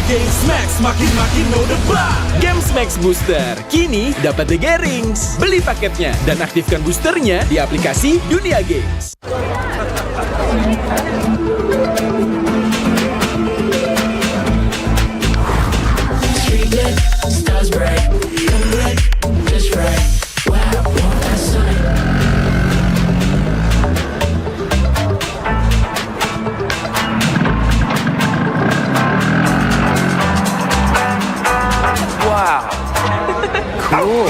Games Max makin-makin mode bang. Games Max Booster, kini dapat The Garings. Beli paketnya dan aktifkan boosternya di aplikasi Dunia Games. Wow. Cool.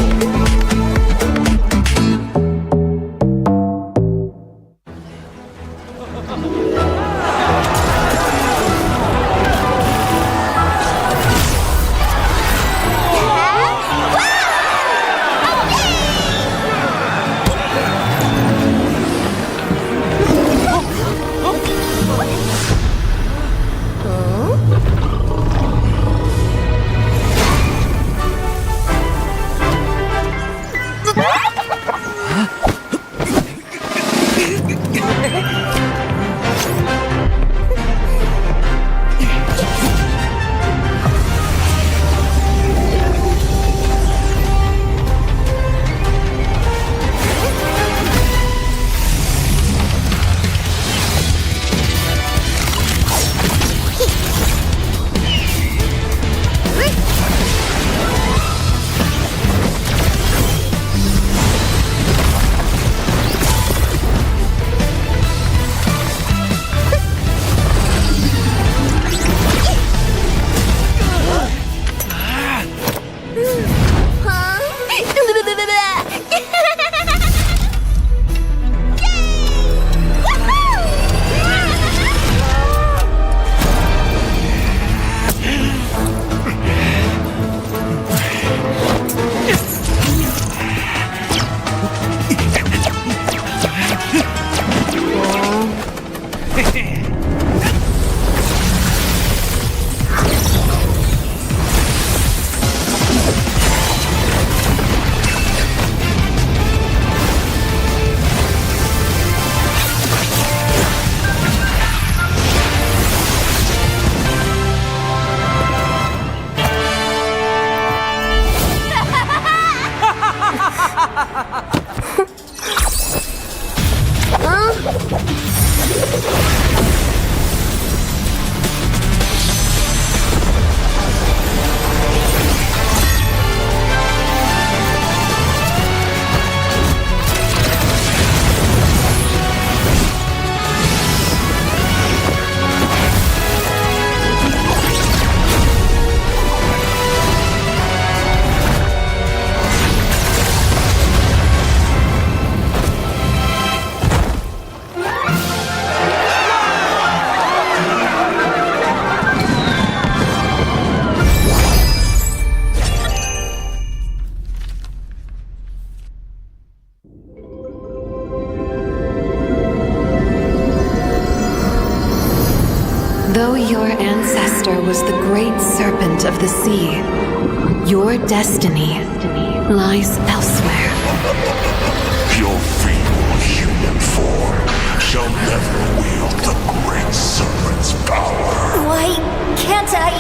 Though your ancestor was the great serpent of the sea, your destiny lies elsewhere. Your feeble human form shall never wield the great serpent's power. Why can't I?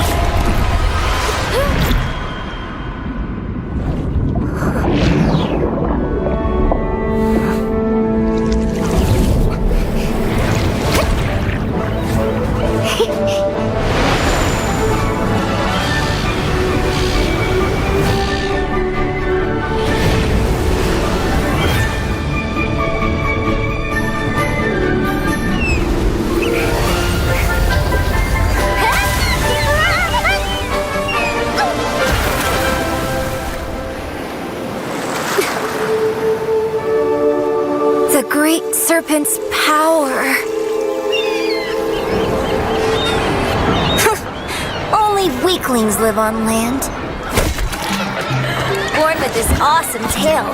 The great serpent's power. Only weaklings live on land. Born with this awesome tail,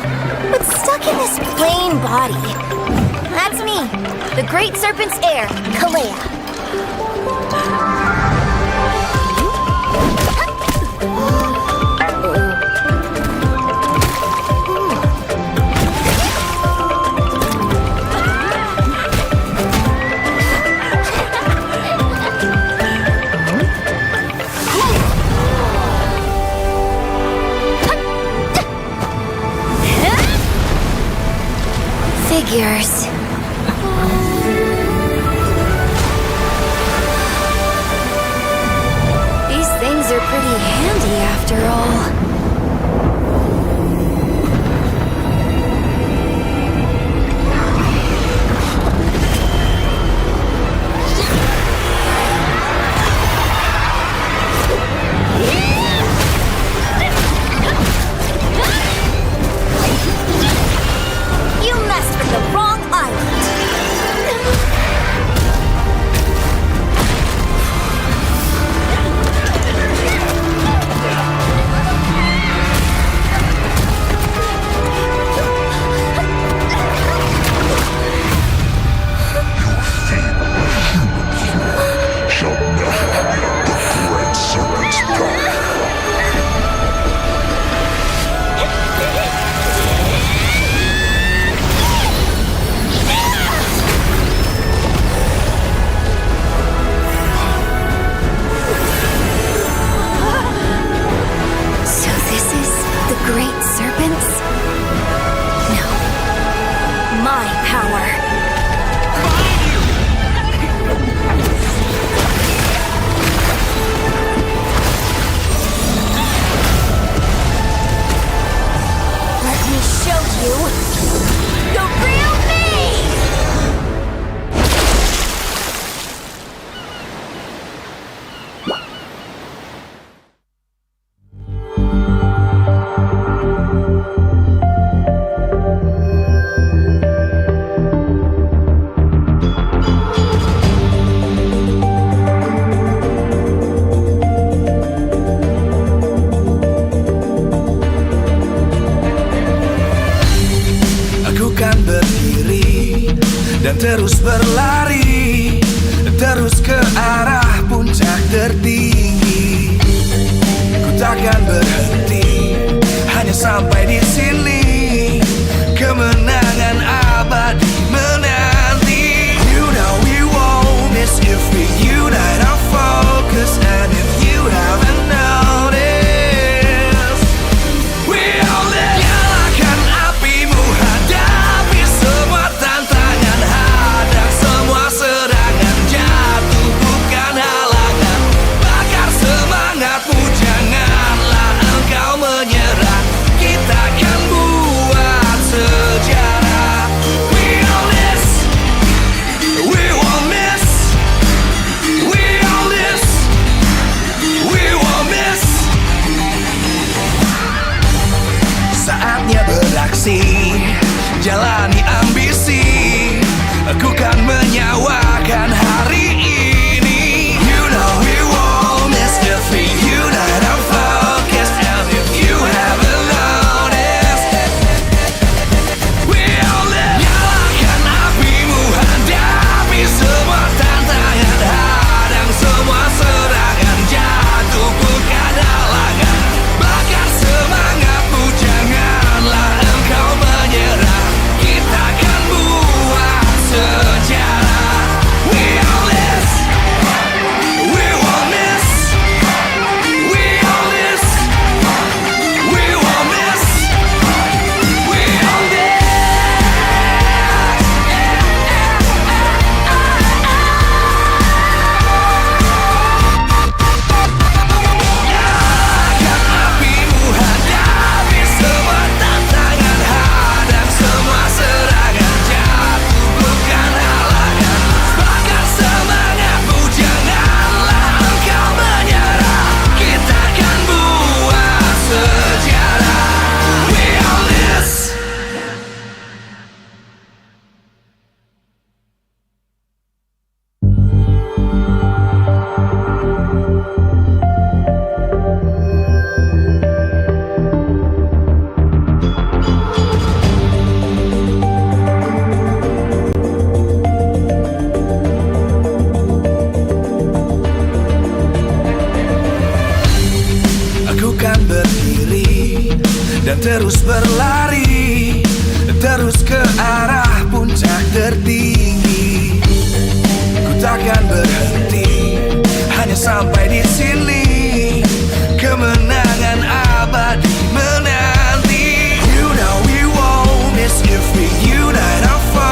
but stuck in this plain body. That's me, the great serpent's heir, Kalea. figures. These things are pretty handy after all. You messed with the wrong island. Shall never wield the great serpent's power. So this is the great serpents? No. My power. Let me show you the real me! Aku kan berdiri dan terus berlari, terus ke arah puncak tertinggi. Ku takkan berhenti, hanya sampai di sini. Kemenangan abadi menanti. You know we won't miss if we unite our focus. And if you haven't noticed, we all live. Nyalakan apimu, hadapi semua tantangan, hadang semua serangan, jatuh bukan halangan. Bakar semangatmu, janganlah engkau menyerah. Kita akan buat sejarah. We all this, we won't miss. We all this, we won't miss. Saatnya beraksi, jalani ambisi. Aku kan menyawakan hari ini. You know we won't miss if we unite our focus. And if you haven't noticed, we all live. Nyalakan apimu, hadapi semua tantangan, hadang semua serangan, jatuh bukan halangan. Bakar semangatmu, janganlah engkau menyerah. Kita akan buat sejarah. We all this, we won't miss. We all this, we won't miss. We all this. Nyalakan apimu, hadapi semua tantangan, hadang semua serangan, jatuh bukan halangan. Bakar semangatmu, janganlah engkau menyerah. Kita akan buat sejarah. We all this. Aku kan berdiri dan terus berlari, terus ke arah puncak tertinggi. Ku takkan berhenti, hanya sampai di sini. Kemenangan abadi menanti. You know we won't miss if we unite our focus.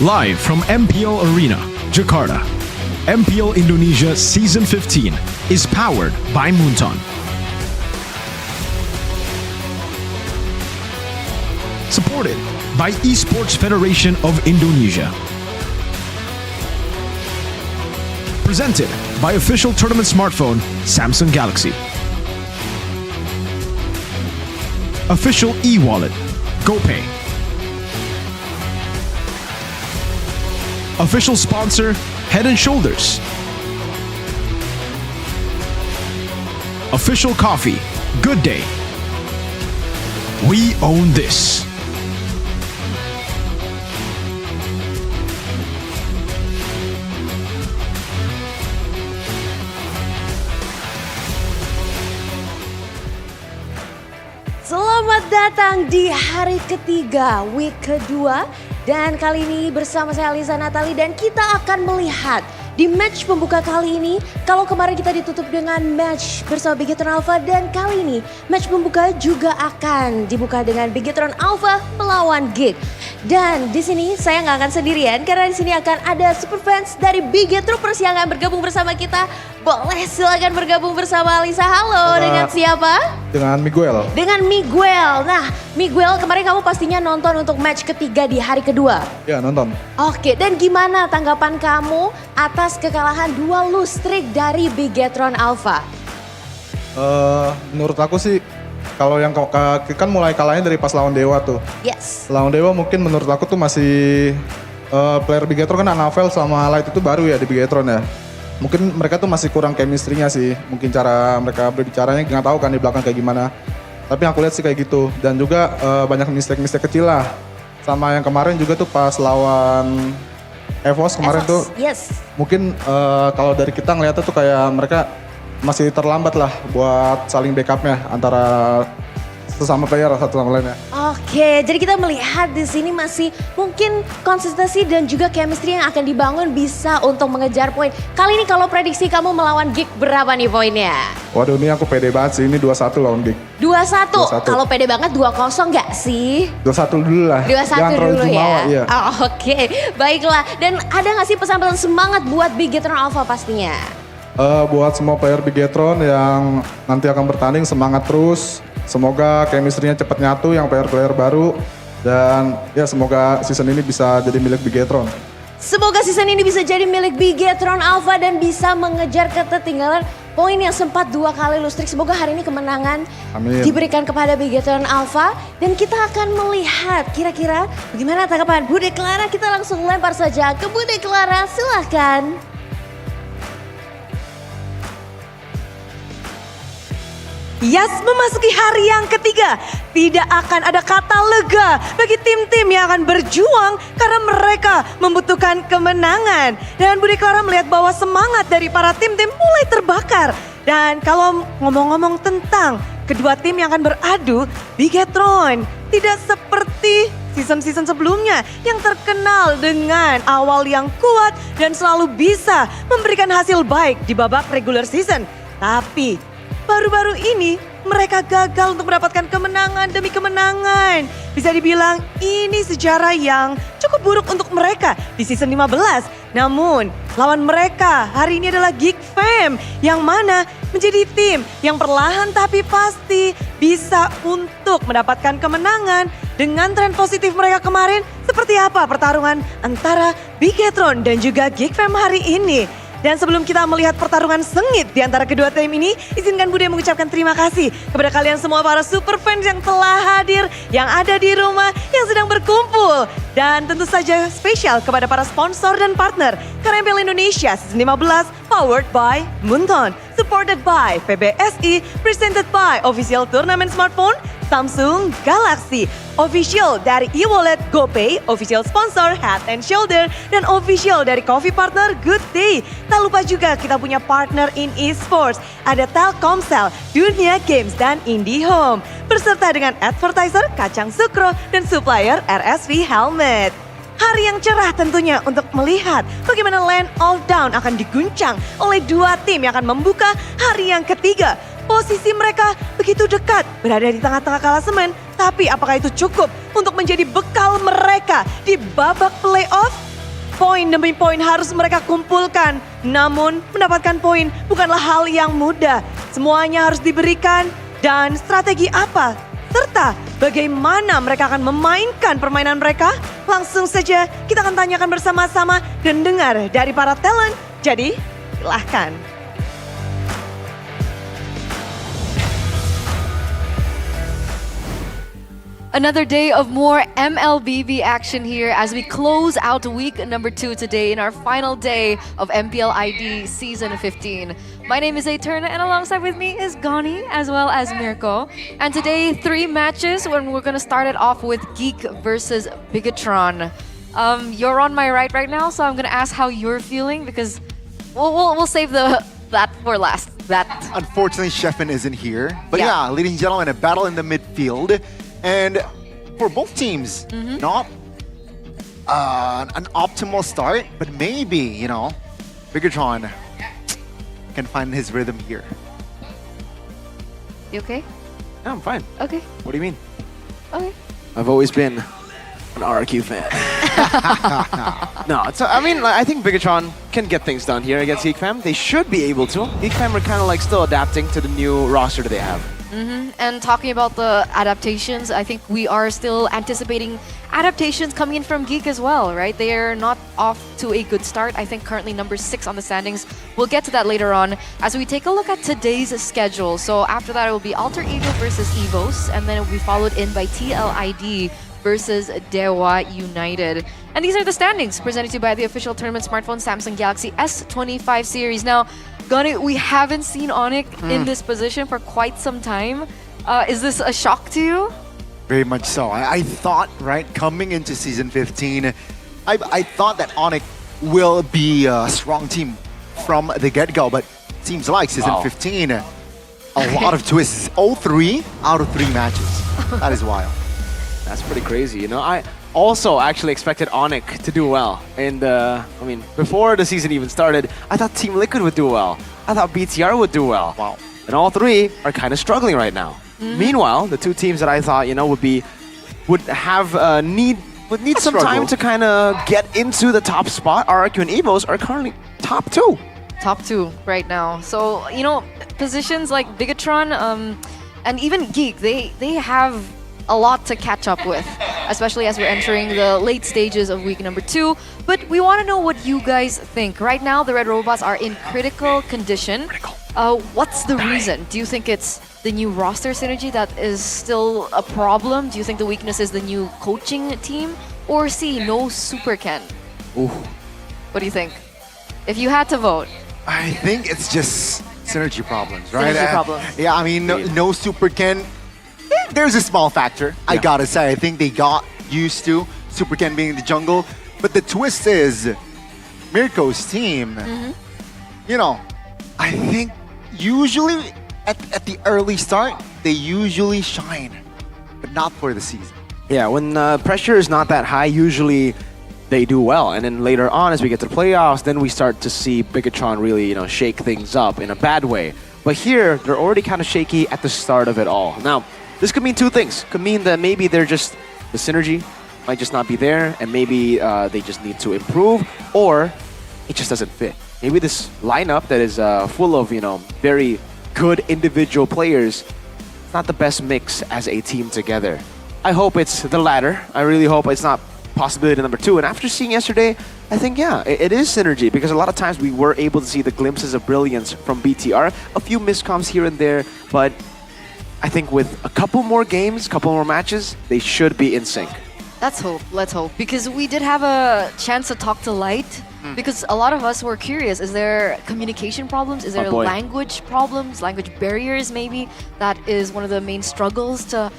Live from MPL Arena, Jakarta, MPL Indonesia Season 15 is powered by Moonton. Supported by Esports Federation of Indonesia. Presented by official tournament smartphone Samsung Galaxy. Official e-wallet GoPay. Official sponsor Head & Shoulders. Official coffee Good Day. We own this. Selamat datang di hari ketiga, week kedua. Dan kali ini bersama saya Alisa Natali dan kita akan melihat di match pembuka kali ini. Kalau kemarin kita ditutup dengan match bersama Bigetron Alpha dan kali ini match pembuka juga akan dibuka dengan Bigetron Alpha melawan Gig. Dan di sini saya nggak akan sendirian karena di sini akan ada super fans dari Bigetroopers yang akan bergabung bersama kita. Boleh silakan bergabung bersama Alisa. Halo, dengan siapa? Dengan Miguel. Dengan Miguel. Nah, Miguel kemarin kamu pastinya nonton untuk match ketiga di hari kedua. Ya, nonton. Oke, dan gimana tanggapan kamu atas kekalahan 2 lose streak dari Bigetron Alpha? Menurut aku sih, kalau yang kan mulai kalahnya dari pas lawan Dewa tuh. Yes. Lawan Dewa mungkin menurut aku tuh masih player Bigetron kan Anavel sama Light itu baru ya di Bigetron ya. Mungkin mereka tuh masih kurang chemistry-nya sih. Mungkin cara mereka berbicaranya nggak tahu kan di belakang kayak gimana. Tapi yang aku lihat sih kayak gitu. Dan juga banyak mistake-mistake kecil lah. Sama yang kemarin juga tuh pas lawan Evos kemarin tuh. Yes. Mungkin kalau dari kita ngeliatnya tuh kayak mereka masih terlambat lah buat saling backupnya antara sesama player satu sama lainnya. Oke, jadi kita melihat di sini masih mungkin konsistensi dan juga chemistry yang akan dibangun bisa untuk mengejar poin. Kali ini kalau prediksi kamu melawan Gig berapa nih poinnya? Waduh, ini aku pede banget sih, ini 2-1 lawan Gig. 2-1. Kalau pede banget 2-0 nggak sih? 2-1 dulu lah. 2-1 dulu ya. Iya. Oh, oke, baiklah. Dan ada nggak sih pesan-pesan semangat buat Bigetron Alpha pastinya? Buat semua player Bigetron yang nanti akan bertanding, semangat terus. Semoga chemistry-nya cepat nyatu yang player-player baru. Dan ya semoga season ini bisa jadi milik Bigetron. Semoga season ini bisa jadi milik Bigetron Alpha dan bisa mengejar ketertinggalan poin yang sempat 2 kali lose streak. Semoga hari ini kemenangan diberikan kepada Bigetron Alpha. Dan kita akan melihat kira-kira bagaimana tanggapan Bude Clara. Kita langsung lempar saja ke Bude Clara, silahkan. Yes, memasuki hari yang ketiga, tidak akan ada kata lega bagi tim-tim yang akan berjuang karena mereka membutuhkan kemenangan. Dan Budi Clara melihat bahwa semangat dari para tim-tim mulai terbakar. Dan kalau ngomong-ngomong tentang kedua tim yang akan beradu, Bigetron tidak seperti season-season sebelumnya yang terkenal dengan awal yang kuat dan selalu bisa memberikan hasil baik di babak regular season. Tapi baru-baru ini mereka gagal untuk mendapatkan kemenangan demi kemenangan. Bisa dibilang ini sejarah yang cukup buruk untuk mereka di season 15. Namun lawan mereka hari ini adalah Geek Fam yang mana menjadi tim yang perlahan tapi pasti bisa untuk mendapatkan kemenangan. Dengan tren positif mereka kemarin, seperti apa pertarungan antara Bigetron dan juga Geek Fam hari ini? Dan sebelum kita melihat pertarungan sengit di antara kedua tim ini, izinkan Bude mengucapkan terima kasih kepada kalian semua para super fans yang telah hadir, yang ada di rumah, yang sedang berkumpul. Dan tentu saja spesial kepada para sponsor dan partner. Karena MPL Indonesia Season 15 powered by Moonton, supported by PBSI, presented by Official Tournament Smartphone Samsung Galaxy, official dari e-wallet GoPay, official sponsor Head & Shoulder, dan official dari coffee partner Good Day. Tak lupa juga kita punya partner in esports, ada Telkomsel, Dunia Games, dan IndiHome. Berserta dengan advertiser Kacang Sukro dan supplier RSV Helmet. Hari yang cerah tentunya untuk melihat bagaimana Land of Dawn akan diguncang oleh dua tim yang akan membuka hari yang ketiga. Posisi mereka begitu dekat, berada di tengah-tengah klasemen. Tapi apakah itu cukup untuk menjadi bekal mereka di babak playoff? poin demi poin harus mereka kumpulkan. Namun mendapatkan poin bukanlah hal yang mudah. Semuanya harus diberikan dan strategi apa? Serta bagaimana mereka akan memainkan permainan mereka? Langsung saja kita akan tanyakan bersama-sama dan dengar dari para talent. Jadi silahkan. Another day of more MLBB action here as we close out week number 2 today in our final day of MPL ID Season 15. My name is Eterna and alongside with me is Gani as well as Mirko. And today 3 matches when we're going to start it off with Geek versus Bigatron. You're on my right now, so I'm going to ask how you're feeling because we'll save that for last. Unfortunately, Sheffin isn't here. But yeah, ladies and gentlemen, a battle in the midfield. And for both teams, not an optimal start, but maybe, Bigatron can find his rhythm here. You okay? Yeah, I'm fine. Okay. What do you mean? Okay. I've always been an RQ fan. No, I think Bigatron can get things done here against Geek Fam. They should be able to. Geek Fam are kind of like still adapting to the new roster that they have. And talking about the adaptations, I think we are still anticipating adaptations coming in from Geek as well, right? They are not off to a good start. I think currently number 6 on the standings. We'll get to that later on as we take a look at today's schedule. So after that, it will be Alter Ego versus Evos, and then it will be followed in by TLID versus Dewa United. And these are the standings presented to you by the official tournament smartphone Samsung Galaxy S25 series. Now, Gani, we haven't seen Onic in this position for quite some time. Is this a shock to you? Very much so. I thought, coming into Season 15, I thought that Onic will be a strong team from the get-go, but seems like Season 15, a lot of twists. 0-3 out of 3 matches. That is wild. That's pretty crazy, I also actually expected Onic to do well. And before the season even started, I thought Team Liquid would do well. I thought BTR would do well. Wow. And all 3 are kind of struggling right now. Meanwhile, the 2 teams that I thought, would need some time to kind of get into the top spot, RRQ and Evos, are currently top 2. Top 2 right now. So, positions like Bigatron and even Geek, they have a lot to catch up with, especially as we're entering the late stages of week number 2. But we want to know what you guys think. Right now, the Red Robots are in critical condition. What's the reason? Do you think it's the new roster synergy that is still a problem? Do you think the weakness is the new coaching team? Or C, no Super Ken? Ooh. What do you think? If you had to vote. I think it's just synergy problems, right? Synergy problems. Yeah, no Super Ken. There's a small factor, I gotta say. I think they got used to Super Ken being in the jungle. But the twist is, Mirko's team, I think usually at the early start, they usually shine, but not for the season. Yeah, when pressure is not that high, usually they do well. And then later on, as we get to the playoffs, then we start to see Bigatron really, shake things up in a bad way. But here, they're already kind of shaky at the start of it all. Now, this could mean 2 things. Could mean that maybe the synergy might just not be there, and maybe they just need to improve, or it just doesn't fit. Maybe this lineup that is full of, very good individual players, not the best mix as a team together. I hope it's the latter. I really hope it's not possibility number 2. And after seeing yesterday, I think, it is synergy, because a lot of times we were able to see the glimpses of brilliance from BTR. A few miscoms here and there, but I think with a couple more games, couple more matches, they should be in sync. Let's hope. Because we did have a chance to talk to Light. Because a lot of us were curious, is there communication problems? Is there language problems, language barriers maybe? That is one of the main struggles to,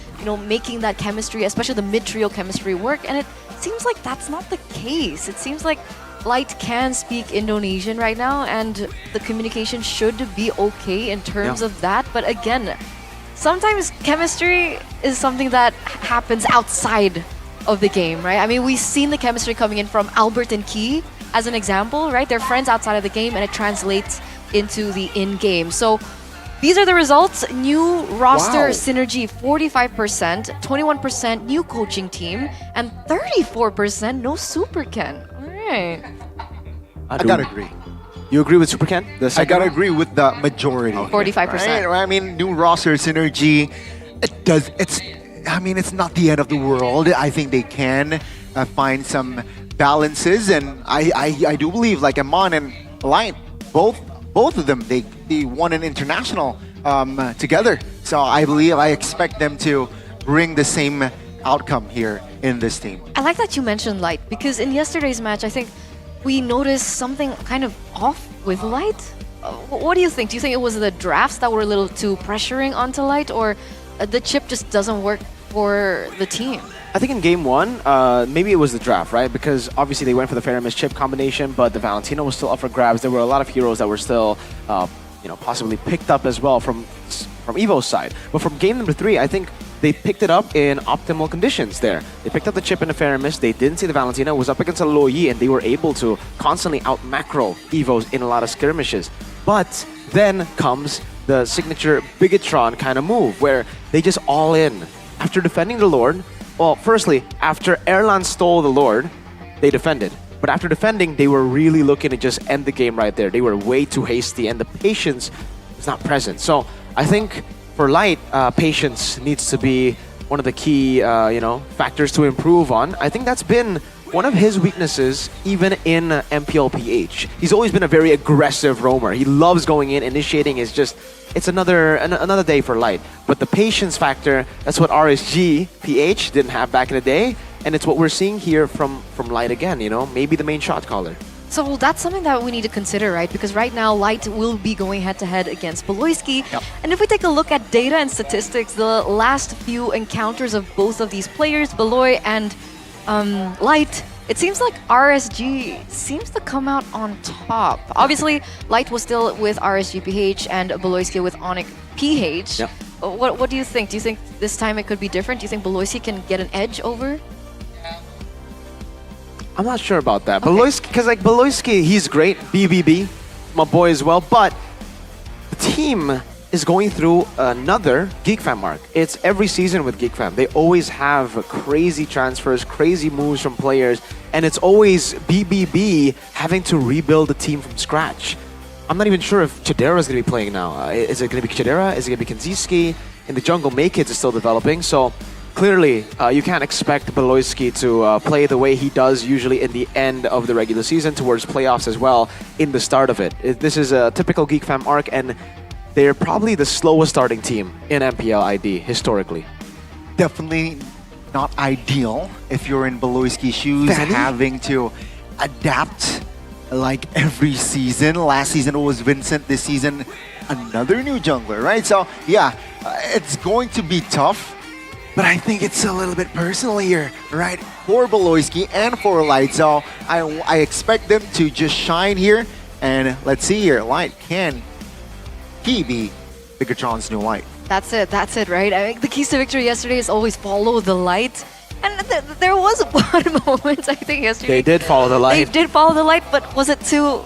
making that chemistry, especially the mid-trio chemistry work. And it seems like that's not the case. It seems like Light can speak Indonesian right now, and the communication should be okay in terms of that. But again, sometimes chemistry is something that happens outside of the game, right? I mean, we've seen the chemistry coming in from Albert and Key as an example, right? They're friends outside of the game and it translates into the in-game. So these are the results. New roster synergy, 45%, 21% new coaching team, and 34% no Super Ken. All Right. I gotta agree. You agree with Super Ken? I gotta agree with the majority. 45%. Right? I mean, new roster synergy. It's not the end of the world. I think they can find some balances, and I do believe like Amon and Light, both of them, they won an international together. So I expect them to bring the same outcome here in this team. I like that you mentioned Light, because in yesterday's match, I think we noticed something kind of off with Light. What do you think? Do you think it was the drafts that were a little too pressuring onto Light, or the chip just doesn't work for the team? I think in game one, maybe it was the draft, right? Because obviously they went for the Faramis chip combination, but the Valentino was still up for grabs. There were a lot of heroes that were still, possibly picked up as well from Evo's side. But from game number 3, I think they picked it up in optimal conditions there. They picked up the chip in the Faramis, they didn't see the Valentino, was up against a Lo Yi, and they were able to constantly out-macro Evos in a lot of skirmishes. But then comes the signature Bigatron kind of move, where they just all in. After defending the Lord, well, firstly, after Erlan stole the Lord, they defended. But after defending, they were really looking to just end the game right there. They were way too hasty, and the patience was not present. So I think for Light, patience needs to be one of the key, factors to improve on. I think that's been one of his weaknesses, even in MPL PH. He's always been a very aggressive roamer. He loves going in, initiating. It's another day for Light. But the patience factor, that's what RSG PH didn't have back in the day, and it's what we're seeing here from Light again. Maybe the main shot caller. So that's something that we need to consider, right? Because right now, Light will be going head-to-head against Beloyski. Yep. And if we take a look at data and statistics, the last few encounters of both of these players, Beloy and Light, it seems like RSG seems to come out on top. Obviously, Light was still with RSG PH and Beloyski with Onyx PH. Yep. What do you think? Do you think this time it could be different? Do you think Beloyski can get an edge over? I'm not sure about that. Okay. Beloyski, because Beloyski, he's great. BBB, my boy as well. But the team is going through another Geek Fam mark. It's every season with Geek Fam. They always have crazy transfers, crazy moves from players, and it's always BBB having to rebuild the team from scratch. I'm not even sure if Chidera is going to be playing now. Is it going to be Chidera? Is it going to be Kinziski? In the jungle, Maykids is still developing. So clearly, you can't expect Beloyski to play the way he does usually in the end of the regular season towards playoffs as well in the start of it. This is a typical Geek Fam arc, and they're probably the slowest starting team in MPL ID historically. Definitely not ideal if you're in Beloyski's shoes, having to adapt like every season. Last season it was Vincent, this season another new jungler, right? So yeah, it's going to be tough, but I think it's a little bit personal here, right? For Beloyski and for Light, so I expect them to just shine here, and let's see here, Light, can he be Bigatron's new Light? That's it, right? I mean, the keys to victory yesterday is always follow the light. And there was one moment, I think, yesterday. They did follow the light. They did follow the light, but was it to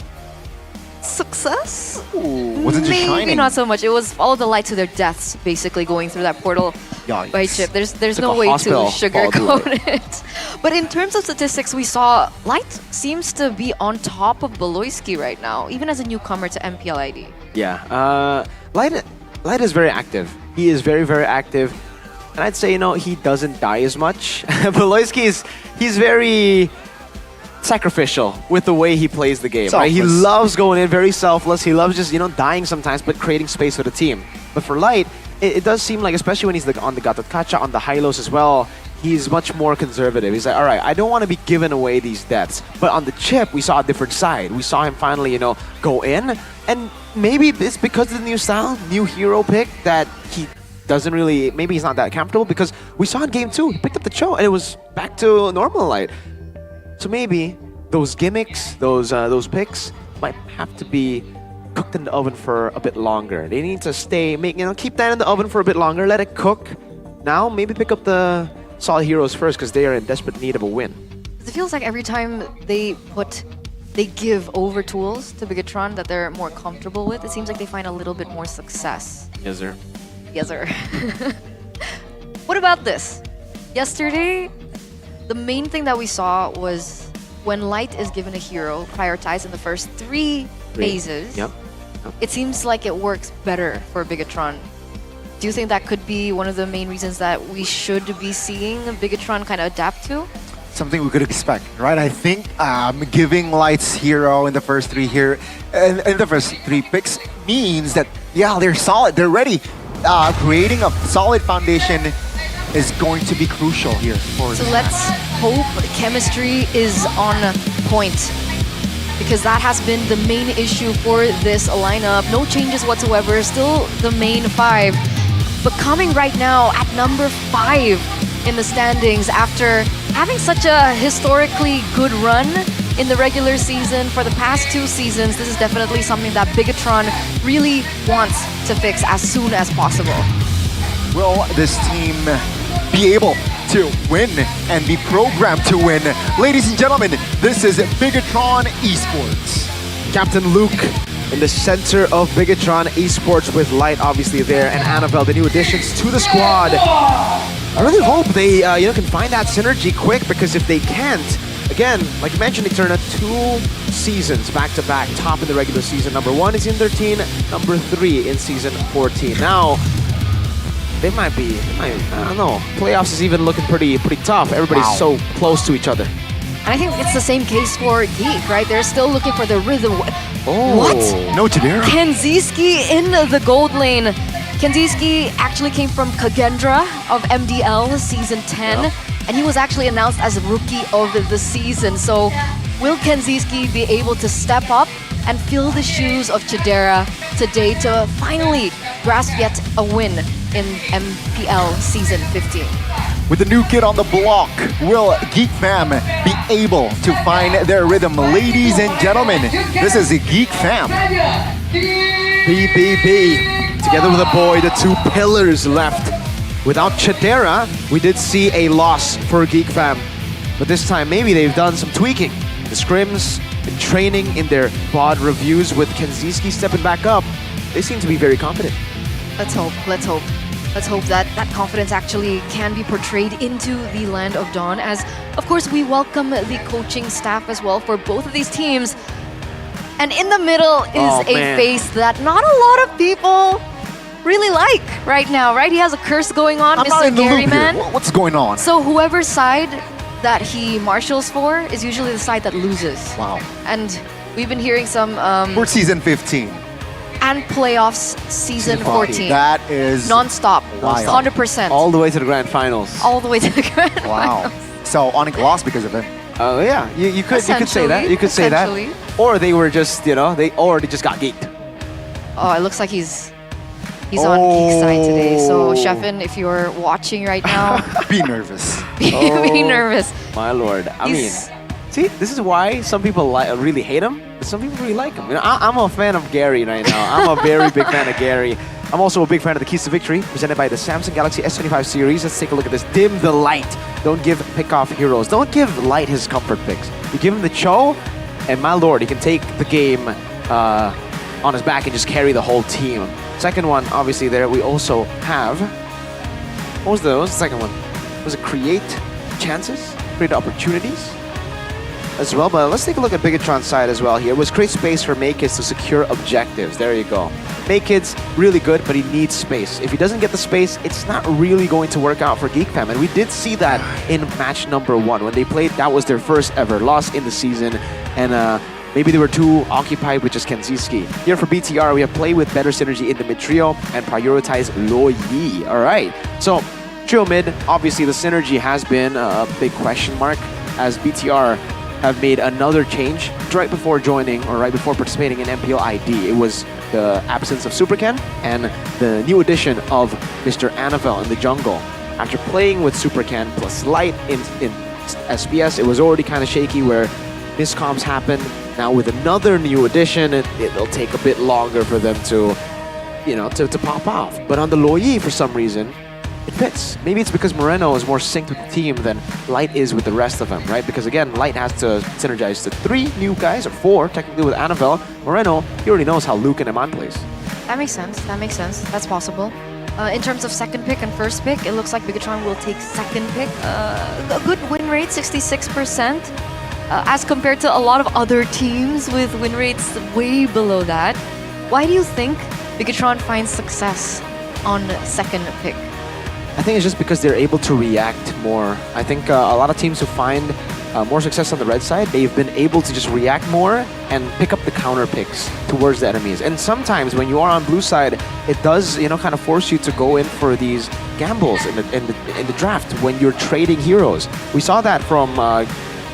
success? Ooh, wasn't just Maybe shining. not so much. It was follow the light to their deaths, basically going through that portal by chip. There's no way to sugarcoat it. But in terms of statistics, we saw Light seems to be on top of Beloyski right now, even as a newcomer to MPL ID. Yeah, Light is very active. He is very, very active. And I'd say, he doesn't die as much. Beloyski he's very sacrificial with the way he plays the game. Right? He loves going in, very selfless. He loves just, dying sometimes, but creating space for the team. But for Light, it does seem like, especially when he's on the Gatotkacha, on the Hylos as well, he's much more conservative. He's like, all right, I don't want to be giving away these deaths. But on the chip, we saw a different side. We saw him finally, go in. And maybe it's because of the new style, new hero pick, that he doesn't really, maybe he's not that comfortable, because we saw in game 2, he picked up the Cho and it was back to normal Light. So maybe those gimmicks, those picks might have to be cooked in the oven for a bit longer. They need to keep that in the oven for a bit longer, let it cook. Now maybe pick up the solid heroes first, because they are in desperate need of a win. It feels like every time they give over tools to Bigatron that they're more comfortable with, it seems like they find a little bit more success. Yes, sir. Yes, sir. What about this? Yesterday, the main thing that we saw was when Light is given a hero prioritized in the first three phases, Yep. it seems like it works better for Bigatron. Do you think that could be one of the main reasons that we should be seeing Bigatron kind of adapt to? Something we could expect, right? I think giving Light's hero in the first three here, in the first three picks means that, yeah, they're solid, they're ready. Creating a solid foundation is going to be crucial here. So let's hope chemistry is on point, because that has been the main issue for this lineup. No changes whatsoever, still the main five. But coming right now at number 5 in the standings after having such a historically good run in the regular season for the past 2 seasons, this is definitely something that Bigatron really wants to fix as soon as possible. Will this team be able to win and be programmed to win? Ladies and gentlemen, this is Bigatron Esports. Captain Luke in the center of Bigatron Esports with Light obviously there, and Annabelle, the new additions to the squad. I really hope they can find that synergy quick, because if they can't, again, like you mentioned, Eterna, 2 seasons back-to-back, top in the regular season. Number 1 is in 13, number 3 in season 14. Now, they might, I don't know, playoffs is even looking pretty tough. Everybody's so close to each other. And I think it's the same case for Geek, right? They're still looking for the rhythm. What? No Chidera. Kenziski in the gold lane. Kenziski actually came from Kagendra of MDL season 10, and he was actually announced as Rookie of the Season. So will Kenziski be able to step up and fill the shoes of Chidera today to finally grasp yet a win in MPL season 15? With the new kid on the block, will Geek Fam be able to find their rhythm? Ladies and gentlemen, this is Geek Fam. BBB, together with the boy, the 2 pillars left. Without Chidera, we did see a loss for Geek Fam. But this time, maybe they've done some tweaking. The scrims, in training, in their VOD reviews with Kenziski stepping back up, they seem to be very confident. Let's hope, let's hope. Let's hope that that confidence actually can be portrayed into the Land of Dawn, as, of course, we welcome the coaching staff as well for both of these teams. And in the middle is a face that not a lot of people really like right now, right? He has a curse going on, I'm not Mr. in the Gary loop Man. here. What's going on? So whoever's side that he marshals for is usually the side that loses. Wow. And we've been hearing some... for season 15. And playoffs season 14. That is... Non-stop. Wild. 100%. All the way to the grand finals. All the way to the grand Wow. finals. So Onyx lost because of him. Oh yeah, you could say that. You could say that. Or they were just, they just got geeked. Oh, it looks like he's on Geek's side today. So Sheffin, if you're watching right now, be nervous. be nervous. My lord. I mean, see, this is why some people really hate him, but some people really like him. I'm a fan of Gary right now. I'm a very big fan of Gary. I'm also a big fan of the Keys to Victory, presented by the Samsung Galaxy S25 series. Let's take a look at this. Dim the light. Don't give pick-off heroes. Don't give Light his comfort picks. You give him the Cho, and my lord, he can take the game on his back and just carry the whole team. Second one, obviously, there we also have... What was the second one? Was it create chances? Create opportunities? As well, but let's take a look at Bigatron's side as well here. It was create space for Maykids to secure objectives. There you go. Maykids, really good, but he needs space. If he doesn't get the space, it's not really going to work out for Geek Fam. And we did see that in match number 1. When they played, that was their first ever loss in the season. And maybe they were too occupied with just Kenziski. Here for BTR, we have play with better synergy in the mid trio and prioritize Lo Yi. All right. So, trio mid, obviously the synergy has been a big question mark, as BTR have made another change right before joining or right before participating in MPL ID. It was the absence of Super Ken and the new addition of Mr. Annabelle in the jungle. After playing with Super Ken plus Light in SPS, it was already kind of shaky where miscoms happened. Now with another new addition, it'll take a bit longer for them to, to pop off. But on the Lo Yi, for some reason, it fits. Maybe it's because Moreno is more synced with the team than Light is with the rest of them, right? Because again, Light has to synergize the 3 new guys, or 4 technically with Annabelle. Moreno, he already knows how Luke and Iman plays. That makes sense. That makes sense. That's possible. In terms of second pick and first pick, it looks like Bigatron will take second pick. A good win rate, 66%. as compared to a lot of other teams with win rates way below that. Why do you think Bigatron finds success on second pick? I think it's just because they're able to react more. I think a lot of teams who find more success on the red side, they've been able to just react more and pick up the counter picks towards the enemies. And sometimes when you are on blue side, it does, kind of force you to go in for these gambles in the draft when you're trading heroes. We saw that from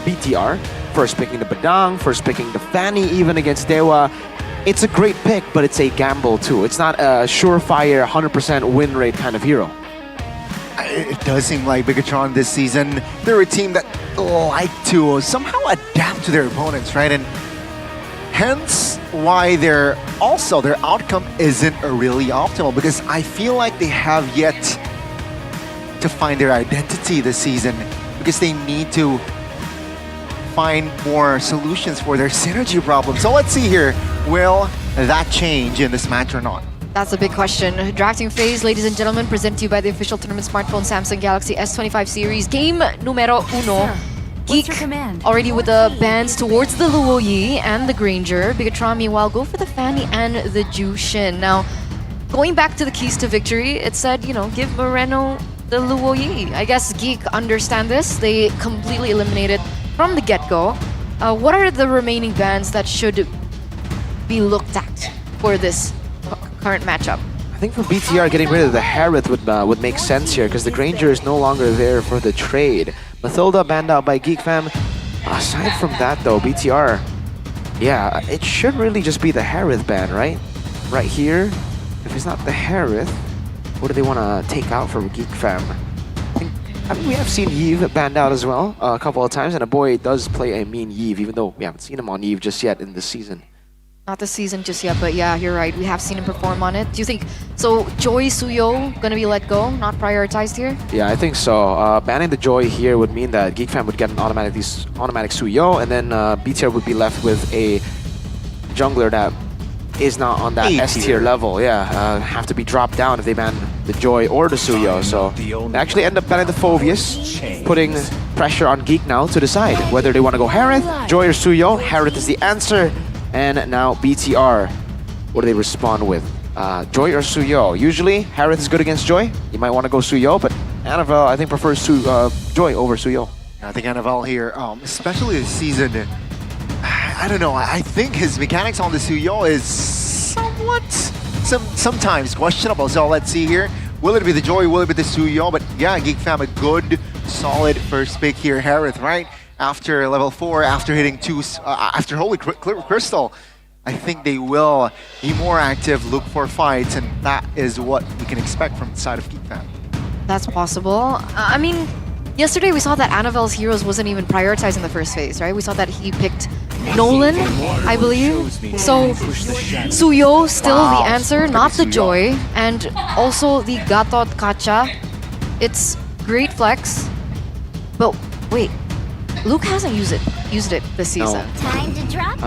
BTR, first picking the Badang, first picking the Fanny even against Dewa. It's a great pick, but it's a gamble too. It's not a surefire 100% win rate kind of hero. It does seem like Bigatron this season, they're a team that like to somehow adapt to their opponents, right? And hence why their outcome isn't really optimal, because I feel like they have yet to find their identity this season, because they need to find more solutions for their synergy problems. So let's see here, will that change in this match or not? That's a big question. Drafting phase, ladies and gentlemen, presented to you by the official tournament smartphone Samsung Galaxy S25 series. Game numero uno. Geek already with the bans towards the Luoyi and the Granger. Bigatron, meanwhile, go for the Fanny and the Jushin. Now, going back to the keys to victory, it said, give Moreno the Luoyi. I guess Geek understand this. They completely eliminated from the get-go. What are the remaining bans that should be looked at for this current matchup? I think for BTR, getting rid of the Harith would make sense here, because the Granger is no longer there for the trade. Mathilda banned out by Geek Fam. Aside from that though, BTR, yeah, it should really just be the Harith ban, right? Right here. If it's not the Harith, what do they want to take out from Geek Fam? I mean, we have seen Yves banned out as well a couple of times, and a boy does play a mean Yves, even though we haven't seen him on Yves just yet in this season. Not this season just yet, but yeah, you're right. We have seen him perform on it. Do you think, so Joy Suyo gonna be let go, not prioritized here? Yeah, I think so. Banning the Joy here would mean that Geek Fam would get an automatic Suyo, and then BTR would be left with a jungler that is not on that S tier level. Yeah, have to be dropped down if they ban the Joy or the Suyo. So they actually end up banning the Phoveus, putting pressure on Geek now to decide whether they want to go Harith, Joy, or Suyo. Harith is the answer. And now BTR, what do they respond with? Joy or Suyo? Usually, Harith is good against Joy. You might want to go Suyo, but Annabelle, I think, prefers Joy over Suyo. I think Annabelle here, especially this season, I don't know, I think his mechanics on the Suyo is sometimes questionable. So let's see here. Will it be the Joy? Will it be the Suyo? But yeah, Geek Fam, a good, solid first pick here. Harith, right? After level 4, after hitting after Holy Crystal, I think they will be more active, look for fights, and that is what we can expect from the side of Geek Fam. That's possible. I mean, yesterday we saw that Annabelle's heroes wasn't even prioritized in the first phase, right? We saw that he picked Nolan, I believe. So Suyo still the answer, not the Joy, and also the Gatot Kacha. It's great flex, but wait. Luke hasn't used it this season. Time to drop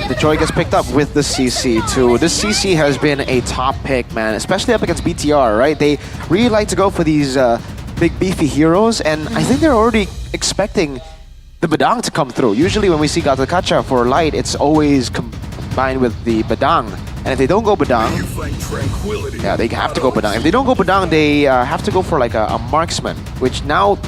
the Joy gets picked up with the CC too. This CC has been a top pick, man, especially up against BTR, right? They really like to go for these big beefy heroes, and I think they're already expecting the Badang to come through. Usually when we see Gatakacha for light, it's always combined with the Badang. And if they don't go Badang, yeah, they have to go Badang. If they don't go Badang, they have to go for like a marksman, which now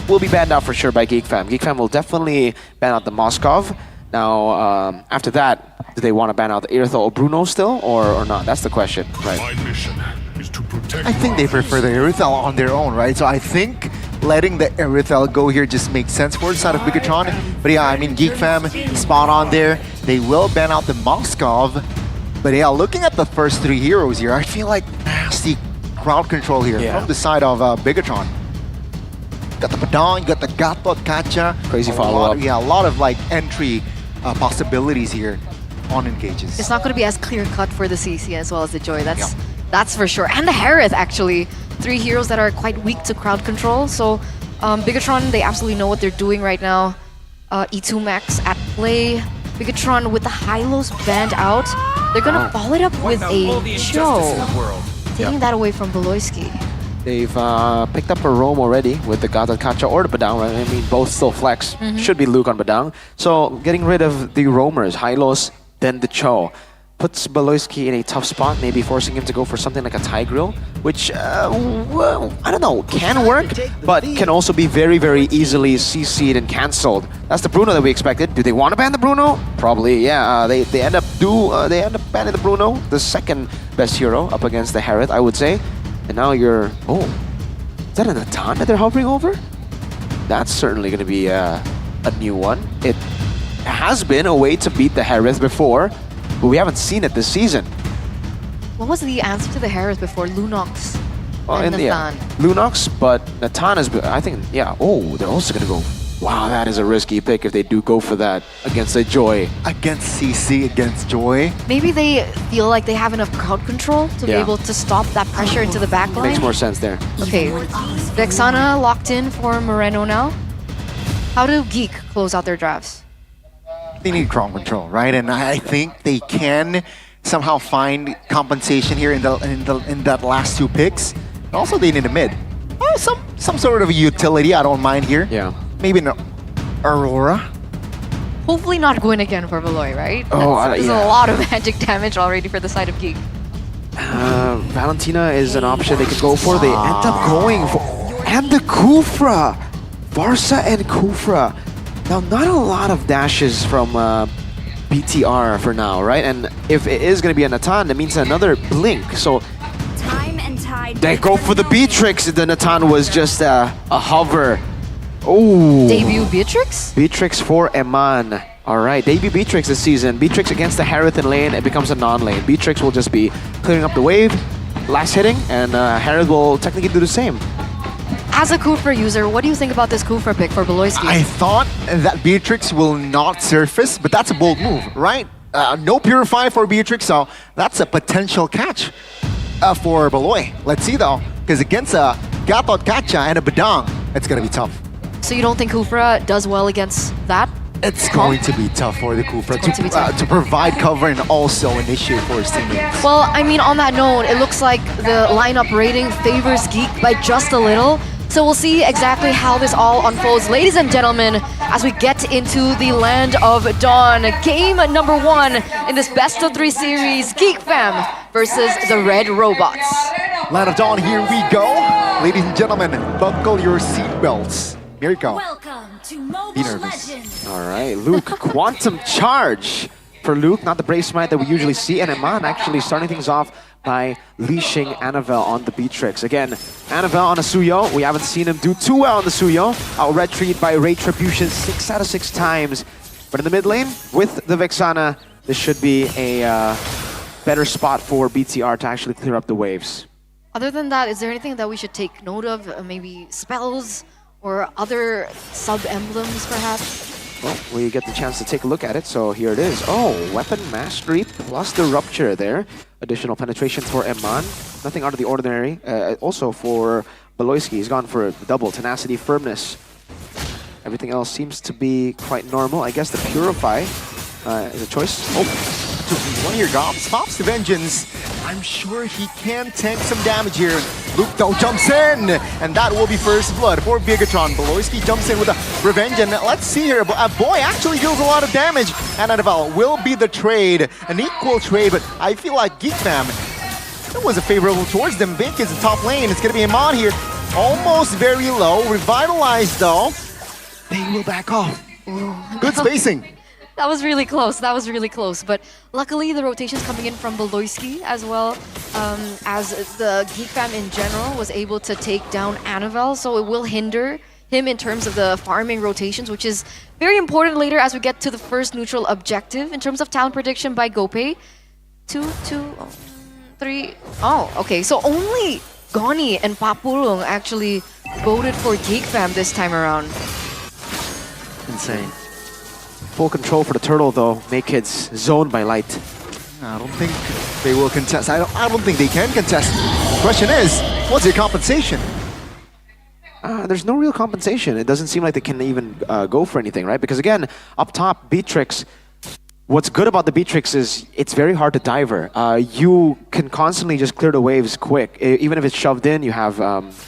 will be banned out for sure by Geek Fam. Geek Fam will definitely ban out the Moskov. Now, after that, do they want to ban out the Irithel or Bruno still, or not? That's the question, right? My mission is to protect. I think they prefer the Irithel on their own, right? So I think letting the Irithel go here just makes sense for the side of Bigatron. But yeah, I mean, Geek Fam, spot on there. They will ban out the Moskov. But yeah, looking at the first 3 heroes here, I feel like nasty crowd control here from the side of Bigatron. Got the Badang, got the Gatot Kacha. Crazy follow-up. Yeah, a lot of like entry possibilities here on engages. It's not going to be as clear-cut for the CC as well as the Joy. That's for sure. And the Harith, actually. 3 heroes that are quite weak to crowd control. So Bigatron, they absolutely know what they're doing right now. E2 Max at play. Bigatron with the Hylos banned out. They're going to follow it up with a Joe. Taking that away from Beloyski. They've picked up a roam already with the Gatot Kacha or the Badang. Right? I mean, both still flex. Should be Luke on Badang. So getting rid of the roamers, Hylos, then the Cho, puts Baloyski in a tough spot, maybe forcing him to go for something like a Thai grill, which, well, I don't know, can work, but can also be very, very easily CC'd and cancelled. That's the Bruno that we expected. Do they want to ban the Bruno? Probably, yeah. They end up banning the Bruno, the second best hero up against the Harith, I would say. And now you're... Oh, is that a Natan that they're hovering over? That's certainly going to be a new one. It has been a way to beat the Harith before, but we haven't seen it this season. What was the answer to the Harris before? Lunox and Natan. Yeah, Lunox, but Natan is... I think, yeah. Oh, they're also going to go... Wow, that is a risky pick if they do go for that against a Joy. Against CC, against Joy. Maybe they feel like they have enough crowd control to be able to stop that pressure into the back line. Makes more sense there. Okay, Vexana locked in for Moreno now. How do Geek close out their drafts? They need crowd control, right? And I think they can somehow find compensation here in that last two picks. Also, they need a mid. Oh, some sort of utility. I don't mind here. Yeah. Maybe an Aurora. Hopefully not Gwyn again for Valoy, right? Oh, There's a lot of magic damage already for the side of Geek. Valentina is an option they could go for. They end up going for... And the Kufra! Barca and Kufra. Now, not a lot of dashes from BTR for now, right? And if it is going to be a Natan, that means another Blink. So they go for the Beatrix. The Natan was just a hover. Oh, debut Beatrix? Beatrix for Eman. Alright, debut Beatrix this season. Beatrix against the Harith in lane, it becomes a non-lane. Beatrix will just be clearing up the wave, last hitting, and Harith will technically do the same. As a Kufra user, what do you think about this Kufra pick for Baloyski? I thought that Beatrix will not surface, but that's a bold move, right? No Purify for Beatrix, so that's a potential catch for Baloy. Let's see though, because against a Gatot Kacha and a Badang, it's going to be tough. So you don't think Kufra does well against that? It's going to be tough for the Kufra to provide cover and also initiate for his teammates. Well, I mean, on that note, it looks like the lineup rating favors Geek by just a little. So we'll see exactly how this all unfolds. Ladies and gentlemen, as we get into the Land of Dawn, game number 1 in this best of 3 series, Geek Fam versus the Red Robots. Land of Dawn, here we go. Ladies and gentlemen, buckle your seatbelts. Here we go. Welcome to Mobile Be nervous. Legends. Alright, Luke, Quantum Charge for Luke, not the Brave Smite that we usually see, and Eman actually starting things off by leashing Annabelle on the Beatrix. Again, Annabelle on a Suyo. We haven't seen him do too well on the Suyo. Out red treat by Retribution 6 out of 6 times. But in the mid lane, with the Vexana, this should be a better spot for BTR to actually clear up the waves. Other than that, is there anything that we should take note of? Maybe spells or other sub-emblems, perhaps? Well, we get the chance to take a look at it, so here it is. Oh, Weapon Mastery plus the Rupture there. Additional penetration for Eman. Nothing out of the ordinary. Also for Baloyski, he's gone for a double. Tenacity, Firmness. Everything else seems to be quite normal. I guess the Purify is a choice. Oh, 2v1 here, Gobs. Pops the Vengeance. I'm sure he can tank some damage here. Luke though jumps in, and that will be first blood for Bigatron. Baloyski jumps in with a Revenge, and let's see here. A boy actually deals a lot of damage, and Annabelle will be the trade. An equal trade, but I feel like Geek Fam, it was a favorable towards them. Vink is in top lane. It's going to be Eman here. Almost very low. Revitalized though. They will back off. Good spacing. That was really close. That was really close. But luckily, the rotations coming in from Baloyski as well as the Geek Fam in general was able to take down Annabelle. So it will hinder him in terms of the farming rotations, which is very important later as we get to the first neutral objective in terms of talent prediction by Gopay. 2, 3. Oh, okay. So only Goni and Papulong actually voted for Geek Fam this time around. Insane. full control for the turtle though. Naked's zoned by Light. I don't think they will contest. I don't think they can contest. The question is, what's your compensation? There's no real compensation. It doesn't seem like they can even go for anything, right? Because again, up top, Beatrix what's good about the Beatrix is it's very hard to diver. You can constantly just clear the waves quick. Even if it's shoved in, you have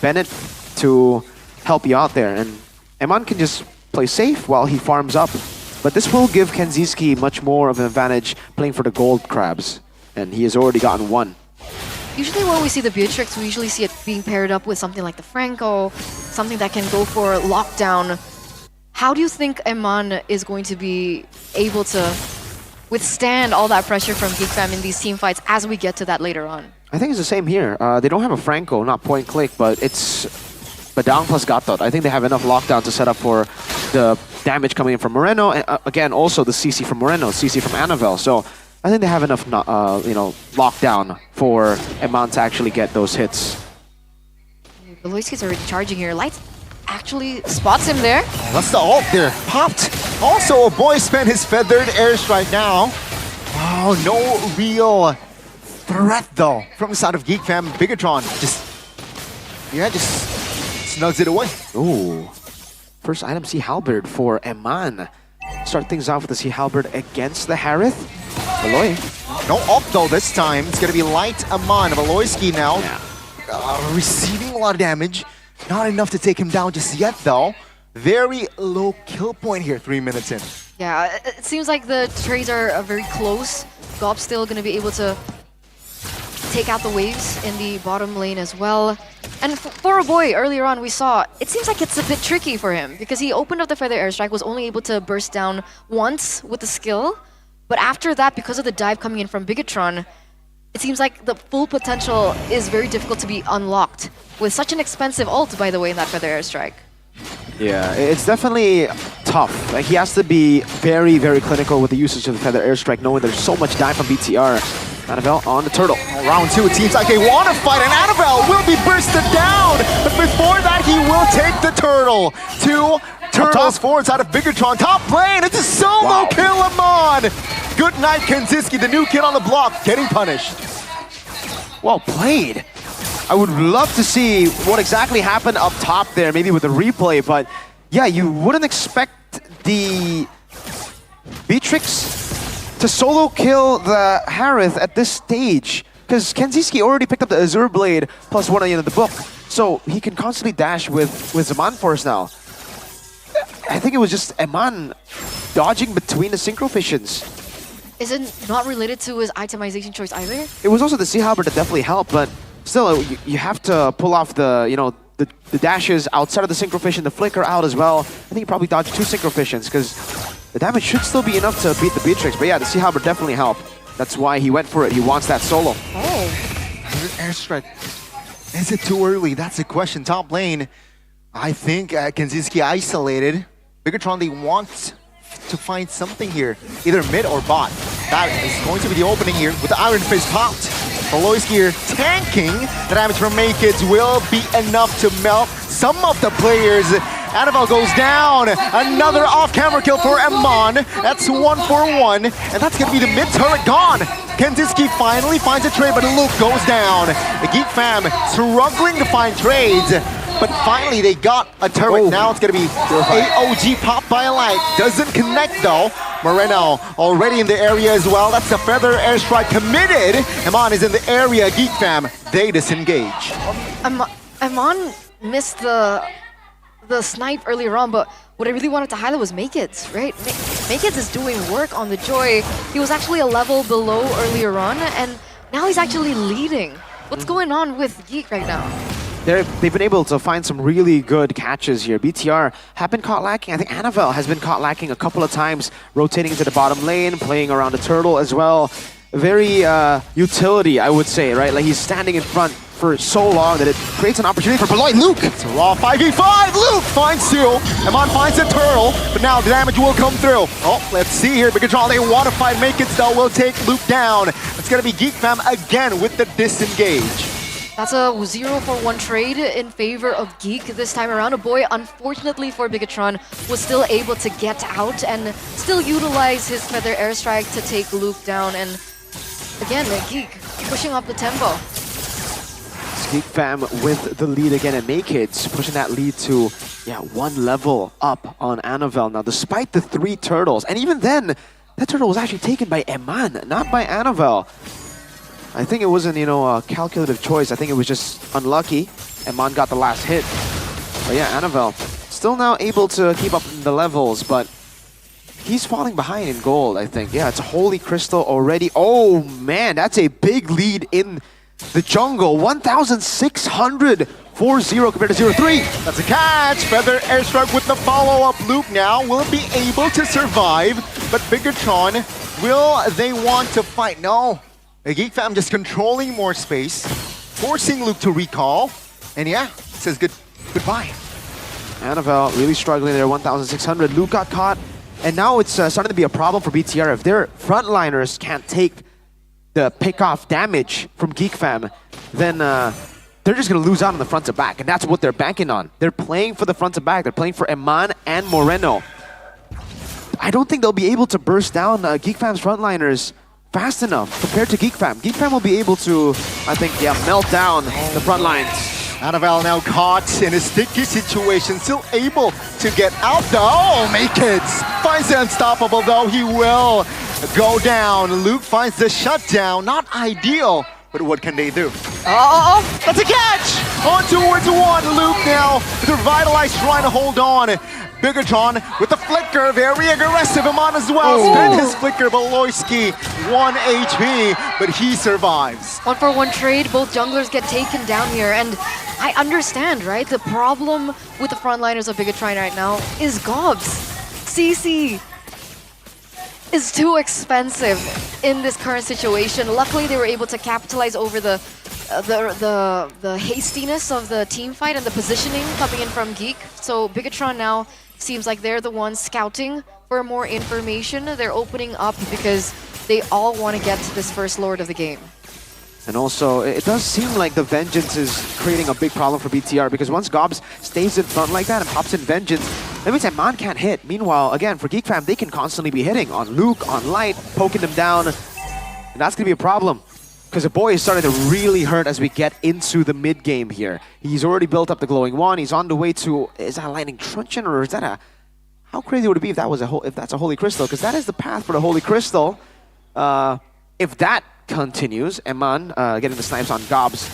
Bennett to help you out there. And Eman can just play safe while he farms up. But this will give Kenziski much more of an advantage playing for the gold crabs. And he has already gotten one. Usually when we see the Beatrix, we usually see it being paired up with something like the Franco, something that can go for lockdown. How do you think Eman is going to be able to withstand all that pressure from Geek Fam in these team fights as we get to that later on? I think it's the same here. They don't have a Franco, not point click, but it's Badang plus Gatot. I think they have enough lockdown to set up for the damage coming in from Moreno, and again also the CC from Moreno, CC from Annabelle. So I think they have enough, lockdown for Eman to actually get those hits. Beloyski's already charging here. Light actually spots him there. Oh, that's the ult there. Popped. Also, a boy spent his feathered airstrike now. Oh, no real threat though from the side of Geek Fam. Bigatron just snugs it away. Ooh. First item, Sea Halberd for Eman. Start things off with the Sea Halberd against the Harith. Beloy. No ult though this time. It's going to be Light Eman. Beloyski now receiving a lot of damage. Not enough to take him down just yet though. Very low kill point here, 3 minutes in. Yeah, it seems like the trades are very close. Gob's still going to be able to take out the waves in the bottom lane as well. And for a boy, earlier on we saw, it seems like it's a bit tricky for him because he opened up the Feather Airstrike, was only able to burst down once with the skill. But after that, because of the dive coming in from Bigatron, it seems like the full potential is very difficult to be unlocked with such an expensive ult, by the way, in that Feather Airstrike. Yeah, it's definitely tough. Like, he has to be very, very clinical with the usage of the Feather Airstrike, knowing there's so much dive from BTR. Annabelle on the turtle. Round two, it seems like they want to fight, and Annabelle will be bursted down. But before that, he will take the turtle. Two turtles forward side of Bigatron. Top lane, it's a solo kill, Amon. Good night, Kenziski, the new kid on the block, getting punished. Well played. I would love to see what exactly happened up top there, maybe with a replay, but yeah, you wouldn't expect the Beatrix to solo kill the Harith at this stage, because Kenziski already picked up the Azure Blade plus one at the end of the book, so he can constantly dash with Zaman Force now. I think it was just Eman dodging between the Synchro Fissions. Is it not related to his itemization choice either? It was also the Sea Halberd that definitely helped, but still, you have to pull off the dashes outside of the Synchro Fission, the flicker out as well. I think he probably dodged two Synchro Fissions because the damage should still be enough to beat the Beatrix. But yeah, the Sea Halberd definitely helped. That's why he went for it. He wants that solo. Oh. Airstrike. Is it too early? That's the question. Top lane, I think Kenziski isolated. Bigatron, they want to find something here, either mid or bot. That is going to be the opening here with the Iron Fist popped. Beloyski here tanking. The damage from Maykids will be enough to melt some of the players. Annabelle goes down. Another off-camera kill for Eman. That's 1 for 1. And that's going to be the mid-turret gone. Kenziski finally finds a trade, but Luke goes down. The Geek Fam struggling to find trades. But finally, they got a turret. Now it's going to be AOG popped by a light. Doesn't connect, though. Moreno already in the area as well. That's the Feather Airstrike committed. Eman is in the area. Geek Fam, they disengage. Eman missed the snipe earlier on, but what I really wanted to highlight was Maykids, right? Maykids is doing work on the Joy. He was actually a level below earlier on, and now he's actually leading. What's going on with Geek right now? They've been able to find some really good catches here. BTR have been caught lacking. I think Annabelle has been caught lacking a couple of times, rotating into the bottom lane, playing around the turtle as well. Very utility, I would say, right? Like, he's standing in front for so long that it creates an opportunity for Beloy. Luke! It's a raw 5v5! Luke finds two. Eman finds a turtle, but now the damage will come through. Oh, let's see here. Bigatron, they want to fight Maykids, though, will take Luke down. It's going to be Geek Fam again with the disengage. That's a 0-for-1 trade in favor of Geek this time around. A boy, unfortunately for Bigatron, was still able to get out and still utilize his Feather Airstrike to take Luke down. And again, Geek pushing up the tempo. Geek Fam with the lead again, and Maykids pushing that lead to 1 level up on Annabelle now, despite the 3 turtles. And even then, that turtle was actually taken by Eman, not by Annabelle. I think it wasn't, a calculative choice. I think it was just unlucky. Eman got the last hit. But yeah, Annabelle still now able to keep up the levels, but he's falling behind in gold, I think. Yeah, it's Holy Crystal already. Oh man, that's a big lead in the jungle. 1,600 4-0 compared to 0-3. That's a catch. Feather airstrike with the follow-up loop now. Will it be able to survive? But Bigatron, will they want to fight? No. Geek Fam just controlling more space, forcing Luke to recall. And yeah, says goodbye. Annabelle really struggling there, 1,600. Luke got caught. And now it's starting to be a problem for BTR. If their frontliners can't take the pick-off damage from Geek Fam, then they're just going to lose out on the front to back. And that's what they're banking on. They're playing for the front to back. They're playing for Eman and Moreno. I don't think they'll be able to burst down Geek Fam's frontliners fast enough compared to Geek Fam. Geek Fam will be able to, I think, melt down the front lines. Annabelle now caught in a sticky situation, still able to get out though. Oh, Makids finds the unstoppable though. He will go down. Luke finds the shutdown. Not ideal, but what can they do? Oh, that's a catch! On towards one. Luke now, the revitalized trying to hold on. Bigatron with the flicker, very aggressive. Eman as well. Spent his flicker. Beloyski, 1 HP, but he survives. 1-for-1 trade, both junglers get taken down here, and I understand, right? The problem with the frontliners of Bigatron right now is Gobs. CC is too expensive in this current situation. Luckily, they were able to capitalize over the hastiness of the team fight and the positioning coming in from Geek. So Bigatron now seems like they're the ones scouting for more information. They're opening up because they all want to get to this first Lord of the game. And also, it does seem like the Vengeance is creating a big problem for BTR, because once Gobs stays in front like that and pops in Vengeance, that means Eman can't hit. Meanwhile, again, for Geek Fam, they can constantly be hitting on Luke, on Light, poking them down. And that's going to be a problem, because the boy is starting to really hurt as we get into the mid game here. He's already built up the Glowing Wand. He's on the way to, is that a Lightning Truncheon, or is that a, how crazy would it be if that was if that's a Holy Crystal? Because that is the path for the Holy Crystal. If that continues, Eman getting the snipes on Gobs,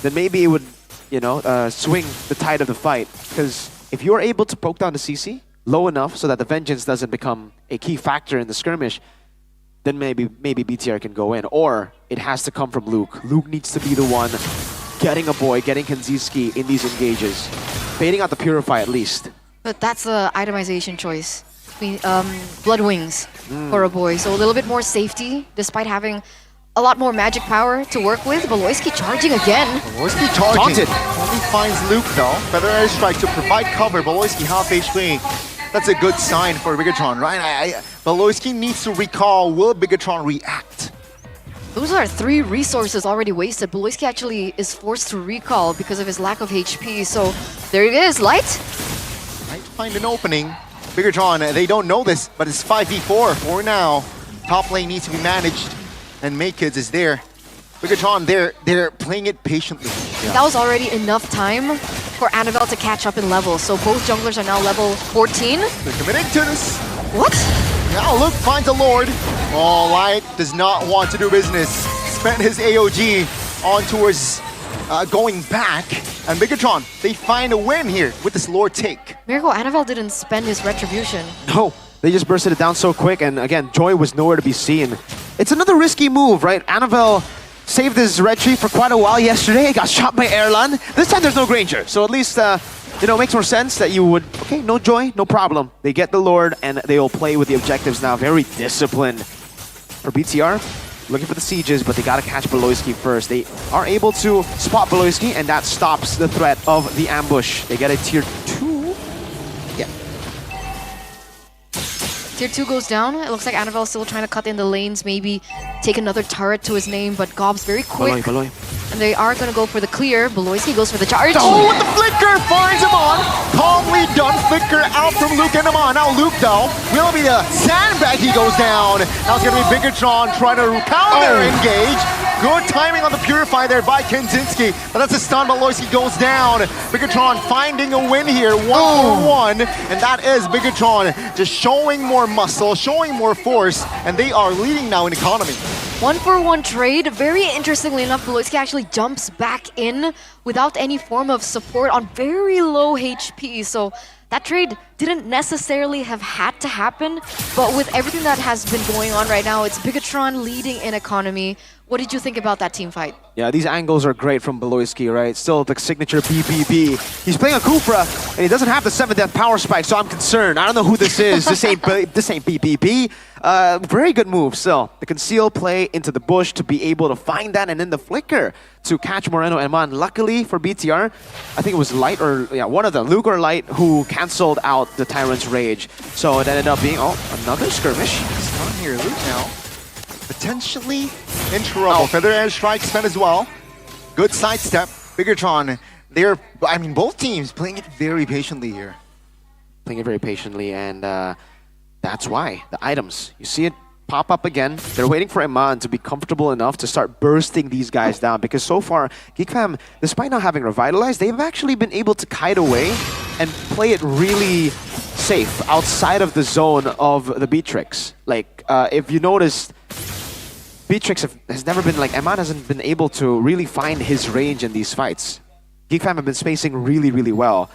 then maybe it would, swing the tide of the fight. Because if you're able to poke down the CC low enough so that the Vengeance doesn't become a key factor in the skirmish, then maybe BTR can go in. Or it has to come from Luke. Luke needs to be the one getting a boy, getting Kanziski in these engages. Baiting out the Purify at least. But that's the itemization choice. Blood Wings for a boy. So a little bit more safety, despite having a lot more magic power to work with. Beloyski charging again. Beloyski charging. Only finds Luke though. Feather airstrike to provide cover. Beloyski half HP. That's a good sign for Bigatron, right? Beloyski needs to recall. Will Bigatron react? Those are 3 resources already wasted. Beloyski actually is forced to recall because of his lack of HP. So there it is. Light. Might find an opening. Bigatron, they don't know this, but it's 5v4 for now. Top lane needs to be managed, and Makids is there. Bigatron, they're playing it patiently. Yeah. That was already enough time for Annabelle to catch up in level. So both junglers are now level 14. They're committing to this. What? Now Luke finds a Lord. Oh, Light does not want to do business. Spent his AOG on towards going back. And Bigatron, they find a win here with this Lord take. Miracle, Annabelle didn't spend his retribution. No, they just bursted it down so quick. And again, Joy was nowhere to be seen. It's another risky move, right? Annabelle saved his retreat for quite a while yesterday. Got shot by Erlan. This time there's no Granger. So at least, it makes more sense that you would, okay, no Joy, no problem. They get the Lord and they will play with the objectives now. Very disciplined. For BTR, looking for the sieges, but they gotta catch Beloyski first. They are able to spot Beloyski, and that stops the threat of the ambush. They get a tier 2. Yeah. Tier 2 goes down. It looks like Annabelle's still trying to cut in the lanes, maybe take another turret to his name, but Gob's very quick. Beloy. And they are going to go for the clear. Beloyski goes for the charge. Oh, with the flicker! Flicker finds him on. Calmly done. Flicker out from Luke and Aman. Now Luke though will be the sandbag. He goes down. Now it's gonna be Bigatron trying to counter engage. Good timing on the Purify there by Kenzinski, but that's a stun, but Loisky goes down. Bigatron finding a win here, 1-for-1, and that is Bigatron just showing more muscle, showing more force, and they are leading now in economy. 1-for-1 trade. Very interestingly enough, Beloitsky actually jumps back in without any form of support on very low HP. So that trade didn't necessarily have had to happen, but with everything that has been going on right now, it's Bigatron leading in economy. What did you think about that team fight? Yeah, these angles are great from Beloitsky, right? Still the signature BBB. He's playing a Kufra, and he doesn't have the 7th death power spike, so I'm concerned. I don't know who this is. This ain't BBB. Very good move still. The conceal play into the bush to be able to find that, and then the flicker to catch Moreno and Man. Luckily for BTR, I think it was Light or, yeah, one of them, Luke or Light, who cancelled out the Tyrant's Rage. So it ended up being, another skirmish. It's on here, Luke now. Potentially in trouble. Feather Edge Strike spent as well. Good sidestep. Bigatron, both teams playing it very patiently here. Playing it very patiently, and that's why the items, you see it pop up again. They're waiting for Iman to be comfortable enough to start bursting these guys down, because so far, GeekFam, despite not having revitalized, they've actually been able to kite away and play it really safe outside of the zone of the Beatrix. Like, if you notice, Beatrix has never been, like, Iman hasn't been able to really find his range in these fights. GeekFam have been spacing really, really well.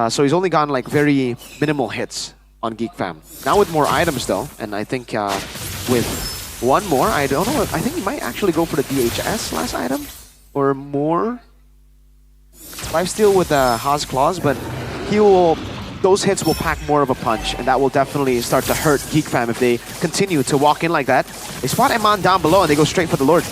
So he's only gotten, like, very minimal hits on GeekFam. Now with more items though, and I think with one more, I don't know, I think he might actually go for the DHS last item, or more. Lifesteal with Haas Claws, but those hits will pack more of a punch, and that will definitely start to hurt GeekFam if they continue to walk in like that. They spot Iman down below and they go straight for the Lord.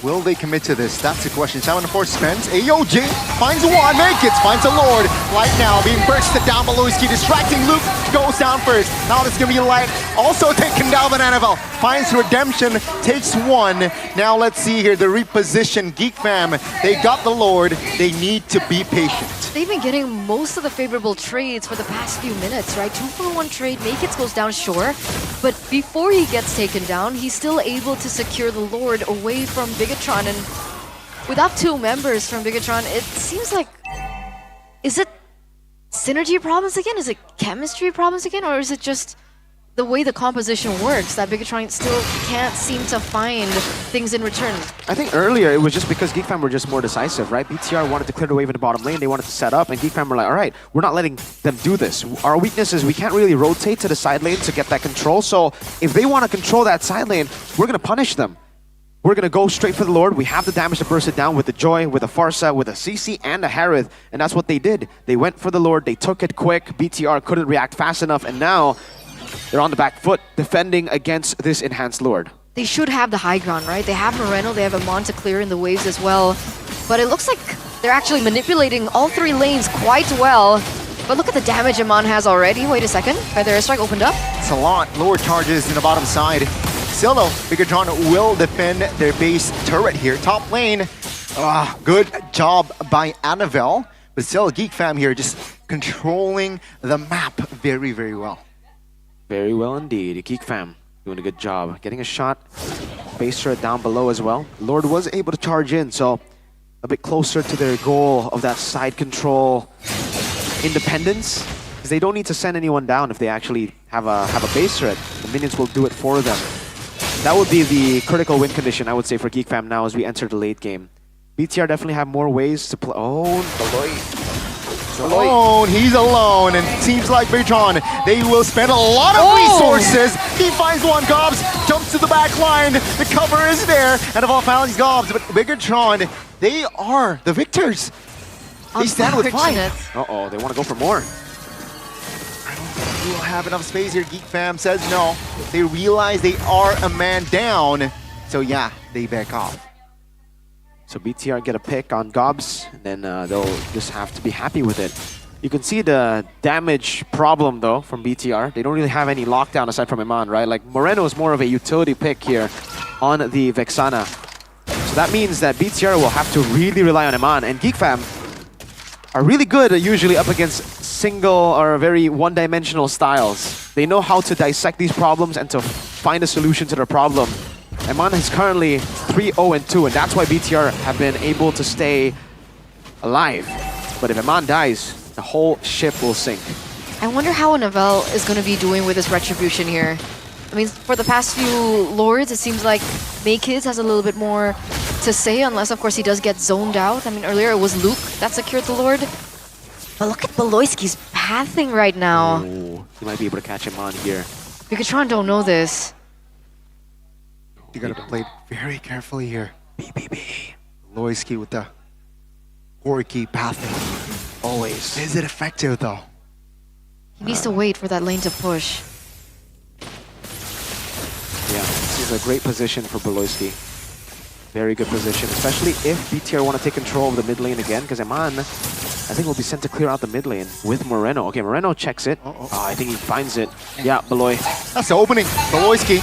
Will they commit to this? That's the question. 7-4 spends. AOJ finds one, makes it, finds a Lord. Light now being bursted down below. Ski distracting Luke, goes down first. Now it's gonna be Light. Also taken down by NFL. Finds redemption, takes one. Now let's see here the reposition. GeekFam, they got the Lord. They need to be patient. They've been getting most of the favorable trades for the past few minutes, right? 2-for-1 trade, Makits goes down, sure. But before he gets taken down, he's still able to secure the Lord away from Bigatron. And without two members from Bigatron, it seems like... Is it synergy problems again? Is it chemistry problems again? Or is it just the way the composition works that Bigatron still can't seem to find things in return? I think earlier it was just because GeekFam were just more decisive, right? BTR wanted to clear the wave in the bottom lane, they wanted to set up, and GeekFam were like, alright, we're not letting them do this. Our weakness is we can't really rotate to the side lane to get that control, so if they want to control that side lane, we're going to punish them. We're going to go straight for the Lord. We have the damage to burst it down with the Joy, with a Farsa, with a CC, and a Harith, and that's what they did. They went for the Lord, they took it quick, BTR couldn't react fast enough, and now they're on the back foot defending against this enhanced Lord. They should have the high ground, right? They have Moreno, they have Amon to clear in the waves as well. But it looks like they're actually manipulating all three lanes quite well. But look at the damage Amon has already. Wait a second. Feather Airstrike opened up. It's a lot. Lower charges in the bottom side. Still though, Bigatron will defend their base turret here. Top lane. Good job by Annabelle. But still, GeekFam here just controlling the map very, very well. Very well indeed. GeekFam doing a good job. Getting a shot. Base turret down below as well. Lord was able to charge in, so a bit closer to their goal of that side control independence. Because they don't need to send anyone down if they actually have a base turret. The minions will do it for them. That would be the critical win condition, I would say, for GeekFam now as we enter the late game. BTR definitely have more ways to play. Oh, alone, he's alone, and it seems like Bigatron, they will spend a lot of resources. He finds one, Gobs, jumps to the back line, the cover is there, and of all finally Gobs, but Bigatron, they are the victors. They stand with 5. Uh-oh, they want to go for more. I don't think we will have enough space here. GeekFam says no. They realize they are a man down, so yeah, they back off. So BTR get a pick on Gobs, and then they'll just have to be happy with it. You can see the damage problem, though, from BTR. They don't really have any lockdown aside from Iman, right? Like, Moreno is more of a utility pick here on the Vexana. So that means that BTR will have to really rely on Iman. And GeekFam, are really good usually up against single or very one-dimensional styles. They know how to dissect these problems and to find a solution to the problem. Eman is currently 3-0-2, and that's why BTR have been able to stay alive. But if Eman dies, the whole ship will sink. I wonder how Navel is going to be doing with his retribution here. I mean, for the past few Lords, it seems like Maykids has a little bit more to say, unless, of course, he does get zoned out. I mean, earlier it was Luke that secured the Lord. But look at Beloyski's pathing right now. Ooh, he might be able to catch him on here. Bigatron don't know this. You gotta play it very carefully here. BBB. Loyski with the quirky pathing. Always. Is it effective though? He needs to wait for that lane to push. Yeah, this is a great position for Beloyski. Very good position, especially if BTR want to take control of the mid lane again, because Eman, I think, will be sent to clear out the mid lane with Moreno. Okay, Moreno checks it. I think he finds it. Yeah, Beloy. That's the opening. Beloyski,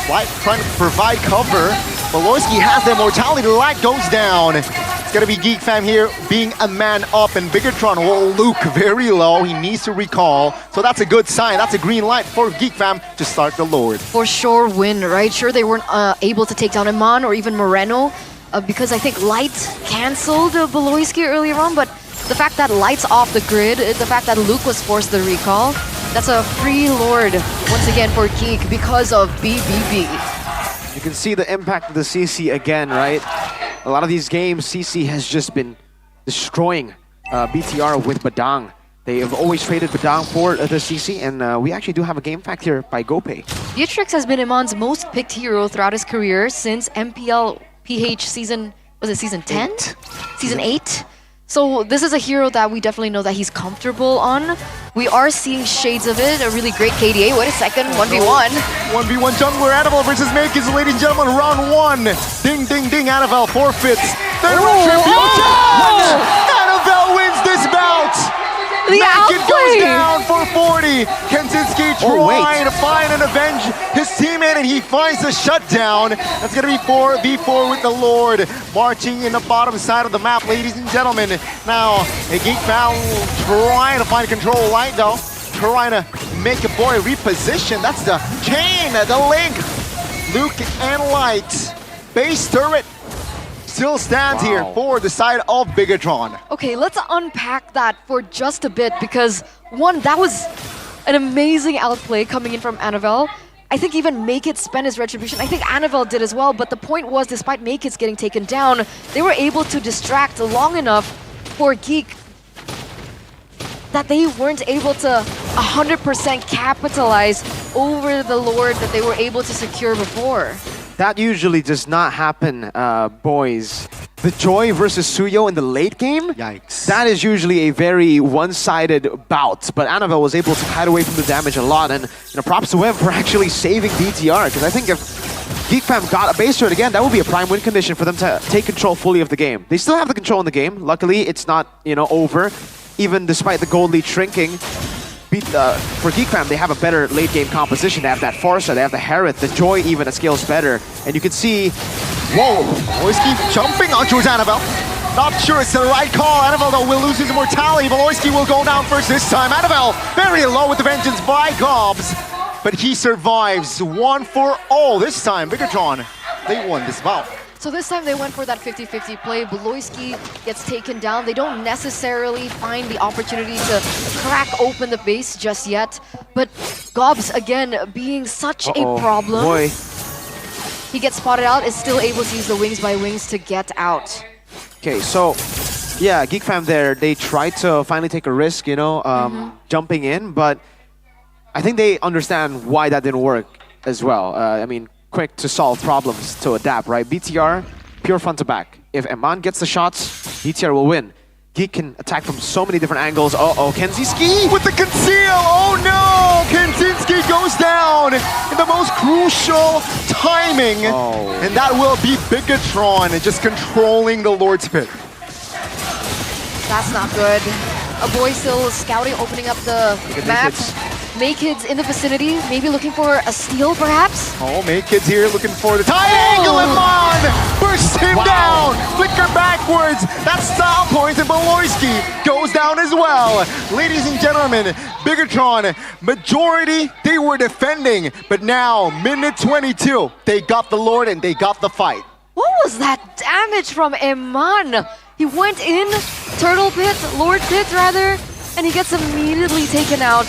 right, trying to provide cover. Beloyski has the immortality. The light goes down. It's gonna be Geek Fam here being a man up, and Bigatron will Luke very low. He needs to recall. So that's a good sign. That's a green light for Geek Fam to start the Lord. For sure win, right? Sure, they weren't able to take down Eman or even Moreno because I think Light cancelled Beloyski earlier on, but the fact that Light's off the grid, the fact that Luke was forced to recall, that's a free Lord once again for Geek because of BBB. You can see the impact of the CC again, right? A lot of these games, CC has just been destroying BTR with Badang. They have always traded Badang for the CC, and we actually do have a game fact here by GoPay. Beatrix has been Eman's most picked hero throughout his career since MPL PH season, was it season 10? Season 8? So this is a hero that we definitely know that he's comfortable on. We are seeing shades of it, a really great KDA. Wait a second, 1v1. 1v1 jungler Annabelle versus Makers, ladies and gentlemen, round 1. Ding, ding, ding, Annabelle forfeits. The retribution! Annabelle wins this bout! The Naked outplay goes down for 40. Kensinski trying to find and avenge his teammate, and he finds the shutdown. That's going to be 4v4 with the Lord. Marching in the bottom side of the map, ladies and gentlemen. Now, a Geek Foul trying to find control Light, though. Trying to make a boy reposition. That's the chain, the link. Luke and Light. Base turret still stands here for the side of Bigatron. Okay, let's unpack that for just a bit because, one, that was an amazing outplay coming in from Annabelle. I think even Make-It spent his retribution. I think Annabelle did as well, but the point was, despite Make-It getting taken down, they were able to distract long enough for Geek that they weren't able to 100% capitalize over the Lord that they were able to secure before. That usually does not happen, boys. The Joy versus Suyo in the late game? Yikes. That is usually a very one-sided bout, but Annabelle was able to hide away from the damage a lot, and props to him for actually saving BTR, because I think if Geek Fam got a base turret again, that would be a prime win condition for them to take control fully of the game. They still have the control in the game. Luckily, it's not, over, even despite the gold lead shrinking. For Geek Fam, they have a better late game composition. They have that Forza, they have the Hereth, the Joy even that scales better. And you can see, whoa, Loyski jumping onto his Annabelle. Not sure it's the right call. Annabelle though will lose his immortality. Loyski will go down first this time. Annabelle very low with the vengeance by Gobs. But he survives 1-for-0 this time. Bigatron, they won this bout. So this time they went for that 50-50 play. Beloyski gets taken down. They don't necessarily find the opportunity to crack open the base just yet. But Gobs, again, being such a problem. Boy. He gets spotted out, is still able to use the wings by wings to get out. Okay, so, yeah, Geek Fam there, they tried to finally take a risk, jumping in, but I think they understand why that didn't work as well. I mean, quick to solve problems, to adapt, right? BTR, pure front to back. If Eman gets the shots, BTR will win. Geek can attack from so many different angles. Kensinski with the conceal! Oh no! Kensinski goes down in the most crucial timing. And that will be Bigatron just controlling the Lord's Pit. That's not good. A boy still scouting, opening up the map. Maykids in the vicinity, maybe looking for a steal perhaps? Oh, Maykids here looking for the tie angle. Iman bursts him down. Flicker backwards. That's style points, and Beloyski goes down as well. Ladies and gentlemen, Bigatron, majority, they were defending, but now, minute 22, they got the Lord and they got the fight. What was that damage from Iman? He went in, Turtle Pit, Lord Pit rather, and he gets immediately taken out.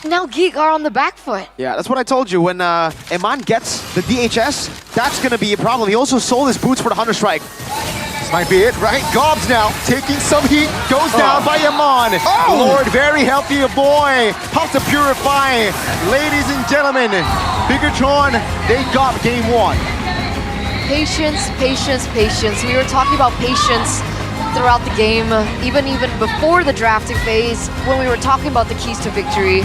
Now Geek are on the back foot. Yeah, that's what I told you. When Iman gets the DHS, that's going to be a problem. He also sold his boots for the Hunter Strike. This might be it, right? Gobs now taking some heat, goes down by Iman. Lord, very healthy boy. How to purify. Ladies and gentlemen, Bigatron, they got game one. Patience, patience, patience. We were talking about patience throughout the game, even before the drafting phase, when we were talking about the keys to victory.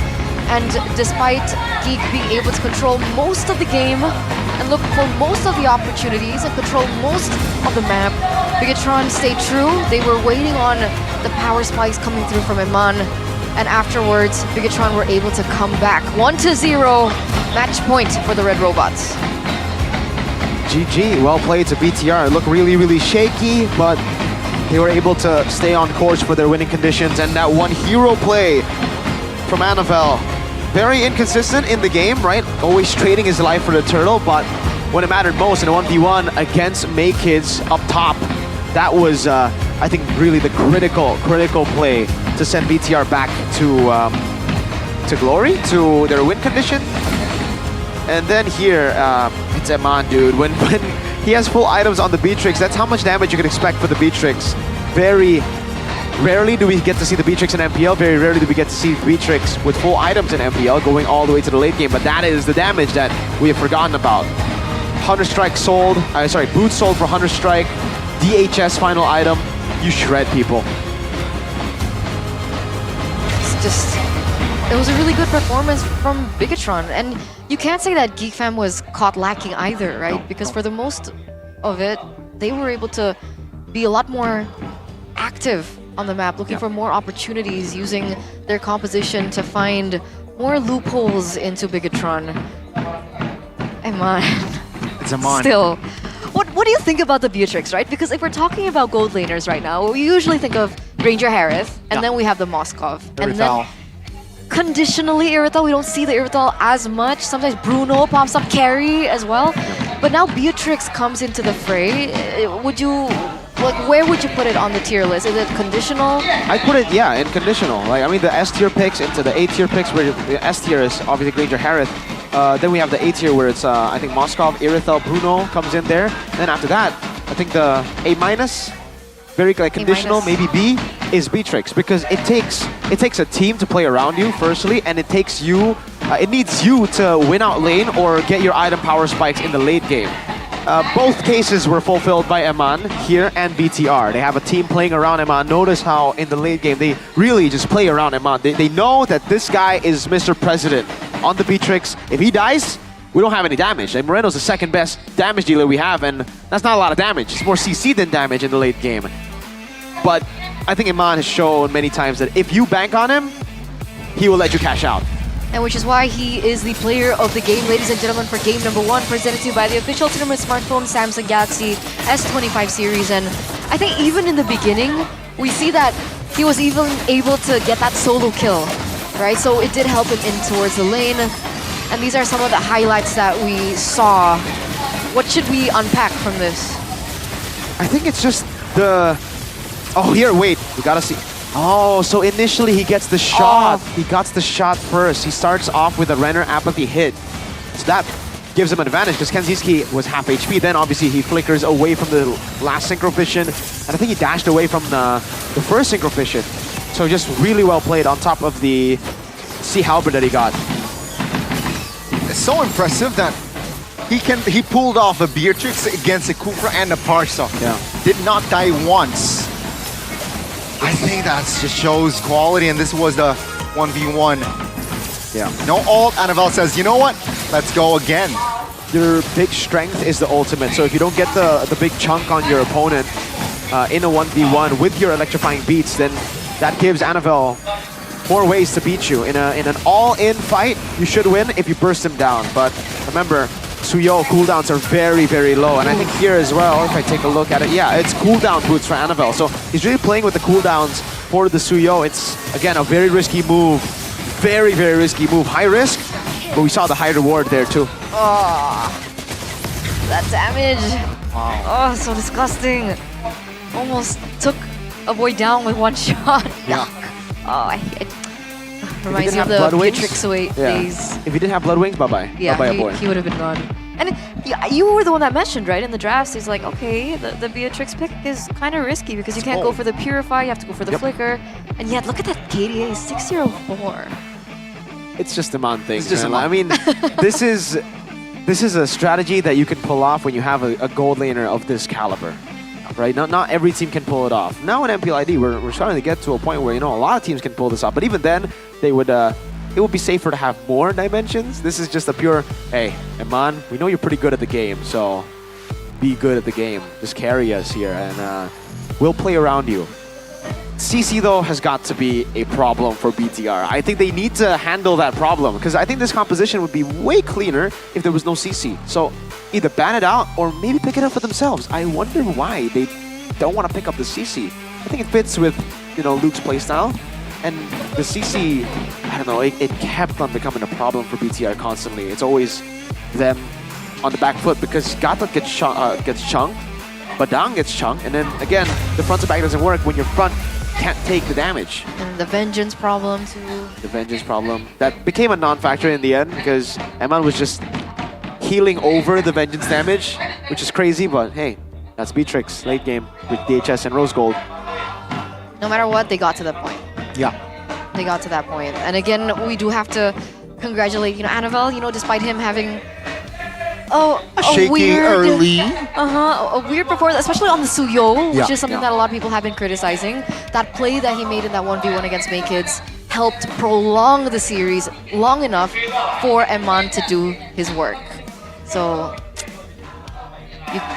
And despite Geek being able to control most of the game and look for most of the opportunities and control most of the map, Bigatron stayed true. They were waiting on the power spikes coming through from Iman, and afterwards, Bigatron were able to come back. 1-0, match point for the Red Robots. GG, well played to BTR. It looked really, really shaky, but they were able to stay on course for their winning conditions. And that one hero play from Anavel. Very inconsistent in the game, right? Always trading his life for the turtle, but when it mattered most in a 1v1 against Maykids up top, that was, I think, really the critical play to send BTR back to glory, to their win condition. And then here, it's Iman, dude. When he has full items on the Beatrix, that's how much damage you can expect for the Beatrix. Very rarely do we get to see the Beatrix in MPL. Very rarely do we get to see Beatrix with full items in MPL going all the way to the late game. But that is the damage that we have forgotten about. Hunter Strike sold, boots sold for Hunter Strike. DHS final item. You shred people. It's just, it was a really good performance from Bigatron. And you can't say that Geek Fam was caught lacking either, right? Because for the most of it, they were able to be a lot more active on the map, looking for more opportunities, using their composition to find more loopholes into Bigatron. Iman. It's Iman. Still, what do you think about the Beatrix, right? Because if we're talking about gold laners right now, we usually think of Ranger Harith, and then we have the Moskov. And then conditionally Irithel, we don't see the Irithel as much. Sometimes Bruno pops up carry as well. But now Beatrix comes into the fray. Would you, like, where would you put it on the tier list? Is it conditional? I'd put it, yeah, in conditional. Like, I mean, the S tier picks into the A tier picks, where the S tier is obviously Ranger Harith. Then we have the A tier where it's, I think, Moskov, Irithel, Bruno comes in there. Then after that, I think the A minus, very like conditional, maybe B, is Beatrix, because it takes a team to play around you, firstly, and it takes you, it needs you to win out lane or get your item power spikes in the late game. Both cases were fulfilled by Iman here and BTR. They have a team playing around Iman. Notice how in the late game they really just play around Iman. They know that this guy is Mr. President on the Beatrix. If he dies, we don't have any damage. And Moreno's the second best damage dealer we have, and that's not a lot of damage. It's more CC than damage in the late game. But I think Iman has shown many times that if you bank on him, he will let you cash out. And which is why he is the player of the game, ladies and gentlemen, for game number 1, presented to you by the official tournament smartphone Samsung Galaxy S25 series. And I think even in the beginning, we see that he was even able to get that solo kill, right? So it did help him in towards the lane. And these are some of the highlights that we saw. What should we unpack from this? I think it's just the... Oh, here, wait. We gotta see. Oh, so initially he gets the shot. He got the shot first. He starts off with a Renner apathy hit. So that gives him an advantage because Kenziski was half HP. Then obviously he flickers away from the last Synchro Fission. And I think he dashed away from the first Synchro Fission. So just really well played on top of the Sea Halberd that he got. It's so impressive that he pulled off a Beatrix against a Kufra and a Parsa. Yeah. Did not die once. I think that just shows quality, and this was the 1v1. Yeah. No ult, Anavel says, you know what? Let's go again. Your big strength is the ultimate, so if you don't get the big chunk on your opponent in a 1v1 with your electrifying beats, then that gives Anavel more ways to beat you. In an all-in fight, you should win if you burst him down. But remember, Suyo cooldowns are very, very low. And I think here as well, if I take a look at it, yeah, it's cooldown boots for Annabelle. So he's really playing with the cooldowns for the Suyo. It's, again, a very risky move. Very, very risky move. High risk, but we saw the high reward there too. Oh, that damage. Wow. Oh, so disgusting. Almost took a boy down with one shot. Yeah. Oh, it reminds me of the Beatrix days. If he didn't have Blood Wings, bye-bye. Yeah, bye-bye, boy. he would have been gone. And you were the one that mentioned, right, in the drafts, he's like, okay, the Beatrix pick is kind of risky because you can't go for the Purify, you have to go for the Flicker. And yet, look at that KDA, 604. It's just a man thing. I mean, this is a strategy that you can pull off when you have a gold laner of this caliber. Right? Not every team can pull it off. Now in MPL ID, we're starting to get to a point where, you know, a lot of teams can pull this off. But even then, they would it would be safer to have more dimensions. This is just a pure, hey, Eman, we know you're pretty good at the game, so be good at the game. Just carry us here, and we'll play around you. CC, though, has got to be a problem for BTR. I think they need to handle that problem, because I think this composition would be way cleaner if there was no CC. So either ban it out or maybe pick it up for themselves. I wonder why they don't want to pick up the CC. I think it fits with, you know, Luke's playstyle. And the CC, I don't know, it kept on becoming a problem for BTR constantly. It's always them on the back foot because Gata gets chunked, Badang gets chunked, and then again, the front to back doesn't work when your front can't take the damage. And the Vengeance problem too. The Vengeance problem. That became a non-factor in the end because Eman was just healing over the Vengeance damage, which is crazy, but hey, that's Beatrix late game with DHS and Rose Gold. No matter what, they got to that point. Yeah. They got to that point. And again, we do have to congratulate, you know, Annabelle, you know, despite him having a shaky weird, early. A weird performance, especially on the Suyo, which is something Yeah. that a lot of people have been criticizing. That play that he made in that 1v1 against Maykids helped prolong the series long enough for Eman to do his work. So,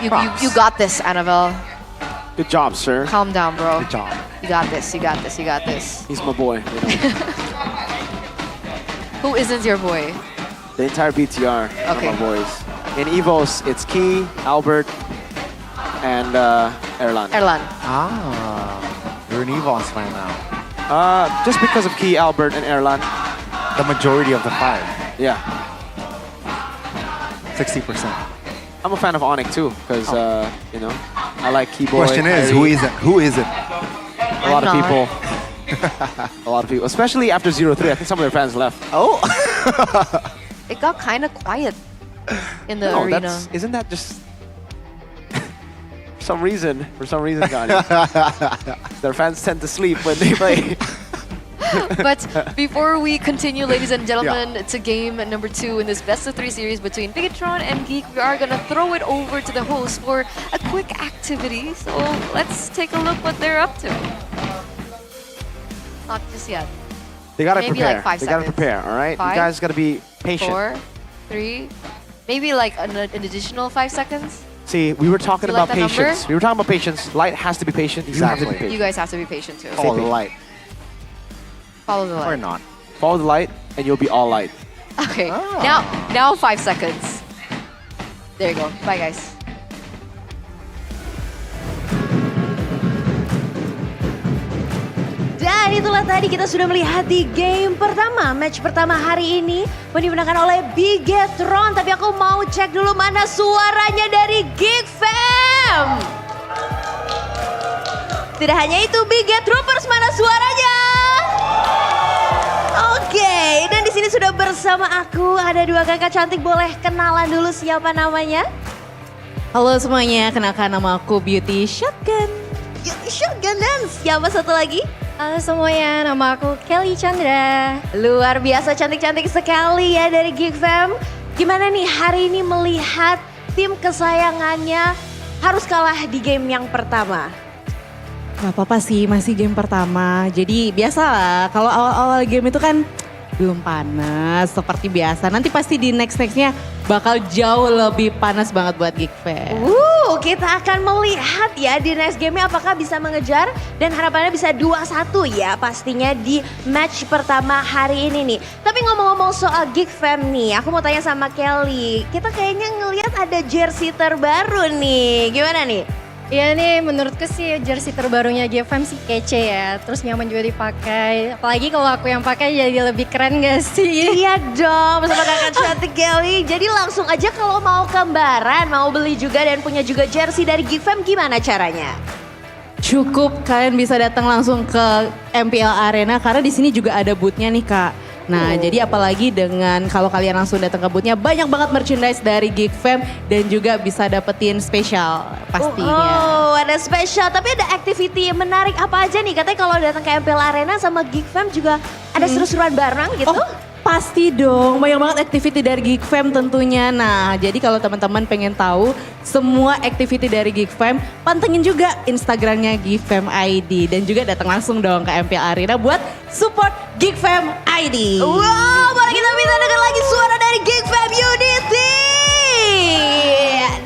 you got this, Annabelle. Good job, sir. Calm down, bro. Good job. You got this, you got this, you got this. He's my boy. You know? Who isn't your boy? The entire BTR Okay. are my boys. In Evos, it's Key, Albert, and Erlan. Erlan. Ah, you're an Evos fan now. Just because of Key, Albert, and Erlan. The majority of the 5. Yeah. 60%. I'm a fan of Onyx too, because you know, I like Keyboy. Question is, Kyrie. who is it? Who is it? A lot of people. A lot of people, especially after 0-3. I think some of their fans left. Oh. It got kind of quiet in the No, arena. Isn't that just for some reason, Johnny? Their fans tend to sleep when they play. But before we continue, ladies and gentlemen, to game number 2 in this best of 3 series between Bigatron and Geek, we are gonna throw it over to the host for a quick activity. So let's take a look what they're up to. Not just yet. They gotta Maybe prepare. like 5 they gotta seconds. prepare. All right, 5, you guys gotta be patient. 4, 3, maybe like an additional 5 seconds. See, we were talking You like about that number? patience. We were talking about patience. Light has to be patient. You have to be patient. You guys have to be patient too. Follow the light. Follow the light. Or not. Follow the light, and you'll be all light. Okay, now 5 seconds. There you go. Bye, guys. Dan itulah tadi kita sudah melihat di game pertama, match pertama hari ini dimenangkan oleh Bigatron. Tapi aku mau cek dulu mana suaranya dari Geek Fam. Tidak hanya itu, Bigatroopers, mana suaranya? Oke, dan di sini sudah bersama aku ada 2 kakak cantik. Boleh kenalan dulu siapa namanya? Halo semuanya, kenalkan nama aku Beauty Shotgun. Beauty Shotgun, dan siapa satu lagi? Halo semuanya, nama aku Kelly Chandra. Luar biasa cantik-cantik sekali ya dari Geek Fam. Gimana nih hari ini melihat tim kesayangannya harus kalah di game yang pertama? Gak apa-apa sih, masih game pertama. Jadi biasalah, kalau awal-awal game itu kan belum panas seperti biasa. Nanti pasti di next-nextnya bakal jauh lebih panas banget buat Geek Fam. Kita akan melihat ya di next game apakah bisa mengejar dan harapannya bisa 2-1 ya pastinya di match pertama hari ini nih. Tapi ngomong-ngomong soal Geek Fam nih, aku mau tanya sama Kelly. Kita kayaknya ngelihat ada jersey terbaru nih, gimana nih? Iya nih, menurutku sih jersey terbarunya GFM sih kece ya. Terus nyaman juga dipakai. Apalagi kalau aku yang pakai jadi lebih keren gak sih? Iya dong, bersama kakak cantik Kelly. Jadi langsung aja kalau mau kembaran, mau beli juga dan punya juga jersey dari GFM, gimana caranya? Cukup kalian bisa datang langsung ke MPL Arena karena di sini juga ada boothnya nih Kak. Nah jadi apalagi dengan kalau kalian langsung datang ke boothnya banyak banget merchandise dari Geek Fam dan juga bisa dapetin spesial pastinya. Ada spesial tapi ada activity menarik apa aja nih? Katanya kalau datang ke MPL Arena sama Geek Fam juga ada seru-seruan bareng gitu? Pasti dong, banyak banget activity dari Geek Fam tentunya. Nah, jadi kalau teman-teman pengen tahu semua activity dari Geek Fam, pantengin juga Instagramnya Geek Fam ID. Dan juga datang langsung dong ke MPL Arena buat support Geek Fam ID. Wow, boleh kita minta dengar lagi suara dari Geek Fam Unity.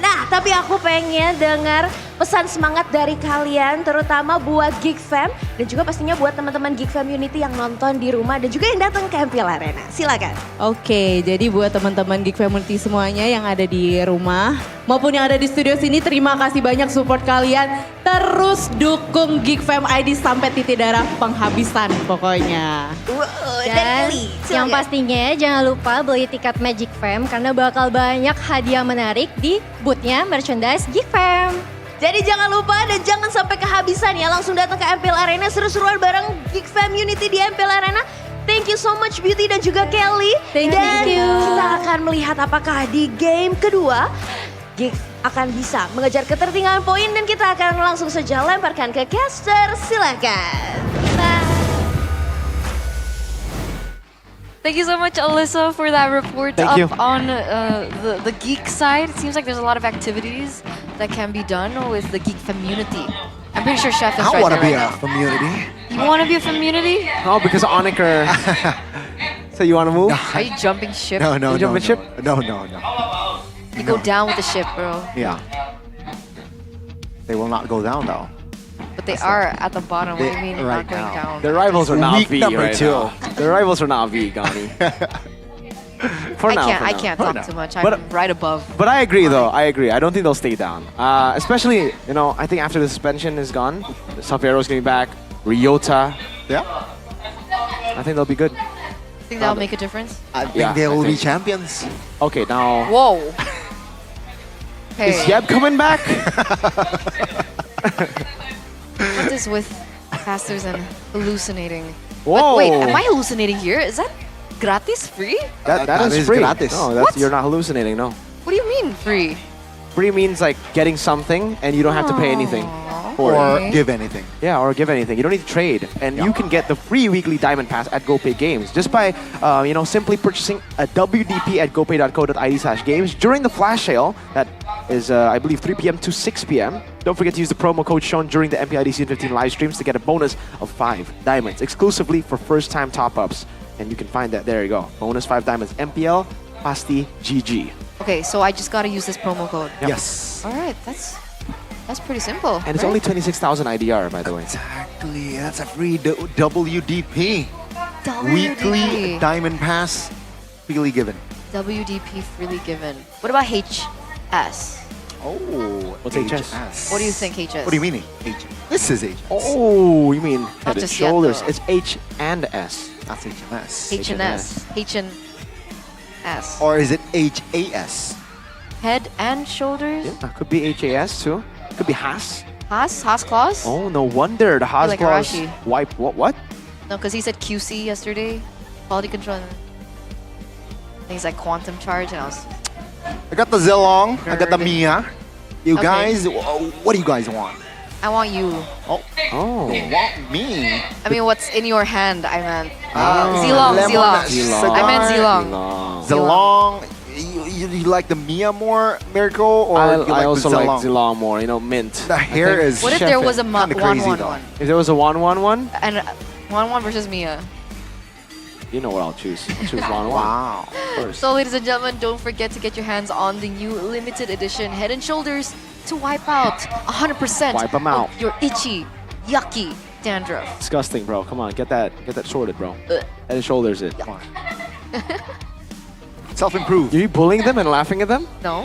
Nah, tapi aku pengen dengar pesan semangat dari kalian terutama buat Geek Fam dan juga pastinya buat teman-teman Geek Fam Unity yang nonton di rumah dan juga yang datang ke MPL Arena. Silakan. Oke, jadi buat teman-teman Geek Fam Unity semuanya yang ada di rumah maupun yang ada di studio sini, terima kasih banyak support kalian. Terus dukung Geek Fam ID sampai titik darah penghabisan pokoknya. Dan yang pastinya jangan lupa beli tiket Magic Fam karena bakal banyak hadiah menarik di boothnya merchandise Geek Fam. Jadi jangan lupa dan jangan sampai kehabisan ya. Langsung datang ke MPL Arena, seru-seruan bareng Geek Fam Unity di MPL Arena. Thank you so much Beauty dan juga Kelly. Thank you. Kita akan melihat apakah di game kedua Geek akan bisa mengejar ketertinggalan poin dan kita akan langsung saja lemparkan ke caster. Silakan. Thank you so much, Alyssa, for that report Thank you. on the geek side. It seems like there's a lot of activities that can be done with the geek community. I'm pretty sure Chef is I right want to there be right a now. community. You want to be a community? Oh, because of Oniker. So you want to move? Are you jumping ship? No, no, You no, jumping no, ship? no, no, no. You go down with the ship, bro. Yeah. They will not go down though. But they are at the bottom. What do you mean Right not going now. down? The rivals are not Week V number right 2. now. The rivals are not V, Gani. For now, I for can't now. talk too much. I'm But- right above. But I agree though, I agree. I don't think they'll stay down. Especially, you know, I think after the suspension is gone, Savero's getting back, Ryota. Yeah. I think they'll be good. Think that'll make a difference? I think Yeah, they I will be think. champions. Okay, now, Whoa. is Hey, Yeb coming back? what is with casters and hallucinating? Whoa. But wait, am I hallucinating here? Is that gratis free? That is is free. gratis. No, that's, What? you're not hallucinating, no. What do you mean free? Free means like getting something and you don't have to pay anything. for Or it. give anything. Yeah, or give anything. You don't need to trade. And you can get the free weekly diamond pass at GoPay Games just by, simply purchasing a WDP at gopay.co.id/games during the flash sale. That is, I believe, 3 p.m. to 6 p.m. Don't forget to use the promo code shown during the MPL ID S15 live streams to get a bonus of 5 diamonds exclusively for first-time top-ups. And you can find that. There you go. Bonus 5 diamonds. MPL Pasti GG. Okay, so I just gotta use this promo code. Yep. Yes. All right, that's pretty simple. And it's right? only 26,000 IDR, by the way. Exactly. That's a free WDP. Weekly diamond pass freely given. WDP freely given. What about HS? Oh, What's HS? What do you think, HS? What do you mean HS? This is HS. Oh, you mean head and just yet, shoulders. though. It's H and S. That's HMS. H and S. H and S. Or is it HAS? Head and shoulders? Yeah, could be HAS too. Could be Haas. Haas claws? Oh, no wonder the Haas like claws Arashi. wipe. What? No, because he said QC yesterday. Quality control. And he's like quantum charge, and I was. I got the Zilong. I got the Nerd. Mia. You Okay. guys, what do you guys want? I want you. Oh. You want me? I mean, what's in your hand? I meant. Oh, Zilong. lemon Zilong. I meant Zilong. Zilong. You like the Mia more, Miracle, or you like I also the like Zilong? Zilong more. You know, mint. The hair is What if there was a kinda crazy, though. one? If there was a 1-1-1, And 1-1 versus Mia. You know what I'll choose. I'll choose Ron. Wow. First. So ladies and gentlemen, don't forget to get your hands on the new limited edition Head and Shoulders to wipe out 100% Wipe 'em out. of your itchy, yucky dandruff. Disgusting, bro. Come on, get that sorted, bro. Ugh. Head and Shoulders it. Self-improve. Are you bullying them and laughing at them? No,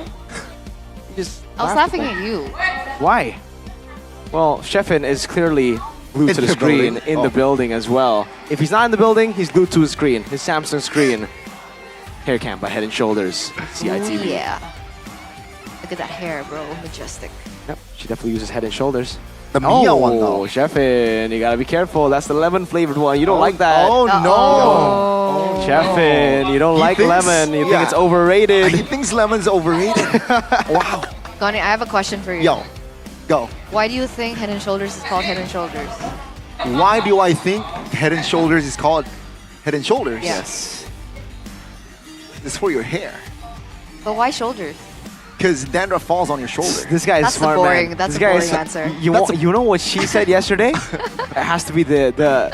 You just I was laugh laughing them. at you. Why? Well, Sheffin is clearly glued In to the the screen building. in the building as well. If he's not in the building, he's glued to his screen, his Samsung screen. Hair cam by Head and Shoulders, CITV. Ooh, yeah. Look at that hair, bro. Majestic. Yep, she definitely uses Head and Shoulders. The Mia one though. Sheffin, you gotta be careful. That's the lemon flavored one. You don't like that. Oh no. Sheffin, you don't He like thinks- lemon. You yeah. think it's overrated. He thinks lemon's overrated. Wow. Gani, I have a question for you. Yo, go. Why do you think Head and Shoulders is called Head and Shoulders? Why do I think Head and Shoulders is called Head and Shoulders? Yes. It's for your hair. But why shoulders? Because dandruff falls on your shoulder. This guy is That's the smart, boring- man. that's This the guy boring is- answer. You know what she said yesterday? It has to be the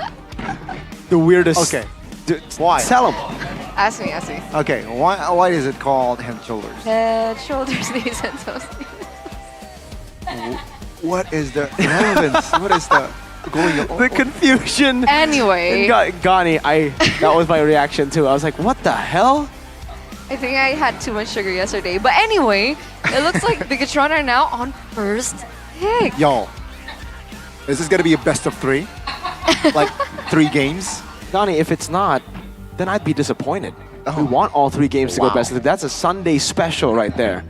weirdest. Okay. Why? Tell him. Ask me, ask me. Okay, why is it called Head and Shoulders? Head, shoulders, knees, and toes. What is the relevance? What is the going on? The confusion. Anyway. Gani, that was my reaction too. I was like, what the hell? I think I had too much sugar yesterday. But anyway, it looks like Bigatron are now on first pick. Yo, is this gonna be a best of 3? Like 3 games? Gani, if it's not, then I'd be disappointed. We want all 3 games to go Wow. best of 3. That's a Sunday special right there.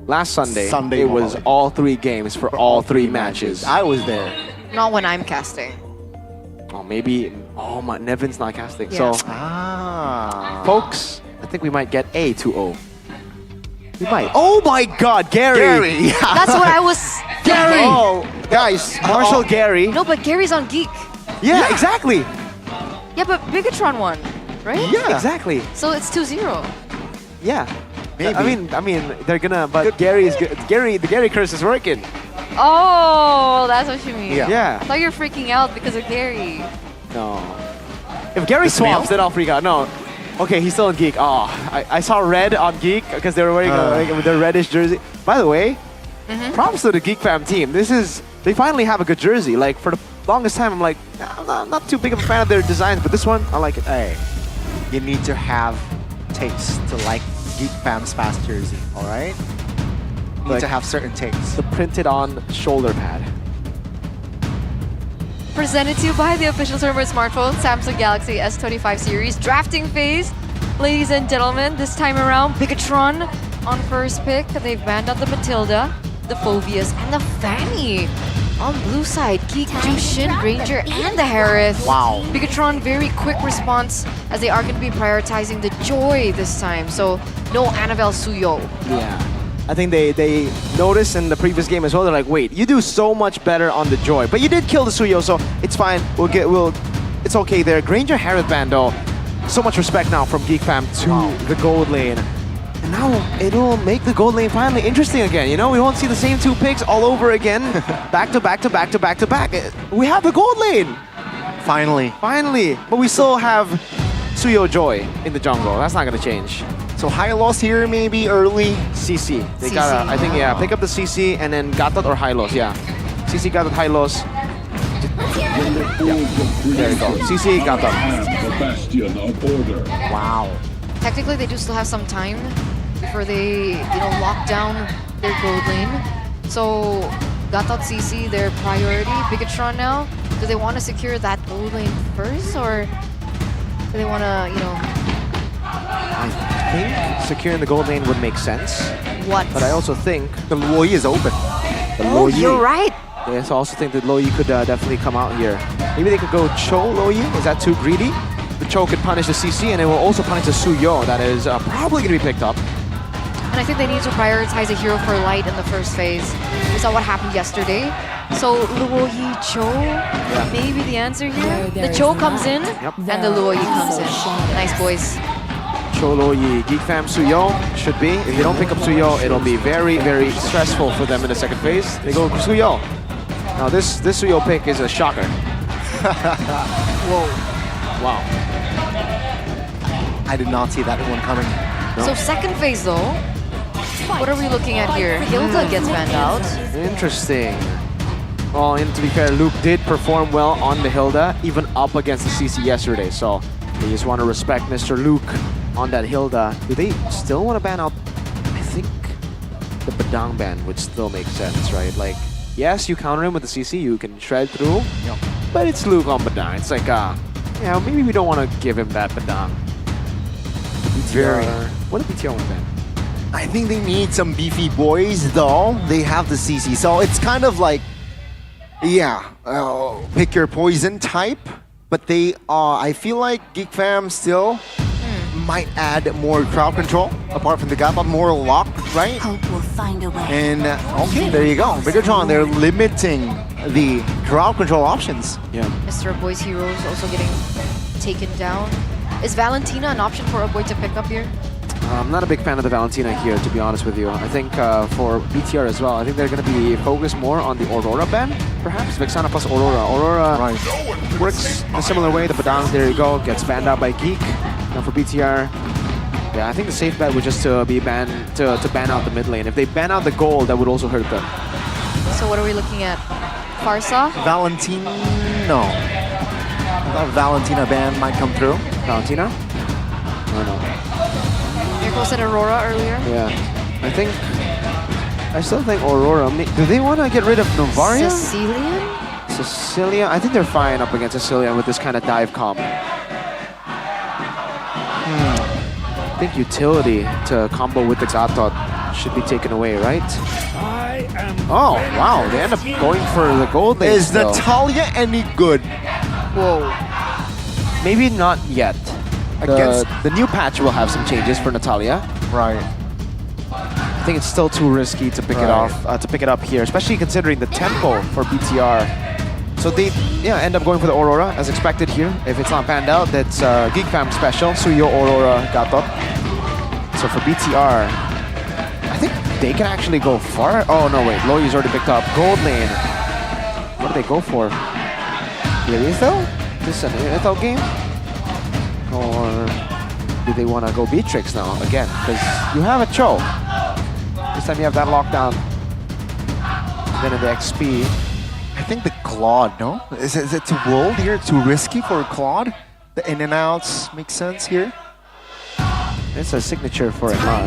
Last Sunday, Sunday it was moment. all 3 games for all 3 matches. I was there. Not when I'm casting. Oh, maybe. Oh, my Nevin's not casting. Yeah. So, Folks, I think we might get a 2-0. We might. Oh my God, Gary! Gary. That's what I was Gary! thinking. Oh, guys, Marshall Gary. No, but Gary's on Geek. Yeah, exactly. Yeah, but Bigatron won, right? Yeah, exactly. So it's 2-0. Yeah. Maybe. I mean, they're gonna. But Gary is good. The Gary curse is working. Oh, that's what you mean. Yeah. I thought you were freaking out because of Gary. No. If Gary swaps, then I'll freak out. No. Okay, he's still in Geek. Oh, I saw red on Geek because they were wearing their reddish jersey. By the way, props to the Geek Fam team. They finally have a good jersey. Like, for the longest time, I'm like, I'm not too big of a fan of their designs, but this one, I like it. Hey, you need to have taste to like Geek Fam's fast jersey, alright? You need to have certain tastes. The printed on shoulder pad. Presented to you by the official server smartphone, Samsung Galaxy S25 series drafting phase. Ladies and gentlemen, this time around, Bigatron on first pick. They've banned out the Matilda, the Phobias, and the Fanny. On blue side, Geek, Jushin, Granger, and the Harith. Wow. Bigatron, very quick response as they are going to be prioritizing the Joy this time. So no Annabelle Suyo. Yeah. I think they noticed in the previous game as well. They're like, wait, you do so much better on the Joy, but you did kill the Suyo, so it's fine. It's okay there. Granger Harith Bando, so much respect now from Geek Fam to the gold lane. And now it'll make the gold lane finally interesting again. You know, we won't see the same 2 picks all over again. back to back to back to back to back. We have the gold lane. Finally. Finally. But we still have Suyo Joy in the jungle. That's not gonna change. So high loss here maybe early. CC. They CC. gotta, I think, yeah, pick up the CC and then Gatot or high loss, yeah. CC, Gatot, high loss. There you go. CC, Gatot. Wow. Technically, they do still have some time before they, lock down their gold lane. So, Gatot CC, their priority. Bigatron now, do they want to secure that gold lane first, or do they want to, I think securing the gold lane would make sense. What? But I also think the Luoyi is open. Oh, you're right. I also think that Luoyi could definitely come out here. Maybe they could go Cho Luoyi. Is that too greedy? The Cho could punish the CC and it will also punish the Suyo. That is probably going to be picked up. And I think they need to prioritize a hero for light in the first phase. We saw what happened yesterday. So Luoyi Cho, maybe the answer here. The Cho comes in, and the Luoyi comes in. Nice, boys. Cho Luoyi, Geek Fam Suyo should be. If they don't pick up Suyo, it'll be very, very stressful for them in the second phase. They go Suyo. Now this Suyo pick is a shocker. Whoa. Wow. I did not see that one coming. So second phase though, what are we looking at here? Hilda gets banned out. Interesting. Well, and to be fair, Luke did perform well on the Hilda, even up against the CC yesterday. So they just want to respect Mr. Luke on that Hilda. Do they still want to ban out? I think the Badang ban would still make sense, right? Like, yes, you counter him with the CC, you can shred through, but it's Luke on Badang. It's like, yeah, maybe we don't want to give him that Badang. What did BTR want to ban? I think they need some beefy boys, though. They have the CC, so it's kind of like, yeah, pick your poison type. But they, I feel like Geek Fam still might add more crowd control, apart from the gap, but more lock, right? Hope we'll find a way. And okay, there you go. Bigatron, they're limiting the crowd control options. Yeah. Mr. Boy's heroes also getting taken down. Is Valentina an option for a boy to pick up here? I'm not a big fan of the Valentina here, to be honest with you. I think for BTR as well, I think they're going to be focused more on the Aurora ban, perhaps. Vexana plus Aurora. Aurora works in a similar way. The Badang, there you go, gets banned out by Geek. Now for BTR, yeah, I think the safe bet was just to be banned, to ban out the mid lane. If they ban out the gold, that would also hurt them. So what are we looking at? Farsa? Valentina? No. I thought Valentina ban might come through. Valentina? I don't know. Mirko said Aurora earlier. Yeah. I still think Aurora. Do they want to get rid of Novaria? Sicilian? Cecilia? I think they're fine up against Cecilia with this kind of dive comp. I think utility to combo with the Gatot should be taken away, right? Oh, wow. They end up going for the gold lane. Is Natalia any good? Whoa. Maybe not yet. The new patch will have some changes for Natalia. Right. I think it's still too risky to pick it off, to pick it up here, especially considering the tempo for BTR. So they, end up going for the Aurora as expected here. If it's not panned out, that's Geek Fam special, Suyo Aurora Gatot. So for BTR, I think they can actually go far. Oh no, wait, Loi's already picked up gold lane. What do they go for? Irithel? This is an Irithel game? Or do they want to go Beatrix now again? Because you have a Cho. This time you have that lockdown. And then in the XP. I think the Claude, no? Is it too bold here? Too risky for Claude? The in and outs make sense here? It's a signature for it, huh?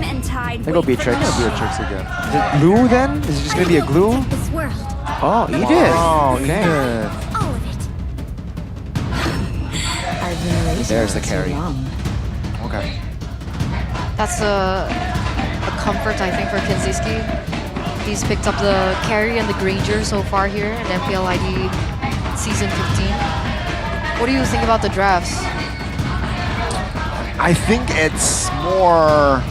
They go Beatrix. Beatrix again. Is it glue then? Is it just going to be a glue? Oh, Edith. Oh, okay. Edith. All of it. There's the carry. Okay. That's a comfort, I think, for Kinziski. He's picked up the carry and the Granger so far here in MPL ID Season 15. What do you think about the drafts? I think it's more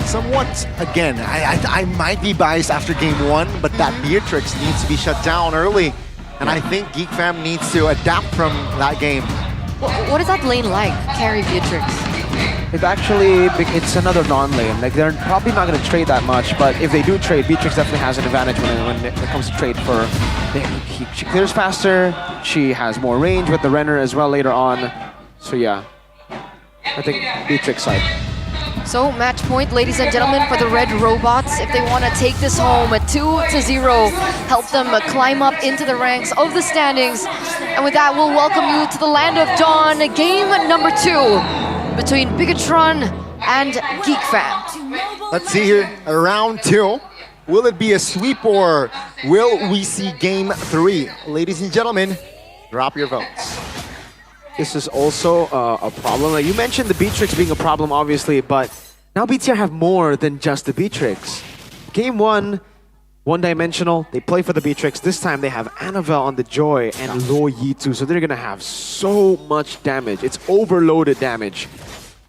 somewhat, again, I might be biased after game one, but that Beatrix needs to be shut down early. And I think Geek Fam needs to adapt from that game. What is that lane like, carry Beatrix? It's actually, it's another non-lane. Like, they're probably not going to trade that much, but if they do trade, Beatrix definitely has an advantage when it comes to trade for... She clears faster, she has more range with the Renner as well later on. So yeah, I think Beatrix side. So, match point, ladies and gentlemen, for the Red Robots. If they want to take this home at 2-0, help them climb up into the ranks of the standings. And with that, we'll welcome you to the Land of Dawn, game number 2 between Bigatron and Geek Fam. Let's see here, round 2. Will it be a sweep or will we see game 3? Ladies and gentlemen, drop your votes. This is also a problem. Like you mentioned the Beatrix being a problem, obviously, but now BTR have more than just the Beatrix. Game 1, one-dimensional. They play for the Beatrix. This time they have Annabelle on the Joy and Lo Yitu, so they're gonna have so much damage. It's overloaded damage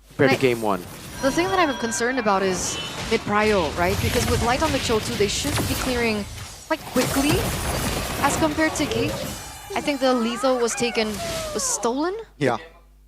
compared to Game 1. The thing that I'm concerned about is mid-prio, right? Because with Light on the Cho 2, they should be clearing quite quickly as compared to Geek. I think the lethal was stolen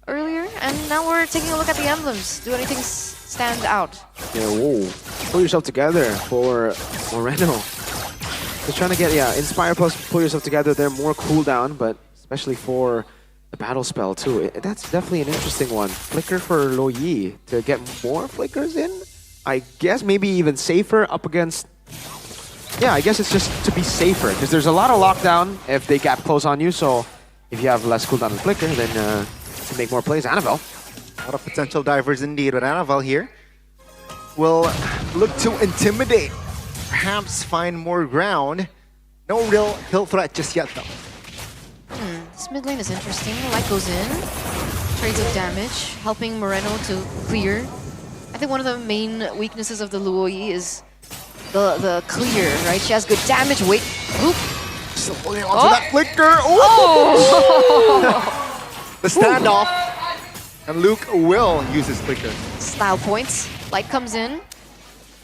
earlier, and now we're taking a look at the emblems. Do anything stand out? Yeah, whoa. Pull yourself together for Moreno. Just trying to get, Inspire plus pull yourself together. They're more cooldown, but especially for The battle spell too. That's definitely an interesting one. Flicker for Lo Yi to get more flickers in. I guess maybe even safer up against. Yeah, I guess it's just to be safer because there's a lot of lockdown if they gap close on you. So if you have less cooldown and flicker, then to make more plays. Annabelle. A lot of potential divers indeed, but Annabelle here will look to intimidate. Perhaps find more ground. No real kill threat just yet though. This mid lane is interesting. The light goes in, trades of damage, helping Moreno to clear. I think one of the main weaknesses of the Luo Yi is the clear, right? She has good damage. Wait, Luke. Still holding on to that flicker. Oh! The standoff. And Luke will use his flicker. Style points. Light comes in.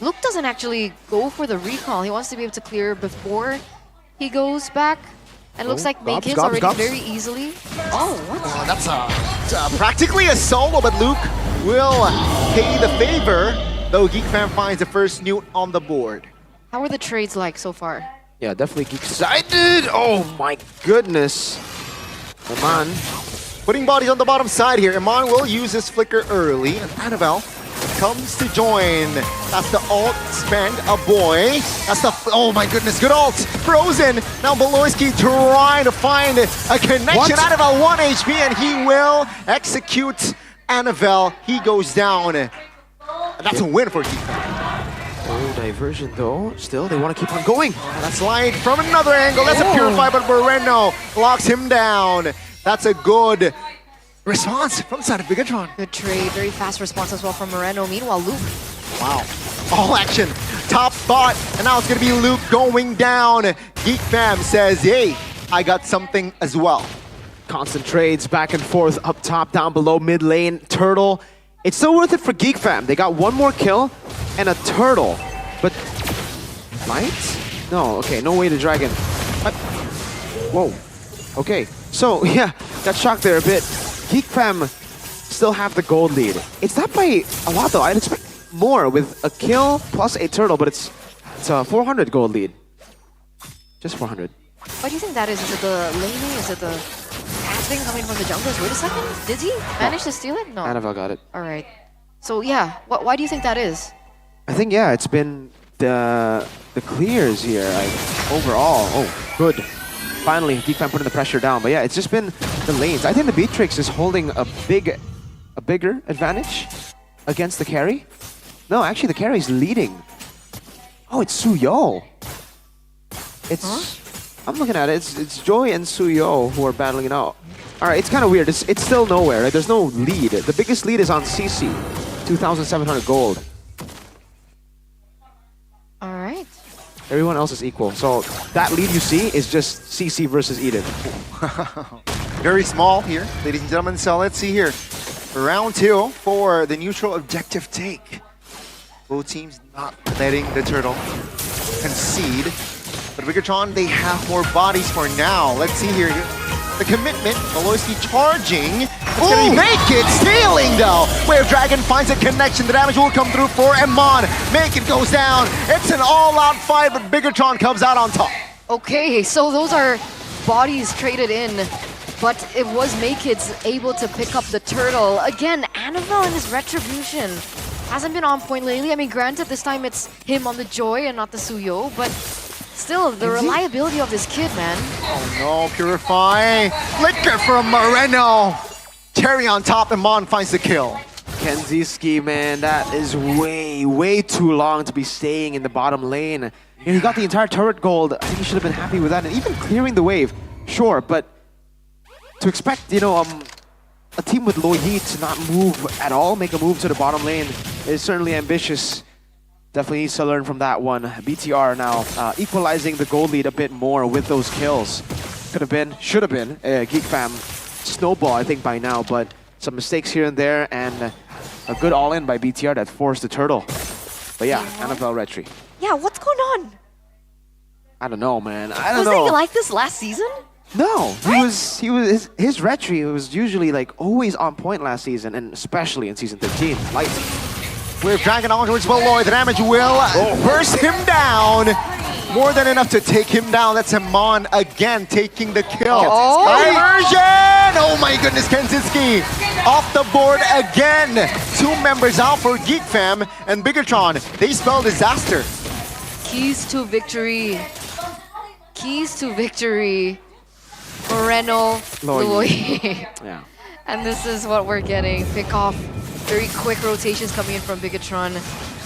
Luke doesn't actually go for the recall. He wants to be able to clear before he goes back. And it looks like Make's already very easily. Oh, what? That's practically a solo, but Luke will pay the favor, though Geek Fam finds the first newt on the board. How are the trades like so far? Yeah, definitely Geek-sided. Oh my goodness. Iman. Putting bodies on the bottom side here. Iman will use his flicker early, and Annabelle comes to join. That's the ult spend, a boy. That's the, oh my goodness, good ult. Frozen. Now Beloyski trying to find a connection. What? Annabelle 1 HP, and he will execute Annabelle. He goes down. And that's a win for Geek. Oh, diversion though. Still, they want to keep on going. That's Light from another angle. That's a Purify, but Moreno locks him down. That's a good response from the side of Bigatron. Good trade, very fast response as well from Moreno. Meanwhile, Luke. Wow. All action. Top spot. And now it's going to be Luke going down. Geek Fam says, hey, I got something as well. Constant trades back and forth, up top, down below, mid lane, turtle. It's still worth it for Geek Fam. They got one more kill and a turtle. But Light? No, okay, no way to dragon. What? Whoa. Okay, so yeah, got shocked there a bit. Geek Fam still have the gold lead. It's not by a lot though. I'd expect more with a kill plus a turtle, but it's a 400 gold lead. Just 400. Why do you think that is? Is it the laning? Is it the casting coming from the junglers? Wait a second. Did he manage to steal it? No. Annabelle got it. All right. So yeah, why do you think that is? I think yeah, it's been the clears here. Overall, oh good. Finally, Geek Fam putting the pressure down. But yeah, it's just been the lanes. I think the Beatrix is holding a bigger advantage against the carry. No, actually the carry is leading. Oh, it's Suyo. It's I'm looking at it. It's Joy and Suyo who are battling it out. All right, it's kind of weird. It's still nowhere. Right? There's no lead. The biggest lead is on CC, 2,700 gold. All right. Everyone else is equal. So that lead you see is just CC versus Eden. Very small here, ladies and gentlemen. So let's see here. Round 2 for the neutral objective take. Both teams not letting the turtle concede. But Bigatron, they have more bodies for now. Let's see here. The commitment, Beloyski charging. It's gonna be Make It, stealing though. Wave Dragon finds a connection. The damage will come through for Iman. Make It goes down. It's an all-out fight, but Bigatron comes out on top. Okay, so those are bodies traded in, but it was Makeid's able to pick up the turtle. Again, Annabelle and his Retribution hasn't been on point lately. I mean, granted, this time it's him on the Joy and not the Suyo, but still, the reliability of this kid, man. Oh no, Purify. Flicker from Moreno. Cherry on top, and Mon finds the kill. Kenziski, man, that is way too long to be staying in the bottom lane. You know, he got the entire turret gold. I think he should have been happy with that. And even clearing the wave, sure, but to expect, you know, a team with Lo Yi to not move at all, make a move to the bottom lane, is certainly ambitious. Definitely needs to learn from that one. BTR now equalizing the gold lead a bit more with those kills. Could have been, should have been, Geek Fam snowball, I think, by now, but some mistakes here and there, and a good all-in by BTR that forced the turtle. But yeah, Annabelle Retri. Yeah, what's going on? I don't know, man. I don't know. Was he like this last season? No, his Retri was usually like always on point last season, and especially in season 13. Like, Wave Dragon onwards below. The damage will burst him down. More than enough to take him down. That's Iman again taking the kill. Oh. Diversion! oh my goodness, Kenzinski off the board again. 2 members out for Geek Fam and Bigatron. They spell disaster. Keys to victory. Keys to victory. Moreno, Loy. Yeah. And this is what we're getting. Pick off. Very quick rotations coming in from Bigatron.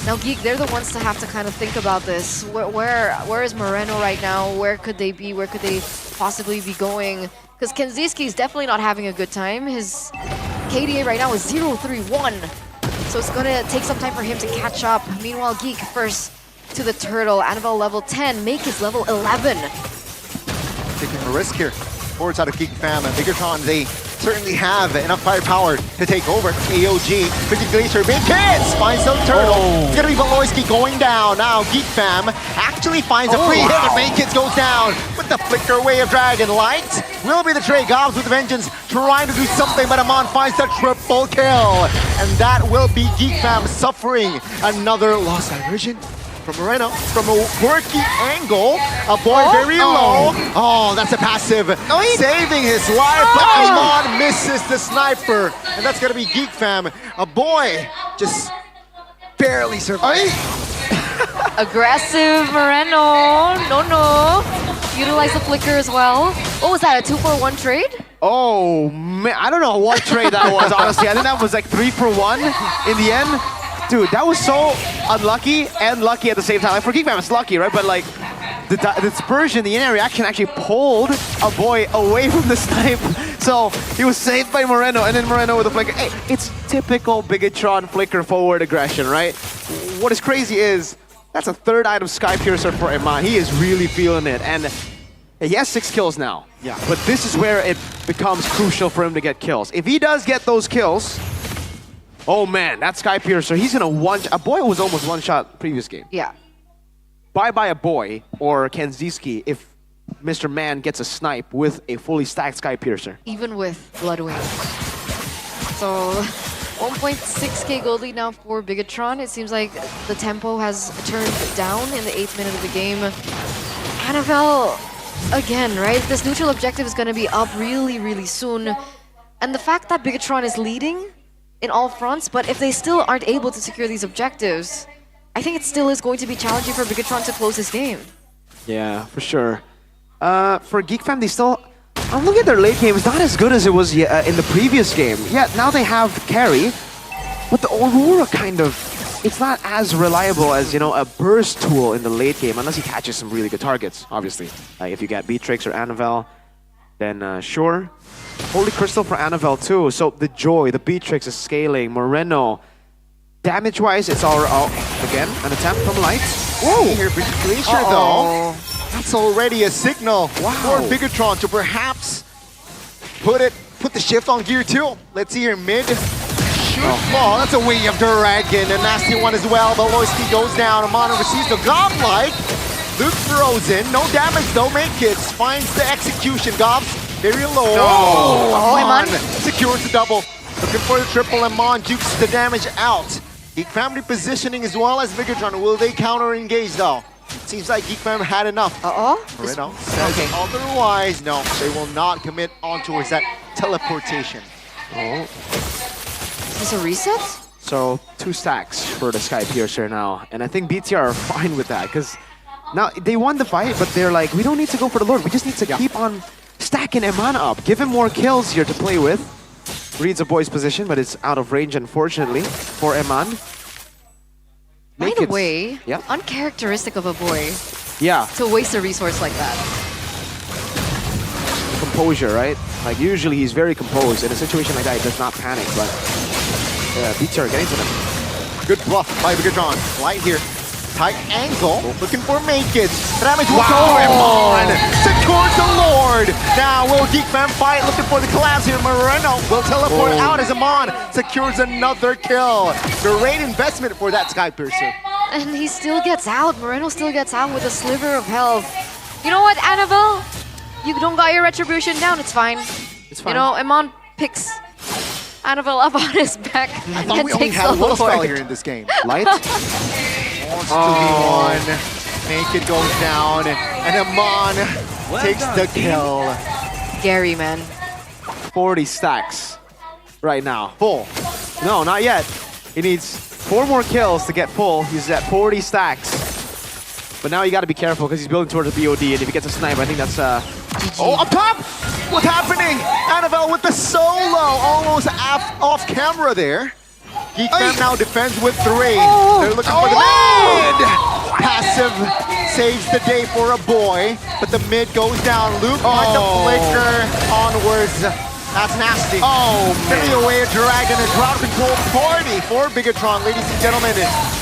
Now Geek, they're the ones to have to kind of think about this. Where is Moreno right now? Where could they be? Where could they possibly be going? Because Kenziski is definitely not having a good time. His KDA right now is 0-3-1. So it's going to take some time for him to catch up. Meanwhile, Geek first to the turtle. Annabelle level 10. Make is level 11. Taking a risk here. Forwards out of Geek Fam and Bigatron, they certainly have enough firepower to take over. AOG, Pretty Glacier, big hits! Finds the turtle. It's gonna be Valoisky going down. Now Geek Fam actually finds a free hit and Main Kids goes down with the flicker way of Dragon Light. Will be the Trey Gobs with vengeance, trying to do something, but Amon finds the triple kill. And that will be Geek Fam suffering another loss diversion. From Moreno, from a quirky angle, a boy very low. Oh, that's a passive, saving his life, but Amon misses the sniper. And that's gonna be Geek Fam. A boy just barely survived. Aggressive Moreno, no. Utilize the flicker as well. Oh, was that a 2-for-1 trade? Oh, man, I don't know what trade that was, honestly. I think that was like 3-for-1 in the end. Dude, that was so unlucky and lucky at the same time. Like for Geek Fam, it's lucky, right? But like, the dispersion, the in-air reaction actually pulled a boy away from the snipe. So he was saved by Moreno, and then Moreno with the flicker. Hey, it's typical Bigatron flicker forward aggression, right? What is crazy is, that's a 3rd item Sky Piercer for Iman. He is really feeling it. And he has 6 kills now. Yeah. But this is where it becomes crucial for him to get kills. If he does get those kills, oh man, that Sky Piercer, he's gonna a boy was almost one-shot previous game. Yeah. Bye-bye a boy or Kenziski if Mr. Man gets a snipe with a fully stacked Sky Piercer. Even with Bloodwing. So 1.6k gold lead now for Bigatron. It seems like the tempo has turned down in the 8th minute of the game. Annabelle, again, right? This neutral objective is gonna be up really soon. And the fact that Bigatron is leading in all fronts, but if they still aren't able to secure these objectives, I think it still is going to be challenging for Bigatron to close this game. Yeah, for sure. For Geek Fam, they still... I'm looking at their late game. It's not as good as it was in the previous game. Yeah, now they have carry, but the Aurora kind of... It's not as reliable as, you know, a burst tool in the late game, unless he catches some really good targets, obviously. If you get Beatrix or Annabelle, then sure. Holy Crystal for Annabelle too. So the Joy, the Beatrix is scaling. Moreno, damage-wise, it's all again an attempt from Light. Whoa! Here, Glacier though. That's already a signal for Bigatron to perhaps put the shift on gear 2. Let's see here, mid. Shoot. Oh, that's a way of Dragon. A nasty one as well. The Loyalty goes down. Amon receives the Godlike. Luke frozen. No damage though. Make Kids finds the execution. Gobs very low. Amon secures the double. Looking for the triple. Amon jukes the damage out. Geek Family positioning as well as Bigatron. Will they counter engage though? Seems like Geek Fam had enough. Moreno says otherwise. No, they will not commit on towards that teleportation. Is this a reset? So 2 stacks for the Sky Piercer now. And I think BTR are fine with that because now they won the fight, but they're like, we don't need to go for the Lord. We just need to keep on stacking Eman up. Give him more kills here to play with. Reads a boy's position, but it's out of range, unfortunately, for Eman. By the way, uncharacteristic of a boy to waste a resource like that. Composure, right? Like usually he's very composed. In a situation like that, he does not panic, but BTR getting to them. Good bluff by Bigatron. Light here. Tight angle. Looking for Mankid. Damage will go. Amon secures the Lord. Now will Geek Fam fight? Looking for the collapse here. Moreno will teleport out as Amon secures another kill. Great investment for that Sky Piercer. And he still gets out. Moreno still gets out with a sliver of health. You know what, Annabelle? You don't got your retribution down. It's fine. It's fine. You know, Amon picks Annabelle up on his back I thought we only had one spell here in this game. Light? Wants to be one. Naked goes down, and Amon takes the kill. Scary, man. 40 stacks right now. Full. No, not yet. He needs 4 more kills to get full. He's at 40 stacks. But now you gotta be careful because he's building towards the BOD, and if he gets a snipe, I think that's Oh, up top! What's happening? Annabelle with the solo, almost off camera there. Geekfam now defends with 3. They're looking for the mid! Passive saves the day for a boy, but the mid goes down. Luke on the flicker onwards. That's nasty. Oh, Giving away a dragon, a crowd control party for Bigatron, ladies and gentlemen.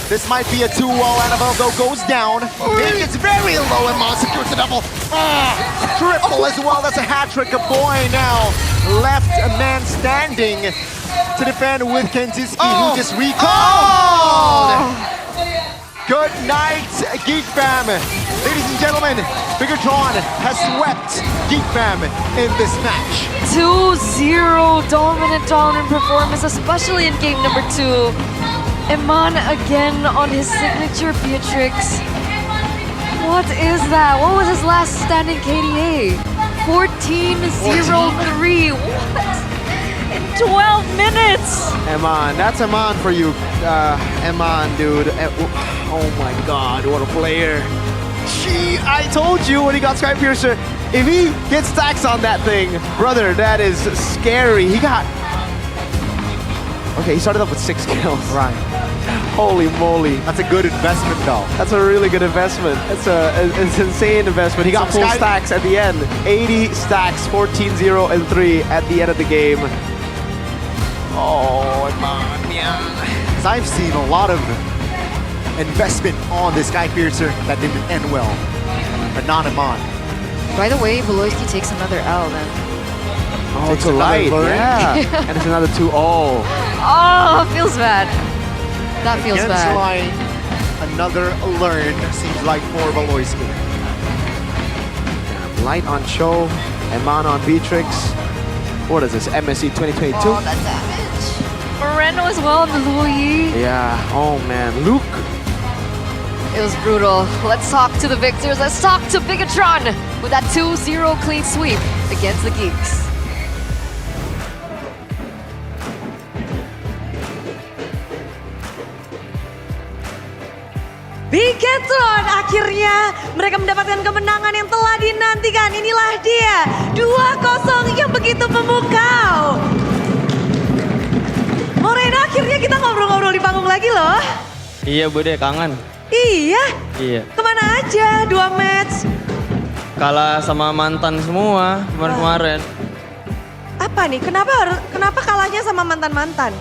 This might be a 2-0. Annabelle though goes down. Mid gets very low and Mon secures the double. Triple as well. That's a hat trick. A boy now left a man standing to defend with Kentiski, who just recalled. Good night, Geek Fam. Ladies and gentlemen, Bigatron has swept Geek Fam in this match. 2-0 dominant performance, especially in game number 2. Iman again on his signature Beatrix. What is that? What was his last standing KDA? 14-0-3. What? In 12 minutes! Eman, that's Eman for you. Eman, dude. Oh my god, what a player. Gee, I told you when he got Skypiercer, if he gets stacks on that thing, brother, that is scary. He got... Okay, he started off with 6 kills. Right. Holy moly. That's a good investment though. That's a really good investment. It's an insane investment. He got full stacks at the end. 80 stacks, 14-0-3 at the end of the game. Oh, man, yeah. I've seen a lot of investment on this Skypiercer that didn't end well, but not Iman. By the way, Beloyski takes another L then. Oh, it's a light, yeah. And it's another 2-0. Oh, feels bad. That feels Against bad. Light, another learn seems like for Beloyski. Light on Cho, Eman on Beatrix. What is this, MSC 2022? Oh, that damage. Moreno as well on the Louis. Yeah, oh man, Luke. It was brutal. Let's talk to the victors. Let's talk to Bigatron with that 2-0 clean sweep against the Geeks. Bigatron, akhirnya mereka mendapatkan kemenangan yang telah dinantikan. Inilah dia, 2-0 yang begitu memukau. Moreno, akhirnya kita ngobrol-ngobrol di panggung lagi loh. Iya Bude, kangen. Iya? Iya. Kemana aja 2 match? Kalah sama mantan semua kemarin-kemarin. Apa nih, kenapa kalahnya sama mantan-mantan?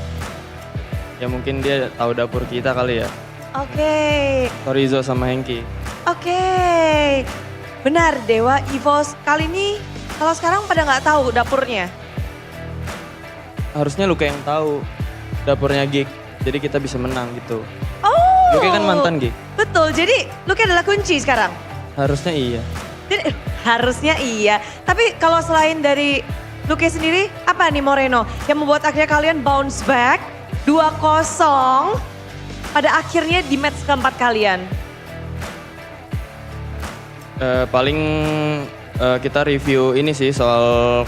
Ya mungkin dia tahu dapur kita kali ya. Oke. Torizo sama Hengki. Oke. Benar, Dewa Evos. Kali ini kalau sekarang pada nggak tahu dapurnya. Harusnya Luka yang tahu dapurnya Geek. Jadi kita bisa menang gitu. Oh. Luka kan mantan Geek. Betul, jadi Luka adalah kunci sekarang. Harusnya iya. Jadi, harusnya iya. Tapi kalau selain dari Luka sendiri, apa nih Moreno yang membuat akhirnya kalian bounce back 2-0 pada akhirnya di match keempat kalian? Paling kita review ini sih soal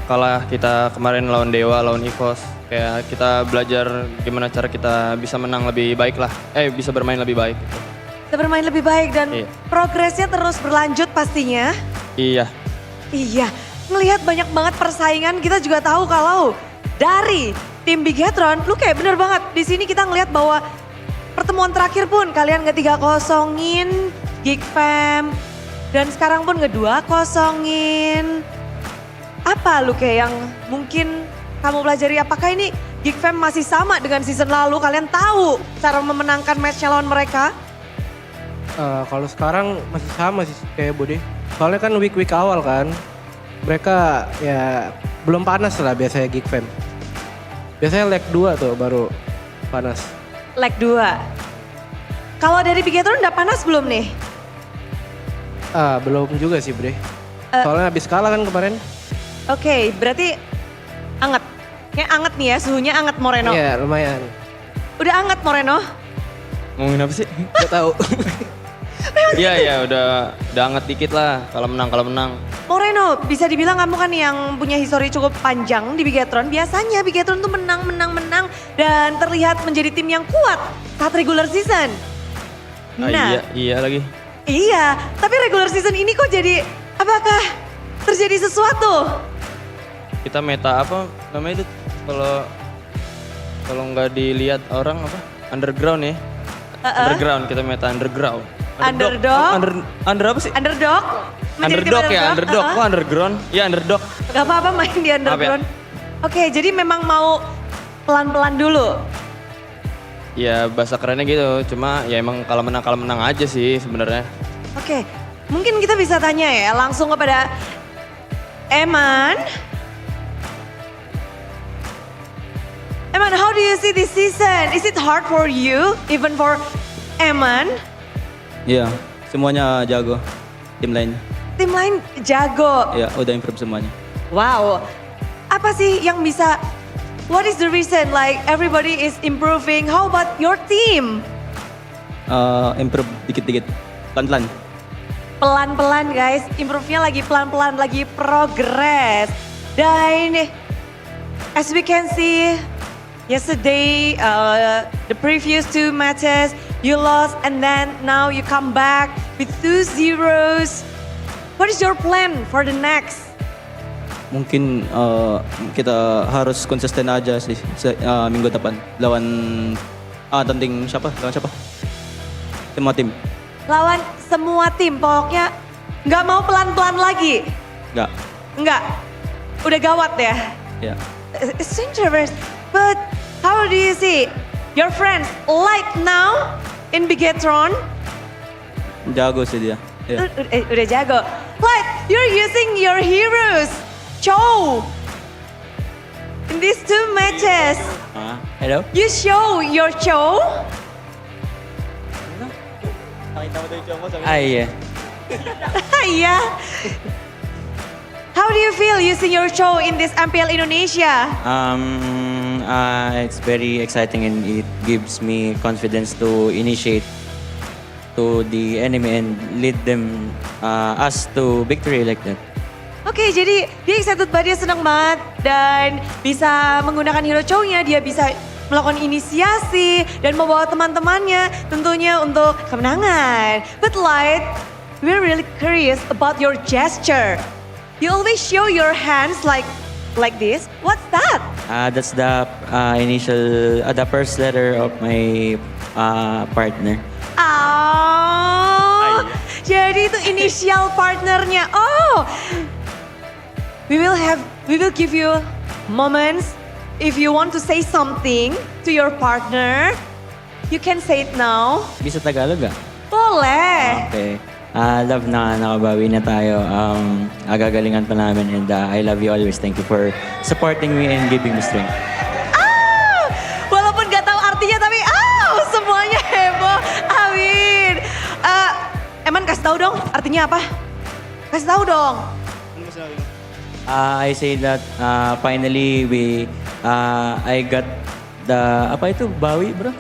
kalah kita kemarin lawan Dewa, lawan Evos. Kayak kita belajar gimana cara kita bisa menang lebih baik lah. Bisa bermain lebih baik. Gitu. Bisa bermain lebih baik dan progresnya terus berlanjut pastinya. Iya. Iya, melihat banyak banget persaingan, kita juga tahu kalau dari tim Bigatron, lu kayak bener banget. Di sini kita ngelihat bahwa pertemuan terakhir pun kalian nge-3-0-in Geek Fam. Dan sekarang pun nge-2-0-in. Apa lu kayak yang mungkin kamu pelajari? Apakah ini Geek Fam masih sama dengan season lalu? Kalian tahu cara memenangkan match-nya lawan mereka? Kalau sekarang masih sama sih kayak Bude. Soalnya kan week awal kan. Mereka ya belum panas lah biasanya Geek Fam. Biasanya leg 2 tuh baru panas. Leg 2. Kalau dari Bigatron udah panas belum nih? Belum juga sih Bre. Soalnya habis kalah kan kemarin. Oke, berarti anget. Kayak anget nih ya, suhunya anget Moreno. Iya lumayan. Udah anget Moreno? Ngomongin apa sih? Gak tahu. Iya udah anget dikit lah kalau menang. Moreno, bisa dibilang kamu kan yang punya histori cukup panjang di Bigetron. Biasanya Bigetron tuh menang dan terlihat menjadi tim yang kuat saat regular season. Iya lagi. Iya, tapi regular season ini kok jadi, apakah terjadi sesuatu? Kita meta apa namanya itu kalau nggak dilihat orang apa? Underground ya. Underground, kita meta underground. Underdog? Under apa sih? Underdog? Underdog ya, underdog. Kok underground? Ya underdog. Gak apa-apa main di underground. Oke, jadi memang mau pelan-pelan dulu. Ya bahasa kerennya gitu, cuma ya emang kalau menang aja sih sebenarnya. Oke, mungkin kita bisa tanya ya langsung kepada Eman. Eman, how do you see this season? Is it hard for you, even for Eman? Iya, semuanya jago. Tim lain. Tim lain jago. Ya, udah improve semuanya. Wow. Apa sih yang bisa, what is the reason like everybody is improving? How about your team? Improve dikit-dikit. Pelan-pelan. Pelan-pelan guys, improve-nya lagi pelan-pelan, lagi progress. Dan as we can see, yesterday, the previous 2 matches, you lost and then now you come back with 2-0. What is your plan for the next? Mungkin kita harus konsisten aja sih minggu depan. Lawan siapa? Semua tim. Lawan semua tim, pokoknya nggak mau pelan-pelan lagi? Nggak? Udah gawat ya? Ya. It's interesting, but how do you see your friends like now in Bigetron? Jago sih dia. Ya. Udah jago. Like, you're using your heroes, Chow, in these 2 matches. Hello? You show your Chow? Iya. Iya. How do you feel using your Chow in this MPL Indonesia? It's very exciting and it gives me confidence to initiate to the enemy and lead them us to victory like that. Oke, jadi dia excited banget, dia senang banget dan bisa menggunakan hero Chow-nya, dia bisa melakukan inisiasi dan membawa teman-temannya tentunya untuk kemenangan. But Light, we're really curious about your gesture. You always show your hands like this. What's that? That's the initial, the first letter of my partner. Oh, jadi itu inisial partnernya. Oh, we will give you moments. If you want to say something to your partner, you can say it now. Bisa Tagalog gak? Boleh. Okay. Love na nakabawi na tayo. Agagalingan pa namin and I love you always. Thank you for supporting me and giving me strength. Walaupun gak tahu artinya tapi semuanya heboh. Amin. Eman kasih tahu dong artinya apa? Kasih tahu dong. I say that finally I got the bawi bro?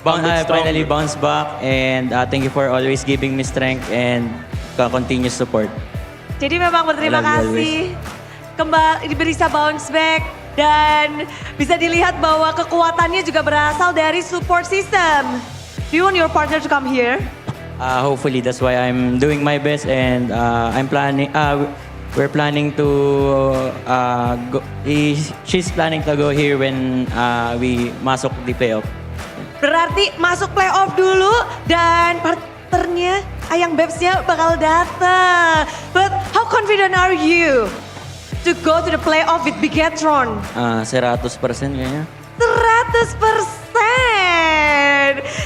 Finally bounce back and thank you for always giving me strength and continuous support. Jadi memang berterima kasih kembali bisa bounce back dan bisa dilihat bahwa kekuatannya juga berasal dari support system. Do you want your partner to come here? Hopefully that's why I'm doing my best and we're planning to she's planning to go here when we masuk di playoff. Berarti masuk playoff dulu dan partnernya Ayang Babesnya bakal datang. But how confident are you to go to the playoff with Bigetron? 100% kayaknya. 100%.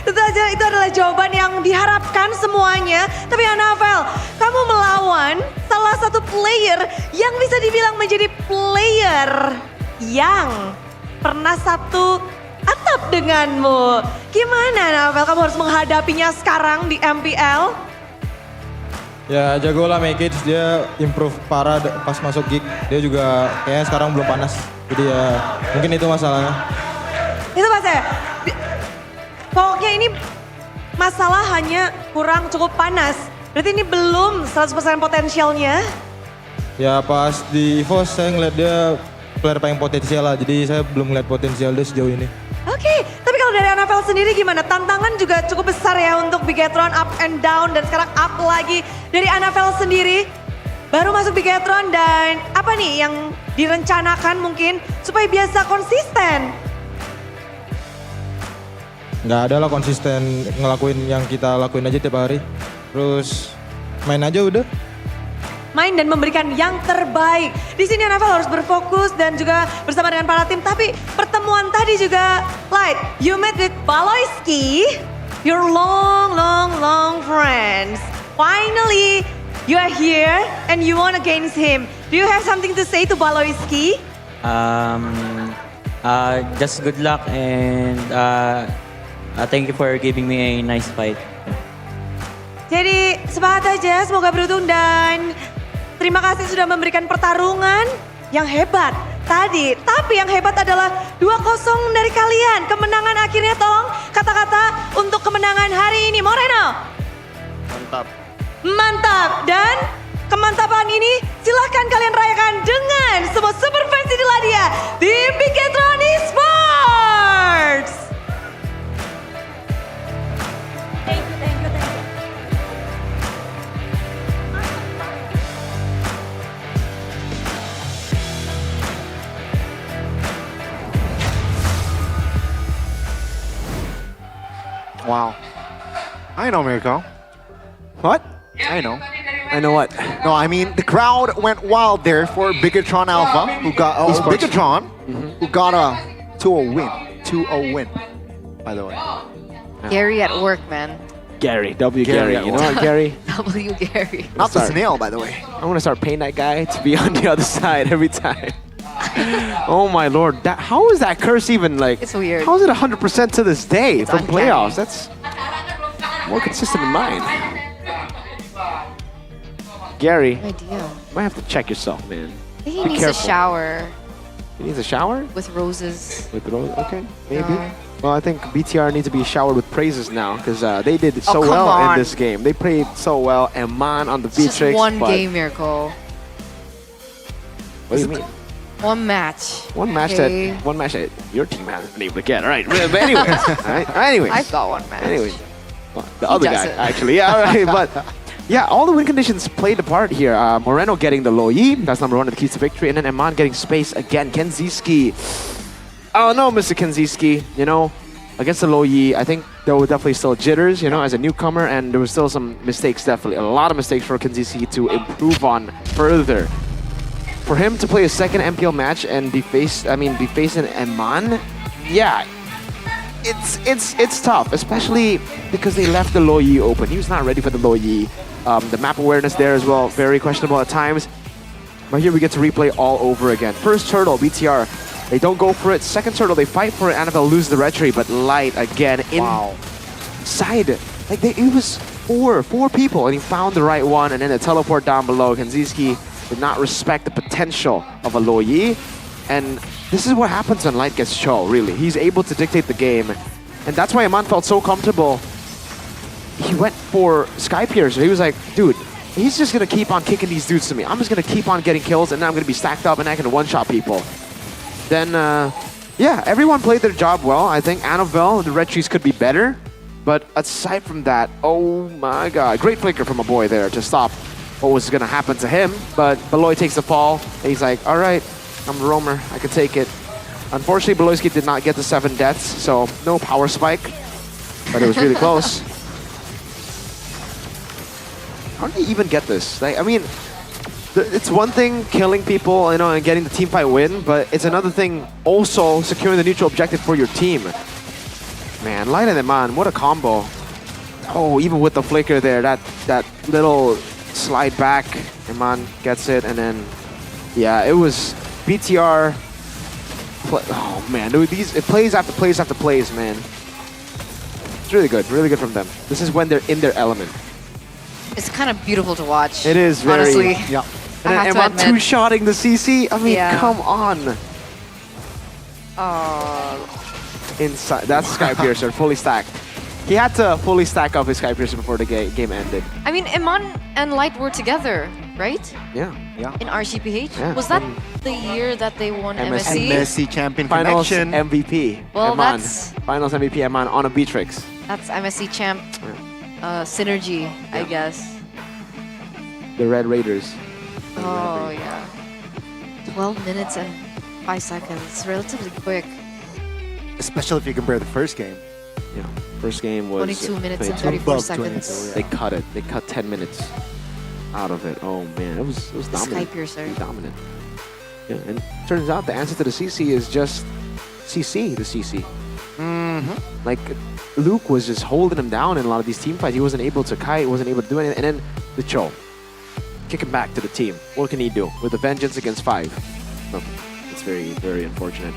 Tentu saja itu adalah jawaban yang diharapkan semuanya. Tapi Anavel, kamu melawan salah satu player yang bisa dibilang menjadi player yang pernah satu atap denganmu. Gimana Anavel, kamu harus menghadapinya sekarang di MPL? Ya jago lah Mekic, dia improve parah pas masuk gig. Dia juga kayaknya sekarang belum panas. Jadi ya mungkin itu masalahnya. Itu Mas ya. Pokoknya ini masalah hanya kurang cukup panas. Berarti ini belum 100% potensialnya. Ya pas di EVOS saya ngeliat dia player paling potensial lah, jadi saya belum ngeliat potensial dia sejauh ini. Oke, tapi kalau dari NFL sendiri gimana? Tantangan juga cukup besar ya untuk Bigetron, up and down dan sekarang up lagi. Dari NFL sendiri, baru masuk Bigetron dan apa nih yang direncanakan mungkin supaya biasa konsisten? Nggak ada lah konsisten ngelakuin yang kita lakuin aja tiap hari. Terus main aja udah. Main dan memberikan yang terbaik. Di sini NFL harus berfokus dan juga bersama dengan para tim. Tapi pertemuan tadi juga, Light, you met with Baloyski, your long friends. Finally, you are here and you won against him. Do you have something to say to Baloyski? Just good luck and thank you for giving me a nice fight. Jadi semangat aja, semoga beruntung dan terima kasih sudah memberikan pertarungan yang hebat tadi. Tapi yang hebat adalah 2-0 dari kalian. Kemenangan akhirnya tolong kata-kata untuk kemenangan hari ini. Moreno. Mantap. Mantap. Dan kemantapan ini silahkan kalian rayakan dengan semua super fans di Ladia. Tim Bigetron Esports. Thank you. Wow. I know, Mirko. What? I know. I know what? No, I mean the crowd went wild there for Bigetron Alpha, who got Bigetron, who got a 2-0 win. 2-0 win, by the way. Gary at work, man. Gary, Gary. You know what, Gary? W Gary. Not the snail, by the way. I'm gonna start paying that guy to be on the other side every time. Oh my lord, how is that curse even like? It's weird. How is it 100% to this day It's from uncanny. playoffs? That's more consistent than mine. Gary, Idea. might have to check yourself, man. I think he Be needs careful. a shower He needs a shower? with roses. With rose? Okay, maybe. Yeah. Well, I think BTR needs to be showered with praises now because they did so come well on. in this game. They played so well. Eman on the It's Beatrix. just one but- game, Miracle. What do you mean? One match. One match okay? that your team hasn't been able to get. All right, but anyways, all right. Anyways, I've got one match. Anyways, well, the He other guy doesn't. actually. Yeah, all right, but yeah, all the win conditions played a part here. Moreno getting the low yi, that's number one, the keys to victory, and then Eman getting space again. Kenziski. Oh no, Mr. Kenziski. You know, against the low yi, I think there were definitely still jitters. You know, as a newcomer, and there was still some mistakes. Definitely a lot of mistakes for Kenziski to improve on further. For him to play a second MPL match and be facing Eman, yeah, it's tough, especially because they left the low yi open. He was not ready for the low yi. The map awareness there as well, very questionable at times. But here we get to replay all over again. First turtle, BTR, they don't go for it. Second turtle, they fight for it. NFL loses the retry, but Light again inside. Like it was four people, and he found the right one, and then the teleport down below. Kenziski did not respect the potential of a low yi. And this is what happens when Light gets Cho, really. He's able to dictate the game. And that's why Eman felt so comfortable. He went for Sky Piercer. He was like, dude, he's just going to keep on kicking these dudes to me. I'm just going to keep on getting kills, and then I'm going to be stacked up, and I can one-shot people. Then, yeah, everyone played their job well. I think Annabelle, the red trees could be better. But aside from that, oh my god. Great flicker from a boy there to stop what was going to happen to him. But Beloy takes the fall, and he's like, all right, I'm the roamer. I can take it. Unfortunately, Beloyski did not get the 7 deaths, so no power spike. But it was really close. How did he even get this? Like, I mean, it's one thing killing people, you know, and getting the team fight win, but it's another thing also securing the neutral objective for your team. Man, Light and Eman, what a combo. Oh, even with the flicker there, that little slide back, Eman gets it, and then, yeah, it was BTR. Oh man, dude, it plays after plays after plays, man. It's really good from them. This is when they're in their element. It's kind of beautiful to watch. It is very, honestly. yeah. I And have then to Eman admit. two-shotting the CC. I mean, Yeah. come on. Oh. Inside, that's Sky Piercer, fully stacked. He had to fully stack up his Sky Piercer before the game ended. I mean, Iman and Light were together, right? Yeah. In RCPH? Yeah. Was that the year that they won MSC? MSC Champion Finals Connection. MVP. Well, Eman. that's- Finals MVP Eman on a Beatrix. That's MSC champ synergy, I guess. The Red Raiders. Oh, yeah. 12 minutes and 5 seconds. Relatively quick. Especially if you compare the first game. Yeah. First game was 22 minutes and 22. 34 Above seconds. 22, yeah. They cut it. They cut 10 minutes out of it. Oh man, it was Sky dominant. Piercer. Pretty dominant. Yeah, and turns out the answer to the CC is just CC, the CC. Mm-hmm. Like Luke was just holding him down in a lot of these team fights. He wasn't able to kite, wasn't able to do anything. And then the Cho, kick him back to the team. What can he do with a vengeance against 5? Nothing. It's very, very unfortunate.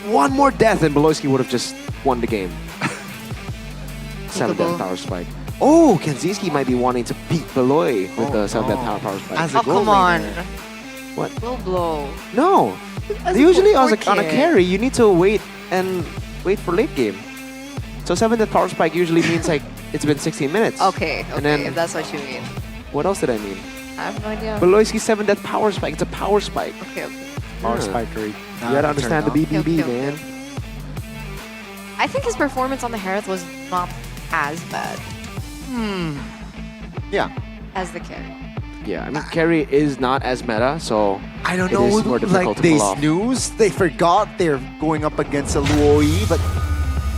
One more death and Beloyski would have just won the game. 7 death power spike. Oh, Kenziski might be wanting to beat Beloy with the 7 death power spike. As a goal come on. laner. What? Low blow. No. As a Usually goal on a kid. carry, you need to wait for late game. So 7 death power spike usually means like it's been 16 minutes. Okay, And then- if that's what you mean. What else did I mean? I have no idea. Beloyski 7 death power spike. It's a power spike. Okay. Power Yeah. spikery. You gotta understand the BBB, Okay. man. I think his performance on the Hereth was not as bad Yeah. as the carry. Yeah, I mean, carry is not as meta, so I don't it know, is more difficult like to they pull off. snooze, they forgot they're going up against a Luoi, but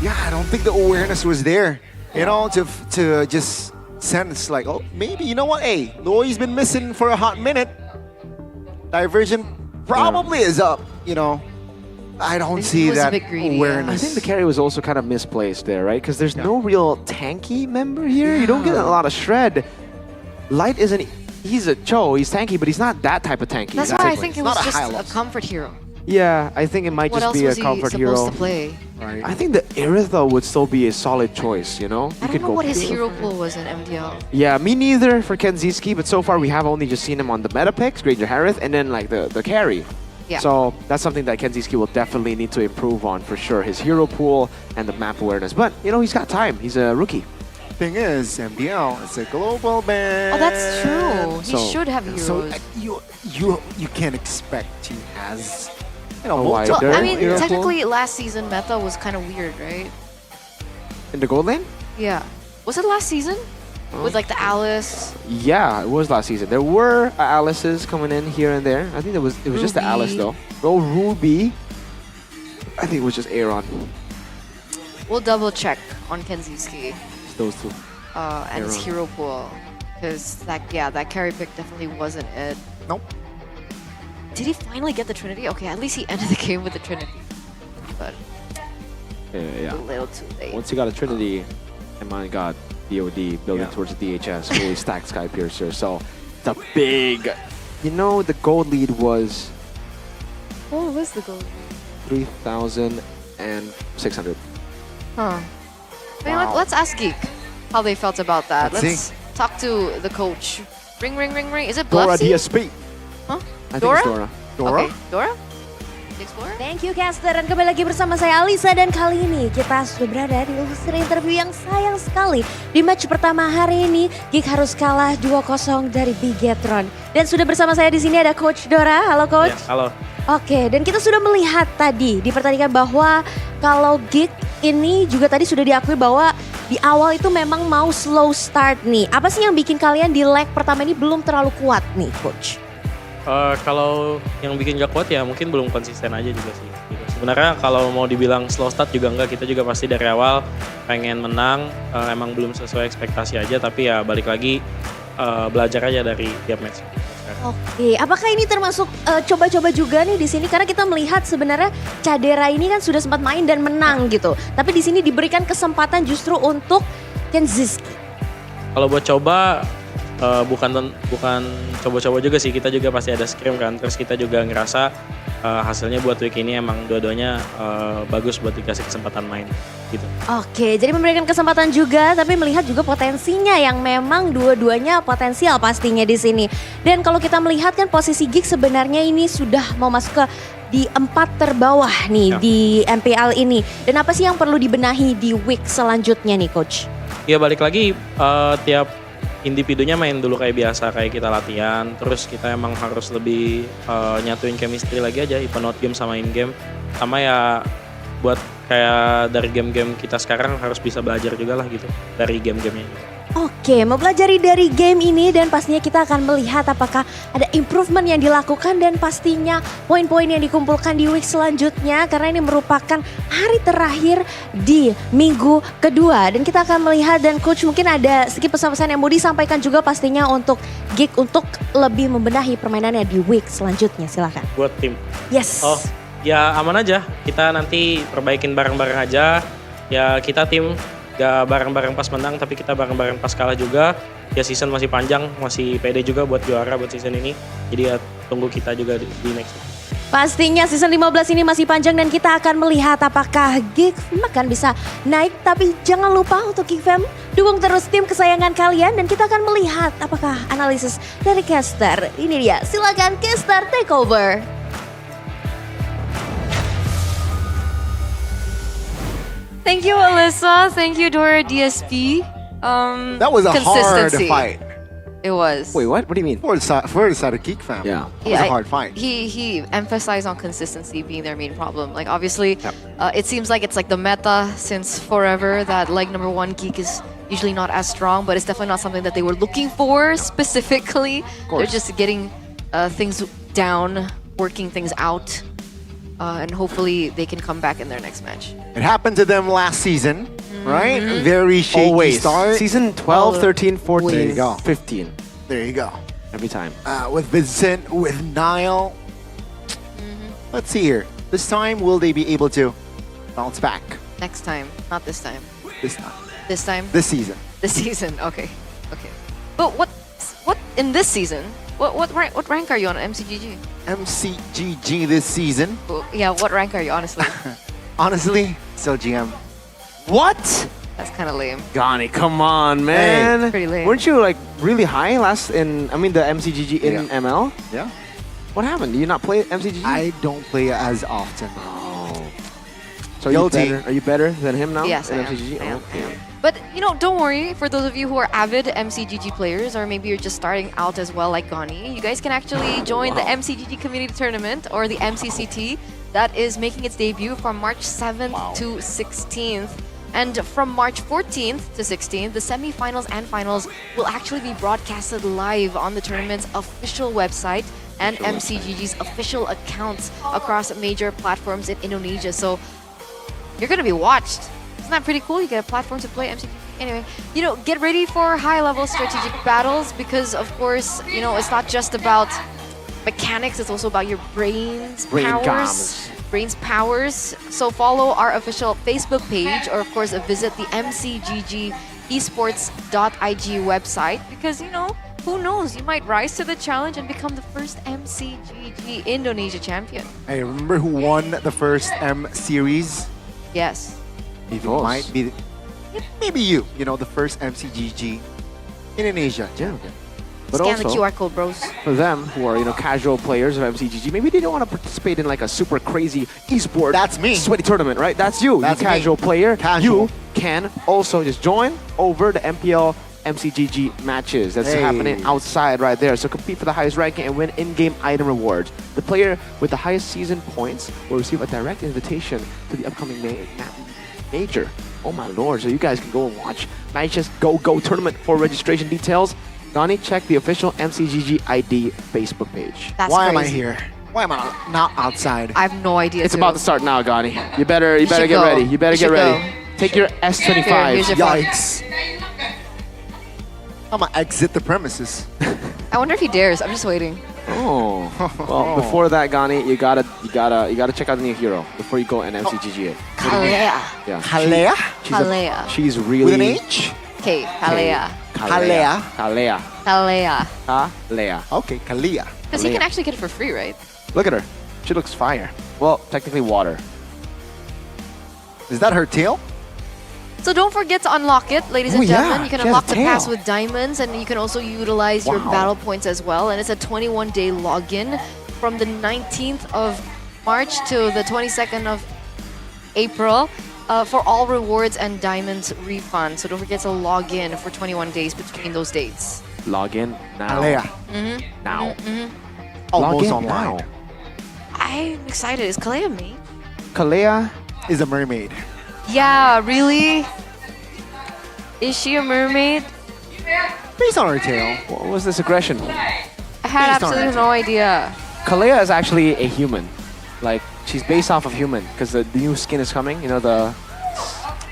yeah, I don't think the awareness was there, you know, to just sense like, oh, maybe, you know what, hey, Luoi's been missing for a hot minute. Diversion probably is up, you know. I don't see was a that bit greedy, awareness. I think the carry was also kind of misplaced there, right? Because there's no real tanky member here. You don't get a lot of shred. Light isn't. He's a Cho. He's tanky, but he's not that type of tanky. That's exactly. why I think it was just a comfort hero. Yeah, I think it might What just else be a was he comfort supposed hero. to play? Right. I think the Iritha would still be a solid choice. You know, I don't know what his hero pool was in MDL. Yeah, me neither for Kenziski, but so far we have only just seen him on the meta picks, Granger Harith, and then like the carry. Yeah. So that's something that Kenziski will definitely need to improve on for sure. His hero pool and the map awareness. But, you know, he's got time. He's a rookie. Thing is, MDL, it's a global ban. Oh, that's true. He So- should have heroes. So you can't expect he has, you know, A multiple wider well, I mean, hero pool? technically last season meta was kind of weird, right? In the gold lane? Yeah. Was it last season? With like the Alice. Yeah, it was last season. There were Alices coming in here and there. I think it was just the Alice Ruby. though. Oh, Ruby. I think it was just Aaron. We'll double check on Kenziski It's those two. and his Aaron. hero pool. Because that carry pick definitely wasn't it. Nope. Did he finally get the Trinity? Okay, at least he ended the game with the Trinity. But Yeah. a little too late. Once he got a Trinity, Eman got DOD building Yeah. towards the DHS, fully stacked Sky Piercer. So it's a big. You know, the gold lead was What was the goal? 3,600. Huh. I mean, Wow. let's ask Geek how they felt about that. Let's Let's talk to the coach. Ring, ring, ring, ring. Is it Dora Bluffsy? DSP. Huh? I think Dora? it's Dora. Dora? Okay, Dora? The Explorer? Thank you Caster dan kembali lagi bersama saya Alisa dan kali ini kita sudah berada di urusan interview yang sayang sekali. Di match pertama hari ini Geek harus kalah 2-0 dari Bigetron. Dan sudah bersama saya di sini ada Coach Dora. Halo Coach. Ya, halo. Oke, dan kita sudah melihat tadi di pertandingan bahwa kalau Geek ini juga tadi sudah diakui bahwa di awal itu memang mau slow start nih. Apa sih yang bikin kalian di leg pertama ini belum terlalu kuat nih Coach? Kalau yang bikin gak kuat ya mungkin belum konsisten aja juga sih. Gitu. Sebenarnya kalau mau dibilang slow start juga enggak, kita juga pasti dari awal pengen menang, emang belum sesuai ekspektasi aja, tapi ya balik lagi belajar aja dari tiap match. Oke, apakah ini termasuk coba-coba juga nih di sini? Karena kita melihat sebenarnya Cadera ini kan sudah sempat main dan menang gitu. Tapi di sini diberikan kesempatan justru untuk Kenziski. Kalau buat coba bukan coba-coba juga sih, kita juga pasti ada scrim kan, terus kita juga ngerasa hasilnya buat week ini emang dua-duanya bagus buat dikasih kesempatan main gitu. Oke, jadi memberikan kesempatan juga, tapi melihat juga potensinya yang memang dua-duanya potensial pastinya di sini. Dan kalau kita melihat kan posisi Geeks sebenarnya ini sudah mau masuk ke di 4 terbawah nih di MPL ini. Dan apa sih yang perlu dibenahi di week selanjutnya nih Coach? Ya balik lagi tiap individunya main dulu kayak biasa, kayak kita latihan. Terus kita emang harus lebih nyatuin chemistry lagi aja, even out game sama in game. Sama ya buat kayak dari game-game kita sekarang harus bisa belajar juga lah gitu dari game-gamenya. Oke, mempelajari dari game ini dan pastinya kita akan melihat apakah ada improvement yang dilakukan dan pastinya poin-poin yang dikumpulkan di week selanjutnya karena ini merupakan hari terakhir di minggu kedua dan kita akan melihat dan Coach mungkin ada sedikit pesan-pesan yang mau disampaikan juga pastinya untuk Geek untuk lebih membenahi permainannya di week selanjutnya, silakan. Buat tim. Yes. Oh, ya aman aja. Kita nanti perbaikin bareng-bareng aja. Ya kita tim gak bareng-bareng pas menang tapi kita bareng-bareng pas kalah juga. Ya season masih panjang, masih pede juga buat juara buat season ini. Jadi ya tunggu kita juga di next. Pastinya season 15 ini masih panjang dan kita akan melihat apakah Geek akan bisa naik. Tapi jangan lupa untuk Geek Fam dukung terus tim kesayangan kalian dan kita akan melihat apakah analisis dari caster. Ini dia, silakan caster take over. Thank you, Alyssa. Thank you, Dora DSP. That was a hard consistency. fight. It was. Wait, what? What do you mean? For the side of Geek Fam. Yeah. It was a hard fight. He emphasized on consistency being their main problem. Like obviously, it seems like it's like the meta since forever that like number 1 Geek is usually not as strong, but it's definitely not something that they were looking for specifically. They're just getting things down, working things out. And hopefully they can come back in their next match. It happened to them last season, right? Very shaky start. Season 12, 13, 14, There you go. 15. There you go. Every time. With Vincent, with Niall. Let's see here. This time, will they be able to bounce back? Next time, not this time. This time. This time? This season. This season, okay. But what in this season? What rank are you on MCGG? MCGG this season. Yeah, what rank are you honestly? Honestly, still GM. What? That's kind of lame. Gani, come on, man. Pretty lame. Weren't you like really high the MCGG in ML? Yeah. What happened? Do you not play MCGG? I don't play it as often. Oh. So are you better than him now? Yes, in I am. MCGG? I am. Okay. But don't worry, for those of you who are avid MCGG players, or maybe you're just starting out as well like Gani, you guys can actually join the MCGG Community Tournament, or the MCCT, that is making its debut from March 7th to 16th. And from March 14th to 16th, the semifinals and finals will actually be broadcasted live on the tournament's official website and MCGG's official accounts across major platforms in Indonesia. So you're going to be watched. Isn't that pretty cool? You get a platform to play MCGG. Anyway, get ready for high-level strategic battles because, of course, it's not just about mechanics. It's also about your brains powers. So follow our official Facebook page or, of course, visit the MCGG esports.ig website because, who knows? You might rise to the challenge and become the first MCGG Indonesia champion. Hey, remember who won the first M series? Yes. It might be, maybe you, the first MCGG Indonesia champion. But Scan also, the QR code, bros. For them who are, casual players of MCGG, maybe they don't want to participate in like a super crazy esport. That's me. Sweaty tournament, right? That's you. That's you casual player. Casual. You can also just join over the MPL MCGG matches that's happening outside right there. So compete for the highest ranking and win in-game item rewards. The player with the highest season points will receive a direct invitation to the upcoming major. Oh my lord. So you guys can go and watch Matches Go tournament for registration details. Gani, check the official MCGG ID Facebook page. That's Why am I crazy. here? Why am I not outside? I have no idea. It's about to start now, Gani. You better get go. ready. You better You get should ready. go. Take your S25. Here's your phone. Yikes. I'm gonna exit the premises. I wonder if he dares. I'm just waiting. Oh. Well, before that, Gani, you gotta check out the new hero before you go and MCGG it. Kalea. Yeah. Kalea? Kalea. She's really With an H? Okay, Kalea. Kalea. Kalea. Kalea. Okay, Kalea. Because he can actually get it for free, right? Look at her. She looks fire. Well, technically water. Is that her tail? So don't forget to unlock it, ladies and Oh, yeah, gentlemen. You can she has unlock a the pass tail. with diamonds, and you can also utilize your Wow. battle points as well. And it's a 21-day login from the 19th of March to the 22nd of April for all rewards and diamonds refund. So don't forget to log in for 21 days between those dates. Log in now. Alea. Now. Almost Log in online. now. I'm excited. Is Kalea me? Kalea is a mermaid. Yeah, really? Is she a mermaid? Based on her tail. What was this aggression? I had Based on absolutely her no idea. Kalea is actually a human. Like, she's based off of human because the new skin is coming. You know, the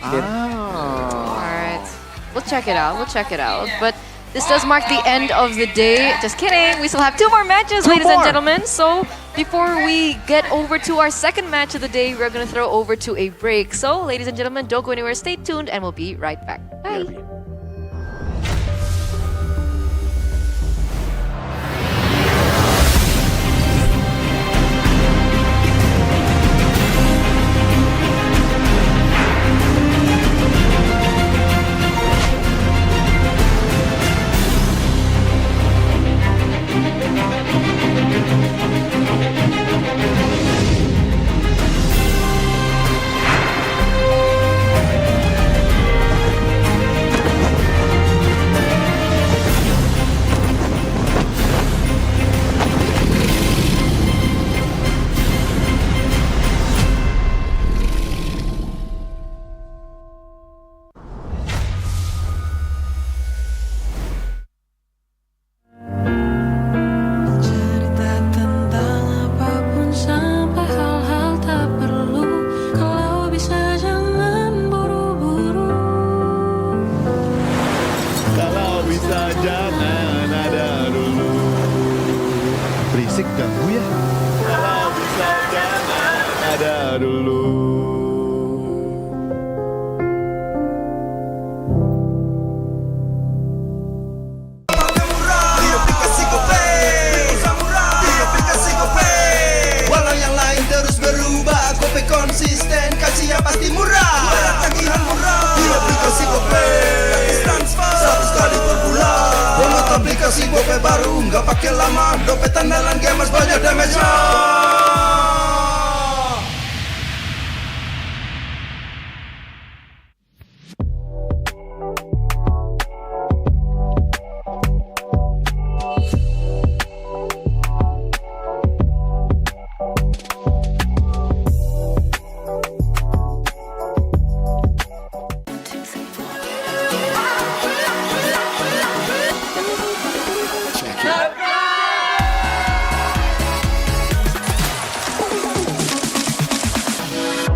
skin. Alright. We'll check it out. We'll check it out. But this does mark the end of the day. Just kidding. We still have 2 more matches, ladies and gentlemen. So before we get over to our second match of the day, we're going to throw over to a break. So, ladies and gentlemen, don't go anywhere. Stay tuned and we'll be right back. Bye. Berisik ganggu ya. Kalau bisa jangan ada dulu. Walau yang lain terus berubah, Gope konsisten, kasih yang pasti murah. Bayar tagihan murah di aplikasi Gope. Gratis transfer 100 kali per bulan. Download aplikasi Gope baru, nggak pakai lama. Dompet andalan gamers banyak damage-nya.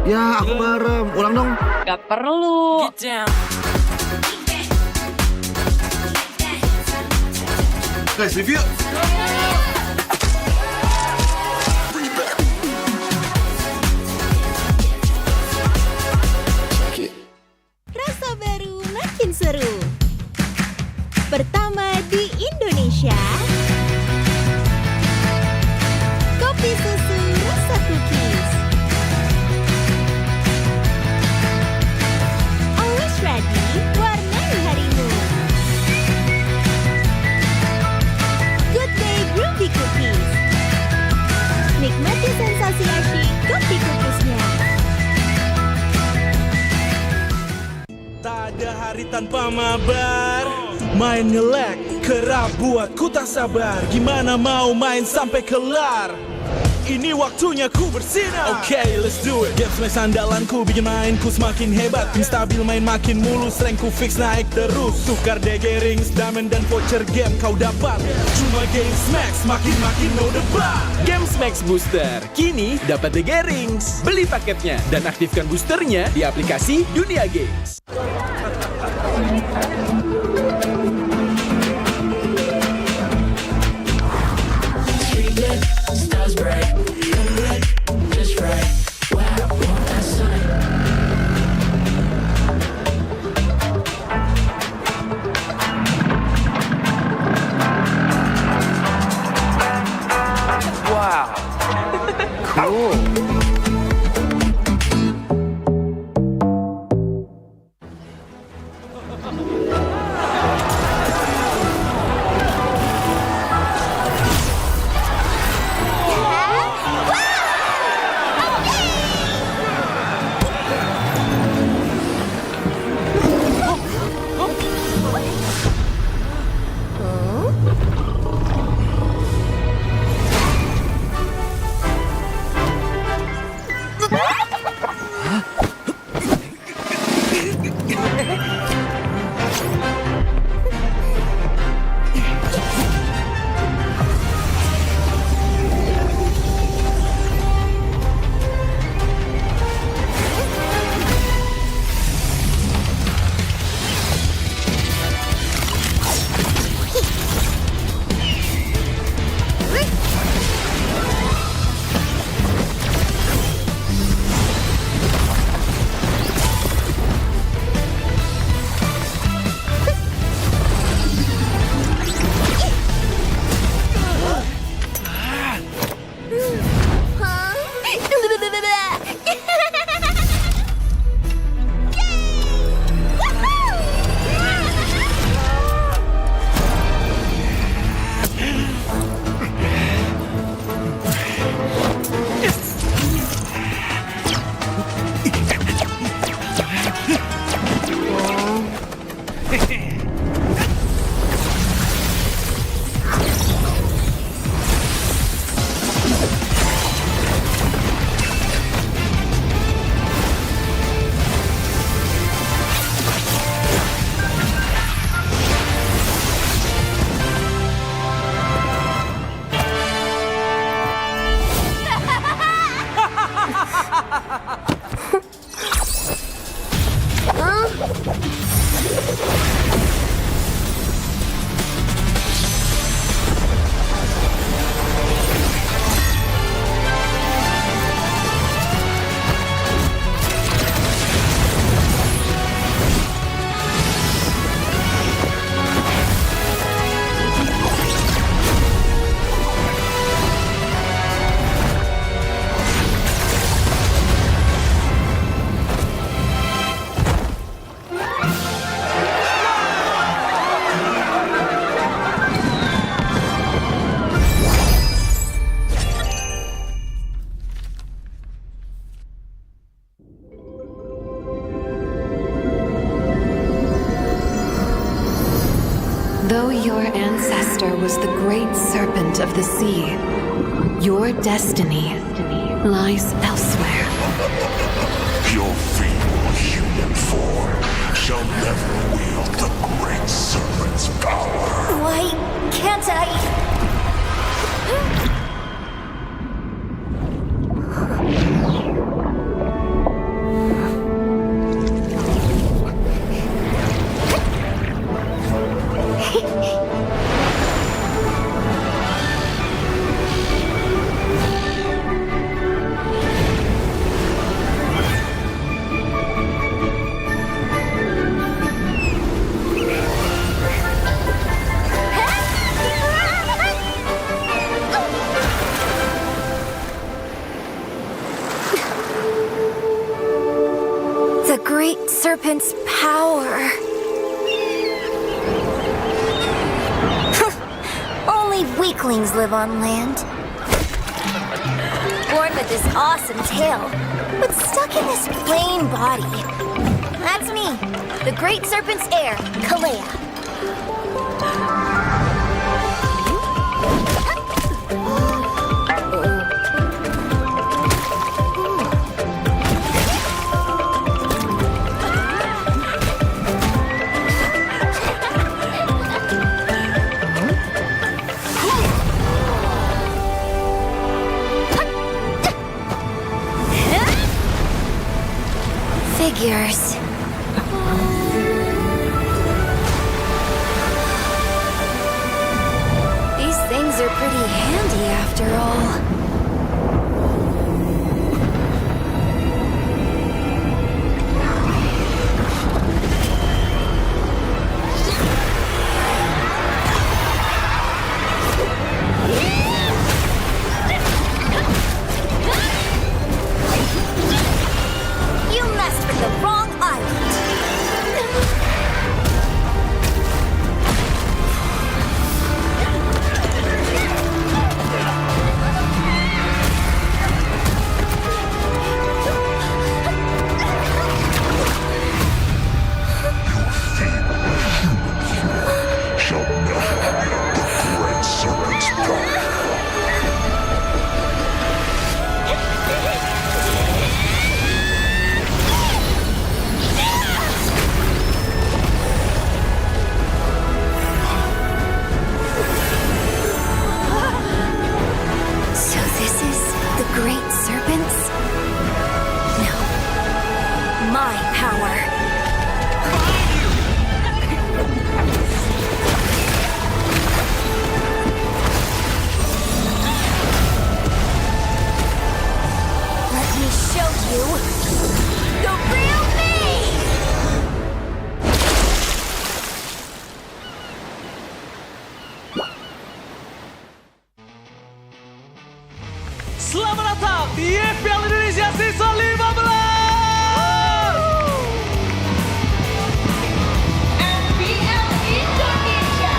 Ya, aku merem. Ulang dong. Gak perlu. Guys, review. Rasa baru makin seru. Pertama di Indonesia. Kopi susu rasa cookies. Always ready, warnai harimu. Good day Groovy Cookies. Nikmati sensasi asyik kopi cookiesnya. Tak ada hari tanpa mabar. Main nge-lag, kerap buat ku tak sabar. Gimana mau main sampai kelar? Ini waktunya ku bersinar. Okay, let's do it. Games main sandalanku bikin mainku semakin hebat. Pin stabil main makin mulus, rankku fix naik terus. Tukar DG rings, diamond dan voucher game kau dapat. Cuma Games Max, makin no debat. Games Max Booster, kini dapat DG Rings. Beli paketnya dan aktifkan boosternya di aplikasi Dunia Games. of the sea. Your destiny lies elsewhere. Your feeble human form shall never wield the great serpent's power. Why can't I? The great serpent's power. Only weaklings live on land. Born with this awesome tail, but stuck in this plain body. That's me, the great serpent's heir, Kalea. Figures. These things are pretty handy after all. You messed with the wrong island. Shall never wield the great serpent's power. So this is the great serpents? No. My power. Let me show you the real me! Selamat datang di MPL Indonesia Season 15. MPL Indonesia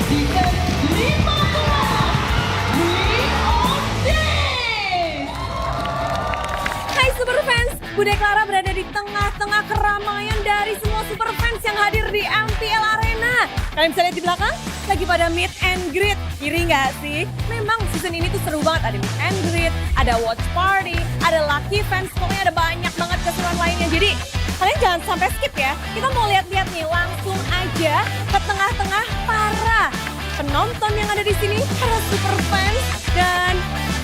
Season 15 Hai Superfans, Bude Clara berada di tengah-tengah keramaian dari semua Superfans yang hadir di MPL Arena. Kalian bisa lihat di belakang, lagi pada meet and greet. Iri nggak sih? Memang season ini tuh seru banget. Ada meet and greet, ada watch party, ada lucky fans, pokoknya ada banyak banget keseruan lainnya. Jadi kalian jangan sampai skip ya. Kita mau lihat-lihat nih, langsung aja ke tengah-tengah para penonton yang ada di sini, para Superfans. Dan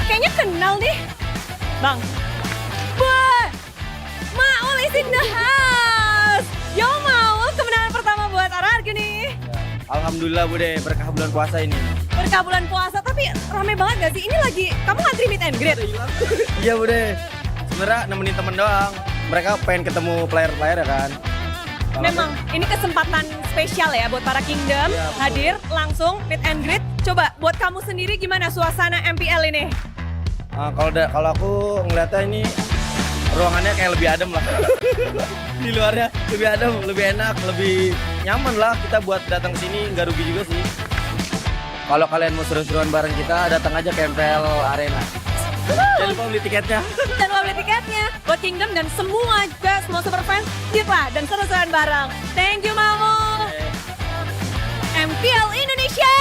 kayaknya kenal nih. Bang, Maul is in the house. Yo Maul, kemenangan pertama buat Ararge nih. Alhamdulillah Bude, berkah bulan puasa ini. Berkah bulan puasa, tapi rame banget gak sih? Ini lagi, kamu ngantri meet and greet? Iya Bude, sebenarnya nemenin temen doang. Mereka pengen ketemu player-player ya kan. Memang, ini kesempatan spesial ya buat para Kingdom. Hadir langsung meet and greet. Coba buat kamu sendiri gimana suasana MPL ini? Kalau aku ngeliatnya ini ruangannya kayak lebih adem lah. Di luarnya lebih adem, lebih enak, lebih nyaman lah kita buat datang ke sini, nggak rugi juga sih. Kalau kalian mau seru-seruan bareng kita, datang aja ke MPL Arena. Jangan lupa beli tiketnya. Jangan lupa beli tiketnya. Buat Kingdom dan semua juga, semua Superfans, lah dan seru-seruan bareng. Thank you Mamu. MPL Indonesia.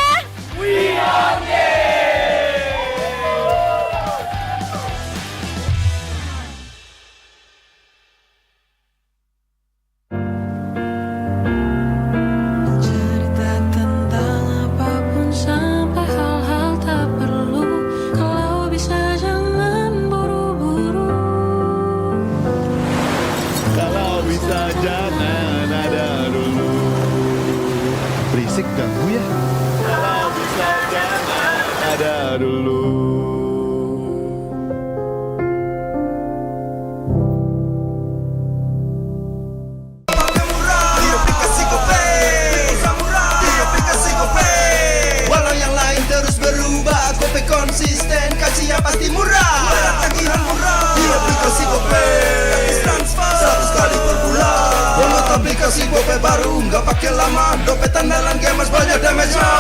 We are game! berisik ganggu ya. Kalau bisa jangan ada dulu. Walau yang lain terus berubah, Gope konsisten, kasihnya pasti murah. Tagihan murah, di aplikasi Gope, gratis transfer 100 kali per bulan. Download aplikasi Gope baru, nggak pakai lama. Dompet andalan gamers banyak damage-nya.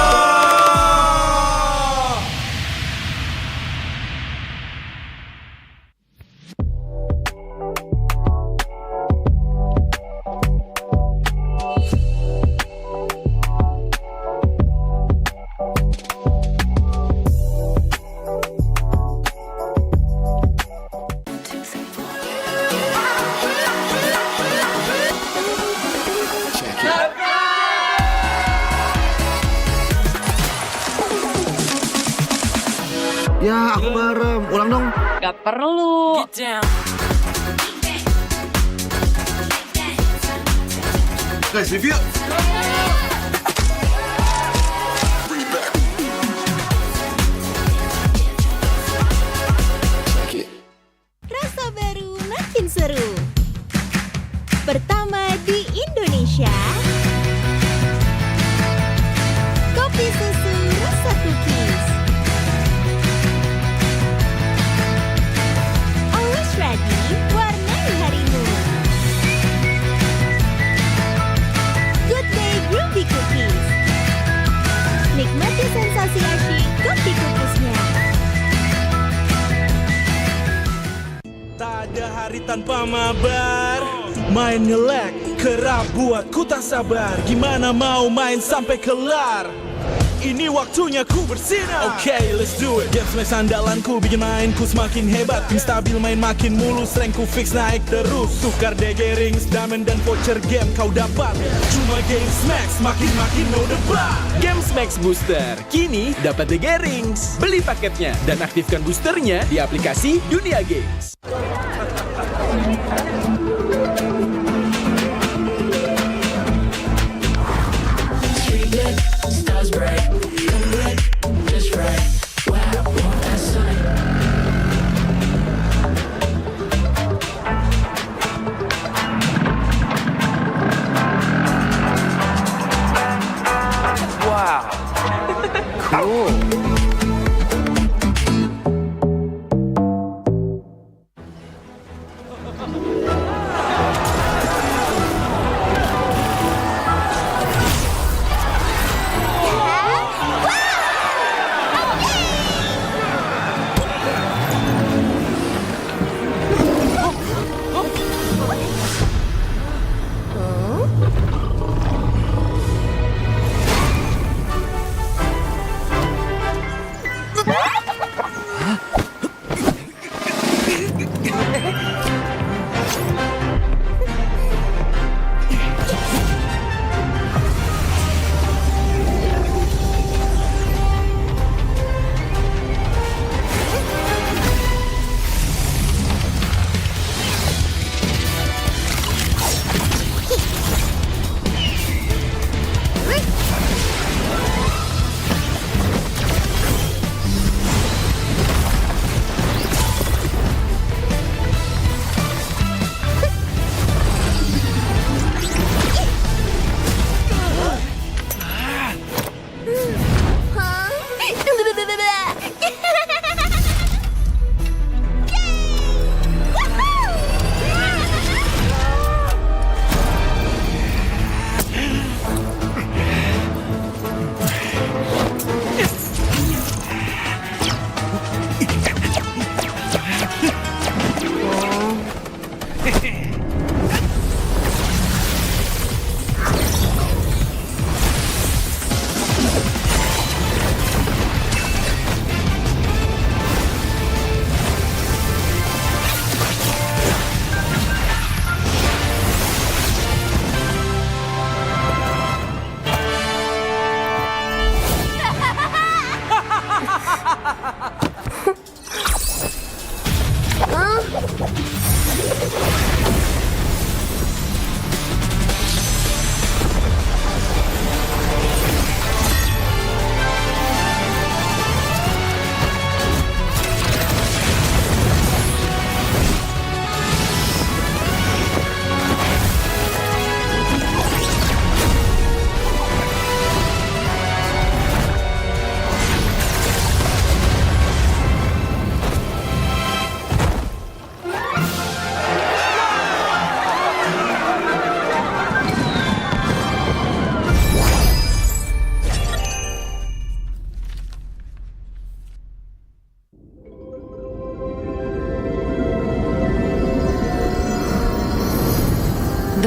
Ya, aku bareng. Ulang dong. Gak perlu. Guys, review. Rasa baru makin seru. Pertama di Indonesia. Kopi susu rasa cookies. Always ready, warnai harimu. Good day groovy cookies. Nikmati sensasi asyik kopi cookiesnya. Tak ada hari tanpa mabar. Main nge-lag, kerap buatku tak sabar. Gimana mau main sampai kelar? Ini waktunya ku bersinar. Okay, let's do it. Game smash andalanku bikin mainku semakin hebat. Ping stabil main makin mulus, rankku fix naik terus. Tukar DG rings, diamond dan voucher game kau dapat. Cuma Game Smash makin no debat. Game Max Booster, kini dapat DG Rings. Beli paketnya dan aktifkan boosternya di aplikasi Dunia Games.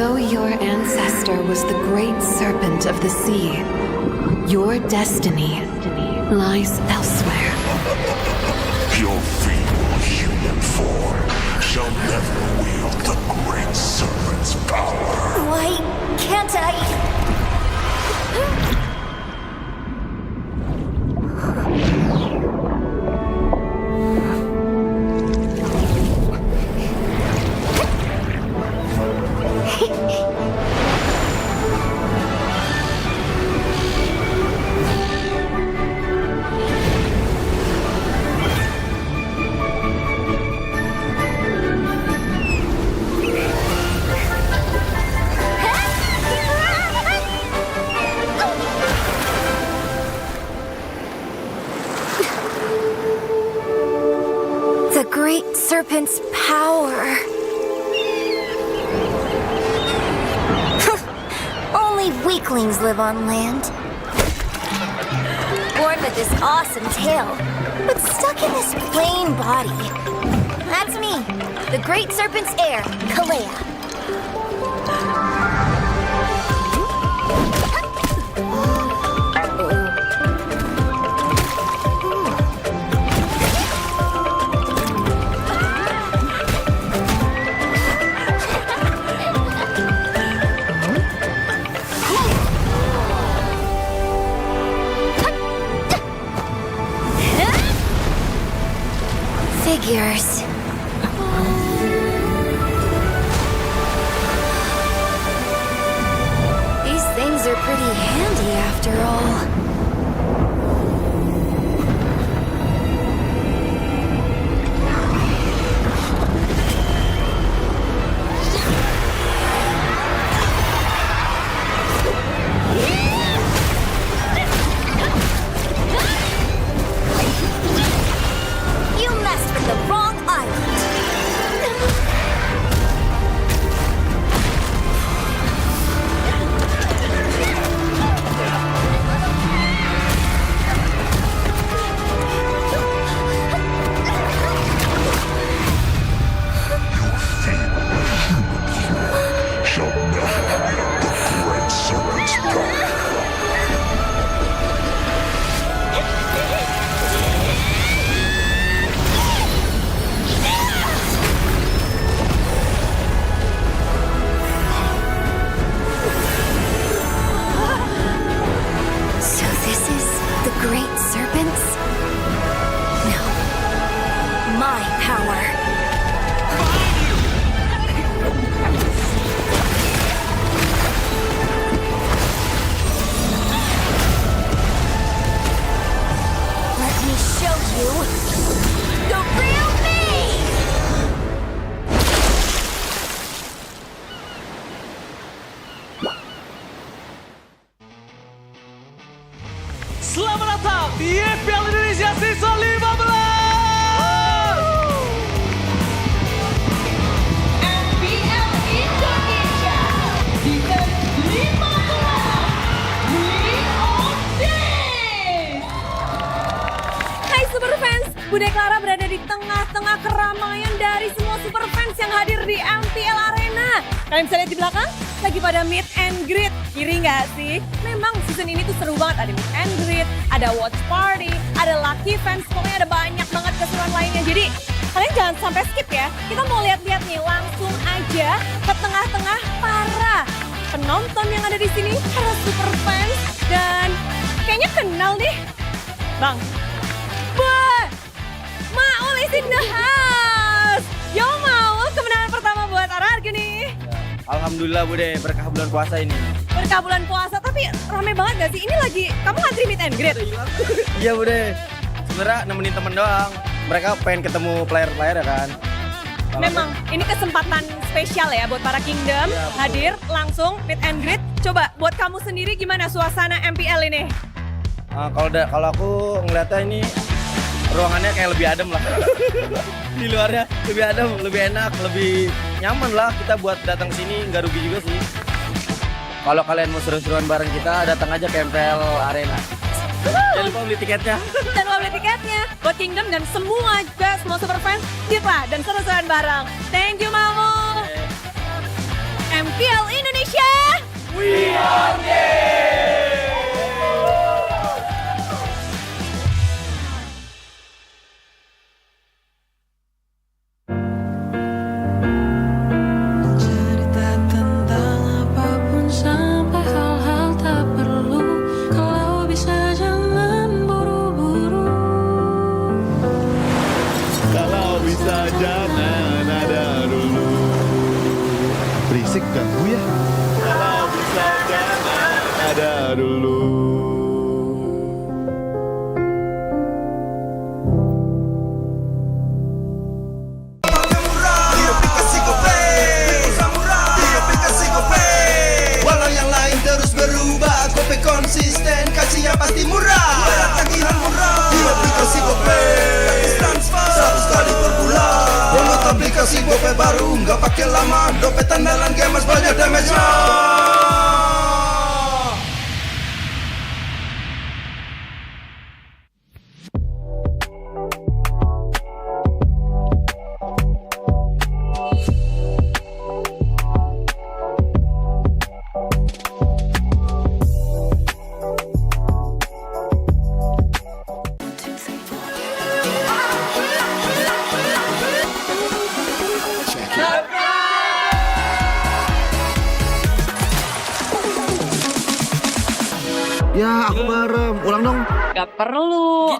Although your ancestor was the great serpent of the sea, your destiny lies elsewhere. Your feeble human form shall never wield the great serpent's power. Why can't I? The great serpent's power. Only weaklings live on land. Born with this awesome tail, but stuck in this plain body. That's me, the great serpent's heir, Kalea. Figures. These things are pretty handy after all. You messed with the wrong island. Shall never wield the great serpent's power. So this is the great serpents? No. My power. Let me show you the real me! Selamat datang di MPL Indonesia Season 15. MPL Indonesia Season 15 Hai Super Fans, Bude Clara berada di tengah-tengah keramaian dari semua Super Fans yang hadir di MPL Arena. Kalian bisa lihat di belakang, lagi pada meet and greet. Kiri nggak sih? Memang season ini tuh seru banget. Ada meet and greet, ada watch party, ada lucky fans, pokoknya ada banyak banget keseruan lainnya. Jadi kalian jangan sampai skip ya. Kita mau lihat-lihat nih, langsung aja ke tengah-tengah para penonton yang ada di sini, para Super Fans. Dan kayaknya kenal deh. Bang, Maul is in the house. Yo Maul, kemenangan pertama buat RRQ nih. Alhamdulillah Bude, berkah bulan puasa ini. Berkah bulan puasa, tapi rame banget gak sih? Ini lagi, kamu ngantri meet and greet? Iya Bude, sebenarnya nemenin temen doang. Mereka pengen ketemu player-player ya kan. Memang, ini kesempatan spesial ya buat para Kingdom. Hadir langsung meet and greet. Coba buat kamu sendiri gimana suasana MPL ini? Kalau aku ngeliatnya ini ruangannya kayak lebih adem lah. Di luarnya lebih adem, lebih enak, lebih nyaman lah kita buat datang sini, nggak rugi juga sih. Kalau kalian mau seru-seruan bareng kita, datang aja ke MPL Arena. Jangan lupa beli tiketnya. Jangan lupa beli tiketnya buat Kingdom dan semua juga, semua Super Fans, lah dan seru-seruan bareng. Thank you Mamu. MPL Indonesia. We are Cerita tentang apapun sampai hal-hal tak perlu. Kalau bisa jangan buru-buru. Kalau bisa jangan ada dulu. Berisik ganggu ya. Kalau bisa jangan ada dulu. Walau yang lain terus berubah, Gope konsisten, kasihnya pasti murah. Bayar tagihan murah di aplikasi Gope, gratis transfer 100 kali per bulan. Download aplikasi Gope baru, nggak pakai lama. Dompet andalan gamers banyak damage-nya. Ya, aku merem. Ulang dong. Gak perlu.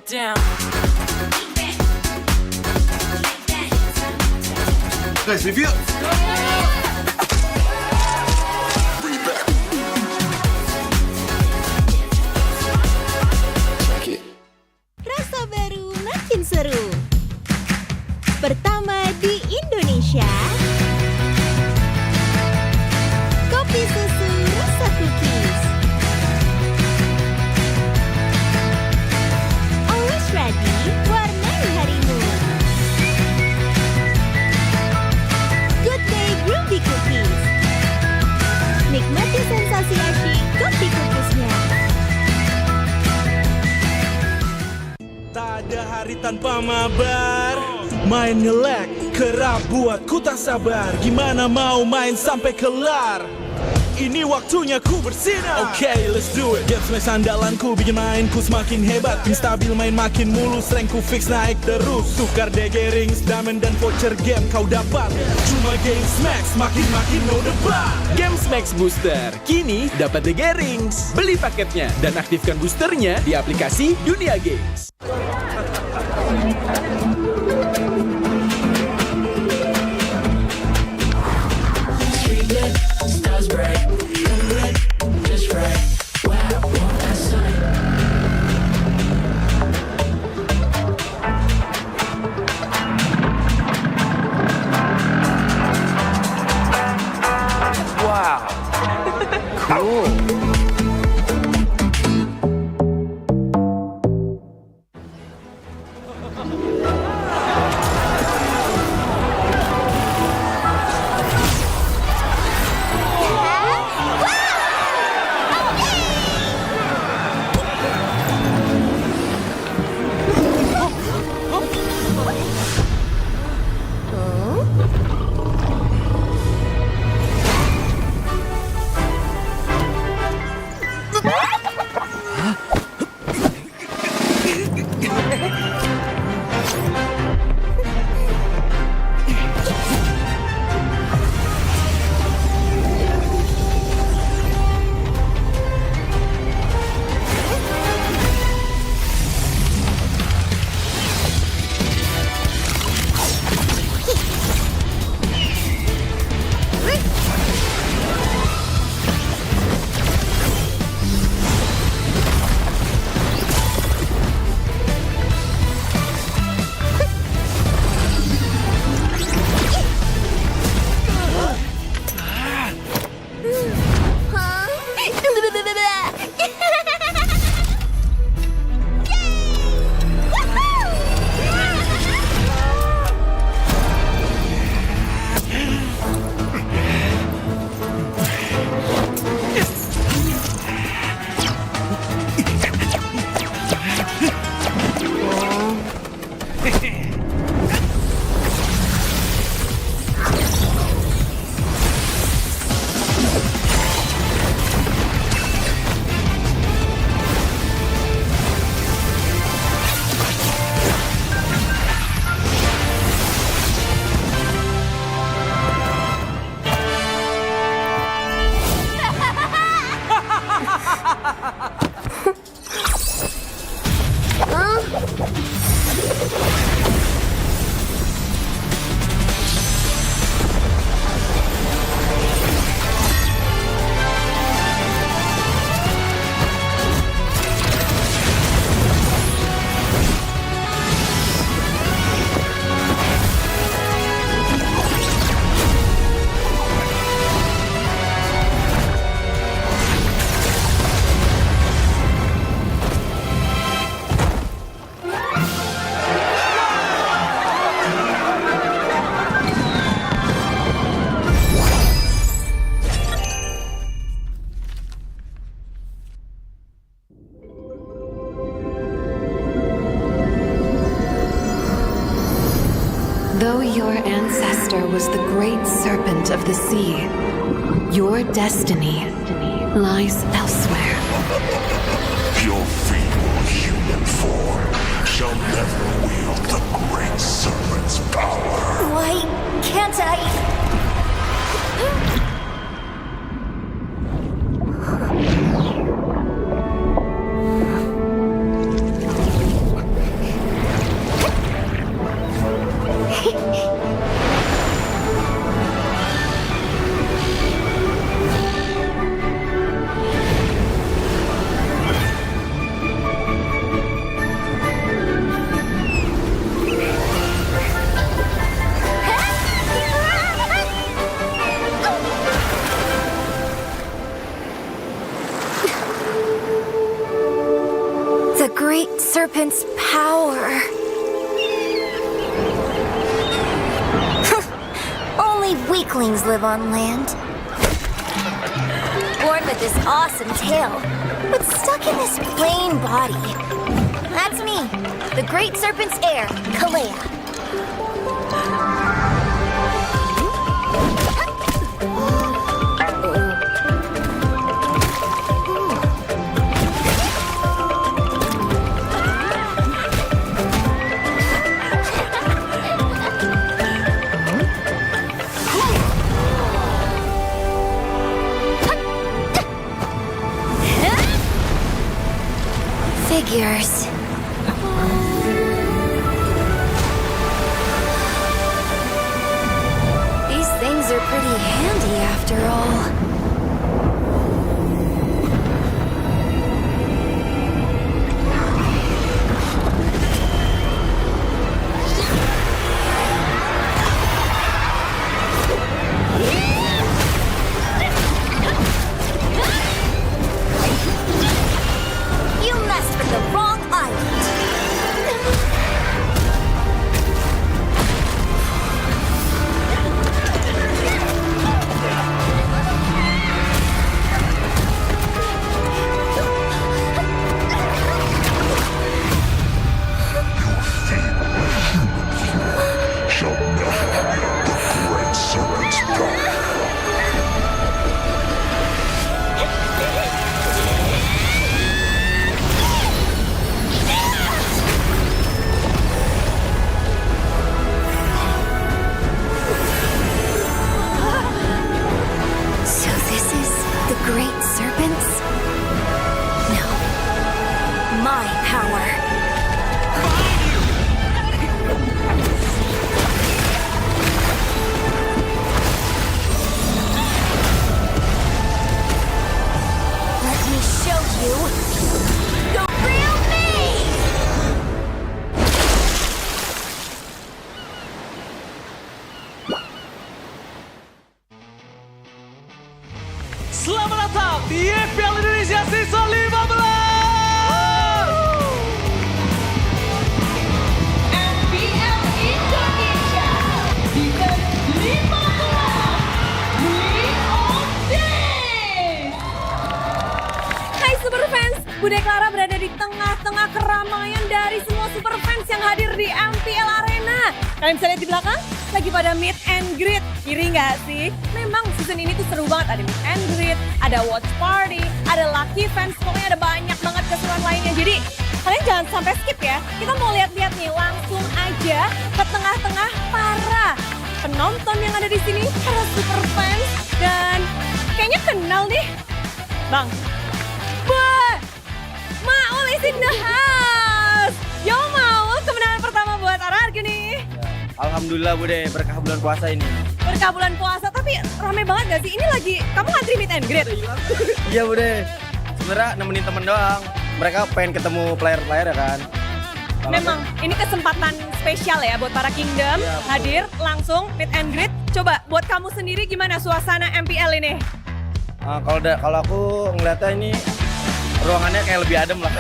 Guys, review. Rasa baru makin seru. Pertama di Indonesia. Kopi susu rasa cookies. Always ready, warnai harimu. Good day groovy cookies. Nikmati sensasi asyik kopi cookiesnya. Tak ada hari tanpa mabar. Main nge-lag, kerap buat ku tak sabar. Gimana mau main sampai kelar? Ini waktunya ku bersinar. Okay, let's do it. Game smash andalanku bikin mainku semakin hebat. Pin stabil main makin mulus, rankku fix naik terus. Tukar DG rings, diamond dan voucher game kau dapat. Cuma Game Max makin no debat. Games Max Booster, kini dapat DG Rings. Beli paketnya dan aktifkan boosternya di aplikasi Dunia Games. Wow. Cool. Though your ancestor was the great serpent of the sea, your destiny lies elsewhere. Your feeble human form shall never wield the great serpent's power. Why can't I? The great serpent's power. Only weaklings live on land. Born with this awesome tail, but stuck in this plain body. That's me, the great serpent's heir, Kalea. Figures. These things are pretty handy after all. You messed with the wrong island. Shall never wield the great serpent's power. So this is the great serpents? No. My power. Let me show you the real me! Selamat datang di MPL Indonesia Season 15. MPL Indonesia Season 15 Hai Super Fans, Bude Clara berada di tengah-tengah keramaian dari semua Super Fans yang hadir di MPL Arena. Kalian bisa lihat di belakang, lagi pada meet and greet. Iri nggak sih? Memang season ini tuh seru banget. Ada meet and greet, ada watch party, ada lucky fans. Pokoknya ada banyak banget keseruan lainnya. Jadi kalian jangan sampai skip ya. Kita mau lihat-lihat nih, langsung aja ke tengah-tengah para penonton yang ada di sini, para Super Fans. Dan kayaknya kenal nih. Bang, Maul is in the house. Yo Maul, kemenangan pertama buat RRQ nih. Alhamdulillah Bude, berkah bulan puasa ini. Berkah bulan puasa, tapi rame banget gak sih? Ini lagi, kamu ngantri meet and greet? Iya Bude, sebenarnya nemenin temen doang. Mereka pengen ketemu player-player ya kan. Memang, ini kesempatan spesial ya buat para Kingdom. Hadir langsung meet and greet. Coba buat kamu sendiri gimana suasana MPL ini? Kalau aku ngeliatnya ini ruangannya kayak lebih adem lah.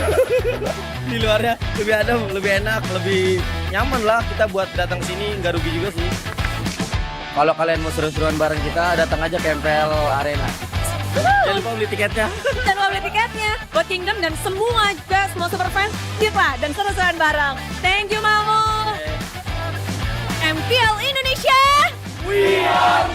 Di luarnya lebih adem, lebih enak, lebih nyaman lah kita buat datang sini, nggak rugi juga sih. Kalau kalian mau seru-seruan bareng kita, datang aja ke MPL Arena. Jangan lupa beli tiketnya. Jangan lupa beli tiketnya buat Kingdom dan semua juga, semua super fans, hit lah dan seru-seruan bareng. Thank you Mamu. MPL MPL Indonesia. We are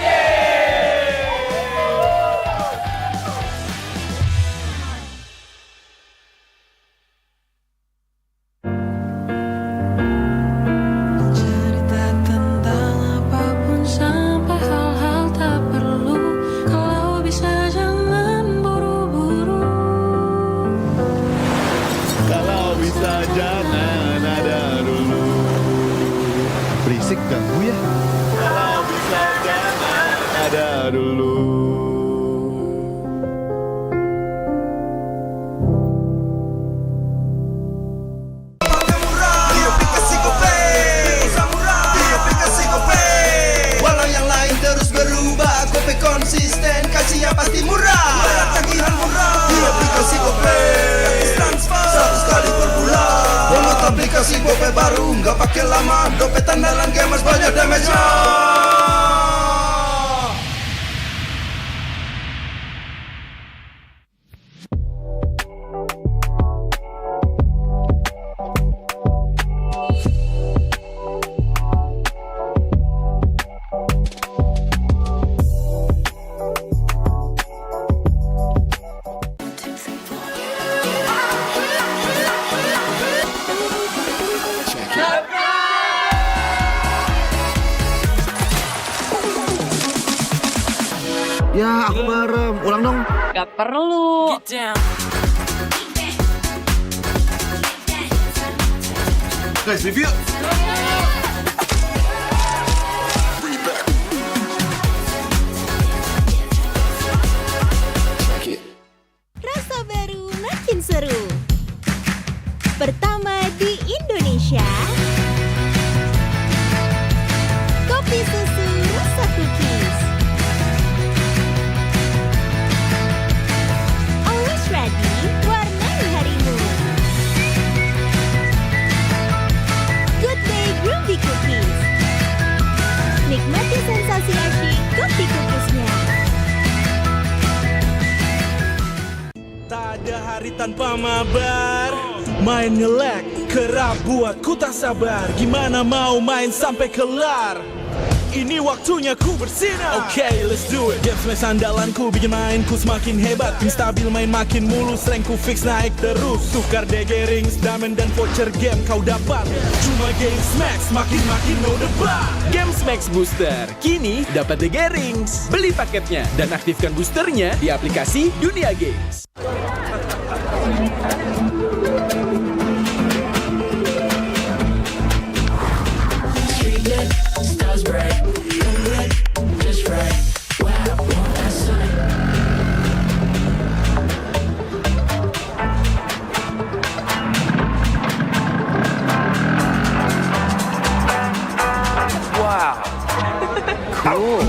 Cerita tentang apapun sampai hal-hal tak perlu. Kalau bisa jangan buru-buru. Kalau bisa jangan ada dulu. Berisik ganggu ya. Kalau bisa jangan ada dulu. Walau yang lain terus berubah, Gope konsisten, kasihnya pasti murah. Bayar tagihan murah di aplikasi Gope, gratis transfer 100 kali per bulan. Download aplikasi Gope baru, nggak pakai lama. Dompet andalan gamers banyak damage-nya. Ya, aku merem. Ulang dong. Gak perlu. Guys, review. Rasa baru makin seru. Pertama di Indonesia. Kopi susu rasa cookies. Always ready, warnai harimu. Good day groovy cookies. Nikmati sensasi asyik kopi cookiesnya. Tak ada hari tanpa mabar. Main ngelek, kerap buatku tak sabar. Gimana mau main sampai kelar? Ini waktunya ku bersinar. Okay, let's do it. Game smash andalanku bikin mainku semakin hebat. Tim stabil main makin mulus, rankku fix naik terus. Tukar DG rings, diamond dan voucher game kau dapat. Cuma Game Smash makin no debat. Games Max Booster, kini dapat DG Rings. Beli paketnya dan aktifkan boosternya di aplikasi Dunia Games. Wow. Cool.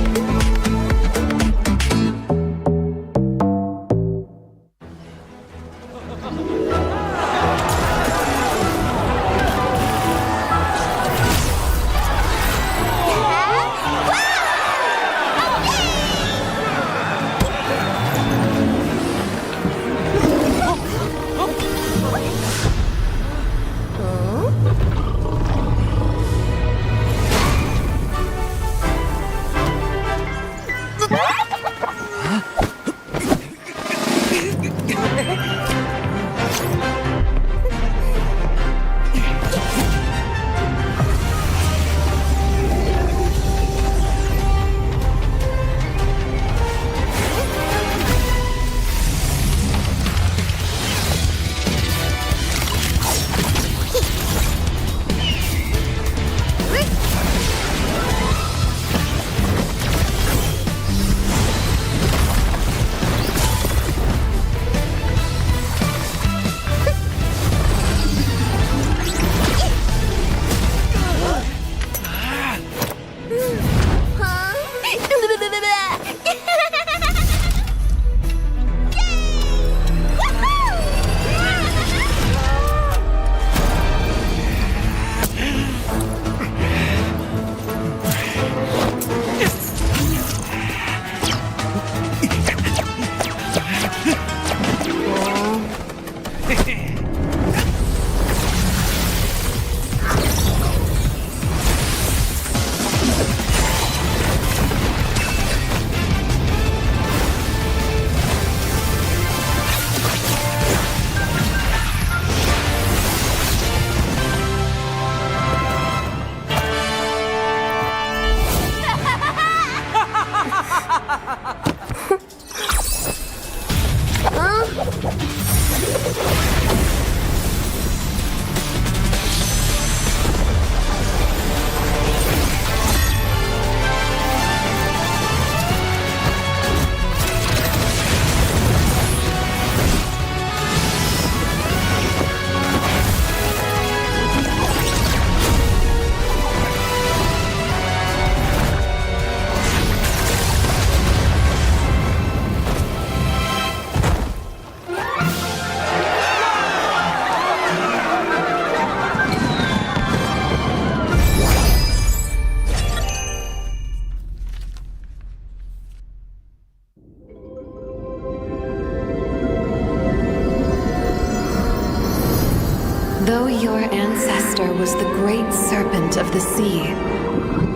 master was the great serpent of the sea.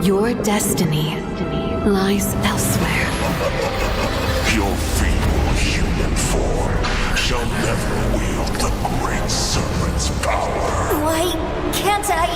Your destiny lies elsewhere. Your feeble human form shall never wield the great serpent's power. Why can't I?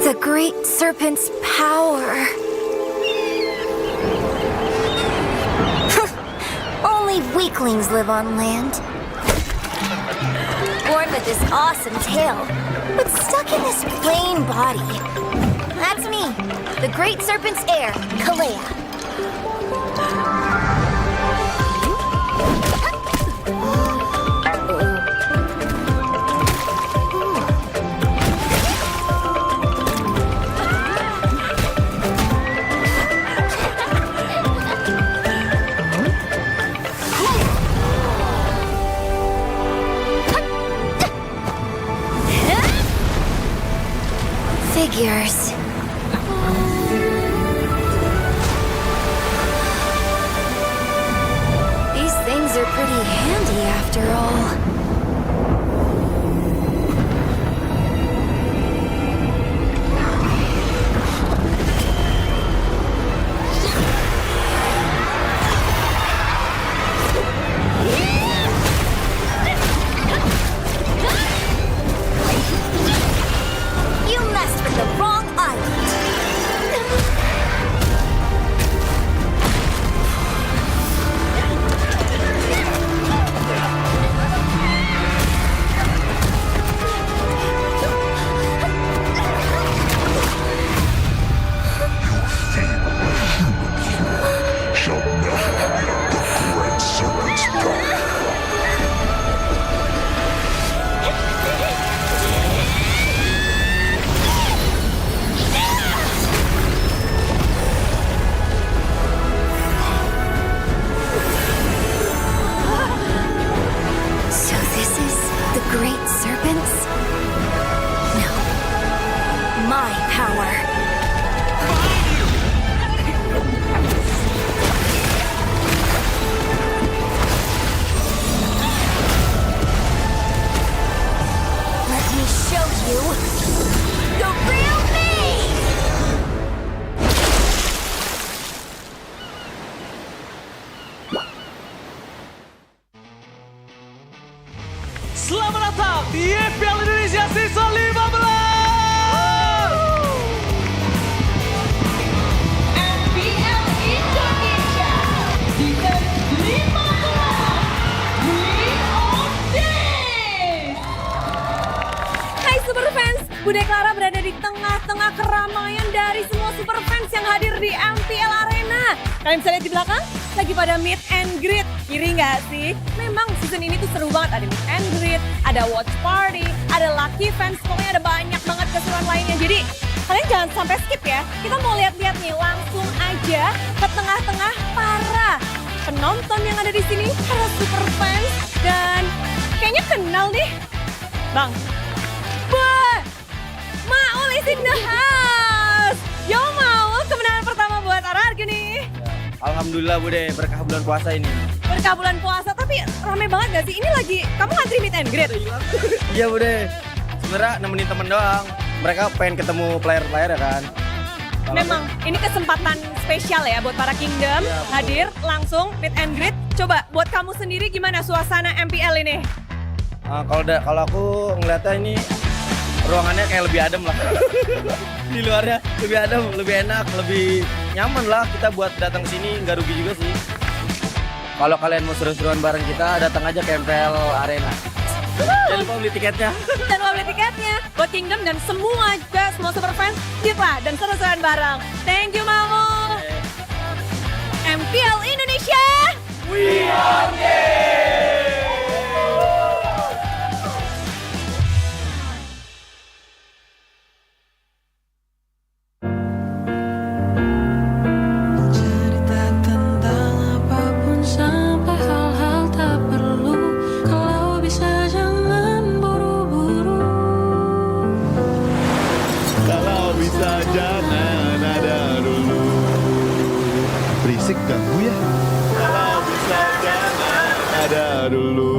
The great serpent's power. Only weaklings live on land. Born with this awesome tail, but stuck in this plain body. That's me, the great serpent's heir, Kalea. Figures. These things are pretty handy after all. You messed with the wrong island. Shall never wield the great serpent's power. So this is the great serpents? No. My power. Let me show you the real me! Selamat datang di MPL Indonesia Season 15. MPL Indonesia Season 15 Hai Super Fans, Bude Clara berada di tengah-tengah keramaian dari semua Super Fans yang hadir di MPL Arena. Kalian bisa lihat di belakang, lagi pada meet and greet. Kiri nggak sih? Memang season ini tuh seru banget. Ada meet and greet, ada watch party, ada lucky fans. Pokoknya ada banyak banget keseruan lainnya. Jadi kalian jangan sampai skip ya. Kita mau lihat-lihat nih, langsung aja ke tengah-tengah para penonton yang ada di sini. Para Super Fans. Dan kayaknya kenal nih. Bang, wah, Maul is in the house. Yo Maul, kemenangan pertama buat Ararge nih. Alhamdulillah Bude, berkah bulan puasa ini. Berkah bulan puasa, tapi rame banget gak sih? Ini lagi, kamu ngantri meet and greet? Iya Bude, sebenarnya nemenin temen doang. Mereka pengen ketemu player-player ya kan. Memang, ini kesempatan spesial ya buat para Kingdom. Iya, hadir langsung meet and greet. Coba buat kamu sendiri gimana suasana MPL ini? Kalau aku ngeliatnya ini ruangannya kayak lebih adem lah. Di luarnya lebih adem, lebih enak, lebih nyaman lah kita buat datang ke sini, nggak rugi juga sih. Kalau kalian mau seru-seruan bareng kita, datang aja ke MPL Arena. Jangan lupa beli tiketnya. Jangan lupa beli tiketnya buat Kingdom dan semua juga, semua Super Fans, yuk lah dan seru-seruan bareng. Thank you Mamu. MPL Indonesia We are games! Cerita tentang apapun sampai hal-hal tak perlu. Kalau bisa jangan buru-buru. Kalau bisa jangan ada dulu. Berisik ganggu ya. Kalau bisa jangan ada dulu.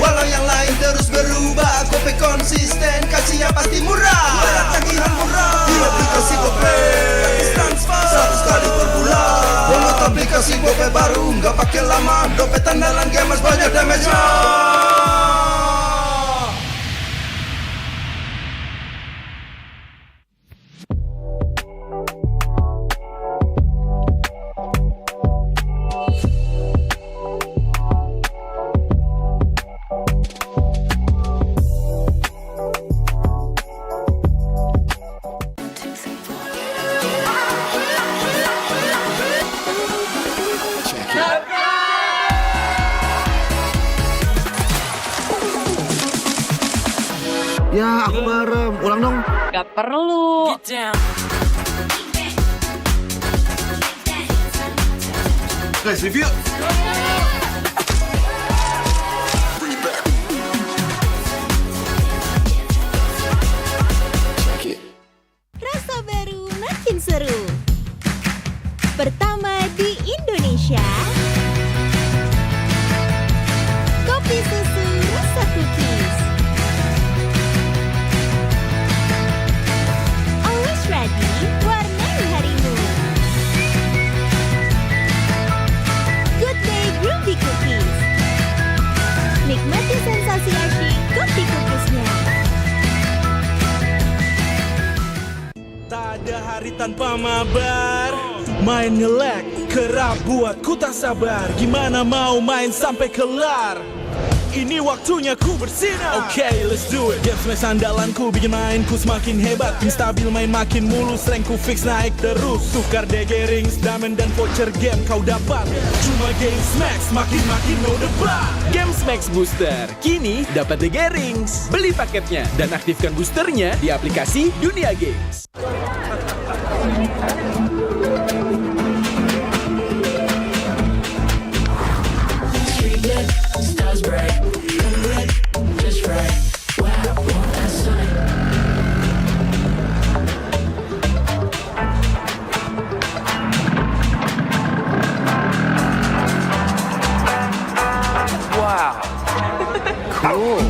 Walau yang lain terus berubah, Gope konsisten, kasihnya pasti murah. Bayar tagihan murah di aplikasi Gope, gratis transfer 100 kali per bulan. Download aplikasi Gope baru, nggak pakai lama. Dompet andalan gamers banyak damage-nya. Ya, aku merem. Ulang dong. Gak perlu. Guys, review. Rasa baru makin seru. Pertama di Indonesia. Kopi susu rasa cookies. Always ready, warnai harimu. Good day groovy cookies. Nikmati sensasi asyik kopi cookiesnya. Tak ada hari tanpa mabar. Main nge-lag, kerap buat ku tak sabar. Gimana mau main sampai kelar? Ini waktunya ku bersinar. Okay, let's do it. Games match andalanku bikin mainku semakin hebat. Tim stabil main makin mulus, rankku fix naik terus. Tukar DG rings, diamond dan voucher game kau dapat. Cuma Games Max, makin no debat. Games Max Booster, kini dapat DG Rings. Beli paketnya dan aktifkan boosternya di aplikasi Dunia Games. Wow. Cool.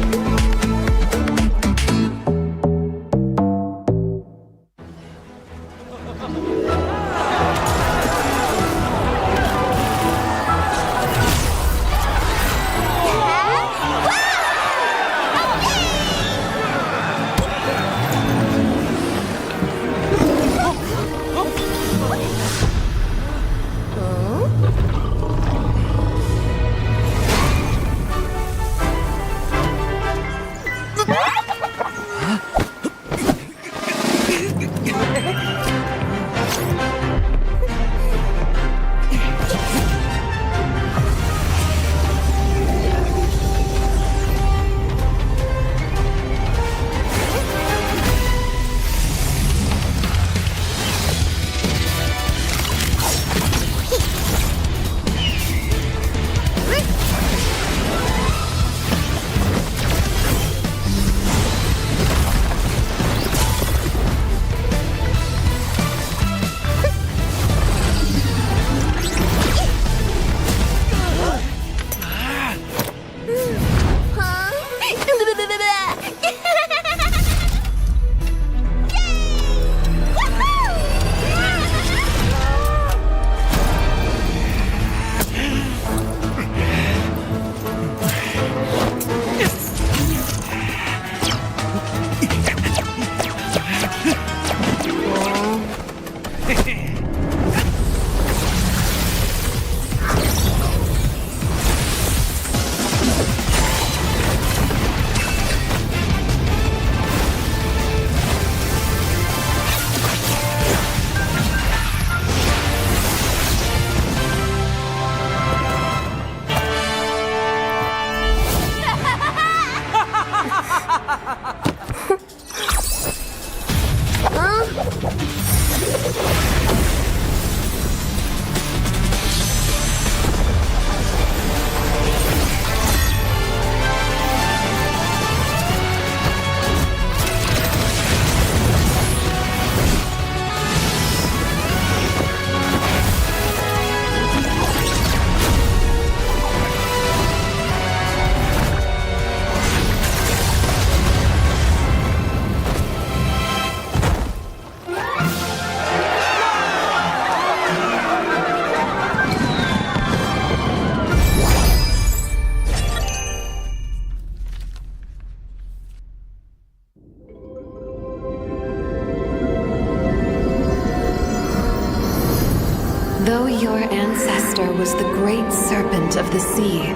Though your ancestor was the great serpent of the sea,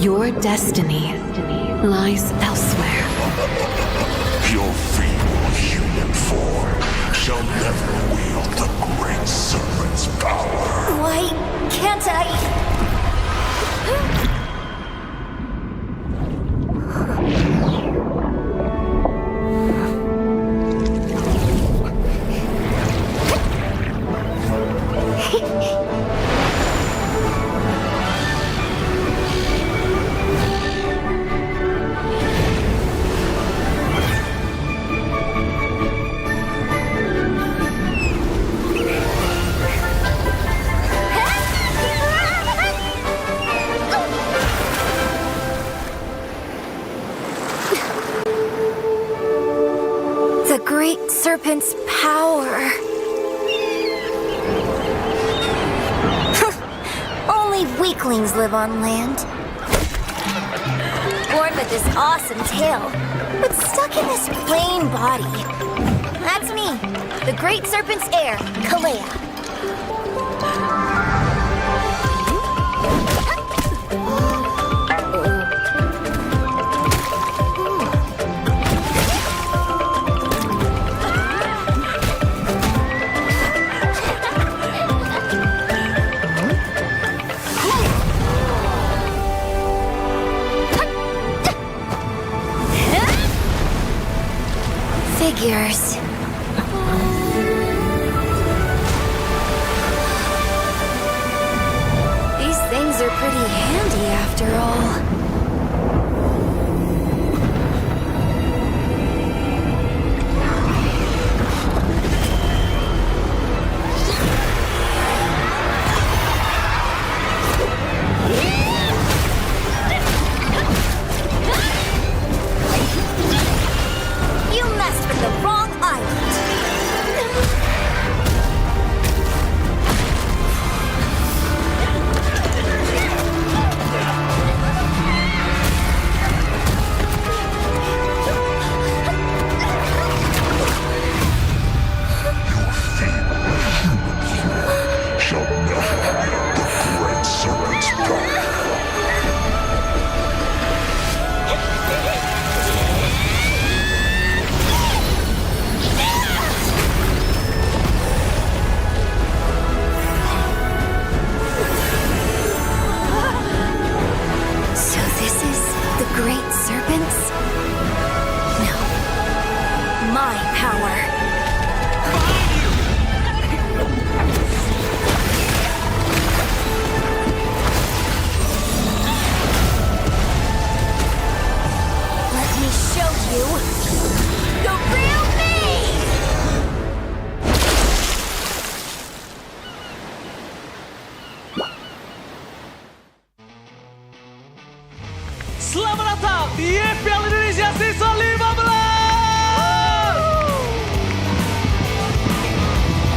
your destiny lies elsewhere. Your feeble human form shall never wield the great serpent's power. Why can't I? The great serpent's power. Only weaklings live on land. Born with this awesome tail, but stuck in this plain body. That's me, the great serpent's heir, Kalea. Figures. These things are pretty handy after all. You messed with the wrong island. Shall never wield the great serpent's power. So this is the great serpents? No. My power. Let me show you the real me! Selamat datang di MPL Indonesia Season 15.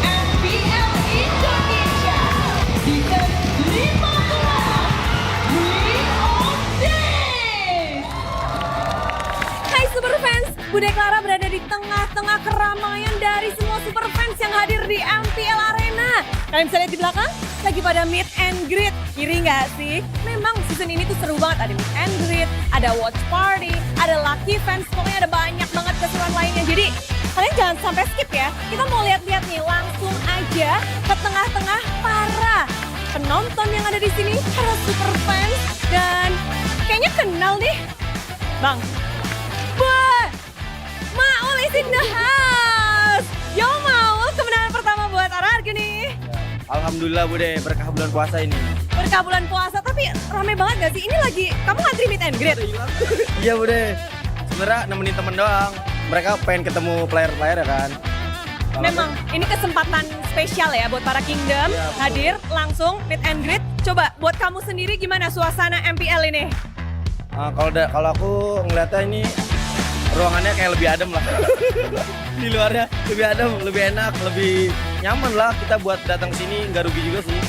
MPL Indonesia Season 15 Hai Superfans, Bude Clara berada di tengah-tengah keramaian dari semua Superfans yang hadir di MPL Arena. Kalian bisa lihat di belakang, lagi pada meet and greet. Kiri nggak sih? Memang season ini tuh seru banget. Ada meet and greet, ada watch party, ada lucky fans, pokoknya ada banyak banget keseruan lainnya. Jadi kalian jangan sampai skip ya. Kita mau lihat-lihat nih, langsung aja ke tengah-tengah para penonton yang ada di sini, para Superfans. Dan kayaknya kenal nih. Bang, wah, Maul is in the house. Yo Maul, kemenangan pertama buat Arargi nih. Alhamdulillah Bude, berkah bulan puasa ini. Berkah bulan puasa, tapi rame banget gak sih? Ini lagi, kamu ngantri meet and greet? Iya Bude, sebenarnya nemenin temen doang. Mereka pengen ketemu player-player ya kan. Memang, ini kesempatan spesial ya buat para Kingdom. Iya, hadir langsung meet and greet. Coba buat kamu sendiri gimana suasana MPL ini? Kalau aku ngeliatnya ini ruangannya kayak lebih adem lah. Di luarnya lebih adem, lebih enak, lebih nyaman lah kita buat datang sini, nggak rugi juga sih.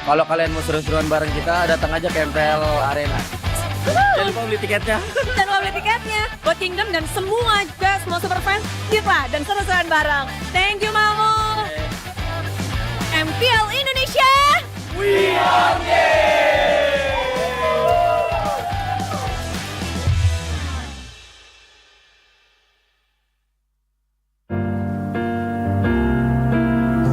Kalau kalian mau seru-seruan bareng kita, datang aja ke MPL Arena. Jangan lupa beli tiketnya. Jangan lupa beli tiketnya buat Kingdom dan semua juga, semua Superfans, hit lah dan seru-seruan bareng. Thank you Mamu. MPL MPL Indonesia. We are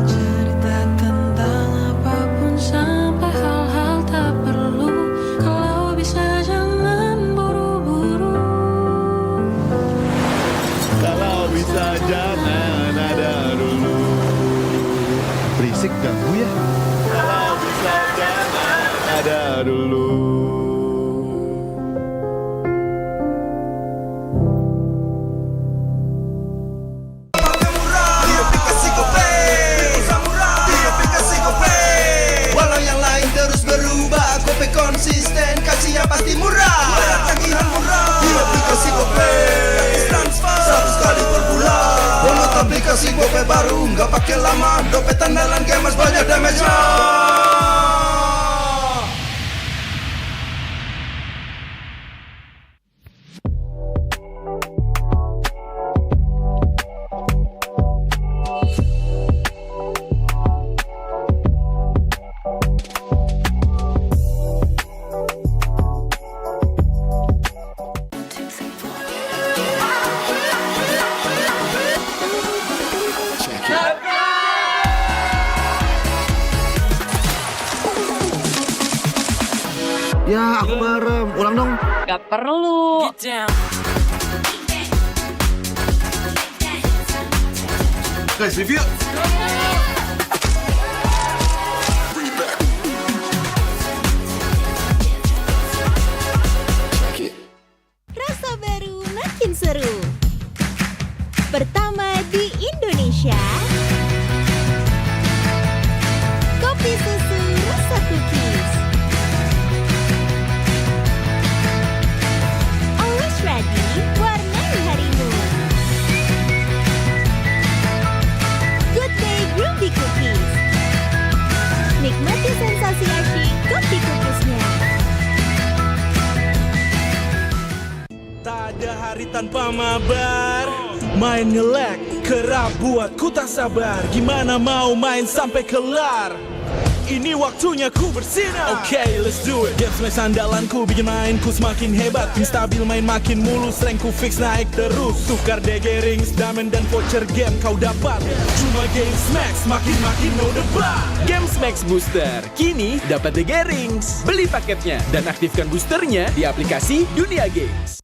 Cerita tentang apapun sampai hal-hal tak perlu. Kalau bisa jangan buru-buru. Kalau bisa jangan ada dulu. Berisik ganggu ya. Kalau bisa jangan ada dulu. Walau yang lain terus berubah, Gope konsisten, kasih yang pasti murah. Bayar tagihan murah di aplikasi Gope, gratis transfer 100 kali per bulan. Download aplikasi Gope baru, nggak pakai lama. Dompet andalan gamers banyak damage-nya. Ya, aku merem. Ulang dong. Gak perlu. Guys, review. Rasa baru makin seru. Pertama di Indonesia. Kopi susu rasa cookies. Always ready, warnai harimu. Good day groovy cookies. Nikmati sensasi asyik kopi cookiesnya. Tak ada hari tanpa mabar. Main ngelek, kerap buatku tak sabar. Gimana mau main sampai kelar? Ini waktunya ku bersinar. Okay, let's do it. Games main sandalanku bikin mainku semakin hebat. Tim stabil main makin mulus, rankku fix naik terus. Tukar DG rings, diamond dan voucher game kau dapat. Cuma Games Max, makin-makin no debat. Games Max Booster, kini dapat DG Rings. Beli paketnya dan aktifkan boosternya di aplikasi Dunia Games.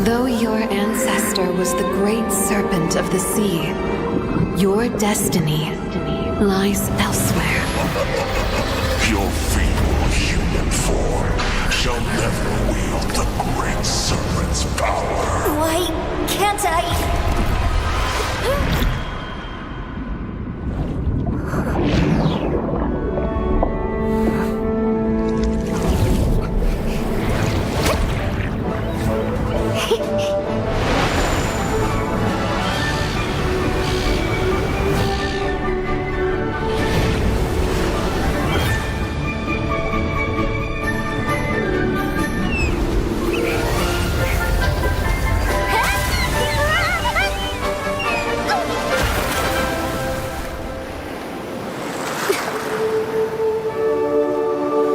Though your ancestor was the great serpent of the sea, your destiny lies elsewhere. Your feeble human form shall never wield the great serpent's power. Why can't I?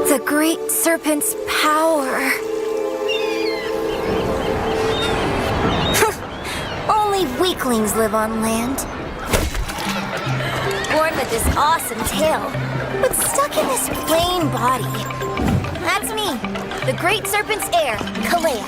The great serpent's power. Only weaklings live on land. Born with this awesome tail, but stuck in this plain body. That's me, the great serpent's heir, Kalea.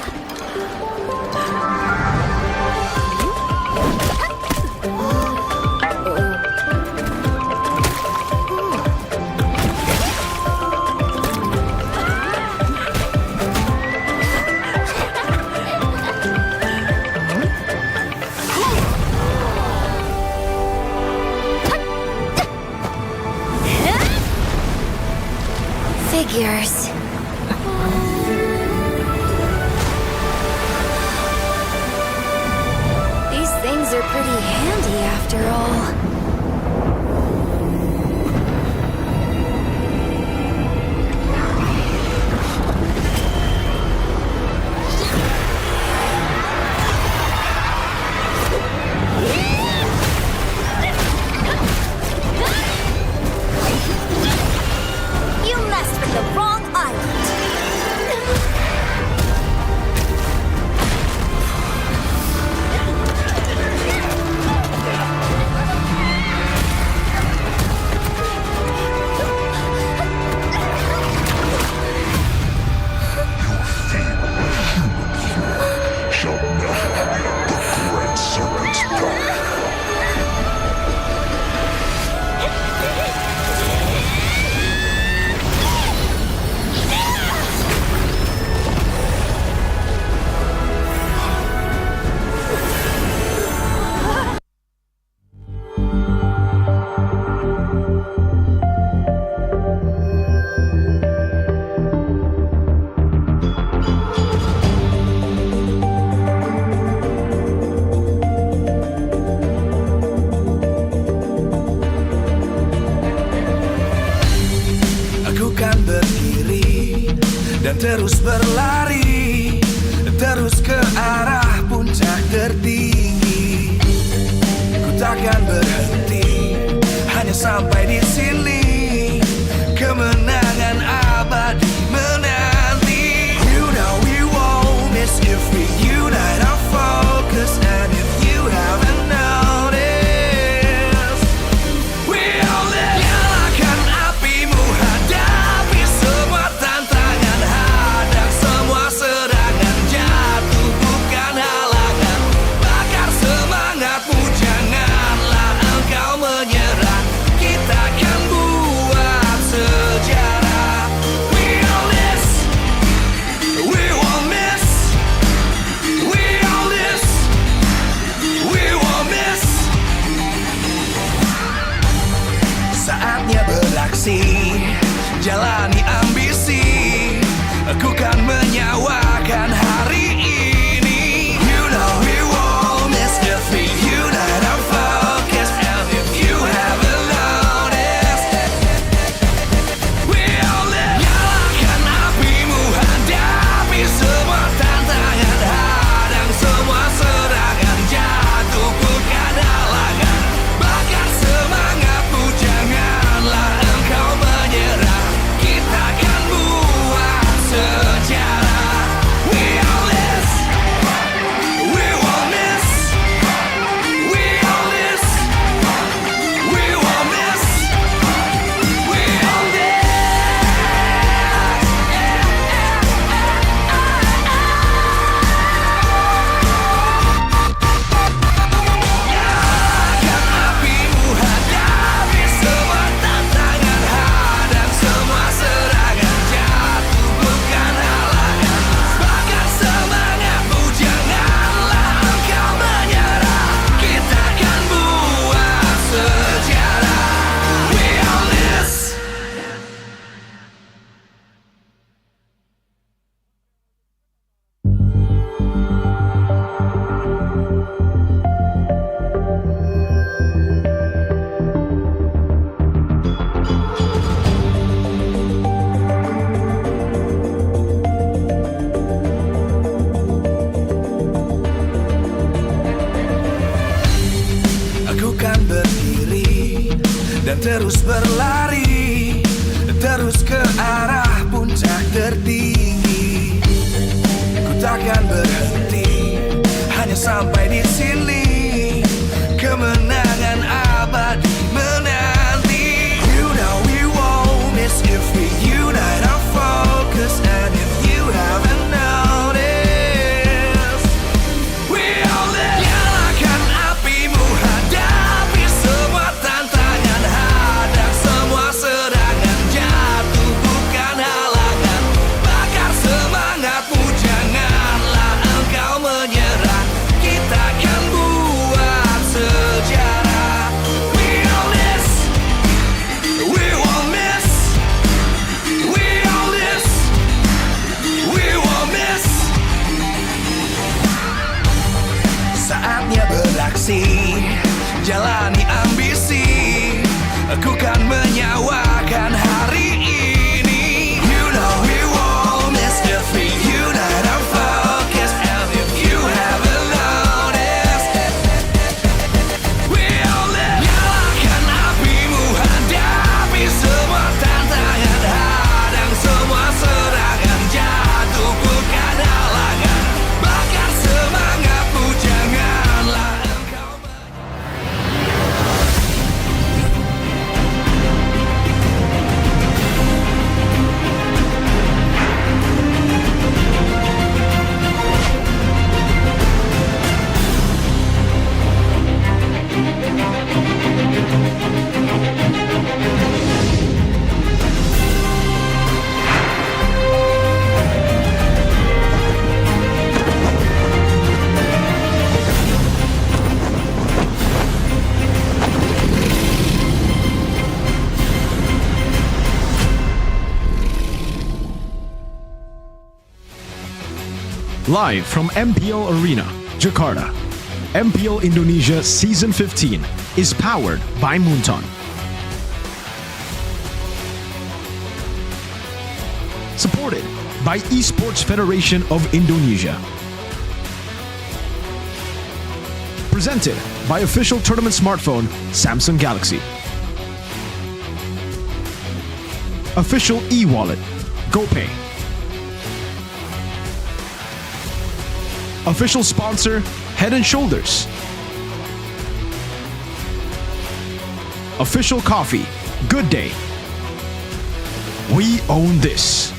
Figures. These things are pretty handy after all. You messed with the wrong island. Shall never wield the great serpent's power. Aku kan berdiri dan terus berlari, terus ke arah puncak tertinggi. Ku takkan berhenti, hanya sampai di sini. Kemenangan abadi menanti. You know we won't miss if we unite our focus. And if you haven't noticed, we'll nyalakan apimu, hadapi semua tantangan, hadang semua serangan, jatuh bukan halangan. Bakar semangatmu, janganlah engkau menyerah. Kita akan dan terus berlari, terus ke arah puncak tertinggi. Ku takkan berhenti, hanya sampai di sini. Kemenangan abadi menanti. You know we won't miss if we unite our focus. And if you haven't noticed, we all live. Nyalakan apimu, hadapi semua tantangan, hadang semua serangan, jatuh bukan halangan. Bakar semangatmu, janganlah engkau menyerah. Kita akan buat sejarah. We all this, we won't miss. We all this, we won't miss. Saatnya beraksi, jalani ambisi. Aku kan menyawakan hari ini. You know we won't miss if we unite our focus. And if you haven't noticed, we all live. Nyalakan apimu, hadapi semua tantangan, hadang semua serangan, jatuh bukan halangan. Bakar semangatmu, janganlah engkau. Live from MPL Arena, Jakarta, MPL Indonesia Season 15 is powered by Moonton. Supported by Esports Federation of Indonesia. Presented by official tournament smartphone Samsung Galaxy. Official e-wallet GoPay. Official sponsor, Head & Shoulders. Official coffee, Good Day. We own this.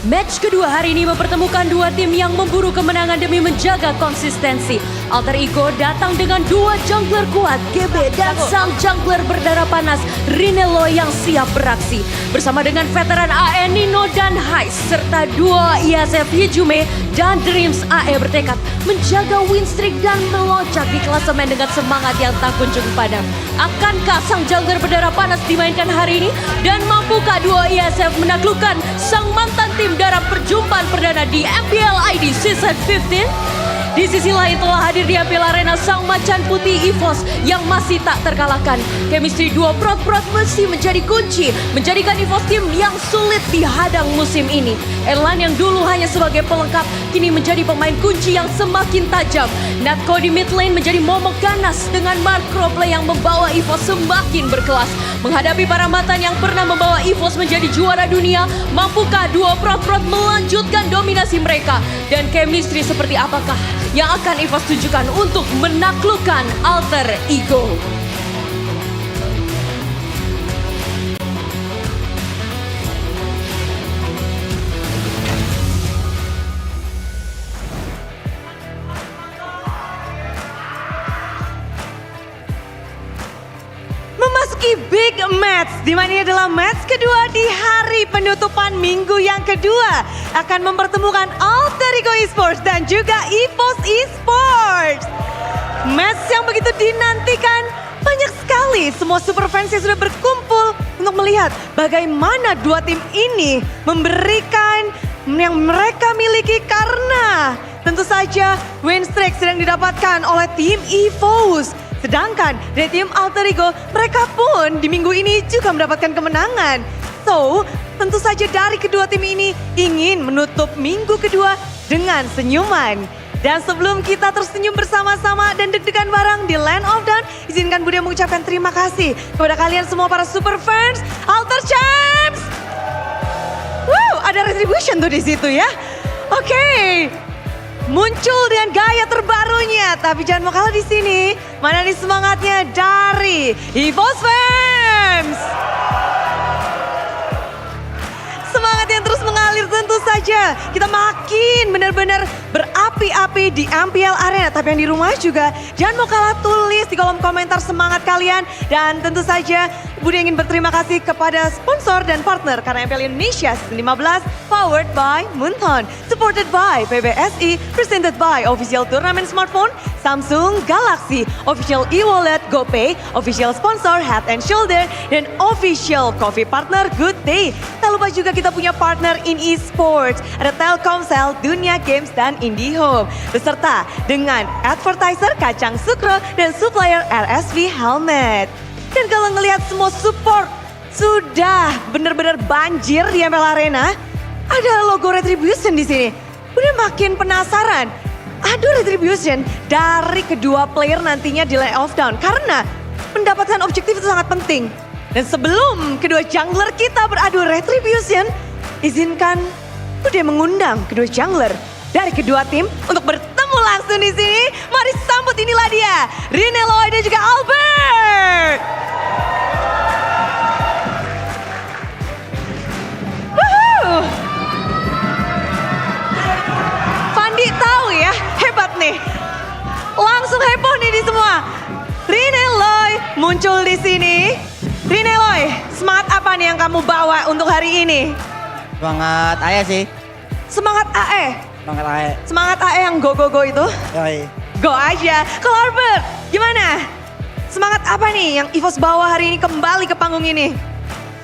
Match kedua hari ini mempertemukan dua tim yang memburu kemenangan demi menjaga konsistensi. Alter Ego datang dengan dua jungler kuat, GB dan sang jungler berdarah panas, Rinelo yang siap beraksi. Bersama dengan veteran AE Nino dan Hais, serta dua ISF Hijume dan Dreams AE bertekad menjaga win streak dan melonjak di klasemen dengan semangat yang tak kunjung padam. Akankah sang jungler berdarah panas dimainkan hari ini? Dan mampukah dua ISF menaklukkan sang mantan tim dalam perjumpaan perdana di MPL ID Season 15? Di sisi lain telah hadir di MPL Arena sang macan putih EVOS yang masih tak terkalahkan. Chemistry dua prot-prot mesti menjadi kunci, menjadikan EVOS tim yang sulit dihadang musim ini. Erlan yang dulu hanya sebagai pelengkap, kini menjadi pemain kunci yang semakin tajam. Natko di mid lane menjadi momok ganas dengan macro play yang membawa EVOS semakin berkelas. Menghadapi para mantan yang pernah membawa EVOS menjadi juara dunia, mampukah dua prot-prot melanjutkan dominasi mereka? Dan chemistry seperti apakah yang akan EVOS tunjukkan untuk menaklukkan Alter Ego? Memasuki big match, di mana ini adalah match kedua di hari penutupan minggu yang kedua, akan mempertemukan Alter Ego Esports dan juga EVOS Esports. Match yang begitu dinantikan, banyak sekali semua super fans yang sudah berkumpul untuk melihat bagaimana dua tim ini memberikan yang mereka miliki, karena tentu saja win streak sedang didapatkan oleh tim EVOS. Sedangkan dari tim Alter Ego, mereka pun di minggu ini juga mendapatkan kemenangan. So, tentu saja dari kedua tim ini ingin menutup minggu kedua dengan senyuman. Dan sebelum kita tersenyum bersama-sama dan deg-degan bareng di Land of Dawn, izinkan Budi mengucapkan terima kasih kepada kalian semua para super fans, Alter Champs. Ada retribution tuh di situ ya. Oke. Muncul dengan gaya terbarunya, tapi jangan mau kalah di sini. Mana nih semangatnya dari EVOS Fans? Semangat yang terus mengalir tentu saja. Kita makin benar-benar berapi-api di MPL Arena. Tapi yang di rumah juga jangan mau kalah, tulis di kolom komentar semangat kalian. Dan tentu saja Budi ingin berterima kasih kepada sponsor dan partner karena MPL Indonesia Season 15 powered by Moonton, supported by PBSI, presented by Official Turnamen Smartphone, Samsung Galaxy, Official e-wallet GoPay, Official Sponsor Head and Shoulder, dan Official Coffee Partner Good Day. Tak lupa juga kita punya partner in e-sports, ada Telkomsel, Dunia Games, dan IndiHome. Beserta dengan advertiser Kacang Sukro dan supplier RSV Helmet. Dan kalau ngelihat semua support sudah benar-benar banjir di MPL Arena, ada logo Retribution di sini. Udah makin penasaran. Adu Retribution dari kedua player nantinya di Land of Dawn karena mendapatkan objektif itu sangat penting. Dan sebelum kedua jungler kita beradu Retribution, izinkan udah mengundang kedua jungler dari kedua tim untuk bertemu langsung di sini. Mari sambut, inilah dia, Rineloy dan juga Albert. Fandi tahu ya, hebat nih. Langsung heboh nih di semua. Rineloy muncul di sini. Rineloy, semangat apa nih yang kamu bawa untuk hari ini? Semangat AE sih. Semangat AE? Semangat AE. Semangat AE yang go itu? Yoi. Go aja. Kalau Albert, gimana? Semangat apa nih yang EVOS bawa hari ini kembali ke panggung ini?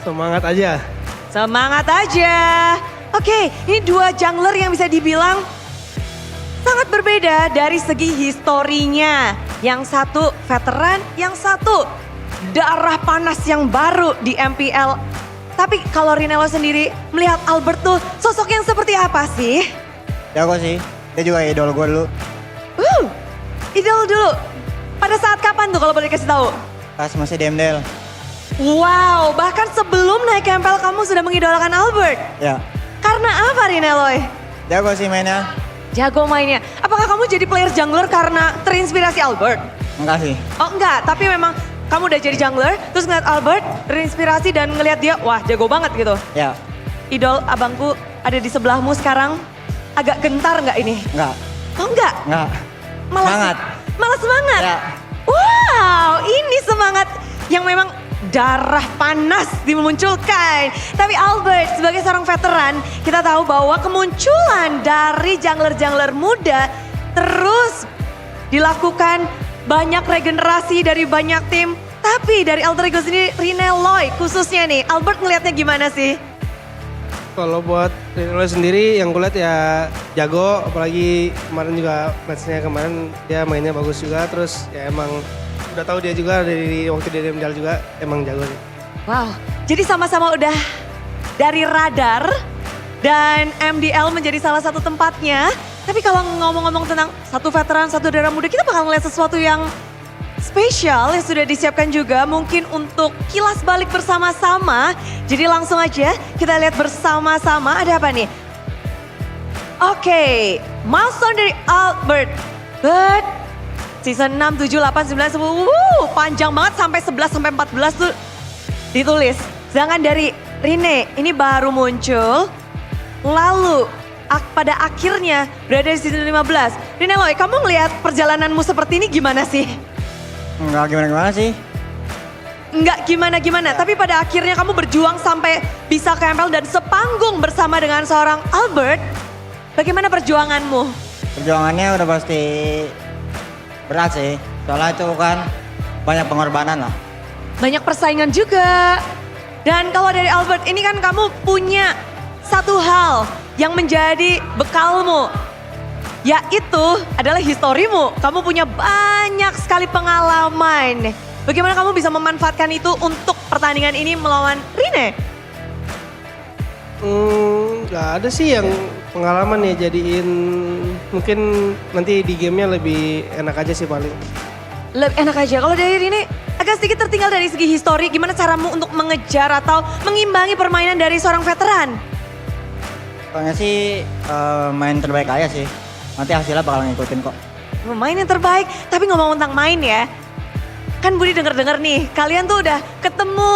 Semangat aja. Semangat aja. Oke, ini dua jungler yang bisa dibilang sangat berbeda dari segi historinya. Yang satu veteran, yang satu darah panas yang baru di MPL. Tapi kalau Rinelo sendiri melihat Albert tuh sosok yang seperti apa sih? Jago sih, dia juga idol gue dulu. Idol dulu. Pada saat kapan tuh kalau boleh kasih tahu? Pas masih di MDL. Wow, bahkan sebelum naik ke MPL kamu sudah mengidolakan Albert? Ya. Karena apa Rineloy? Jago sih mainnya. Jago mainnya. Apakah kamu jadi player jungler karena terinspirasi Albert? Enggak sih. Oh enggak, tapi memang kamu udah jadi jungler, terus ngeliat Albert terinspirasi dan ngeliat dia, wah jago banget gitu? Ya. Idol abangku ada di sebelahmu sekarang, agak gentar nggak ini? Enggak. Oh enggak? Enggak. Malah semangat. Malah semangat? Ya. Wow, ini semangat yang memang darah panas dimunculkan. Tapi Albert sebagai seorang veteran, kita tahu bahwa kemunculan dari jungler-jungler muda terus dilakukan, banyak regenerasi dari banyak tim. Tapi dari alter ego sendiri, Rineloy khususnya nih, Albert ngelihatnya gimana sih? Kalau buat Rineloy sendiri yang gue lihat ya jago, apalagi kemarin juga matchnya kemarin dia mainnya bagus juga. Terus ya emang udah tahu dia juga dari waktu dia di MDL juga emang jago sih. Wow, jadi sama-sama udah dari radar dan MDL menjadi salah satu tempatnya. Tapi kalau ngomong-ngomong tentang satu veteran, satu darah muda, kita bakal ngeliat sesuatu yang spesial yang sudah disiapkan juga mungkin untuk kilas balik bersama-sama. Jadi langsung aja kita lihat bersama-sama ada apa nih. Oke, milestone dari Albert. But season 6, 7, 8, 9, 10, panjang banget sampai 11 sampai 14 tuh ditulis. Sedangkan dari Rine ini baru muncul, lalu pada akhirnya berada di season 15. Rineloy, kamu ngelihat perjalananmu seperti ini gimana sih? Enggak gimana-gimana sih. Enggak gimana-gimana, tapi pada akhirnya kamu berjuang sampai bisa ke MPL dan sepanggung bersama dengan seorang Albert. Bagaimana perjuanganmu? Perjuangannya udah pasti berat sih. Soalnya itu kan banyak pengorbanan lah. Banyak persaingan juga. Dan kalau dari Albert ini kan kamu punya satu hal yang menjadi bekalmu, yaitu adalah historimu. Kamu punya banyak sekali pengalaman. Bagaimana kamu bisa memanfaatkan itu untuk pertandingan ini melawan Rine? Gak ada sih yang pengalaman ya, jadiin mungkin nanti di gamenya lebih enak aja sih paling. Lebih enak aja. Kalau dari ini agak sedikit tertinggal dari segi histori, gimana caramu untuk mengejar atau mengimbangi permainan dari seorang veteran? Soalnya sih main terbaik aja sih. Nanti hasilnya bakal ngikutin kok. Main yang terbaik, tapi ngomong tentang main ya. Kan Budi denger-denger nih, kalian tuh udah ketemu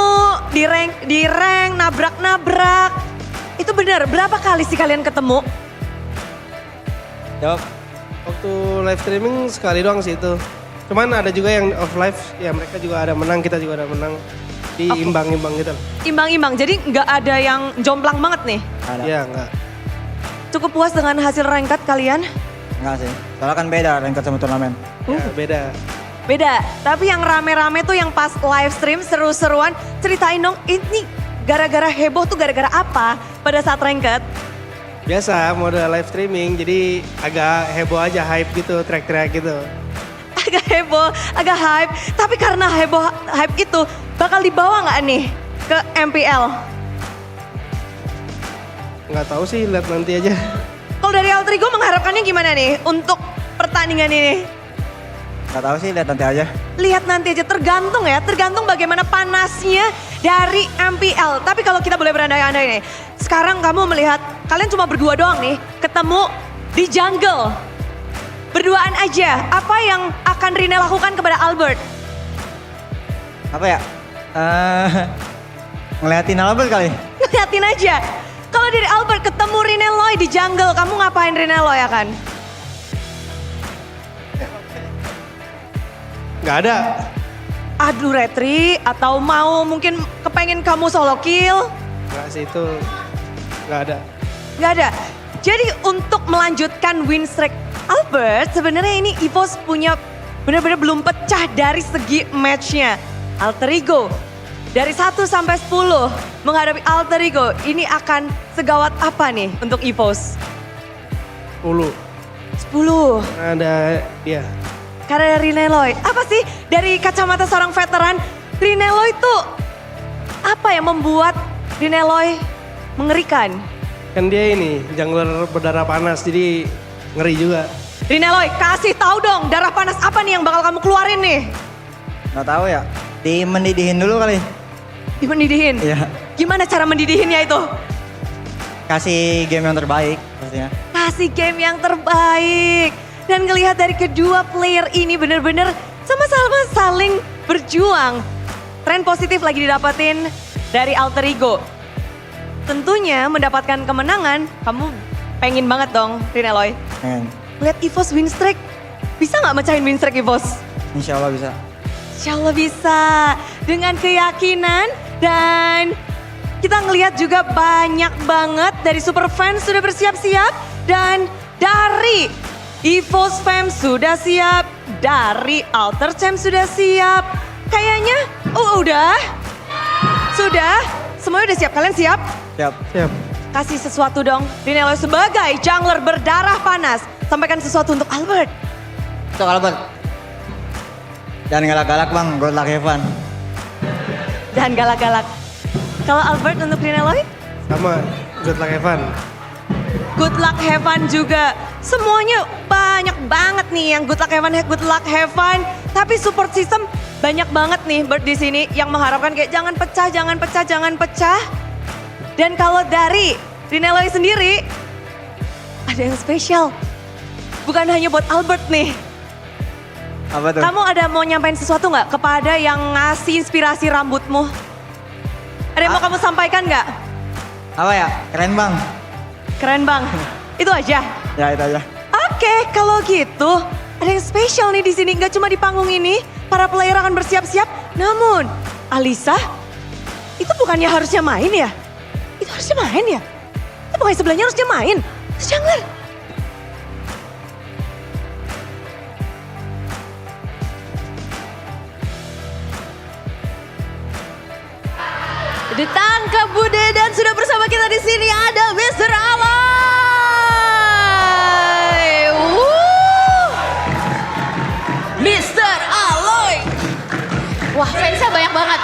di rank, nabrak-nabrak. Itu bener, berapa kali sih kalian ketemu? Jawab. Waktu live streaming sekali doang sih itu. Cuman ada juga yang off live, ya mereka juga ada menang, kita juga ada menang. Imbang-imbang gitu. Imbang-imbang, jadi nggak ada yang jomplang banget nih? Iya, enggak. Cukup puas dengan hasil ranked kalian? Enggak sih, soalnya kan beda ranked sama turnamen. Ya, beda. Beda, tapi yang rame-rame tuh yang pas live stream seru-seruan, ceritain dong ini gara-gara heboh tuh gara-gara apa pada saat ranked? Biasa mode live streaming, jadi agak heboh aja, hype gitu, track-track gitu. Agak heboh, agak hype, tapi karena heboh hype itu bakal dibawa nggak nih ke MPL? Nggak tahu sih, lihat nanti aja. Kalau dari Altrigo mengharapkannya gimana nih untuk pertandingan ini? Nggak tahu sih, lihat nanti aja. Lihat nanti aja, tergantung ya, tergantung bagaimana panasnya dari MPL. Tapi kalau kita boleh berandai-andai nih, sekarang kamu melihat kalian cuma berdua doang nih, ketemu di jungle. Berduaan aja, apa yang akan Rine lakukan kepada Albert? Apa ya? Ngeliatin Albert kali. Ngeliatin aja. Kalau dari Albert ketemu Rine Loy di jungle, kamu ngapain Rine Loy akan? Nggak ada. Aduh retri, atau mau mungkin kepengen kamu solo kill? Nggak sih, itu nggak ada. Nggak ada. Jadi untuk melanjutkan win streak Albert, sebenarnya ini EVOS punya benar-benar belum pecah dari segi matchnya. Alterigo dari 1 sampai 10 menghadapi Alterigo, ini akan segawat apa nih untuk EVOS? 10. 10. Ada dia. Karena dari Rine Loy, apa sih dari kacamata seorang veteran, Rine Loy itu apa yang membuat Rine Loy mengerikan? Kan dia ini jungler berdarah panas, jadi ngeri juga. Rine Loy, kasih tahu dong darah panas apa nih yang bakal kamu keluarin nih? Nggak tahu ya, dimendidihin dulu kali. Dimendidihin? Iya. Gimana cara mendidihinnya itu? Kasih game yang terbaik pastinya. Kasih game yang terbaik. Dan ngelihat dari kedua player ini bener-bener sama-sama saling berjuang. Tren positif lagi didapatin dari Alterigo. Tentunya mendapatkan kemenangan, kamu pengen banget dong Rine Loy. Pengen. Lihat EVOS win streak, bisa nggak mecahin win streak EVOS? Insya Allah bisa. Insya Allah bisa. Dengan keyakinan dan kita ngelihat juga banyak banget dari super fans sudah bersiap-siap. Dan dari EVOS fans sudah siap, dari Alter Champ sudah siap. Kayaknya, udah? Sudah? Semuanya udah siap, kalian siap? Siap. Siap. Kasih sesuatu dong, Rine Loy sebagai jungler berdarah panas. Sampaikan sesuatu untuk Albert. Untuk Albert. Jangan galak-galak bang, good luck Evan. Jangan galak-galak. Kalau Albert untuk Rine Loy? Sama, good luck Evan. Good luck Heaven juga. Semuanya banyak banget nih yang good luck Heaven. Tapi support system banyak banget nih Bert di sini yang mengharapkan kayak jangan pecah, jangan pecah, jangan pecah. Dan kalau dari Rine Loy sendiri ada yang spesial. Bukan hanya buat Albert nih. Apa tuh? Kamu ada mau nyampein sesuatu nggak kepada yang ngasih inspirasi rambutmu? Ada yang mau kamu sampaikan nggak? Apa ya? Keren bang. Keren bang. Itu aja? Ya itu aja. Oke, kalau gitu ada yang spesial nih di sini. Nggak cuma di panggung ini, para player akan bersiap-siap. Namun, Alisa, itu bukannya harusnya main ya? Itu harusnya main ya? Itu bukannya sebelahnya harusnya main? Jangan. Ditangkap Bude dan sudah bersama kita di sini ada Mr. Aloy. Mr. Aloy. Wah, fansnya banyak banget.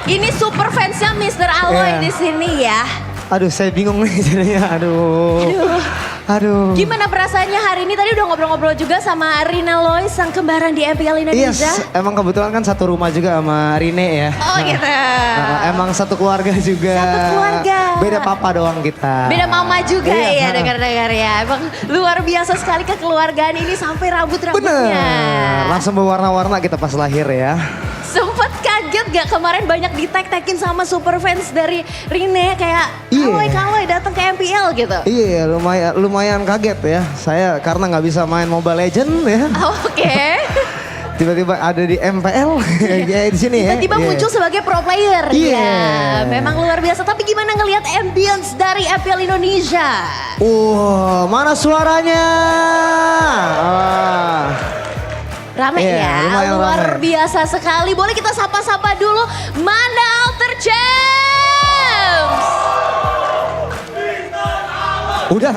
Ini super fansnya Mr. Aloy di sini ya. Aduh, saya bingung nih jadinya. Aduh. Aduh. Gimana perasaannya hari ini? Tadi udah ngobrol-ngobrol juga sama Rina Loy, sang kembaran di MPL Indonesia. Yes, emang kebetulan kan satu rumah juga sama Rine ya. Oh gitu. Emang satu keluarga juga. Satu keluarga. Beda papa doang kita. Beda mama juga Iya. ya, dengar-dengar ya. Emang luar biasa sekali kekeluargaan ini sampai rambut-rambutnya. Langsung berwarna-warna kita pas lahir ya. Sempet kaget gak kemarin banyak di-tag-tagin sama super fans dari Rine kayak Kaloy datang ke MPL gitu. Iya, lumayan kaget ya. Saya karena nggak bisa main Mobile Legend ya. Oke. Tiba-tiba ada di MPL ya di sini ya. Tiba-tiba muncul sebagai pro player. Iya. Ya, memang luar biasa. Tapi gimana ngelihat ambience dari MPL Indonesia? Mana suaranya? Rame Iya, ya, lumayan luar rame. biasa sekali. Boleh kita sapa-sapa dulu. Mana Alter Champs? Udah.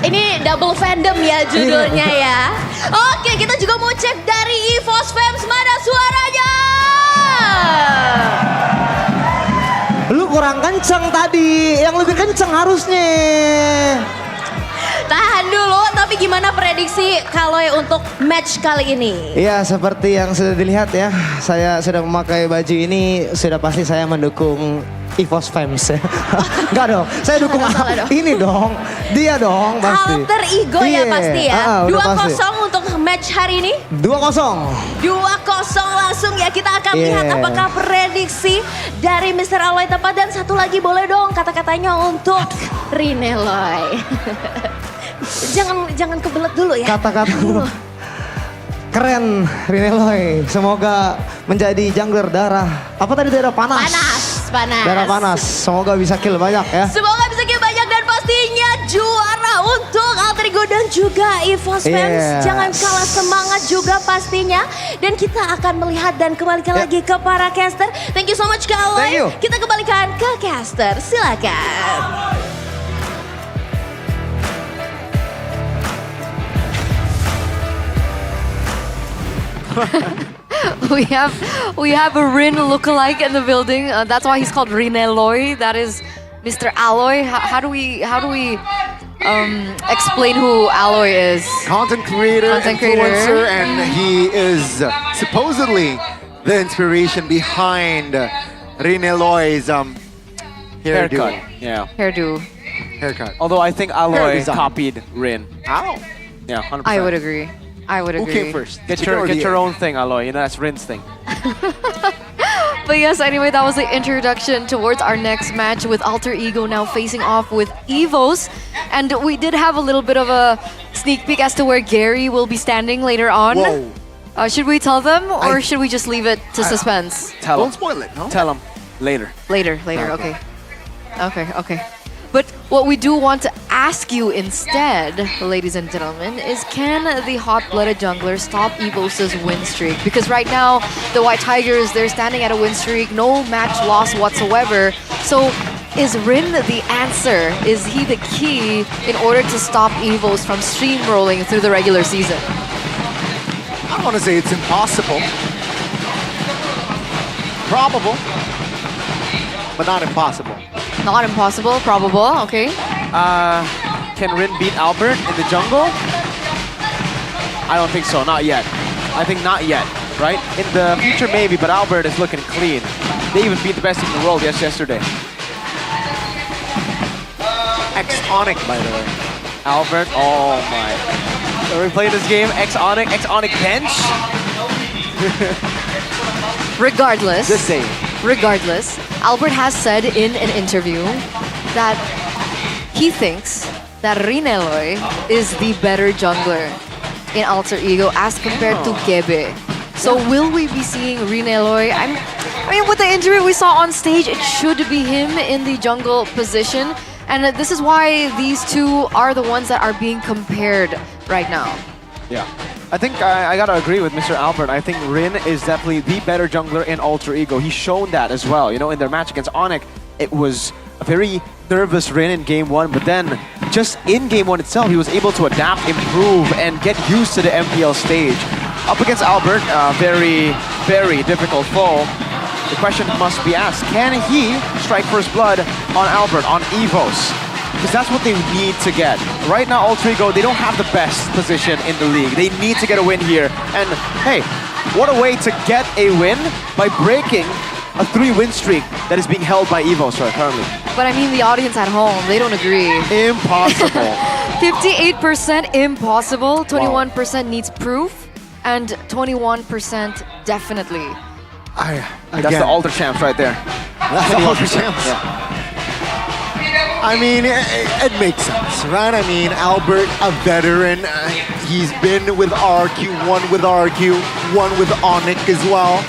Ini double fandom ya judulnya ya. Oke, kita juga mau cek dari EVOS Fans. Mana suaranya? Lu kurang kenceng tadi, yang lebih kenceng harusnya. Tahan dulu, tapi gimana prediksi Kaloy untuk match kali ini? Iya, seperti yang sudah dilihat ya, saya sudah memakai baju ini, sudah pasti saya mendukung EVOS Fans ya. Enggak dong, saya dukung ini dong, dia dong pasti. Alter ego ya pasti ya. Udah pasti. 2-0 untuk match hari ini. 2-0. 2-0 langsung ya, kita akan lihat apakah prediksi dari Mr. Aloy tepat. Dan satu lagi boleh dong kata-katanya untuk Rine Loy. Jangan kebelet dulu ya. Kata-kata keren Rineloy, semoga menjadi jungler darah. Apa tadi darah panas? Panas. Darah panas, semoga bisa kill banyak ya. Semoga bisa kill banyak dan pastinya juara untuk Alter Ego dan juga EVOS Fans. Jangan kalah semangat juga pastinya. Dan kita akan melihat dan kembalikan lagi ke para caster. Thank you so much Kaloy. Kita kembalikan ke caster, silakan. we have a Rin lookalike in the building. That's why he's called Rineloy. That is Mr. Alloy. How do we explain who Alloy is? Content creator, influencer, and he is supposedly the inspiration behind Rineloy's haircut. Yeah. Haircut. Although I think Alloy copied Rin. Ow. Yeah, 100%. I would agree. Who came first? Get your own thing, Alloy. You know, that's Rin's thing. But yes, anyway, that was the introduction towards our next match with Alter Ego now facing off with EVOS. And we did have a little bit of a sneak peek as to where Gary will be standing later on. Whoa. Should we tell them or should we just leave it to suspense? Don't spoil it, no? Tell them later. Later, okay. Okay. But what we do want to ask you instead, ladies and gentlemen, is can the hot-blooded jungler stop EVOS' win streak? Because right now, the White Tigers, they're standing at a win streak, no match loss whatsoever. So is Rin the answer? Is he the key in order to stop EVOS from steamrolling through the regular season? I don't want to say it's impossible. Probable, but not impossible. Not impossible, probable, okay. Can Rin beat Albert in the jungle? I don't think so, not yet. I think not yet, right? In the future maybe, but Albert is looking clean. They even beat the best team in the world yesterday. X-Onyx, by the way. Albert, oh my. Are we playing this game? X-Onyx bench? Regardless. Just saying. Regardless, Albert has said in an interview that he thinks that Rineloy is the better jungler in Alter Ego as compared to Gebe. So will we be seeing Rineloy? I mean, with the injury we saw on stage, it should be him in the jungle position. And this is why these two are the ones that are being compared right now. Yeah. I think I gotta agree with Mr. Albert. I think Rin is definitely the better jungler in Alter Ego. He's shown that as well. You know, in their match against Onyx, it was a very nervous Rin in game one, but then just in game one itself, he was able to adapt, improve, and get used to the MPL stage. Up against Albert, very, very difficult foe. The question must be asked, can he strike first blood on Albert, on EVOS? because that's what they need to get. Right now, Alter Ego, they don't have the best position in the league. They need to get a win here. And hey, what a way to get a win by breaking a 3-win streak that is being held by EVOS currently. But I mean, the audience at home, they don't agree. Impossible. 58% impossible, 21% needs proof, and 21% definitely. That's the Alter Champs right there. That's the Alter Champs. Yeah. I mean, it makes sense, right? I mean, Albert, a veteran, he's been with RQ, won with RQ, won with Onyx as well.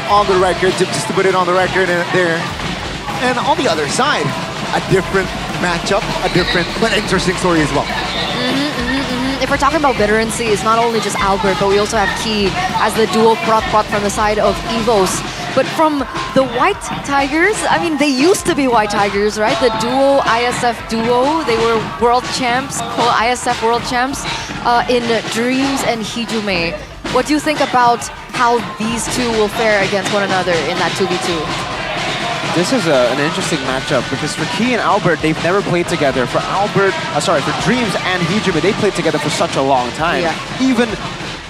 On the record, just to put it on the record there. And on the other side, a different matchup, a different but interesting story as well. If we're talking about veterancy, it's not only just Albert, but we also have Key as the duo prot from the side of EVOS. But from the White Tigers, I mean, they used to be White Tigers, right? The duo, ISF duo, they were world champs, ISF world champs in Dreams and Hijume. What do you think about how these two will fare against one another in that 2v2? This is an interesting matchup because for Key and Albert, they've never played together. For Dreams and Hijume, they played together for such a long time. Yeah. Even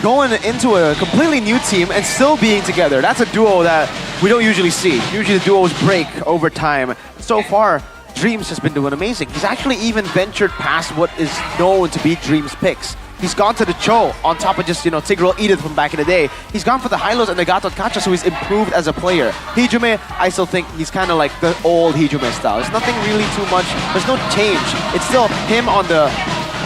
going into a completely new team and still being together, that's a duo that we don't usually see. Usually the duos break over time. So far, Dreams has been doing amazing. He's actually even ventured past what is known to be Dreams picks. He's gone to the Cho on top of just, Tigreal Edith from back in the day. He's gone for the Hylos and the Gatot Kacha, so he's improved as a player. Hijume, I still think he's kind of like the old Hijume style. There's nothing really too much. There's no change. It's still him on the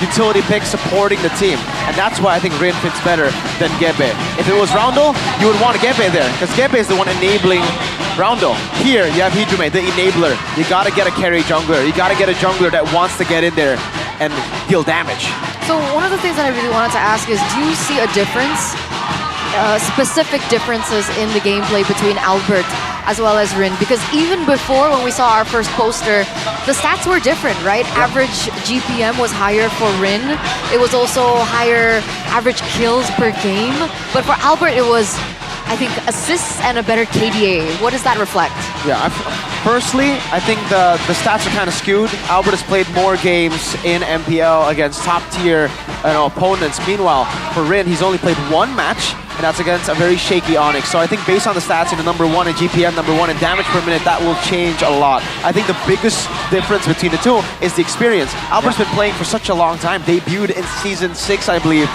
utility pick supporting the team. And that's why I think Rin fits better than Gebe. If it was Roundel, you would want Gebe there, because Gebe is the one enabling Roundel. Here, you have Hijume, the enabler. You gotta get a carry jungler. You gotta get a jungler that wants to get in there and deal damage. So one of the things that I really wanted to ask is, do you see a difference, specific differences in the gameplay between Albert as well as Rin? Because even before, when we saw our first poster, the stats were different, right? Average GPM was higher for Rin. It was also higher average kills per game. But for Albert, it was, I think, assists and a better KDA. What does that reflect? Yeah, personally, I think the stats are kind of skewed. Albert has played more games in MPL against top-tier opponents. Meanwhile, for Rin, he's only played one match, and that's against a very shaky Onyx. So I think based on the stats, number 1 in GPM, number 1 in damage per minute, that will change a lot. I think the biggest difference between the two is the experience. Albert's been playing for such a long time. Debuted in Season 6, I believe,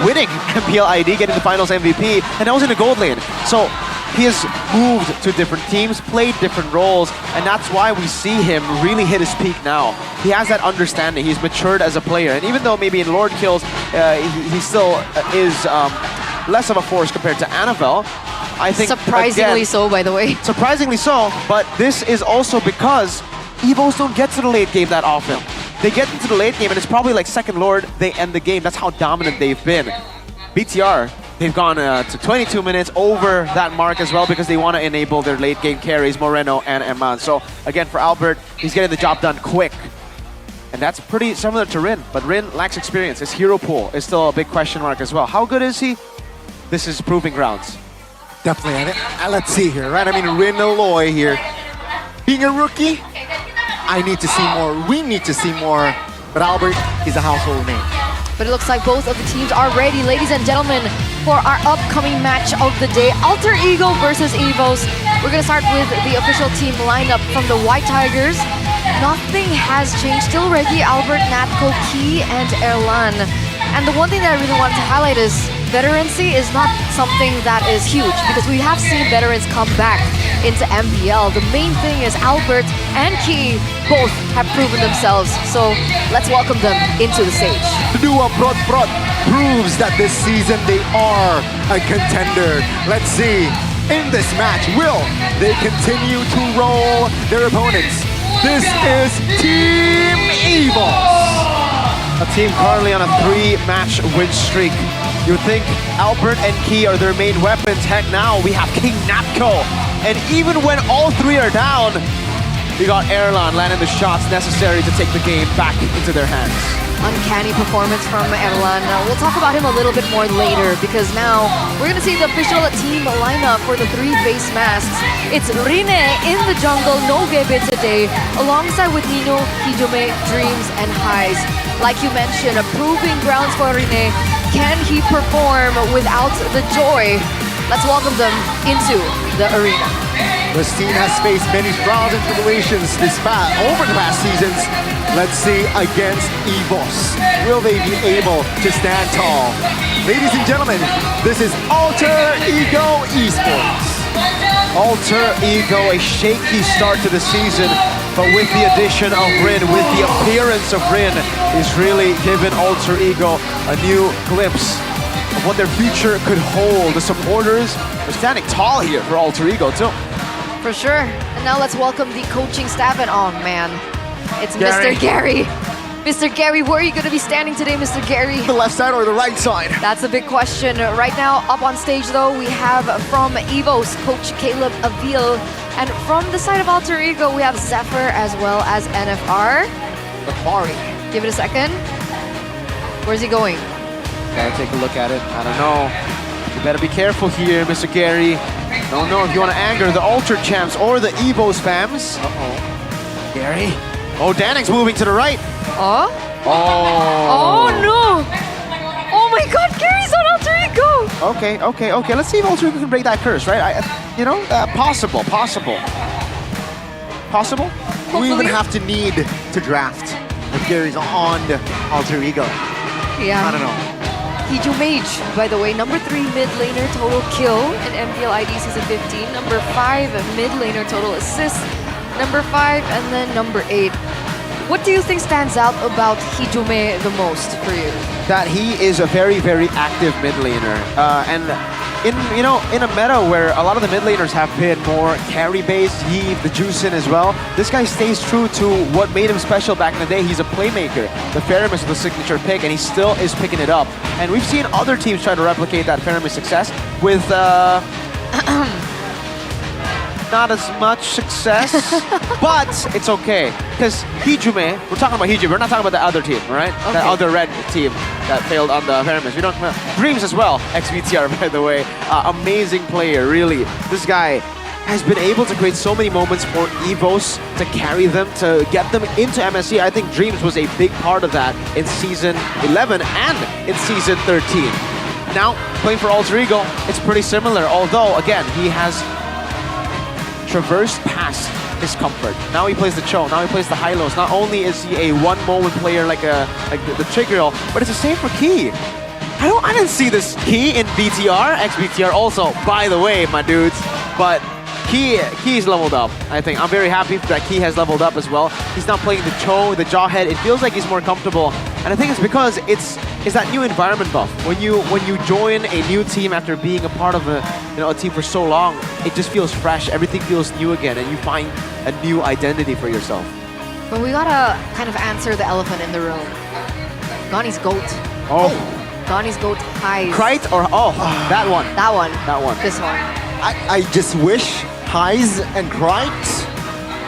winning MPL ID, getting the Finals MVP, and that was in the gold lane. So he has moved to different teams, played different roles, and that's why we see him really hit his peak now. He has that understanding. He's matured as a player, and even though maybe in Lord Kills he still is less of a force compared to Annabelle, I think surprisingly so, by the way. Surprisingly so, but this is also because EVOs don't get to the late game that often. They get into the late game, and it's probably like second Lord, they end the game. That's how dominant they've been. BTR, they've gone to 22 minutes over that mark as well because they want to enable their late game carries, Moreno and Eman. So again, for Albert, he's getting the job done quick. And that's pretty similar to Rin, but Rin lacks experience. His hero pool is still a big question mark as well. How good is he? This is proving grounds. Definitely. Let's see here, right? I mean, Rin Aloy here. Being a rookie, I need to see more. We need to see more. But Albert is a household name. But it looks like both of the teams are ready, ladies and gentlemen, for our upcoming match of the day, Alter Ego versus EVOS. We're going to start with the official team lineup from the White Tigers. Nothing has changed. Still Reggie, Albert, Natko, Key, and Erlan. And the one thing that I really wanted to highlight is veterancy is not something that is huge, because we have seen veterans come back into MPL. The main thing is Albert and Key both have proven themselves. So let's welcome them into the stage. The duo Prot proves that this season they are a contender. Let's see, in this match, will they continue to roll their opponents? This is Team EVOS. A team currently on a 3-match win streak. You think Albert and Key are their main weapons. Heck, now we have King Natko. And even when all three are down, We got Erlan landing the shots necessary to take the game back into their hands. Uncanny performance from Erlan. We'll talk about him a little bit more later because now we're going to see the official team lineup for the 3 face masks. It's Rine in the jungle, no Gebe today, alongside with Nino, Hijume, Dreams, and Highs. Like you mentioned, proving grounds for Rine. Can he perform without the joy? Let's welcome them into the arena. This team has faced many trials and tribulations over the past seasons. Let's see against EVOS. Will they be able to stand tall? Ladies and gentlemen, this is Alter Ego Esports. Alter Ego, a shaky start to the season, but with the addition of Rin, with the appearance of Rin, is really given Alter Ego a new glimpse of what their future could hold. The supporters are standing tall here for Alter Ego too. For sure. And now let's welcome the coaching staff. And oh man, it's Gary. Mr. Gary. Mr. Gary, where are you going to be standing today, Mr. Gary? The left side or the right side? That's a big question. Right now, up on stage though, we have from EVOS, Coach Caleb Avil. And from the side of Alter Ego, we have Zephyr as well as NFR. Nefari. Give it a second. Where's he going? Gotta take a look at it. I don't know. You better be careful here, Mr. Gary. Don't know if you want to anger the Altered Champs or the EVOS fams. Uh-oh. Gary. Oh, Danek's moving to the right. Oh? Oh. Oh no! Oh my god, Gary's on Alter Ego! Okay. Let's see if Alter Ego can break that curse, right? Possible. We even have to need to draft if Gary's on the Alter Ego. Yeah. I don't know. Hiju Mage, by the way, number 3 mid laner total kill in MPL ID Season 15. Number 5 mid laner total assist. Number 5 and then number 8. What do you think stands out about Hijume the most for you? That he is a very, very active mid laner. And in a meta where a lot of the mid laners have been more carry-based, Heave, the Juicin as well, this guy stays true to what made him special back in the day. He's a playmaker. The Faramis is the signature pick, and he still is picking it up. And we've seen other teams try to replicate that Faramis success with not as much success, but it's okay. Because Hijume, we're talking about Hijume, we're not talking about the other team, all right? Okay. That other red team that failed on the Faramis. We don't Dreams as well, ex-VTR by the way. Amazing player, really. This guy has been able to create so many moments for EVOS to carry them, to get them into MSC. I think Dreams was a big part of that in Season 11 and in Season 13. Now, playing for Alter Ego, it's pretty similar, although, again, he has traversed past his comfort. Now he plays the Cho, now he plays the high-lows. Not only is he a one-moment player like the Trigger, but it's the same for Key. I didn't see this Key in BTR, ex-BTR also, by the way, my dudes. But Key's leveled up, I think. I'm very happy that Key has leveled up as well. He's not playing the Cho, the Jawhead. It feels like he's more comfortable. And I think it's because it's that new environment buff. When you join a new team after being a part of a team for so long, it just feels fresh. Everything feels new again, and you find a new identity for yourself. But we gotta kind of answer the elephant in the room. Ghani's GOAT. Oh. Ghani's GOAT Highs. Krite or that one. That one. That one. This one. I just wish Highs and Krite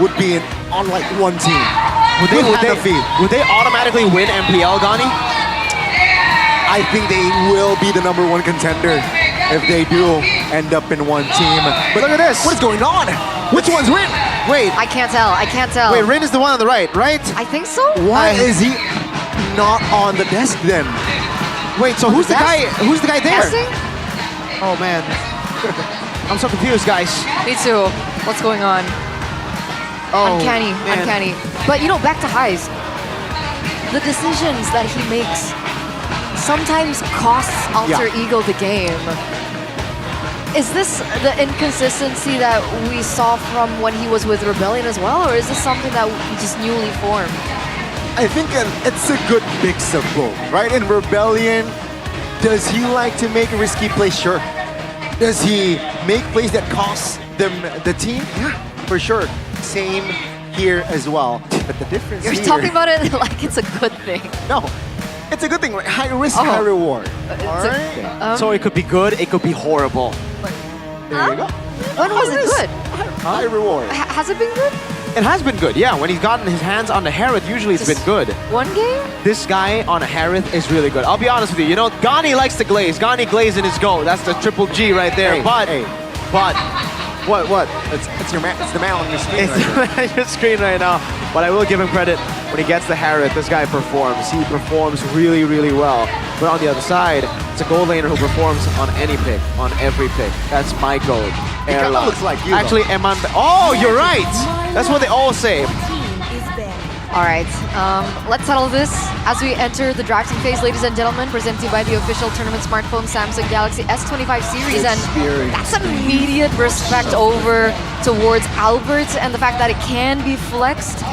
would be on like one team. Would they automatically win MPL, Ghani? I think they will be the #1 contender if they do end up in one team. But look at this. What is going on? Which one's Rin? Wait. I can't tell. Wait, Rin is the one on the right? I think so. Why is he not on the desk then? Wait, so who's the guy? Who's the guy there? Testing? Oh man, I'm so confused, guys. Me too. What's going on? Oh, uncanny. But back to Highs. The decisions that he makes sometimes costs Alter Ego the game. Is this the inconsistency that we saw from when he was with Rebellion as well, or is this something that we just newly formed? I think it's a good mix of both, right? In Rebellion, does he like to make a risky play? Sure. Does he make plays that cost them the team? Yeah, for sure. Same here as well. But the difference You're talking about it like it's a good thing. No, it's a good thing. Right? High risk, high reward. So it could be good, it could be horrible. There you go. When was it good? High reward. Has it been good? It has been good, yeah. When he's gotten his hands on the Harith, usually it's been good. One game? This guy on a Harith is really good. I'll be honest with you. You know, Ghani likes to glaze. Ghani glazing his go. That's the triple G right there. Hey, but what? It's the man on your screen. It's on your screen right now. But I will give him credit. When he gets the Harith, this guy performs. He performs really, really well. But on the other side, it's a gold laner who performs on any pick, on every pick. That's my gold. He kind of looks like you. Actually, oh, you're right. That's what they all say. All right, let's settle this as we enter the drafting phase, ladies and gentlemen, presented by the official tournament smartphone Samsung Galaxy S25 series. And that's immediate respect over towards Albert and the fact that it can be flexed.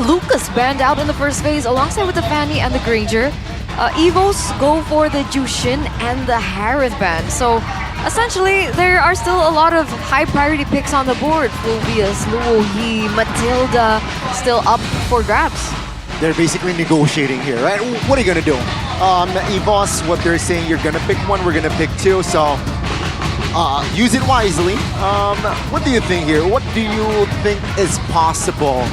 Lucas banned out in the first phase alongside with the Fanny and the Granger. Evos go for the Jushin and the Harith ban. So essentially, there are still a lot of high priority picks on the board. Fulvius, Luo Yi, Matilda still up for grabs. They're basically negotiating here, right? What are you gonna do? Evos, what they're saying, you're gonna pick one, we're gonna pick two, so use it wisely. What do you think here? What do you think is possible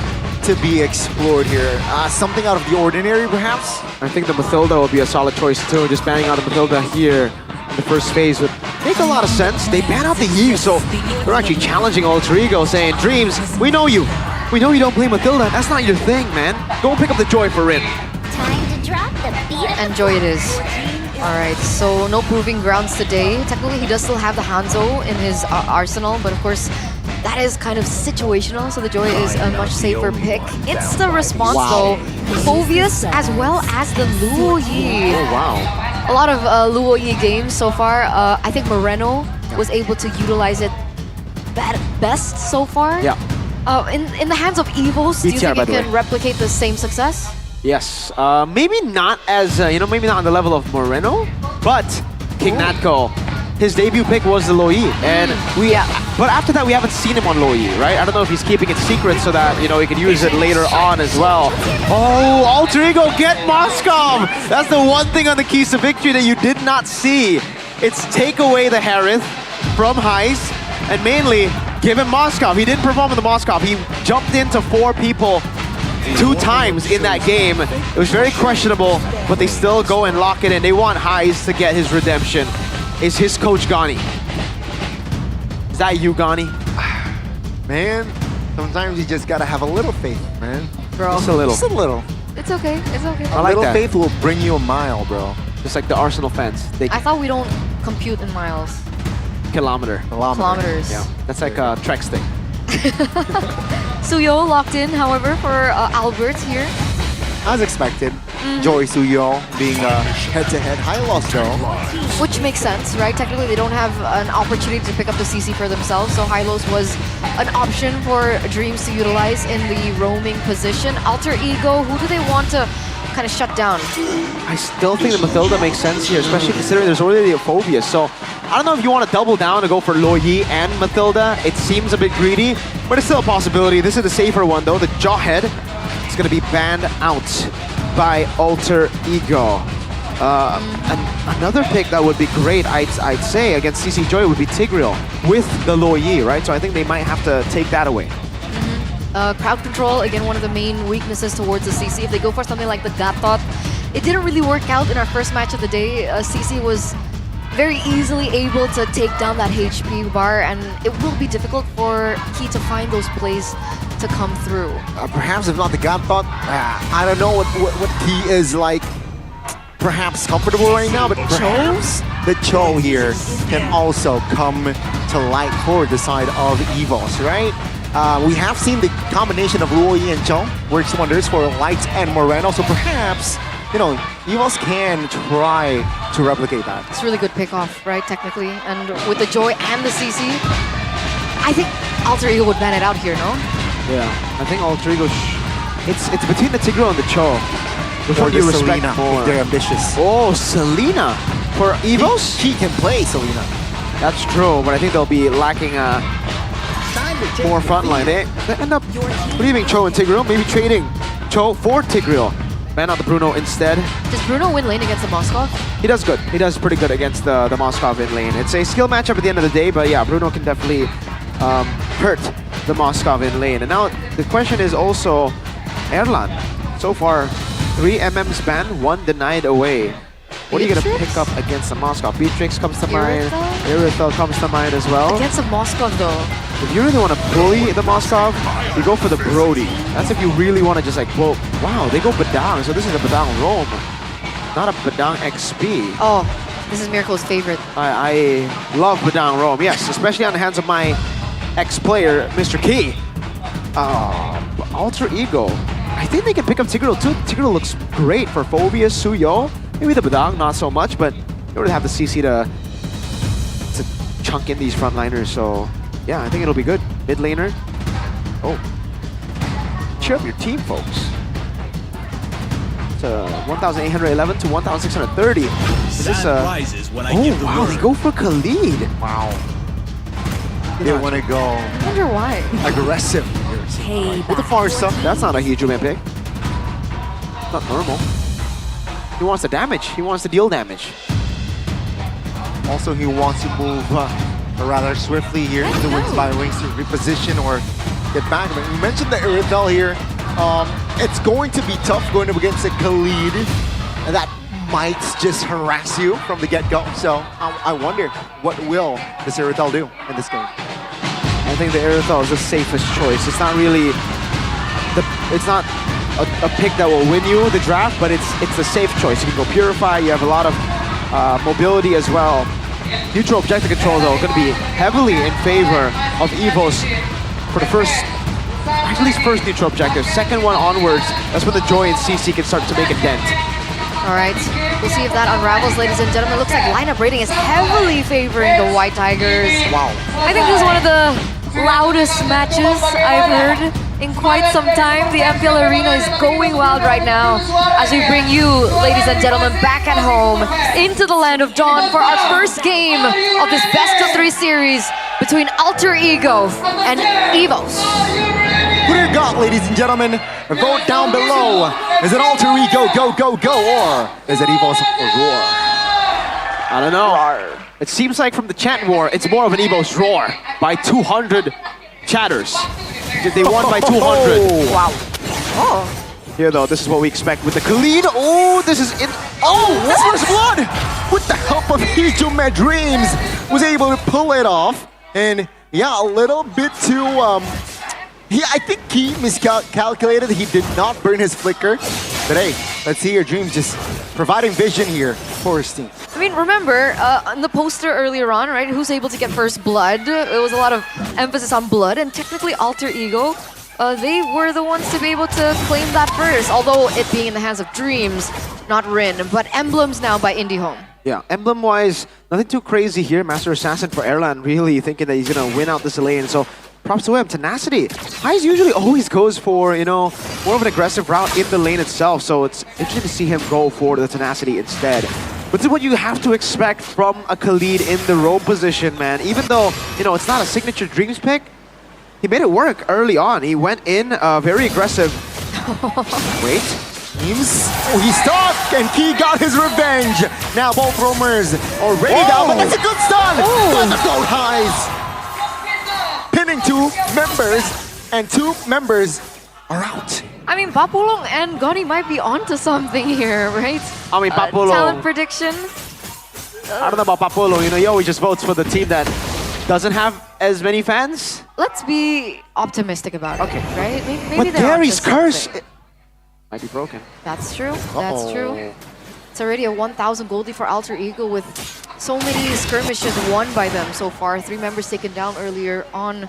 to be explored here? Something out of the ordinary, perhaps? I think the Matilda will be a solid choice too. Just banning out the Matilda here in the first phase would make a lot of sense. They ban out the Eve, so they're actually challenging Alter Ego, saying, Dreams, we know you. We know you don't play Matilda. That's not your thing, man. Go and pick up the Joy for Rin. Time to drop the beat. And Joy it is. All right, so no proving grounds today. Technically, he does still have the Hanzo in his arsenal, but of course, that is kind of situational, so the Joy is a much safer pick. It's the response, though. Fulvius as well as the Luo Yi. Oh, wow. A lot of Luo Yi games so far. I think Moreno was able to utilize it best so far. Yeah. In the hands of Evos, do you think it can replicate the same success? Yes. Maybe not as, maybe not on the level of Moreno, but King Natko, his debut pick was the Loi. And but after that, we haven't seen him on Loi, right? I don't know if he's keeping it secret so that, he can use it later on as well. Oh, Alter Ego, get Moskov! That's the one thing on the keys to victory that you did not see. It's take away the Harith from Heist, and mainly give him Moskov. He didn't perform with the Moskov. He jumped into 4 people 2 times in that game. It was very questionable, but they still go and lock it in. They want Heist to get his redemption. Is his coach Ghani? Is that you, Ghani? Man, sometimes you just gotta have a little faith, man. Bro. Just a little. Just a little. It's okay, it's okay. A little faith will bring you a mile, bro. Just like the Arsenal fans. I thought we don't compute in miles. Kilometers. Yeah, that's like a Trek stick. Suyo locked in, however, for Albert here. As expected. Joy Suyo being head-to-head high loss though. Which makes sense, right? Technically, they don't have an opportunity to pick up the CC for themselves, so Hylos was an option for Dreams to utilize in the roaming position. Alter Ego, who do they want to kind of shut down? I still think the Matilda makes sense here, especially considering there's already a Phobia. So I don't know if you want to double down and go for Loyi and Matilda. It seems a bit greedy, but it's still a possibility. This is the safer one though. The Jawhead is going to be banned out by Alter Ego. And another pick that would be great, I'd say, against CC Joy would be Tigreal with the Loyi, right? So I think they might have to take that away. Crowd control, again, one of the main weaknesses towards the CC. If they go for something like the Gatot, it didn't really work out in our first match of the day. CC was very easily able to take down that HP bar, and it will be difficult for Key to find those plays to come through. Perhaps if not the Gatot, I don't know what Key is like. Perhaps comfortable right now, but perhaps the Cho here can also come to light for the side of Evos, right? We have seen the combination of Luoyi and Cho works wonders for Light and Moreno, so perhaps, Evos can try to replicate that. It's a really good pick-off, right, technically, and with the Joy and the CC, I think Alter Ego would ban it out here, no? Yeah, I think Alter Ego, it's between the Tigreal and the Cho. Which one do you respect more? If they're ambitious. Oh, Selena for Evos? He can play Selena. That's true, but I think they'll be lacking more frontline. They end up leaving Cho and Tigreal, maybe trading Cho for Tigreal. Ban out the Bruno instead. Does Bruno win lane against the Moskov? He does good. He does pretty good against the Moskov in lane. It's a skill matchup at the end of the day, but yeah, Bruno can definitely hurt the Moskov in lane. And now the question is also Erlan. So far, 3 MMs banned, 1 denied away. What are you going to pick up against the Moskov? Beatrix comes to mind. Irithel comes to mind as well. Against the Moskov though. If you really want to bully the Moskov, you go for the Brody. That's if you really want to just like, well, wow, they go Badang. So this is a Badang Roam, not a Badang XP. Oh, this is Miracle's favorite. I love Badang Roam, yes, especially on the hands of my ex-player, Mr. Key. Alter Ego. I think they can pick up Tigreal too. Tigreal looks great for Phobius, Suyo. Maybe the Badang, not so much, but you already have the CC to chunk in these frontliners, so yeah, I think it'll be good. Mid laner. Oh. Cheer up your team, folks. It's 1,811 to 1,630. Is this oh, wow, they go for Khalid. Wow. They want to go I wonder why. aggressive. Hey, with the Farsa. That's not a huge win pick. Not normal. He wants the damage. He wants to deal damage. Also, he wants to move rather swiftly here into Wings by Wings to reposition or get back. But you mentioned the Irithel here. It's going to be tough going up against a Khalid. And that might just harass you from the get-go. So I wonder, what will this Irithel do in this game? I think the Irithel is the safest choice. It's not really it's not a pick that will win you the draft, but it's a safe choice. You can go Purify. You have a lot of mobility as well. Neutral objective control though going to be heavily in favor of Evos for the first, at least first neutral objective. Second one onwards, that's when the Joy and CC can start to make a dent. All right, we'll see if that unravels, ladies and gentlemen. Looks like lineup rating is heavily favoring the White Tigers. Wow. I think this is one of the loudest matches I've heard in quite some time. The MPL Arena is going wild right now as we bring you, ladies and gentlemen, back at home into the land of Dawn for our first game of this best-of-3 series between Alter Ego and Evos. Who do you got, ladies and gentlemen? Vote down below. Is it Alter Ego, go, or is it Evos Roar? I don't know. It seems like from the chat war, it's more of an Evos Roar by 200 chatters. They won by 200. Wow. Oh. Here though, this is what we expect with the Khalid. Oh, this is in. Oh, that's first blood! With the help of Hijume Dreams, was able to pull it off. And yeah, a little bit too, I think he miscalculated. He did not burn his flicker. But hey, let's see your Dreams just providing vision here for his team. I mean, remember, on the poster earlier on, right, who's able to get first blood? There was a lot of emphasis on blood, and technically Alter Ego, they were the ones to be able to claim that first, although it being in the hands of Dreams, not Rin, but Emblems now by IndieHome. Yeah, emblem-wise, nothing too crazy here. Master Assassin for Erlan really thinking that he's going to win out this lane, so props to him. Tenacity. Highs usually always goes for, you know, more of an aggressive route in the lane itself, so it's interesting to see him go for the Tenacity instead. But this is what you have to expect from a Khalid in the roam position, man. Even though, you know, it's not a signature Dreams pick, he made it work early on. He went in very aggressive. Wait. Dreams. Oh, he's stuck, and Key got his revenge. Now both roamers already down, but that's a good stun. But the gold highs. Pinning 2 members, and 2 members are out. I mean, Papulong and Goni might be onto something here, right? I mean, Papulong. Talent prediction. I don't know about Papulong. You know, he always just votes for the team that doesn't have as many fans. Let's be optimistic about it, right? Maybe but Gary's curse might be broken. That's true. That's true. It's already a 1,000 goldie for Alter Ego with so many skirmishes won by them so far. 3 members taken down earlier on.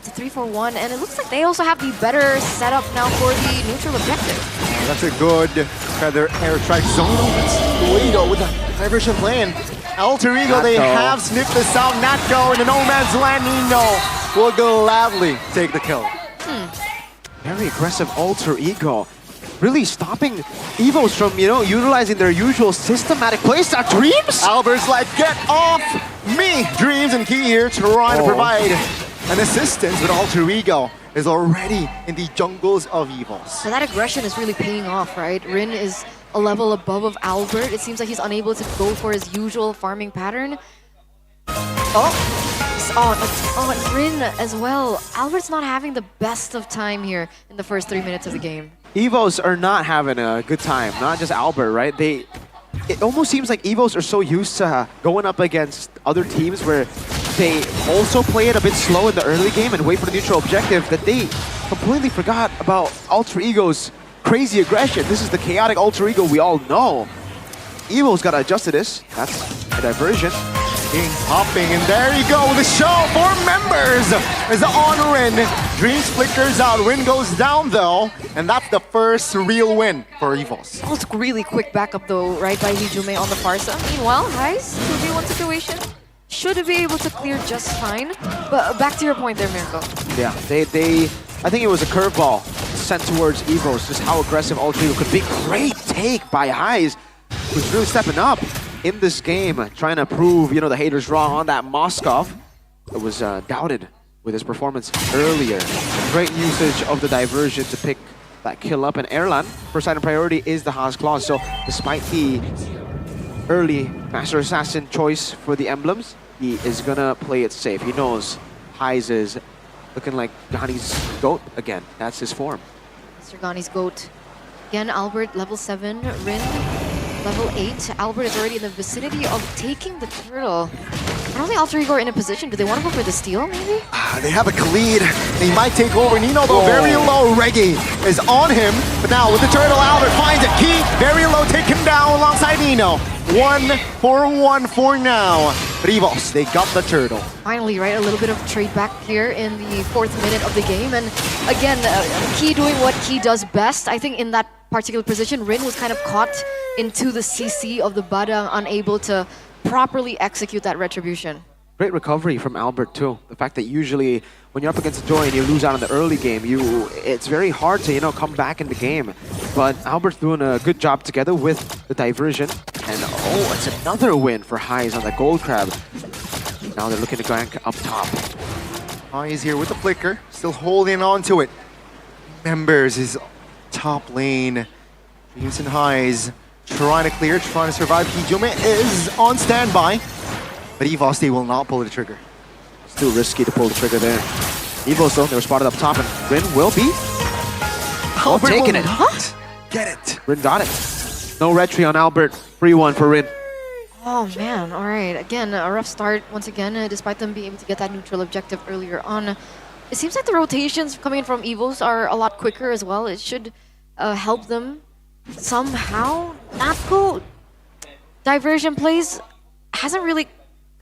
It's a 3-4-1, and it looks like they also have the better setup now for the neutral objective. That's a good feather airstrike zone. That's the way to go with the diversion plan. Alter Ego, they have sniffed this out. Natko in the no man's land. Nino will gladly take the kill. Very aggressive Alter Ego. Really stopping Evos from, you know, utilizing their usual systematic playstyle. Dreams? Albert's like, get off me! Dreams and Key here trying to provide an assistance, but Alter Ego is already in the jungles of Evos. So that aggression is really paying off, right? Rin is a level above of Albert. It seems like he's unable to go for his usual farming pattern. Oh, Rin as well. Albert's not having the best of time here in the first 3 minutes of the game. Evos are not having a good time, not just Albert, right? It almost seems like Evos are so used to going up against other teams where they also play it a bit slow in the early game and wait for the neutral objective that they completely forgot about Alter Ego's crazy aggression. This is the chaotic Alter Ego we all know. Evo's got to adjust to this. That's a diversion. King hopping, and there you go, the show for members is on Rin. Dreams flickers out, Rin goes down though, and that's the first real win for Evos. That was really quick backup though, right by Hijume on the far side. Meanwhile, Heis, 2v1 situation, should be able to clear just fine. But back to your point there, Mirko. Yeah, I think it was a curveball sent towards Evos, just how aggressive Alter Ego could be. Great take by Heis, who's really stepping up in this game, trying to prove, the haters wrong on that Moskov that was doubted with his performance earlier. Great usage of the diversion to pick that kill up, and Erlan, first item priority is the Haas Claws, so despite the early Master Assassin choice for the emblems, he is gonna play it safe. He knows Heis is looking like Gani's GOAT again. That's his form. Mr. Gani's GOAT. Again, Albert, level 7, Rin, level 8. Albert is already in the vicinity of taking the turtle. I don't think Alter Ego are in a position. Do they want to go for the steal, maybe? They have a Khalid. They might take over. Nino, though, very low. Reggie is on him. But now with the turtle, Albert finds it. Key, very low, taken down alongside Nino. 1-for-1 for now. Rivos, they got the turtle. Finally, right? A little bit of trade back here in the 4th minute of the game. And again, Key doing what Key does best. I think in that particular position, Rin was kind of caught into the CC of the Badang, unable to properly execute that retribution. Great recovery from Albert too. The fact that usually when you're up against Joy and you lose out in the early game, it's very hard to come back in the game. But Albert's doing a good job together with the diversion. And it's another win for Heis on the gold crab. Now they're looking to gank up top. Heis here with the flicker, still holding on to it. Members is top lane. Dreams and Heis trying to clear, trying to survive. Hijume is on standby. But Evos, they will not pull the trigger. Still risky to pull the trigger there. Evos, though, they were spotted up top, and Rin will be taking it. Get it. Rin got it. No retry on Albert. Free one for Rin. Oh man, all right. Again, a rough start once again, despite them being able to get that neutral objective earlier on. It seems like the rotations coming in from Evos are a lot quicker as well. It should help them somehow. Natko diversion plays hasn't really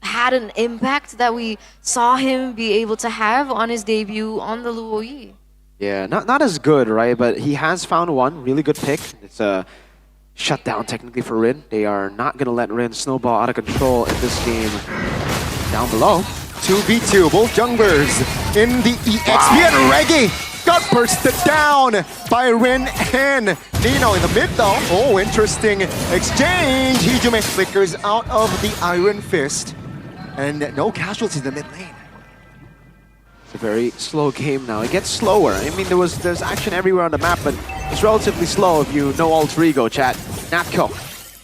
had an impact that we saw him be able to have on his debut on the Luoyi. Yeah, not as good, right? But he has found one really good pick. It's a shutdown technically for Rin. They are not going to let Rin snowball out of control in this game. Down below. 2v2, both junglers in the EXP, and Reggie got bursted down by Rin and Nino in the mid though. Oh, interesting exchange. Hijume flickers out of the Iron Fist. And no casualties in the mid lane. It's a very slow game now. It gets slower. I mean, there's action everywhere on the map, but it's relatively slow if you know Alter Ego, chat. Natko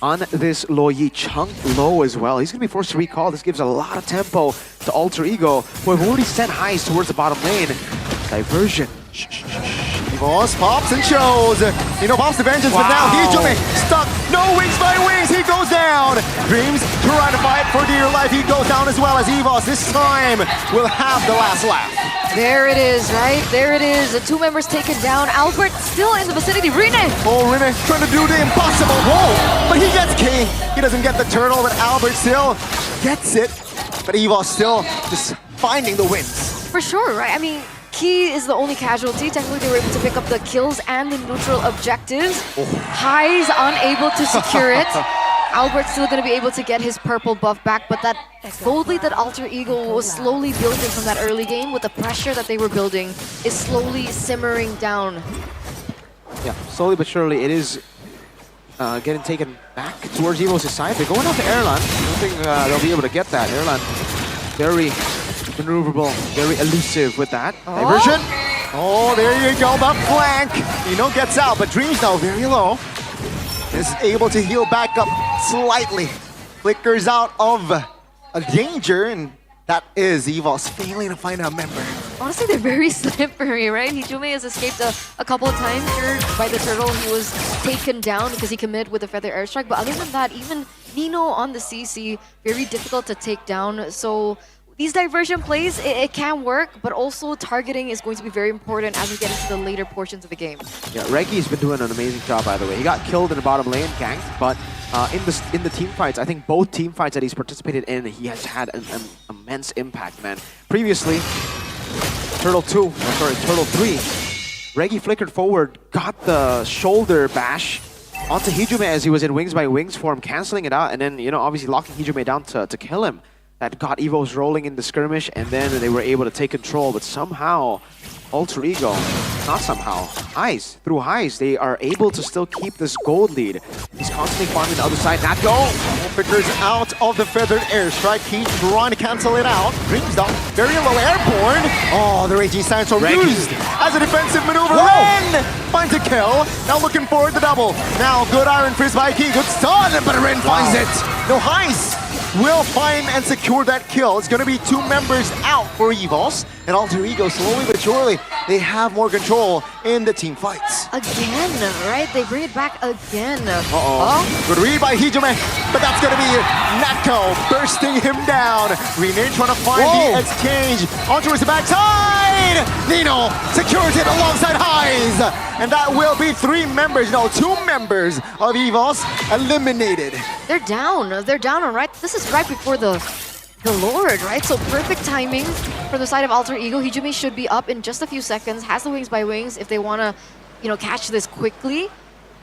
on this Luoyi, chunk low as well. He's going to be forced to recall. This gives a lot of tempo to Alter Ego, who have already sent Heis towards the bottom lane. Diversion. Evos pops and shows. Pops the vengeance, but now Hijume stuck. No wings by wings. He goes down. Dreams trying to fight for dear life. He goes down as well as Evos this time will have the last laugh. There it is, right? There it is. The two members taken down. Albert still in the vicinity. Rene! Oh, Rene trying to do the impossible. Whoa! But he gets King. He doesn't get the turtle, but Albert still gets it. But Evos still just finding the wins. For sure, right? I mean, Key is the only casualty. Technically, they were able to pick up the kills and the neutral objectives. Heis unable to secure it. Albert's still going to be able to get his purple buff back, but that gold lead that Alter Ego was slowly building from that early game with the pressure that they were building is slowly simmering down. Yeah, slowly but surely it is getting taken back towards Evos' side. They're going out to Erlan. I don't think they'll be able to get that. Erlan, very maneuverable, very elusive with that. Diversion. Oh, there you go, the flank. Nino gets out, but Dreams now very low. Is able to heal back up slightly. Flickers out of a danger, and That is EVOS failing to find a member. Honestly, they're very slippery, right? Hijume has escaped a couple of times here by the turtle. He was taken down because he committed with a feather airstrike. But other than that, even Nino on the CC, very difficult to take down. So these diversion plays, it can work, but also targeting is going to be very important as we get into the later portions of the game. Yeah, Regi's been doing an amazing job, by the way. He got killed in the bottom lane, ganked, but in the team fights, I think both team fights that he's participated in, he has had an immense impact, man. Previously, Turtle 3, Regi flickered forward, got the shoulder bash onto Hijume as he was in Wings by Wings form, canceling it out, and then, you know, obviously locking Hijume down to kill him. That got EVOS rolling in the skirmish, and then they were able to take control, but somehow, Alter Ego, not somehow, Highs, through Highs, they are able to still keep this gold lead. He's constantly farming the other side, not go! Figures out of the feathered airstrike, he's trying to cancel it out. Dreams down, very low airborne. Oh, the Raging Sandstorm used as a defensive maneuver. Ren finds a kill, now looking for the double. Now good Iron Fist by King, good stun, but Ren finds it. No Highs will find and secure that kill. It's going to be 2 members out for EVOS, and Alter Ego slowly but surely, they have more control in the team fights. Again, right? They bring it back again. Good read by Hijume, but that's going to be Natko bursting him down. Renee trying to find the exchange onto his backside. Nino secures it alongside Highs, and that will be 2 members of EVOS eliminated. They're down, all right? This is right before the Lord, right? So perfect timing for the side of Alter Ego. Hijume should be up in just a few seconds, has the Wings by Wings if they want to, you know, catch this quickly.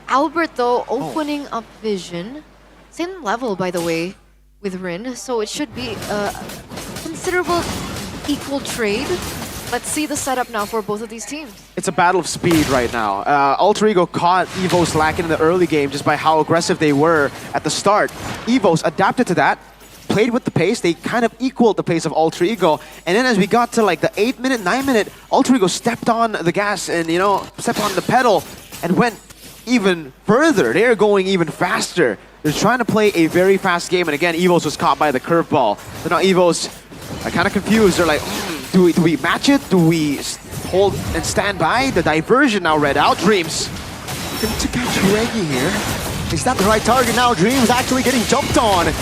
Albert, though, opening up vision. Same level, by the way, with Rin, so it should be a considerable equal trade. Let's see the setup now for both of these teams. It's a battle of speed right now. Alter Ego caught EVOS lacking in the early game just by how aggressive they were at the start. EVOS adapted to that, played with the pace. They kind of equaled the pace of Alter Ego. And then as we got to like the 8-minute, 9-minute, Alter Ego stepped on the gas and, you know, stepped on the pedal and went even further. They're going even faster. They're trying to play a very fast game. And again, EVOS was caught by the curveball. So now EVOS are kind of confused. They're like, do we match it? Do we hold and stand by? The diversion now read out. Dreams. Looking to catch Regi here. Is that the right target now? Dream's actually getting jumped on.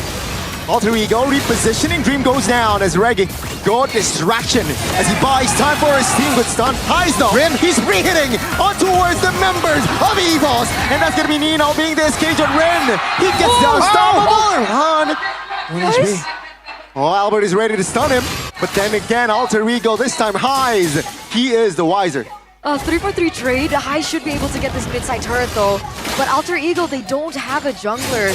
Alter Ego repositioning. Dream goes down as Regi. Good distraction as he buys time for his team with stun. Highs though. He's re-hitting on towards the members of EVOS. And that's going to be Nino being the exchange on Ren. He gets down. Nice. Oh, Albert is ready to stun him. But then again, Alter Ego, this time Highs. He is the wiser. 3-for-3 trade. High should be able to get this mid-side turret though. But Alter Ego, they don't have a jungler.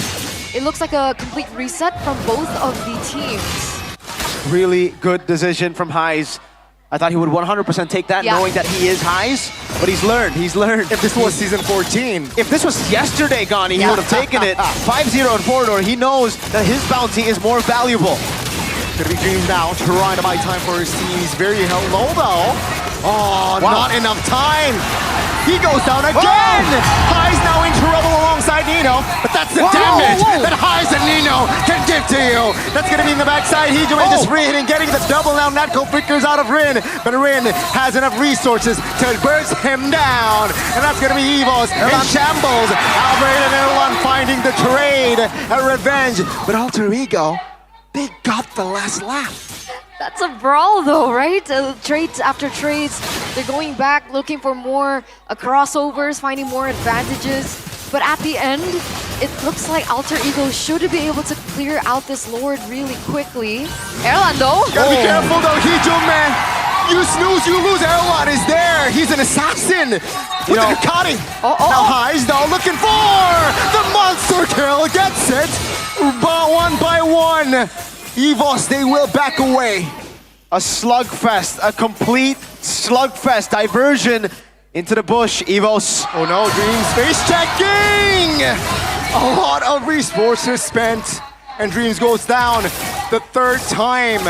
It looks like a complete reset from both of the teams. Really good decision from Highs. I thought he would 100% take that, knowing that he is Highs. But he's learned. If this was season 14. If this was yesterday, Gani, he would have taken it. 5-0 in corridor. He knows that his bounty is more valuable. Gonna be Dream now, trying to buy time for his team. He's very low though. Oh, not enough time. He goes down again. Highs now in trouble alongside Nino, but that's the damage that Highs and Nino can give to you. That's gonna be in the backside. Hijume just re-hitting, getting the double now. Natko flickers out of Rin, but Rin has enough resources to burst him down. And that's gonna be EVOS in shambles. Albert and Erlan finding the trade, a revenge. But Alter Ego, they got the last laugh. That's a brawl though, right? Trades after trades. They're going back, looking for more crossovers, finding more advantages. But at the end, it looks like Alter Ego should be able to clear out this Lord really quickly. Erlan though. Gotta be careful though, Hijume. You snooze, you lose. Erlan is there. He's an assassin with the Ducati. Now Highs though looking for the monster kill. Gets it. One by one. EVOS, they will back away. A slugfest, a complete slugfest. Diversion into the bush, EVOS. Oh no, Dreams face checking! A lot of resources spent, and Dreams goes down the 3rd time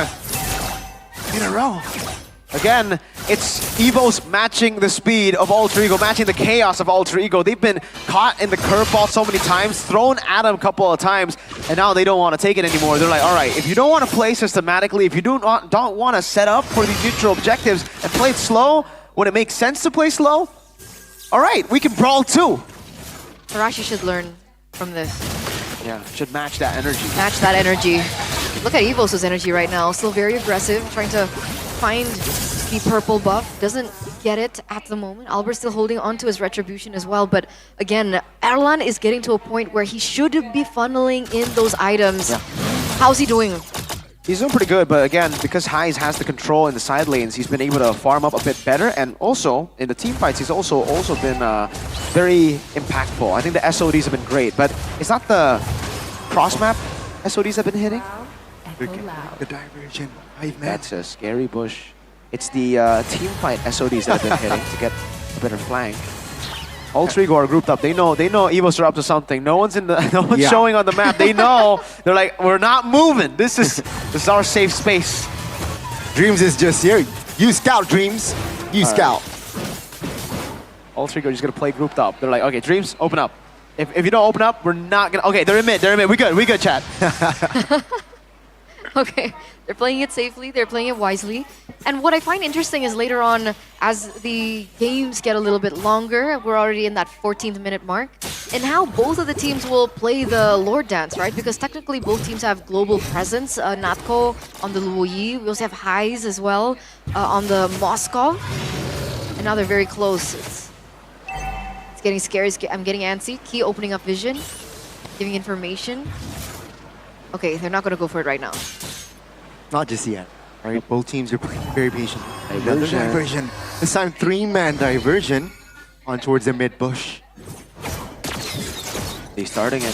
in a row. Again, It's Evo's matching the speed of Alter Ego, matching the chaos of Alter Ego. They've been caught in the curveball so many times, thrown at them a couple of times, and now they don't want to take it anymore. They're like, all right, if you don't want to play systematically, if you don't want to set up for these neutral objectives and play it slow when it makes sense to play slow, all right, we can brawl too. Arashi should learn from this. Yeah, should match that energy. Match that energy. Look at Evos' energy right now. Still very aggressive, trying to find the purple buff. Doesn't get it at the moment. Albert's still holding on to his retribution as well. But again, Erlan is getting to a point where he should be funneling in those items. Yeah. How's he doing? He's doing pretty good, but again, because Heiss has the control in the side lanes, he's been able to farm up a bit better, and also, in the team fights, he's also been very impactful. I think the SODs have been great, but it's not the cross-map SODs have been hitting. The diversion. That's a scary bush. It's the team fight SODs that have been hitting to get a better flank. Alter Ego are grouped up. They know Evos are up to something. No one's showing on the map. They know. They're like, we're not moving. This is our safe space. Dreams is just here. You scout, Dreams. You scout. Alter Ego just gonna play grouped up. They're like, okay, Dreams, open up. If you don't open up, we're not gonna. Okay, they're in mid. We good, chat. Okay, they're playing it safely, they're playing it wisely. And what I find interesting is later on, as the games get a little bit longer, we're already in that 14th minute mark, and how both of the teams will play the Lord Dance, right? Because technically both teams have global presence. Natko on the Luoyi, we also have Heiss as well on the Moskov. And now they're very close. It's getting scary, I'm getting antsy. Key opening up vision, giving information. Okay, they're not going to go for it right now. Not just yet. All right, both teams are playing very patient. Diversion. This time, 3-man diversion on towards the mid bush. They're starting it.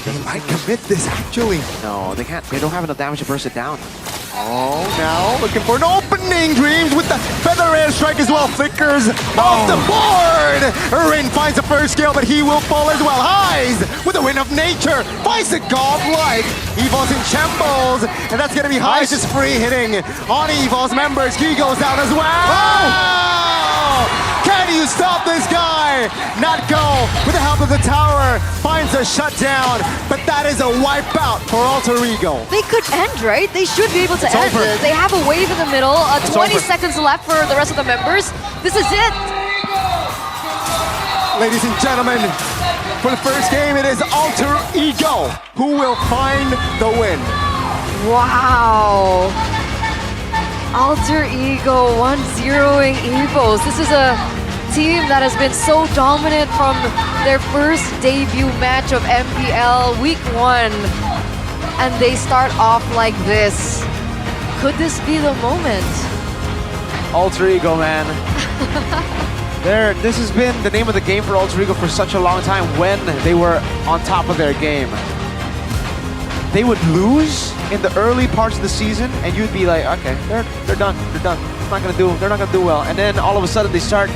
They might commit this, actually. No, they can't. They don't have enough damage to burst it down. Oh, now looking for an opening. Dreams with the feather airstrike as well. Flickers off the board. Rin finds the first kill, but he will fall as well. Heiss with the wind of nature. Finds the godlike. Evos in shambles. And that's going to be Heiss just free hitting on Evos members. He goes down as well. Oh! Can you stop this guy? Natko, with the help of the tower, finds a shutdown, but that is a wipeout for Alter Ego. They could end, right? They should be able to end this. They have a wave in the middle, 20 seconds left for the rest of the members. This is it. Ladies and gentlemen, for the first game, it is Alter Ego who will find the win. Wow. Alter Ego 1-0ing Evos. This is a team that has been so dominant from their first debut match of MPL Week 1. And they start off like this. Could this be the moment? Alter Ego, man. This has been the name of the game for Alter Ego for such a long time when they were on top of their game. They would lose in the early parts of the season, and you'd be like, okay, they're done. They're not gonna do well. And then all of a sudden they start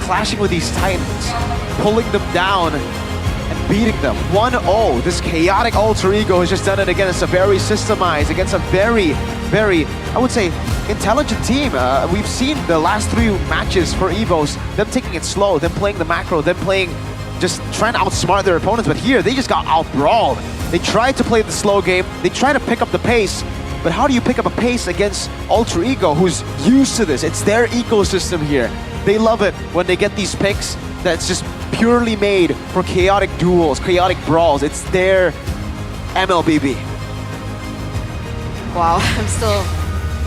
clashing with these titans, pulling them down and beating them. 1-0. This chaotic Alter Ego has just done it again. It's a very systemized against a very, I would say, intelligent team. We've seen the last 3 matches for Evos, them taking it slow, them playing the macro, them playing, just trying to outsmart their opponents. But here, they just got out-brawled. They tried to play the slow game. They tried to pick up the pace. But how do you pick up a pace against Alter Ego, who's used to this? It's their ecosystem here. They love it when they get these picks that's just purely made for chaotic duels, chaotic brawls. It's their MLBB. Wow, I'm still...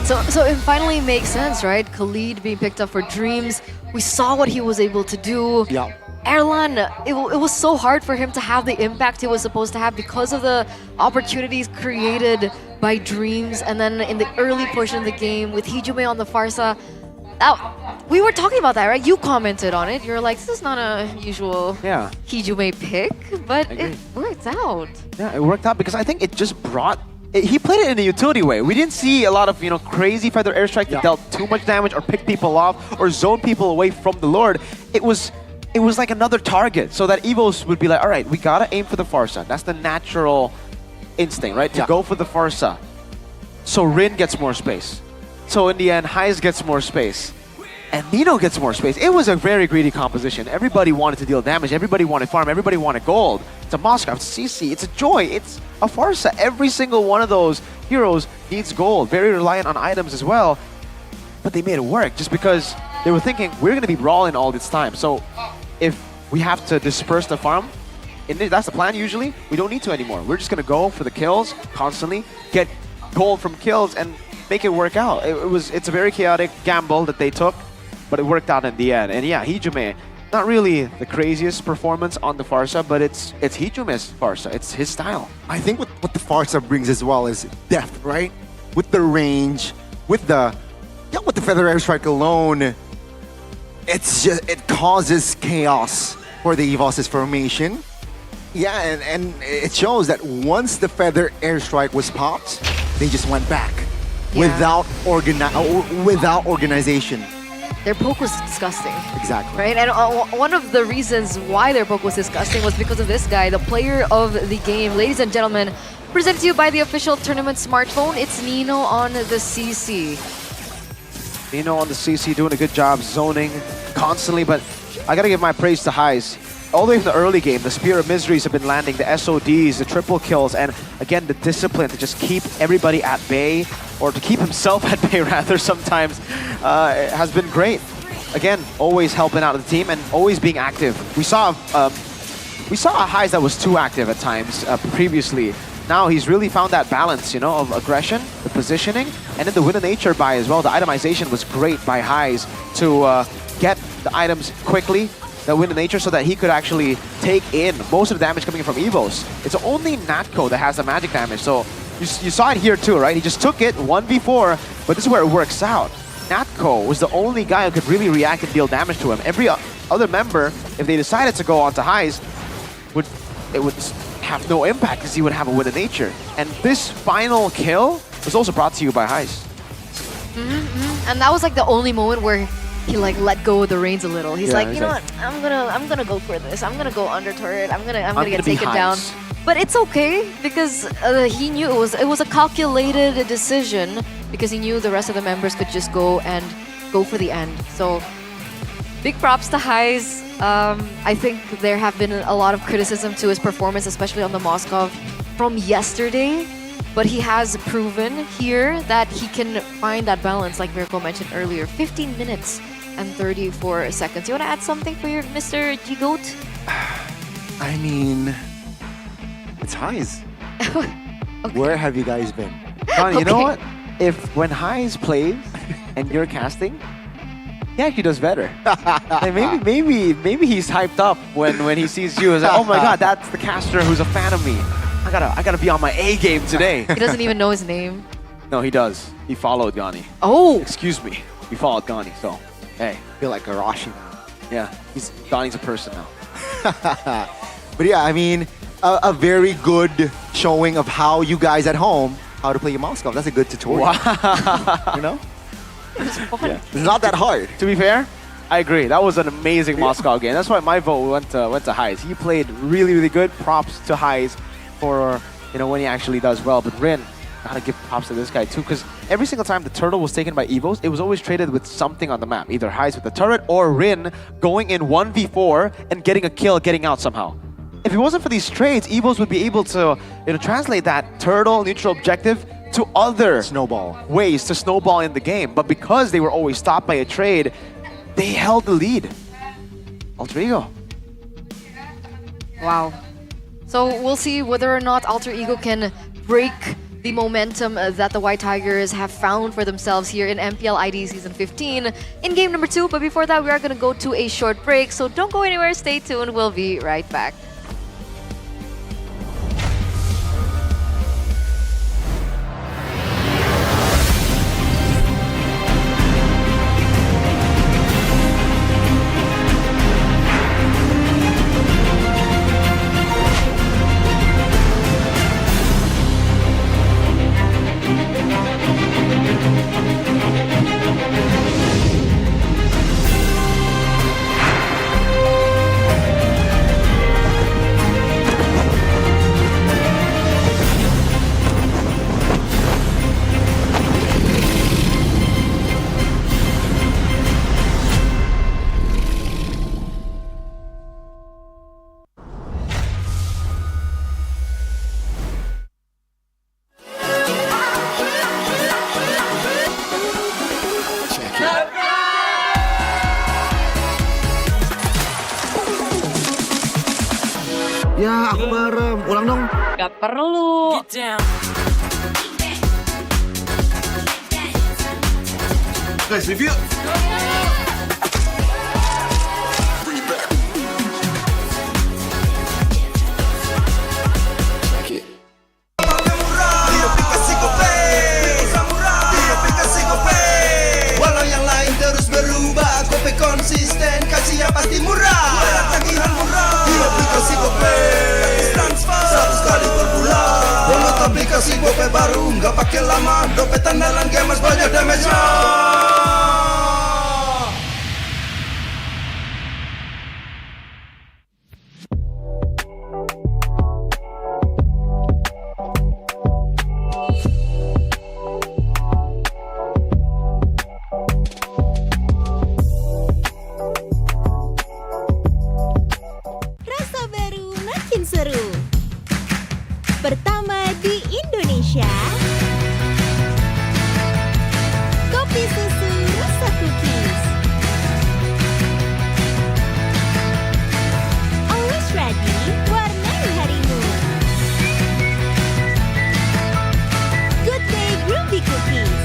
So it finally makes sense, right? Khalid being picked up for Dreams. We saw what he was able to do. Yeah. Erlan, it was so hard for him to have the impact he was supposed to have because of the opportunities created by Dreams. And then in the early portion of the game with Hijume on the Farsa, we were talking about that, right? You commented on it. You're like, this is not a usual Hijume pick, but it worked out. Yeah, it worked out because I think it just brought... He played it in a utility way. We didn't see a lot of, crazy feather airstrike that dealt too much damage or picked people off or zone people away from the Lord. It was like another target, so that Evos would be like, all right, we gotta aim for the Farsa. That's the natural instinct, right? To go for the Farsa. So Rin gets more space. So in the end, Heis gets more space. And Nino gets more space. It was a very greedy composition. Everybody wanted to deal damage. Everybody wanted farm. Everybody wanted gold. It's a Moscow, it's a CC, it's a Joy, it's a Farsa. Every single one of those heroes needs gold. Very reliant on items as well. But they made it work just because they were thinking, we're going to be brawling all this time. So if we have to disperse the farm, that's the plan usually, we don't need to anymore. We're just going to go for the kills constantly, get gold from kills, and make it work out. It's a very chaotic gamble that they took, but it worked out in the end. And yeah, Hijume, not really the craziest performance on the Farsa, but it's Hijume's Farsa. It's his style. I think what the Farsa brings as well is depth, right? With the range, with the Feather Airstrike alone, it causes chaos for the EVOS' formation. Yeah, and it shows that once the Feather Airstrike was popped, they just went back without organization. Their poke was disgusting. Exactly. Right? And one of the reasons why their poke was disgusting was because of this guy, the player of the game. Ladies and gentlemen, presented to you by the official tournament smartphone, it's Nino on the CC. Nino on the CC doing a good job zoning constantly, but I gotta give my praise to Heis. All the way from the early game, the Spear of Miseries have been landing, the SODs, the triple kills, and again, the discipline to just keep everybody at bay, or to keep himself at bay rather sometimes, has been great. Again, always helping out the team and always being active. We saw a Heis that was too active at times previously. Now he's really found that balance, you know, of aggression, the positioning, and then the Win of Nature buy as well. The itemization was great by Heis to get the items quickly, the Win of Nature, so that he could actually take in most of the damage coming in from Evos. It's only Natco that has the magic damage, so you saw it here too, right? He just took it 1v4, but this is where it works out. Natco was the only guy who could really react and deal damage to him. Every other member, if they decided to go onto Heis, it would have no impact because he would have a Win of Nature. And this final kill was also brought to you by Heis. And that was like the only moment where he like let go of the reins a little. He's like, you know what? I'm gonna go for this. I'm gonna go under turret. I'm gonna get taken down. But it's okay because he knew it was a calculated decision because he knew the rest of the members could just go for the end. So big props to Heis. I think there have been a lot of criticism to his performance, especially on the Moskov from yesterday. But he has proven here that he can find that balance, like Miracle mentioned earlier. 15 minutes and 34 seconds. You want to add something for your Mr. G-Goat? I mean, it's Heis. Okay. Where have you guys been? Donnie, you know what? When Heis plays and you're casting, he actually does better. And maybe he's hyped up when he sees you. He's like, oh my god, that's the caster who's a fan of me. I gotta be on my A game today. He doesn't even know his name. No, he does. He followed Gani. Oh! Excuse me. He followed Gani, so hey. I feel like Arashi now. Yeah, Gani's a person now. But yeah, I mean, a very good showing of how you guys at home, how to play your Moskov. That's a good tutorial. Wow. You know? Yeah. It's not that hard. To be fair, I agree. That was an amazing Moscow game. That's why my vote went to Heis. He played really, really good. Props to Heis for when he actually does well. But Rin, gotta give props to this guy too, because every single time the turtle was taken by Evos, it was always traded with something on the map. Either Heis with the turret or Rin going in 1v4 and getting a kill, getting out somehow. If it wasn't for these trades, Evos would be able to translate that turtle neutral objective to other ways to snowball in the game. But because they were always stopped by a trade, they held the lead. Alter Ego. Wow. So we'll see whether or not Alter Ego can break the momentum that the White Tigers have found for themselves here in MPL ID Season 15 in game number 2. But before that, we are going to go to a short break. So don't go anywhere, stay tuned. We'll be right back. Ya aku merem. Ulang dong. Gak perlu. Guys, review. Walau yang lain terus berubah, Gope konsisten, kasihnya pasti murah. Tagihan murah di aplikasi Gope, transfer 100 kali per bulan. Download aplikasi Gope baru, nggak pakai lama. Dompet andalan gamers banyak damage-nya. Rasa baru makin seru. Pertama di Indonesia. Kopi susu rasa cookies. Always ready, warnai harimu. Good Day Groovy Cookies.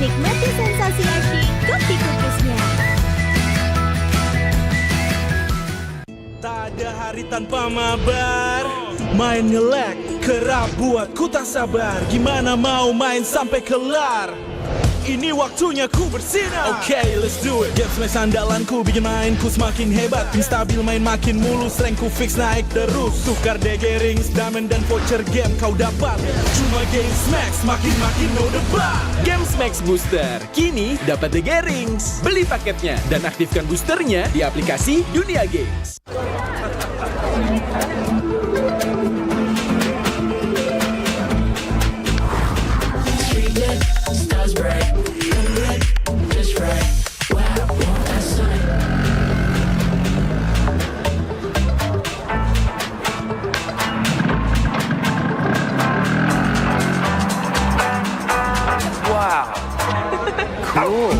Nikmati sensasi asyik kopi cookiesnya. Tak ada hari tanpa mabar. Main ngelek, kerap buat ku tak sabar. Gimana mau main sampai kelar? Ini waktunya ku bersinar. Okay, let's do it. Games main andalanku bikin mainku semakin hebat. Pin stabil main makin mulus, rankku fix naik terus. Tukar DG rings, diamond dan voucher game kau dapat. Cuma Games Max, makin no debat. Games Max Booster, kini dapat DG Rings. Beli paketnya dan aktifkan boosternya di aplikasi Dunia Games. Wow. Cool.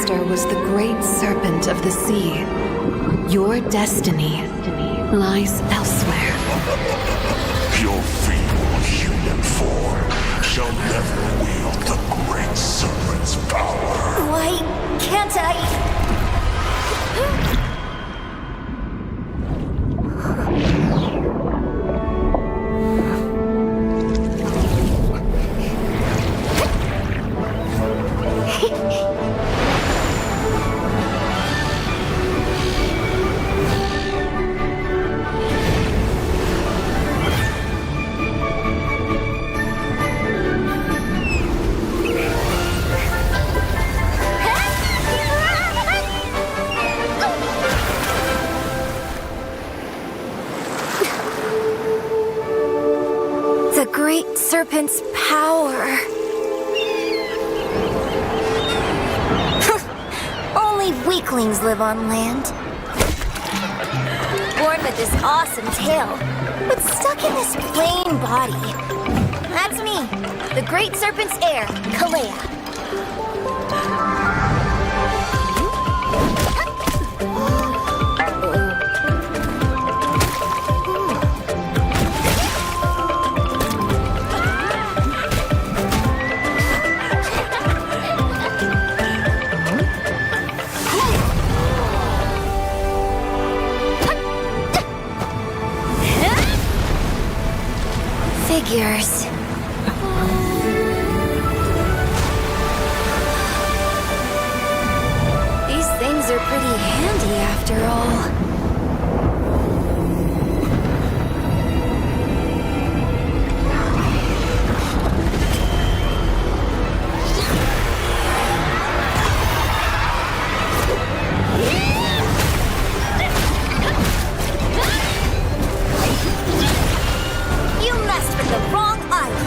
master was the great serpent of the sea. Your destiny lies elsewhere. Your feeble human form shall never wield the great serpent's power. Why can't I? The great serpent's power. Only weaklings live on land. Born with this awesome tail, but stuck in this plain body. That's me, the great serpent's heir, Kalea. Figures. These things are pretty handy after all. You messed with the wrong island.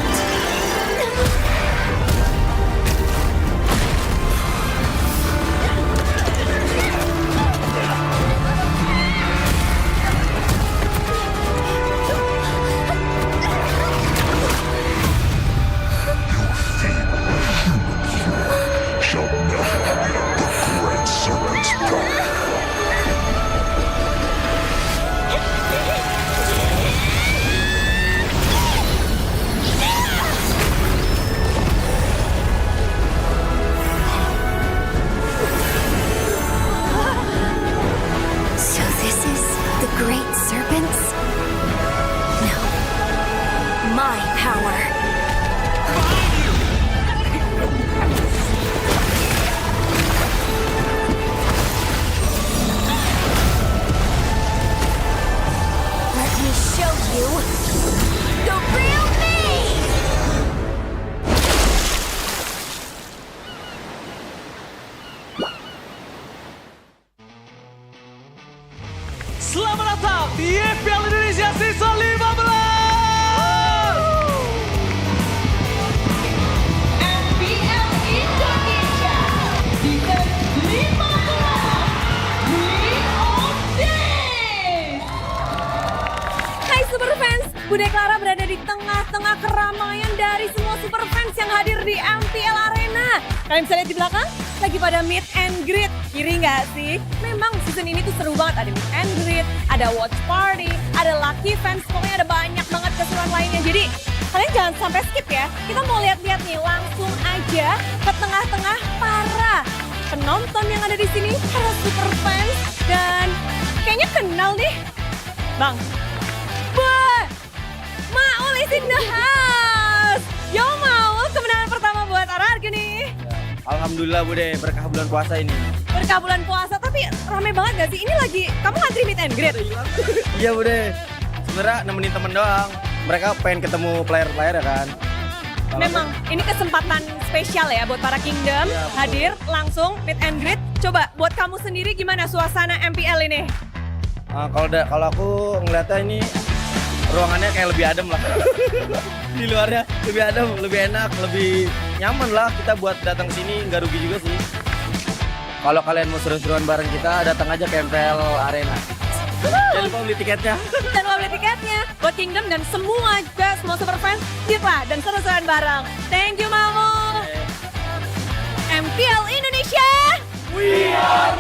Shall never wield the great serpent's power. So this is the great serpents? No. My power. Let me show you the real me! Selamat datang di MPL Indonesia Season 15. MPL Indonesia Season 15 League of Days. Hai Superfans, Bude Clara berada di tengah-tengah keramaian dari semua Superfans yang hadir di MPL Arena. Kalian bisa lihat di belakang, lagi pada meet and greet. Kiri nggak sih? Memang season ini tuh seru banget. Ada meet and greet, ada watch party, ada lucky fans. Pokoknya ada banyak banget keseruan lainnya. Jadi kalian jangan sampai skip ya. Kita mau lihat-lihat nih, langsung aja ke tengah-tengah para penonton yang ada di sini, para Superfans. Dan kayaknya kenal nih. Bang, Maul is in the house. Yo Maul, kemenangan pertama buat Arargi nih. Alhamdulillah Bude, berkah bulan puasa ini. Berkah bulan puasa, tapi rame banget gak sih? Ini lagi, kamu ngantri meet and greet? Iya Bude, sebenarnya nemenin temen doang. Mereka pengen ketemu player-player ya kan. Memang, ini kesempatan spesial ya buat para Kingdom. Ya, hadir langsung meet and greet. Coba buat kamu sendiri gimana suasana MPL ini? Kalau aku ngeliatnya ini ruangannya kayak lebih adem lah. Di luarnya lebih adem, lebih enak, lebih nyaman lah kita buat datang sini, nggak rugi juga sih. Kalau kalian mau seru-seruan bareng kita, datang aja ke MPL Arena. Jangan lupa beli tiketnya. Jangan lupa beli tiketnya buat Kingdom dan semua juga, semua Superfans, lah dan seru-seruan bareng. Thank you Mamu. MPL Indonesia We are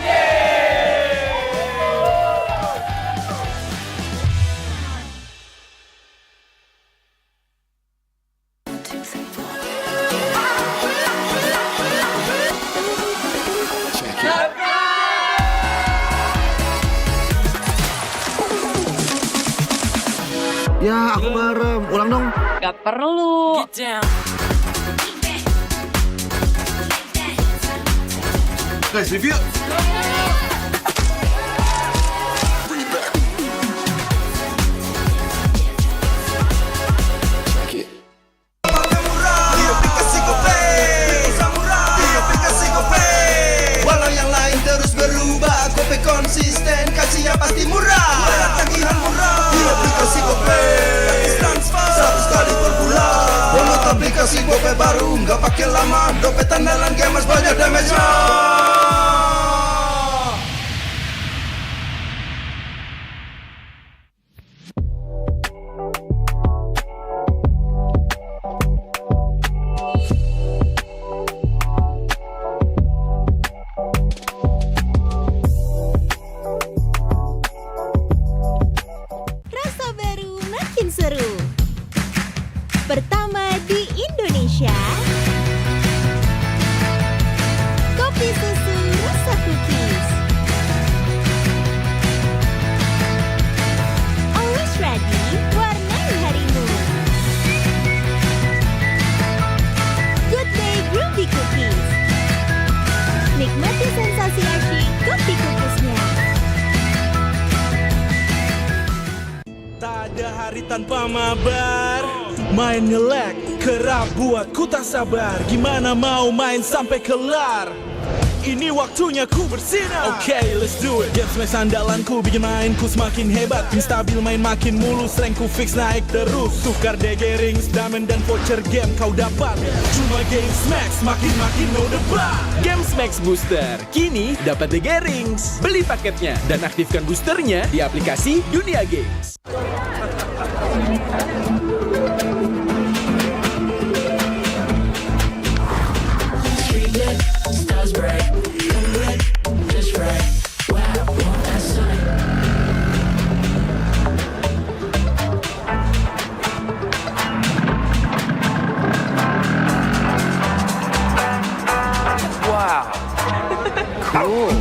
Ya, aku merem. Ulang dong. Gak perlu. Guys, review. Walau yang lain terus berubah, Gope konsisten, kasih yang pasti murah. Bayar tagihan murah di aplikasi Gope, gratis transfer 100 kali per bulan. Download aplikasi Gope baru, nggak pakai lama. Dompet andalan gamers banyak damage-nya. Rasa baru makin seru. Pertama di Indonesia. Kopi susu rasa cookies. Always ready, warnai harimu. Good day groovy cookies. Nikmati sensasi asyik kopi cookiesnya. Tak ada hari tanpa mabar. Main nge-lag, kerap buat ku tak sabar. Gimana mau main sampai kelar? Ini waktunya ku bersinar. Okay, let's do it. Game smash andalanku bikin mainku semakin hebat. Tim stabil main makin mulus, rankku fix naik terus. Tukar DG rings, diamond dan voucher game kau dapat. Cuma Game Smash makin no debat. Games Max Booster, kini dapat DG Rings. Beli paketnya dan aktifkan boosternya di aplikasi Dunia Games. Wow. Cool.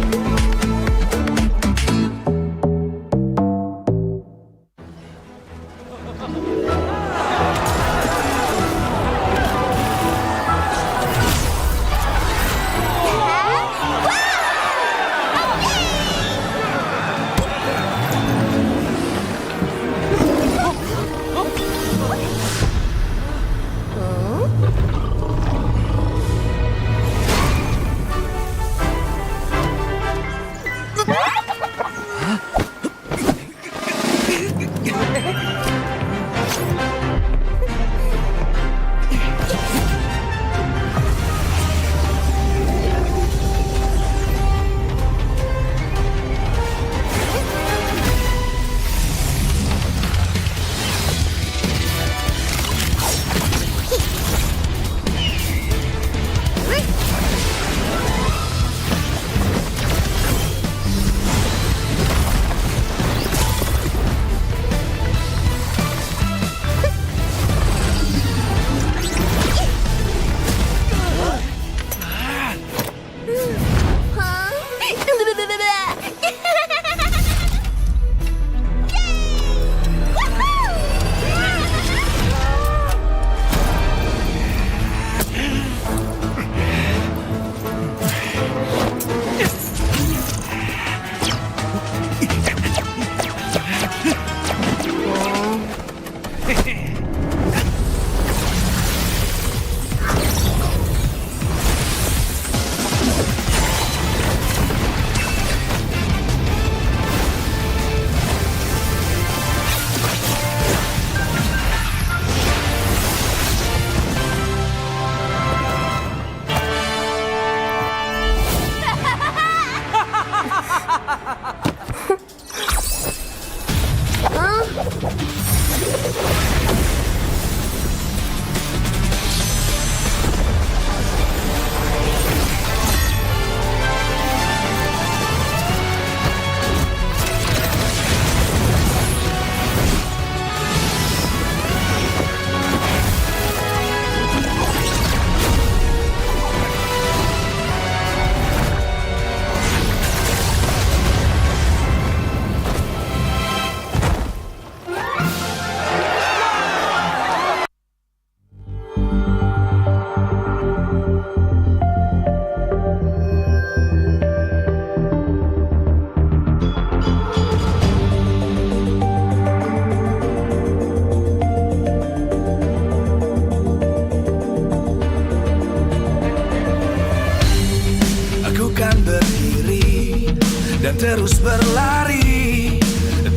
terus berlari,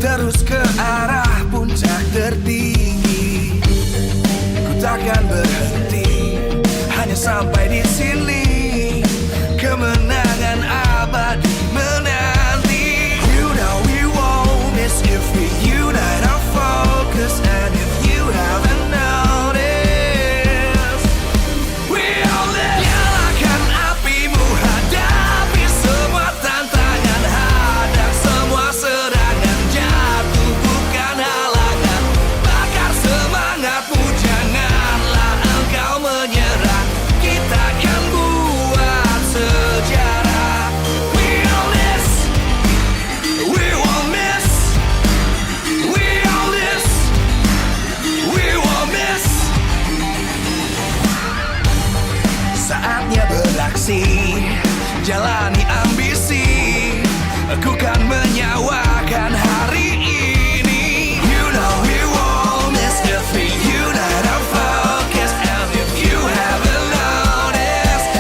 terus ke arah puncak tertinggi. Ku takkan berhenti, hanya sampai di sini. Kemenangan abadi menanti. You know we won't miss if we unite our focus. And if you haven't noticed, we all live. Nyalakan apimu, hadapi semua tantangan, hadang semua serangan, jatuh bukan halangan. Bakar semangatmu, janganlah engkau menyerah. Kita akan buat sejarah. We all this, we won't miss. We all this, we won't miss. Saatnya beraksi, jalani ambisi. Aku kan menyawakan hari ini. You know we won't miss if we unite our focus. And if you haven't noticed,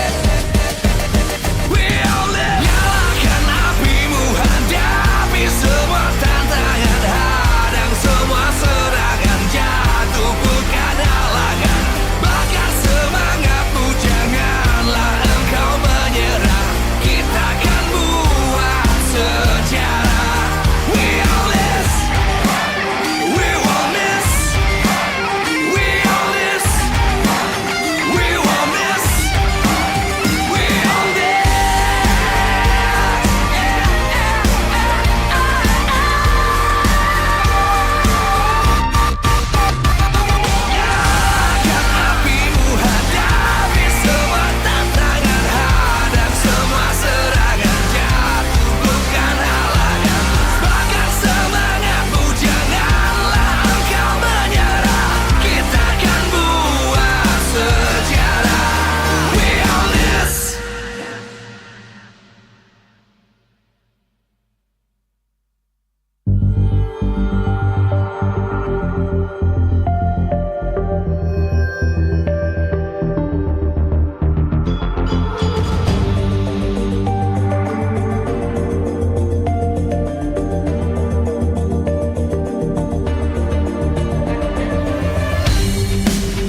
we all live. Nyalakan apimu, hadapi semua tantangan, hadang semua serangan, jatuh bukan halangan. Bakar semangatmu, janganlah engkau menyerah. Kita akan buat sejarah. We all this, we won't miss. We all this, we won't miss. We all this. Nyalakan apimu, hadapi semua tantangan, hadang semua serangan, jatuh bukan halangan. Bakar semangatmu, janganlah engkau menyerah. Kita akan buat sejarah. We all this.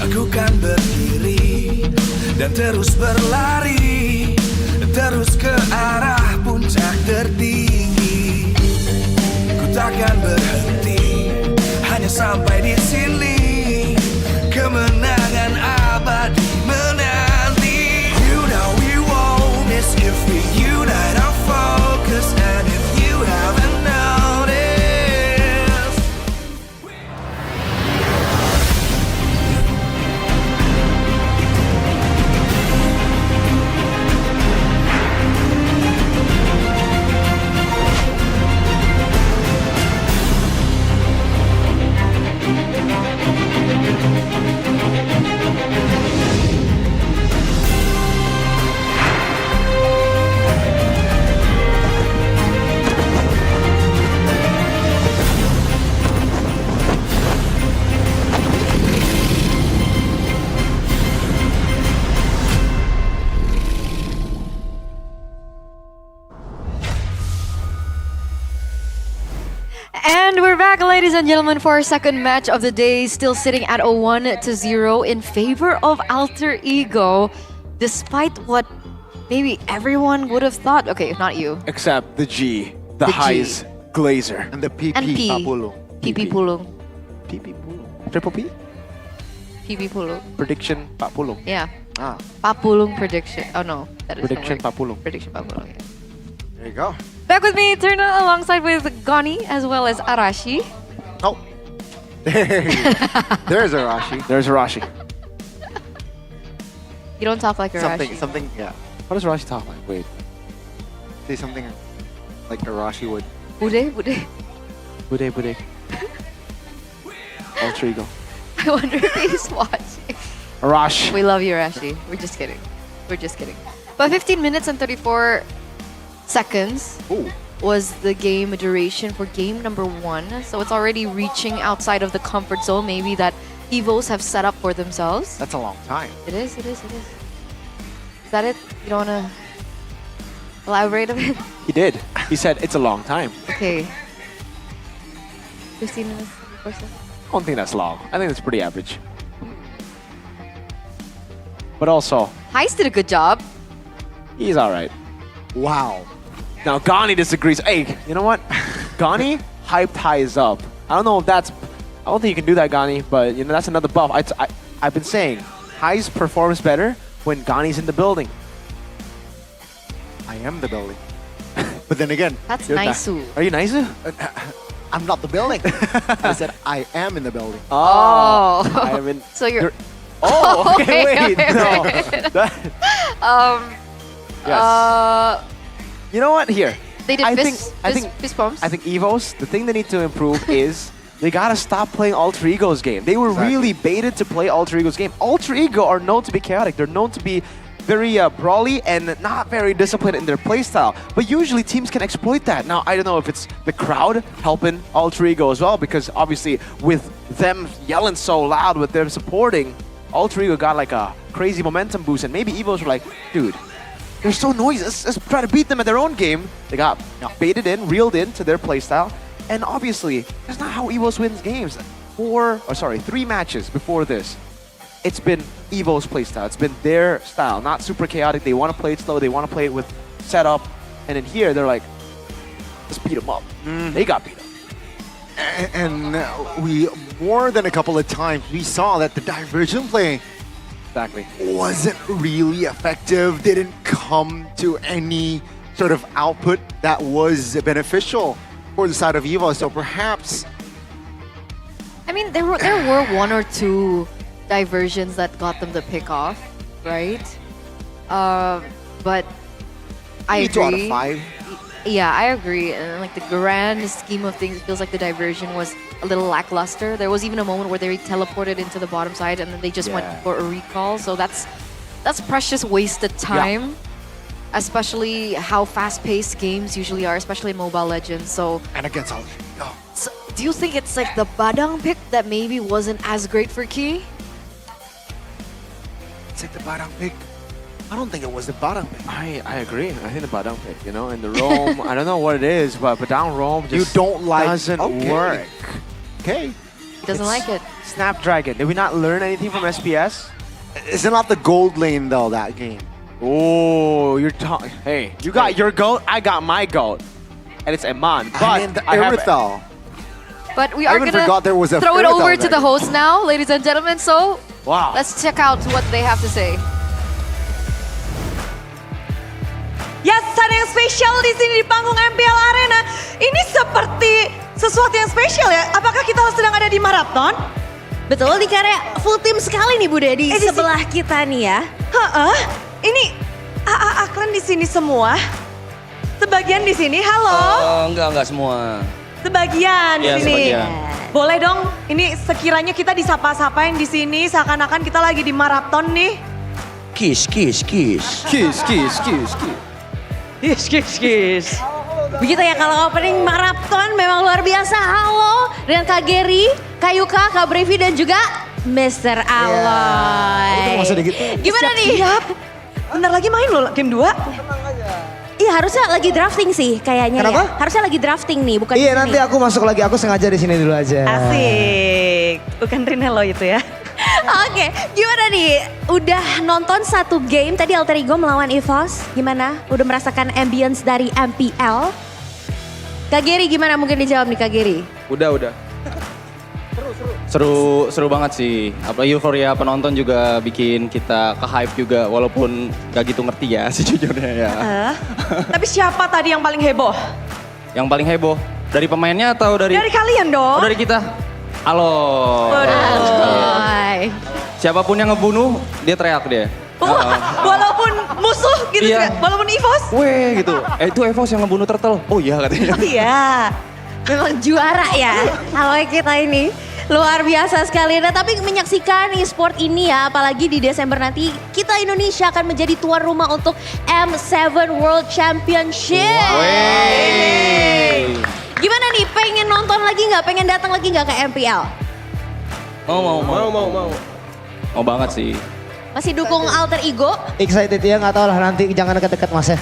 Aku kan berdiri dan terus berlari, terus ke arah puncak tertinggi. Ku takkan berhenti, hanya sampai di sini. Kemenangan abadi menanti. You know we won't miss if we unite our focus. And if you haven't noticed, And we're back, ladies and gentlemen, for our second match of the day. Still sitting at a 1-0 in favor of Alter Ego, despite what maybe everyone would have thought. Okay, not you. Except the G, the The G. highs glazer. And the PP, And P. Papulong. PP Pulung. PP Pulung. Triple P? PP Pulung. Prediction Pak Pulung. Yeah. Ah. Papulung prediction. Oh no, that is Prediction Pak Pulung. Prediction Papulung. Yeah. There you go. Back with me, Turna, alongside with Goni as well as Arashi. Oh. There's Arashi. There's Arashi. You don't talk like Arashi. Something, yeah. What does Arashi talk like? Wait. Say something like Arashi would. Bude. Bude. Alter Ego. I wonder if he's watching. Arash. We love you, Arashi. We're just kidding. But 15 minutes and 34 seconds was the game duration for game number 1. So it's already reaching outside of the comfort zone maybe that Evos have set up for themselves. That's a long time. It is. Is that it? You don't wanna... Elaborate a bit. He did. He said it's a long time. Okay. 15 minutes or so. I don't think that's long. I think that's pretty average. But also, Heist did a good job. he's all right. Wow. Now, Gani disagrees. Hey, you know what? Gani hyped Highs up. I don't know if that's... I don't think you can do that, Gani, but you know that's another buff. I've been saying, Highs performs better when Gani's in the building. I am the building. But then again, That's You're Naisu. Are you Naisu? I'm not the building. I said I am in the building. Oh. I haven't... So you're... Oh, okay, wait, no. Yes. You know what? Here. They did I fist bumps. think Evos, the thing they need to improve is they gotta stop playing Alter Ego's game. They were really baited to play Alter Ego's game. Alter Ego are known to be chaotic. They're known to be very brawly and not very disciplined in their playstyle. But usually teams can exploit that. Now, I don't know if it's the crowd helping Alter Ego as well, because obviously with them yelling so loud, with them supporting, Alter Ego got like a crazy momentum boost, and maybe Evos were like, dude, they're so noisy. Let's try to beat them at their own game. They got baited in, reeled in to their playstyle. And obviously, that's not how Evos wins games. 3 matches before this, it's been Evo's playstyle. It's been their style, not super chaotic. They want to play it slow. They want to play it with setup. And in here, they're like, let's beat them up. They got beat up. And we, more than a couple of times, we saw that the diversion play wasn't really effective, didn't come to any sort of output that was beneficial for the side of Evo. So perhaps... I mean, there were 1 or 2 diversions that got them the pick off, right? But I agree. 2 out of 5. Yeah, I agree. And like the grand scheme of things, it feels like the diversion was a little lackluster. There was even a moment where they teleported into the bottom side and then they just went for a recall. So that's precious wasted time. Especially how fast-paced games usually are, especially in Mobile Legends. So and against all. So do you think it's like the Badang pick that maybe wasn't as great for Key? It's like the Badang pick. I don't think it was the Badang pick. I agree. I think the Badang pick, you know, and the roam, I don't know what it is, but down roam just doesn't work. Okay. He doesn't like it. Snapdragon, did we not learn anything from SPS? Is it not the gold lane though, that game? Oh, you're talking. Hey, you got your goat, I got my goat. And it's Eman. But I mean, the Irithel. But we I are even gonna forgot there was a throw it Irithel over to there. the host now, ladies and gentlemen. So wow, let's check out what they have to say. Yes, ada yang spesial di sini di panggung MPL Arena. Ini seperti sesuatu yang spesial ya. Apakah kita sedang ada di maraton? Betul, nih karena full team sekali nih Bude di sebelah kita nih ya. Ini AA Klan di sini semua. Sebagian di sini, halo. Enggak semua. Sebagian di Iya, sini. sebagian. Boleh dong, ini sekiranya kita disapa-sapain di sini seakan-akan kita lagi di maraton nih. Kiss. Begitu ya, kalau opening maraton memang luar biasa. Halo dengan Kak Gary, Kak Yuka, Kak Brevi dan juga Mr. Aloy. Gimana nih? Siap. Bentar lagi main loh game 2. Iya, harusnya lagi drafting sih kayaknya. Kenapa? Ya. Harusnya lagi drafting nih, bukan Iya, di sini. nanti aku masuk lagi. Aku sengaja di sini dulu aja. Asik. Bukan Rinelo itu ya. Oke, gimana nih? Udah nonton satu game tadi Alter Ego melawan EVOS. Gimana? Udah merasakan ambience dari MPL? Kak Geri gimana? Mungkin dijawab nih Kak Geri. Udah. Seru banget sih. Apalagi euforia penonton juga bikin kita ke-hype juga. Walaupun gak gitu ngerti ya sejujurnya ya. Tapi siapa tadi yang paling heboh? Yang paling heboh? Dari pemainnya atau dari... Dari kalian dong. Oh, dari kita? Halo. Siapapun yang ngebunuh, dia teriak dia. Walaupun musuh gitu Iya. juga, walaupun EVOS. Weh gitu. Itu EVOS yang ngebunuh turtle. Oh iya katanya. Oh iya. Memang juara ya. Aloy kita ini. Luar biasa sekali. Nah, tapi menyaksikan e-sport ini ya, apalagi di Desember nanti, kita Indonesia akan menjadi tuan rumah untuk M7 World Championship. Gimana nih, pengen nonton lagi nggak? Pengen datang lagi nggak ke MPL? Mau. Mau banget sih. Masih dukung Alter Ego? Excited ya, nggak tahu lah nanti jangan dekat-dekat mas ya.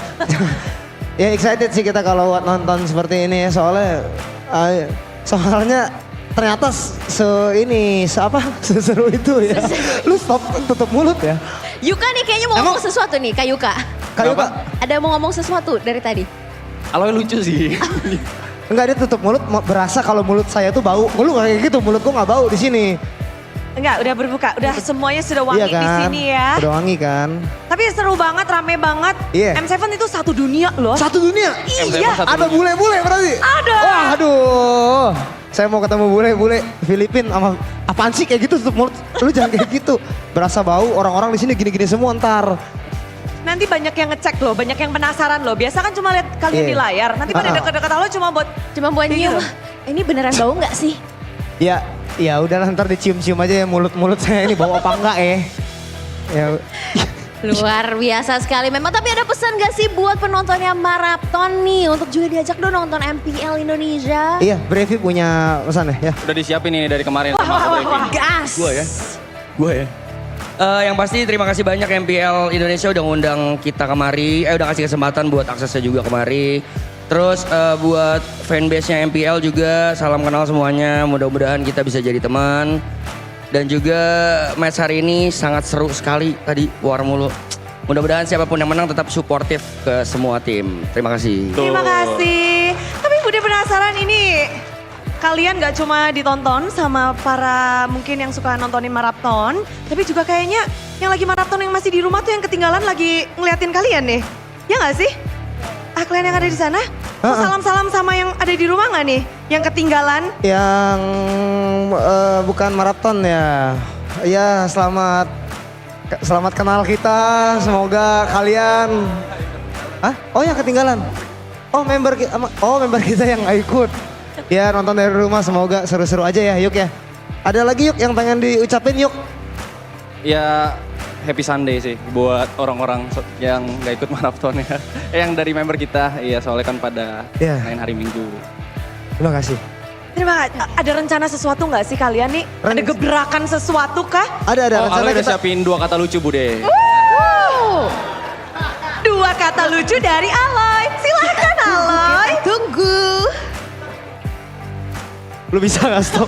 Ya excited sih kita kalau buat nonton seperti ini ya soalnya ternyata seseru itu ya. Lu stop tutup mulut ya. Yuka nih kayaknya mau ngomong sesuatu nih, Kak Yuka. Ada mau ngomong sesuatu dari tadi? Aloy lucu sih. Enggak, dia tutup mulut berasa kalau mulut saya tuh bau. Lu kayak gitu, mulut gua nggak bau di sini. Enggak, udah berbuka. Udah semuanya sudah wangi Iya kan? di sini ya. Udah wangi kan? Tapi seru banget, rame banget. Iya. M7 itu satu dunia loh. Satu dunia? Iya. Ada bule-bule berarti? Ada. Wah, aduh. Saya mau ketemu bule-bule Filipin sama apaan sih kayak gitu tutup mulut. Lu jangan kayak gitu. Berasa bau, orang-orang di sini gini-gini semua ntar. Nanti banyak yang ngecek loh, banyak yang penasaran loh. Biasa kan cuma lihat kalian di layar. Nanti pada deket-deket lo cuma buat nyium. Ini beneran bau nggak sih? Ya udah ntar dicium-cium aja ya mulut-mulut saya ini bau apa enggak ya. Luar biasa sekali memang. Tapi ada pesan gak sih buat penontonnya Marathon nih untuk juga diajak dong nonton MPL Indonesia? Iya, Brevi punya pesan ya. Udah disiapin ini dari kemarin. Wah, gas. Gue ya. Yang pasti terima kasih banyak MPL Indonesia udah ngundang kita kemari. Udah kasih kesempatan buat aksesnya juga kemari. Terus buat fanbase-nya MPL juga salam kenal semuanya. Mudah-mudahan kita bisa jadi teman. Dan juga match hari ini sangat seru sekali tadi war mulu. Mudah-mudahan siapapun yang menang tetap suportif ke semua tim. Terima kasih. Terima kasih. Tapi udah penasaran ini. Kalian gak cuma ditonton sama para mungkin yang suka nontonin maraton. Tapi juga kayaknya yang lagi maraton yang masih di rumah tuh yang ketinggalan lagi ngeliatin kalian nih. Ya gak sih? Kalian yang ada di sana? Salam-salam sama yang ada di rumah gak nih? Yang ketinggalan? Yang bukan maraton ya. Ya selamat kenal kita. Semoga kalian. Oh yang ketinggalan. Oh member kita yang gak ikut. Ya nonton dari rumah semoga seru-seru aja ya Yuk ya. Ada lagi Yuk yang pengen diucapin Yuk? Ya happy Sunday sih buat orang-orang yang gak ikut maraton ya. Yang dari member kita, iya soalnya kan pada main hari Minggu. Terima kasih. Terima kasih. Ada rencana sesuatu gak sih kalian nih? Ada gebrakan sesuatu kah? Ada rencana kita. Udah siapin 2 kata lucu Bude. 2 kata lucu dari Aloy. Silakan Aloy. Tunggu. Lu bisa gak stop?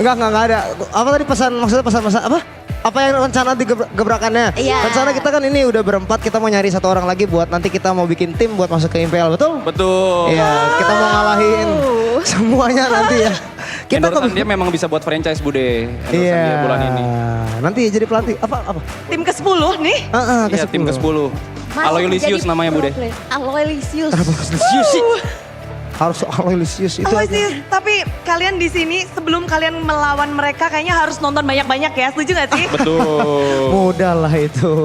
Enggak ada. Apa tadi maksudnya pesan apa? Apa yang rencana di gebrakannya? Iya. Rencana kita kan ini udah berempat, kita mau nyari 1 orang lagi buat nanti kita mau bikin tim buat masuk ke MPL, betul? Betul. Iya, kita mau ngalahin semuanya nanti ya. Kita dia memang bisa buat franchise Bude. Iya. Bulan ini. Nanti jadi pelatih apa? Tim ke-10 nih? Iya, tim ke-10. Aloy Lisius namanya Bude. Aloy Lisius. Harus Aloy Lisius itu. Tapi kalian di sini sebelum kalian melawan mereka kayaknya harus nonton banyak-banyak ya, setuju gak sih? Betul. Mudah lah itu.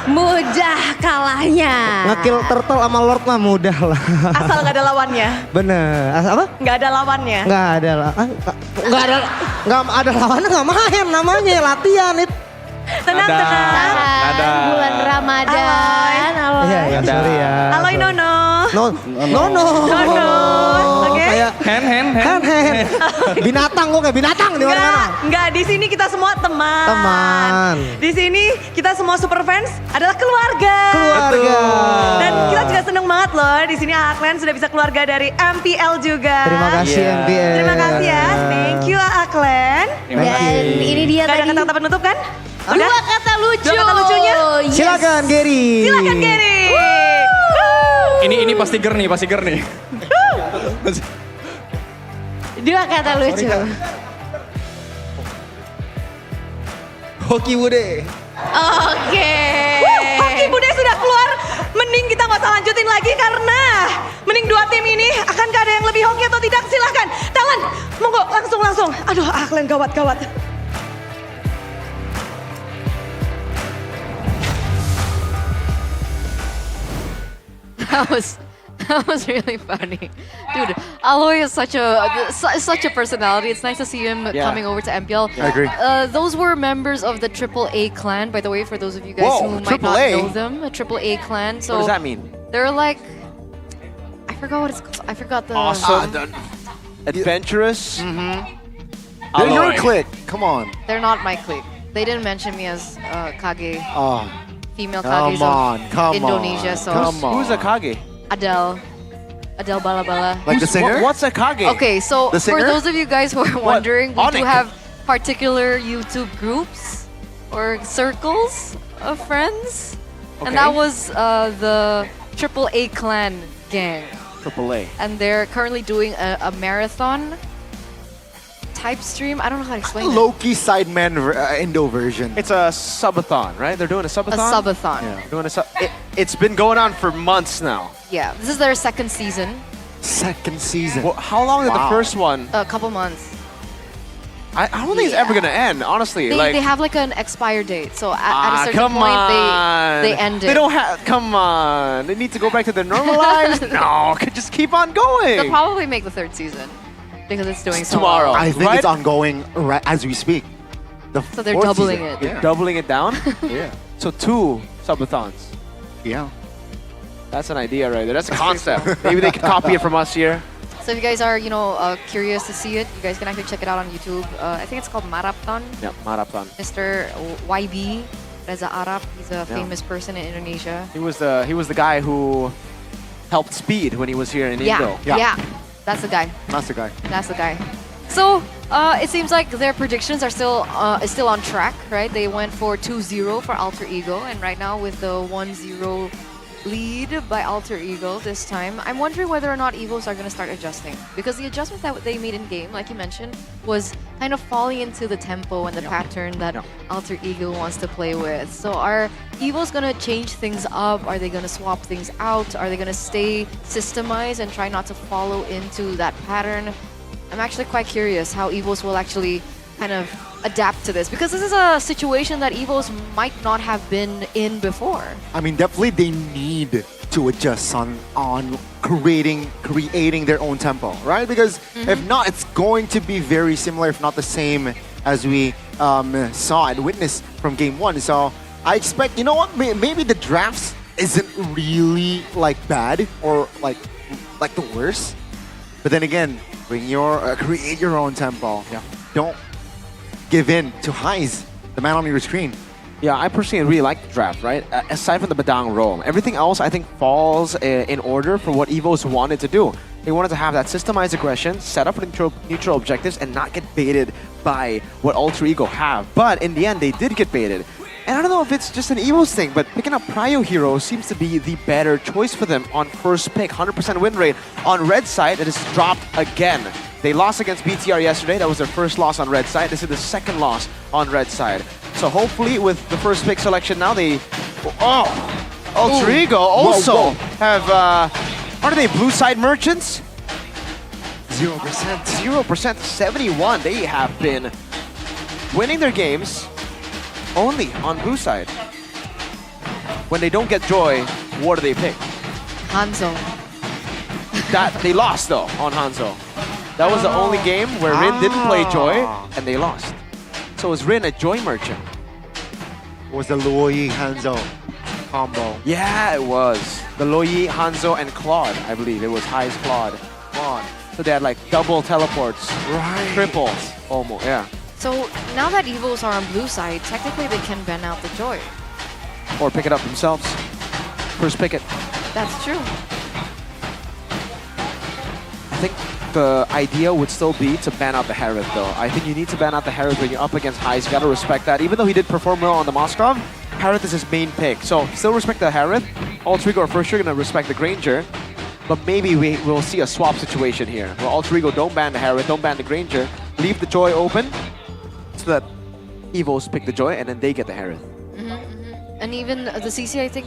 Mudah kalahnya. Ngekill turtle sama lord mah mudah lah. Asal gak ada lawannya. Bener. Asal apa? Gak ada lawannya. Gak ada lawannya gak main namanya latihan itu. Tenang. Bulan Ramadan. Iya, sorry ya. Aloy Nono. Nono. Oke. Kayak hand. Binatang kok kayak binatang di mana-mana. Enggak, di sini kita semua teman. Di sini kita semua super fans adalah keluarga. Dan kita juga seneng banget loh di sini Aklen sudah bisa keluarga dari MPL juga. Terima kasih MPL. Terima kasih ya. Thank you Aklen. Dan ini dia tadi. Gak ada kata-kata penutup kan? 2 kata lucu. 2 kata lucunya. Yes. Silakan Gary. Ini pasti ger nih. 2 kata lucu. Hoki Bude. Oke. Hoki Bude sudah keluar. Mending kita gak usah lanjutin lagi karena mending 2 tim ini akankah ada yang lebih hoki atau tidak? Silahkan. Tangan. Monggo langsung. Aduh Aklen gawat. That was really funny, dude. Aloy is such a personality. It's nice to see him coming over to MPL. I agree. Those were members of the AAA clan, by the way. For those of you guys who might not know them, a AAA clan. So what does that mean? They're like, I forgot what it's called. I forgot the. Awesome. Adventurous. They're your clique. Come on. They're not my clique. They didn't mention me as Kage. Oh. Female Kages of Indonesia. So Who's a Kage? Adele Bala Bala. Like the singer? What's a Kage? Okay, so The for singer? those of you guys who are wondering, we do Onyx. have particular YouTube groups or circles of friends. Okay. And that was the AAA clan gang. AAA. And they're currently doing a marathon type stream. I don't know how to explain it. Loki Sideman Indo version. It's a subathon, right? They're doing a subathon? A subathon. Yeah. Doing it's been going on for months now. Yeah, this is their second season. Second season. Well, how long did the first one? A couple months. I don't think it's ever gonna end, honestly. They have like an expire date, so at a certain come point on. they end it. They don't have. Come on. They need to go back to their normal lives. No, could just keep on going. They'll probably make the third season because it's doing so tomorrow. well. I think it's ongoing right as we speak. So they're doubling it. They're doubling it down. Yeah. So 2 subathons. Yeah. That's an idea right there. That's a concept. Maybe they could copy it from us here. So if you guys are, curious to see it, you guys can actually check it out on YouTube. I think it's called Maraptan. Yeah, Maraptan. Mr. YB, Reza Arab, he's a famous person in Indonesia. He was the guy who helped Speed when he was here in Indo. Yeah, that's the guy. That's the guy. That's the guy. So it seems like their predictions are still on track, right? They went for 2-0 for Alter Ego, and right now with the 1-0 lead by Alter Ego this time, I'm wondering whether or not Evos are going to start adjusting, because the adjustment that they made in game, like you mentioned, was kind of falling into the tempo and the pattern that Alter Ego wants to play with. So are Evos going to change things up? Are they going to swap things out? Are they going to stay systemized and try not to follow into that pattern? I'm actually quite curious how Evos will actually kind of adapt to this, because this is a situation that Evos might not have been in before. I mean, definitely they need to adjust on creating their own tempo, right? Because if not, it's going to be very similar, if not the same, as we saw and witnessed from game 1. So I expect, you know what? Maybe the drafts isn't really like bad or like the worst, but then again, bring your create your own tempo. Yeah. Don't give in to Highs, the man on your screen. Yeah, I personally really like the draft, right? Aside from the Badang role, everything else I think falls in order for what Evos wanted to do. They wanted to have that systemized aggression, set up neutral objectives, and not get baited by what Alter Ego have. But in the end, they did get baited. And I don't know if it's just an Evos thing, but picking up Prio Hero seems to be the better choice for them on first pick. 100% win rate. On red side, it has dropped again. They lost against BTR yesterday. That was their first loss on red side. This is the second loss on red side. So hopefully with the first pick selection now, they... Oh! Alter Ego also have... Are they blue side merchants? 0%. 0%, 71. They have been winning their games only on blue side. When they don't get Joy, what do they pick? Hanzo. That they lost though on Hanzo. That was the only game where Rin didn't play Joy and they lost. So is Rin a Joy merchant? Was the Luoyi Hanzo combo? Yeah, it was. The Luoyi, Hanzo, and Claude, I believe. It was High's Claude. So they had like double teleports. Right. Triple. Almost, yeah. So now that Evos are on blue side, technically they can ban out the Joy. Or pick it up themselves. First pick it. That's true. I think the idea would still be to ban out the Harith though. I think you need to ban out the Harith when you're up against Highs. You gotta respect that. Even though he did perform well on the Moskov, Harith is his main pick. So still respect the Harith. Alter Ego are for sure gonna respect the Granger. But maybe we'll see a swap situation here. Where Alter Ego don't ban the Harith, don't ban the Granger. Leave the Joy open so that Evos pick the Joy and then they get the Harith. And even the CC, I think,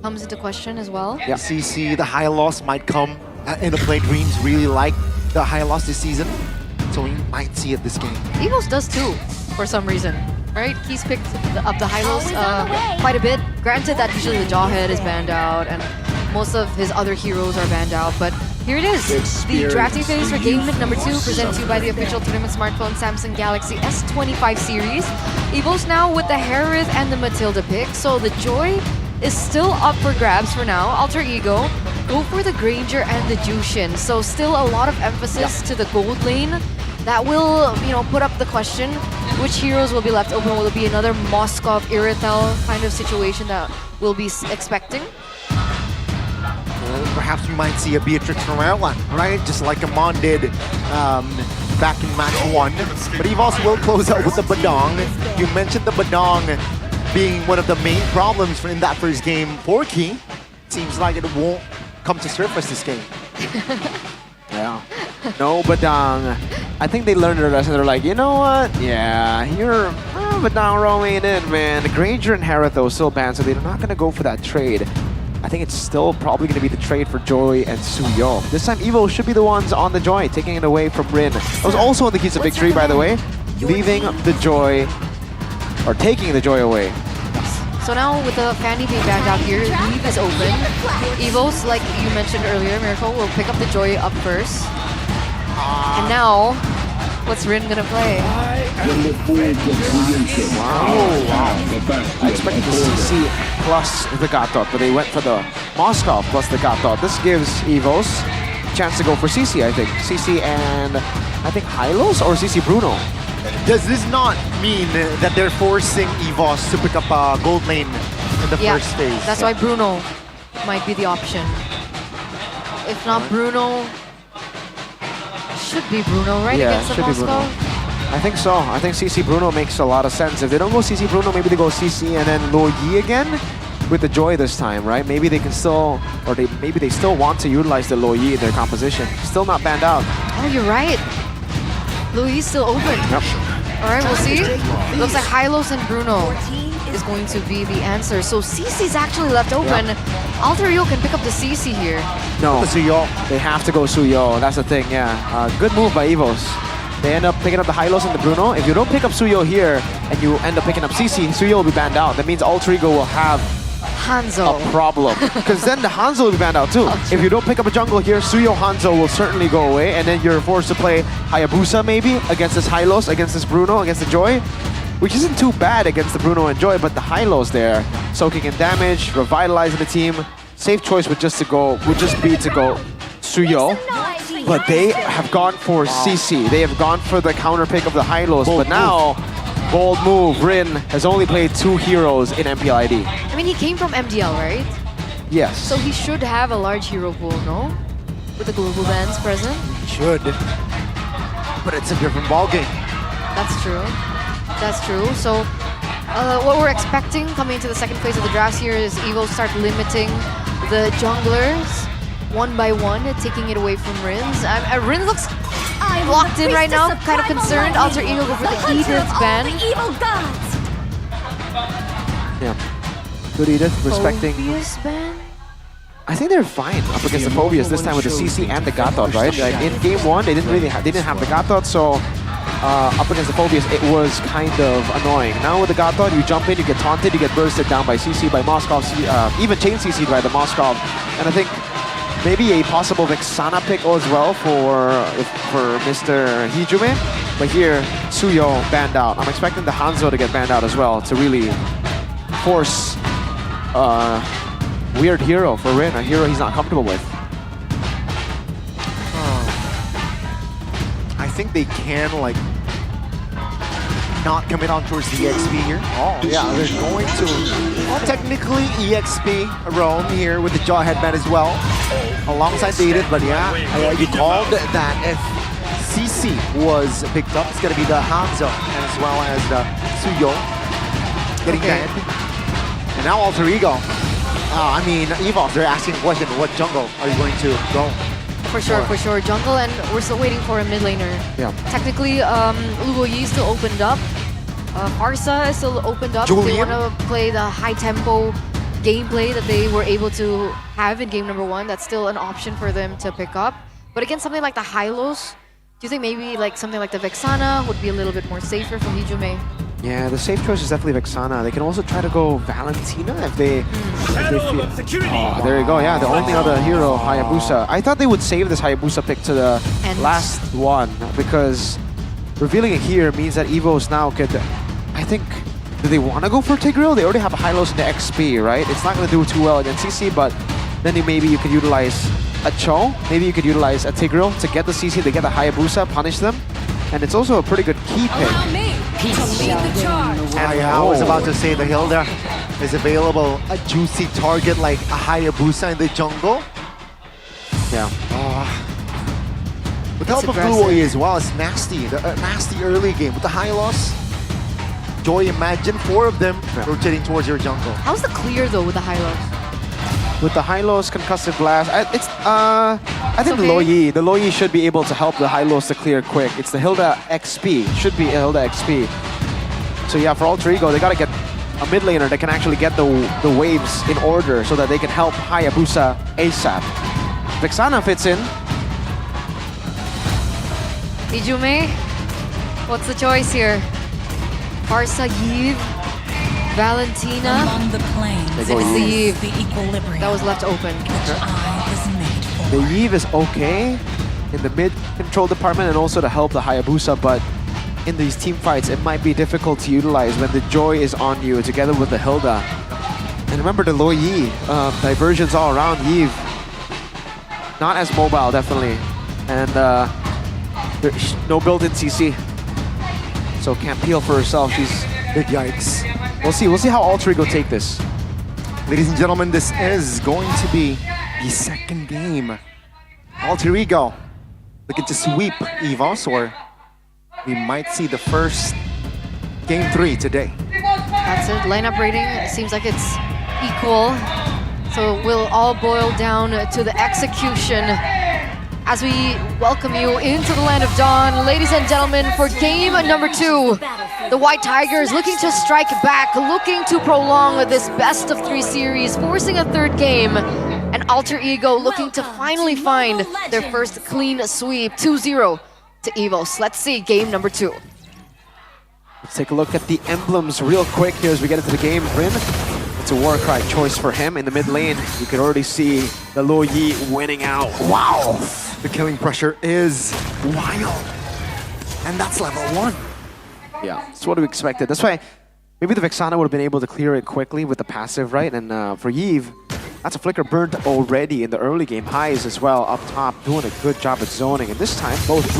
comes into question as well. Yeah. CC, the high loss might come. Interplay Dreams really like the high loss this season, so we might see it this game. Evos does too, for some reason, right? He's picked up the high-lows quite a bit. Granted that usually the Jawhead is banned out and most of his other heroes are banned out, but here it is. The drafting phase for Game Week number 2 presented to you by the official tournament smartphone Samsung Galaxy S25 series. Evos now with the Harith and the Matilda pick, so the Joy is still up for grabs for now. Alter Ego go for the Granger and the Jushin, so still a lot of emphasis to the gold lane. That will, put up the question, which heroes will be left open? Will it be another Moskov Iritel kind of situation that we'll be expecting? perhaps we might see a Beatrix from Ireland, right? Just like Amon did back in match 1. But EVOS will close out with the Badong. You mentioned the Badong being one of the main problems in that first game for Key. Seems like it won't come to surface this game. Yeah. No, Badong. I think they learned their lesson. They're like, you know what? Yeah, you're Badong roaming in, man. Granger and Harith, though, still banned, so they're not going to go for that trade. I think it's still probably going to be the trade for Joy and Suyo. This time, Evo should be the ones on the Joy, taking it away from Rin. That was also on the keys of victory, by the way. Leaving the Joy, or taking the Joy away. So now with the Fanny being banned out here, Leave is open. Evos, like you mentioned earlier, Miracle will pick up the Joy up first. And now, what's Rin gonna play? Wow. I expected the CC plus the Gatot, but they went for the Moscow plus the Gatot. This gives Evos a chance to go for CC, I think. CC and I think Hylos or CC Bruno. Does this not mean that they're forcing EVOS to pick up a gold lane in the first phase? That's why Bruno might be the option. If not Bruno, should be Bruno, right? Yeah, Against the should be Moscow? Bruno. I think so. I think CC Bruno makes a lot of sense. If they don't go CC Bruno, maybe they go CC and then Lo Yi again with the Joy this time, right? Maybe they can still, or maybe they still want to utilize the Lo Yi in their composition. Still not banned out. Oh, you're right. Louis still open. Yep. All right, we'll see. Looks like Hylos and Bruno is going to be the answer. So CC's actually left open. Yep. Alter Ego can pick up the CC here. No, they have to go Suyo. That's the thing, yeah. Good move by Evos. They end up picking up the Hylos and the Bruno. If you don't pick up Suyo here and you end up picking up CC, Suyo will be banned out. That means Alter Ego will have Hanzo. a problem. Because then the Hanzo will be banned out too. If you don't pick up a jungle here, Suyo Hanzo will certainly go away, and then you're forced to play Hayabusa maybe against this Hylos, against this Bruno, against the Joy, which isn't too bad against the Bruno and Joy, but the Hylos there, soaking in damage, revitalizing the team. Safe choice would just be to go Suyo. But they have gone for CC. They have gone for the counter pick of the Hylos, but now bold move. Rin has only played 2 heroes in MPL ID. I mean, he came from MDL, right? Yes. So he should have a large hero pool, no? With the global bans present? Should. But it's a different ballgame. That's true. That's true. So what we're expecting coming into the second phase of the drafts here is Evo start limiting the junglers one by one, taking it away from Rins. Rin looks locked in right now, kind of concerned. Alter Ego go for the Edith ban. Yeah. Good Edith, respecting. Phobius ban? I think they're fine up against the Phobius this time with the CC and the Gatot, right? Like in game 1, they didn't have the Gatot, so up against the Phobius, it was kind of annoying. Now with the Gatot, you jump in, you get taunted, you get bursted down by CC, by Moskov, even chain CC'd by the Moskov. And I think maybe a possible Vexana pick as well for Mr. Hijume. But here, Suyo banned out. I'm expecting the Hanzo to get banned out as well to really force weird hero for Rin, a hero he's not comfortable with. I think they can, like, not commit on towards the EXP here. Oh, yeah, they're going to, well, technically EXP roam here with the Jaw headband as well, alongside the Edith, but yeah, you called that if CC was picked up, it's going to be the Hanzo as well as the Suyo getting banned. And now Alter Ego. I mean, EVOS, they're asking a question, what jungle are you going to go? For sure. Jungle, and we're still waiting for a mid laner. Yeah. Technically, Luo Yi still opened up. Parsa is still opened up. If they want to play the high-tempo gameplay that they were able to have in game number 1, that's still an option for them to pick up. But against something like the Hylos, do you think maybe like something like the Vexana would be a little bit more safer for Hijume? Yeah, the safe choice is definitely Vexana. They can also try to go Valentina if they feel... Oh, there you go. Yeah, the only other hero, Hayabusa. I thought they would save this Hayabusa pick to the last one because revealing it here means that Evos now could... I think... Do they want to go for Tigreal? They already have a Hylos in the XP, right? It's not going to do too well against CC, but then maybe you could utilize a Cho. Maybe you could utilize a Tigreal to get the CC, to get the Hayabusa, punish them. And it's also a pretty good key pick. I was about to say the Hilda is available, a juicy target like a Hayabusa in the jungle. Yeah. With the help of Blue as well, it's nasty. The nasty early game with the high loss. Joy, imagine 4 of them rotating towards your jungle. How's the clear though with the high lows? With the high-lows concussive blast, I think the Lo Yi should be able to help the high-lows to clear quick. It's the Hilda XP, should be Hilda XP. So yeah, for Alter Ego, they gotta get a mid laner that can actually get the waves in order so that they can help Hayabusa ASAP. Vexana fits in. Ijume, what's the choice here? Barca, Yves, Valentina. Along the plains, It's the Yves the equilibrium that was left open. The Yves is okay in the mid control department and also to help the Hayabusa, but in these team fights, it might be difficult to utilize when the Joy is on you together with the Hilda. And remember the Lo Yi, diversions all around Yves. Not as mobile, definitely. And there's no built-in CC. So can't peel for herself, she's big yikes. We'll see how Alter Ego take this. Ladies and gentlemen, this is going to be the second game. Alter Ego looking to sweep EVOS, or we might see the first game 3 today. That's it. Lineup rating seems like it's equal. So it will all boil down to the execution as we welcome you into the land of dawn. Ladies and gentlemen, for game number 2, the White Tigers looking to strike back, looking to prolong this best of 3 series, forcing a 3rd game. And Alter Ego looking to finally find their first clean sweep, 2-0 to EVOS. Let's see game number 2. Let's take a look at the emblems real quick here as we get into the game. Rin, it's a Warcry choice for him in the mid lane. You can already see the Lo Yi winning out. Wow! The killing pressure is wild. And that's level 1. Yeah, it's what we expected. That's why maybe the Vexana would have been able to clear it quickly with the passive, right? And for Yves, that's a flicker burnt already in the early game. Highs as well up top, doing a good job at zoning. And this time, both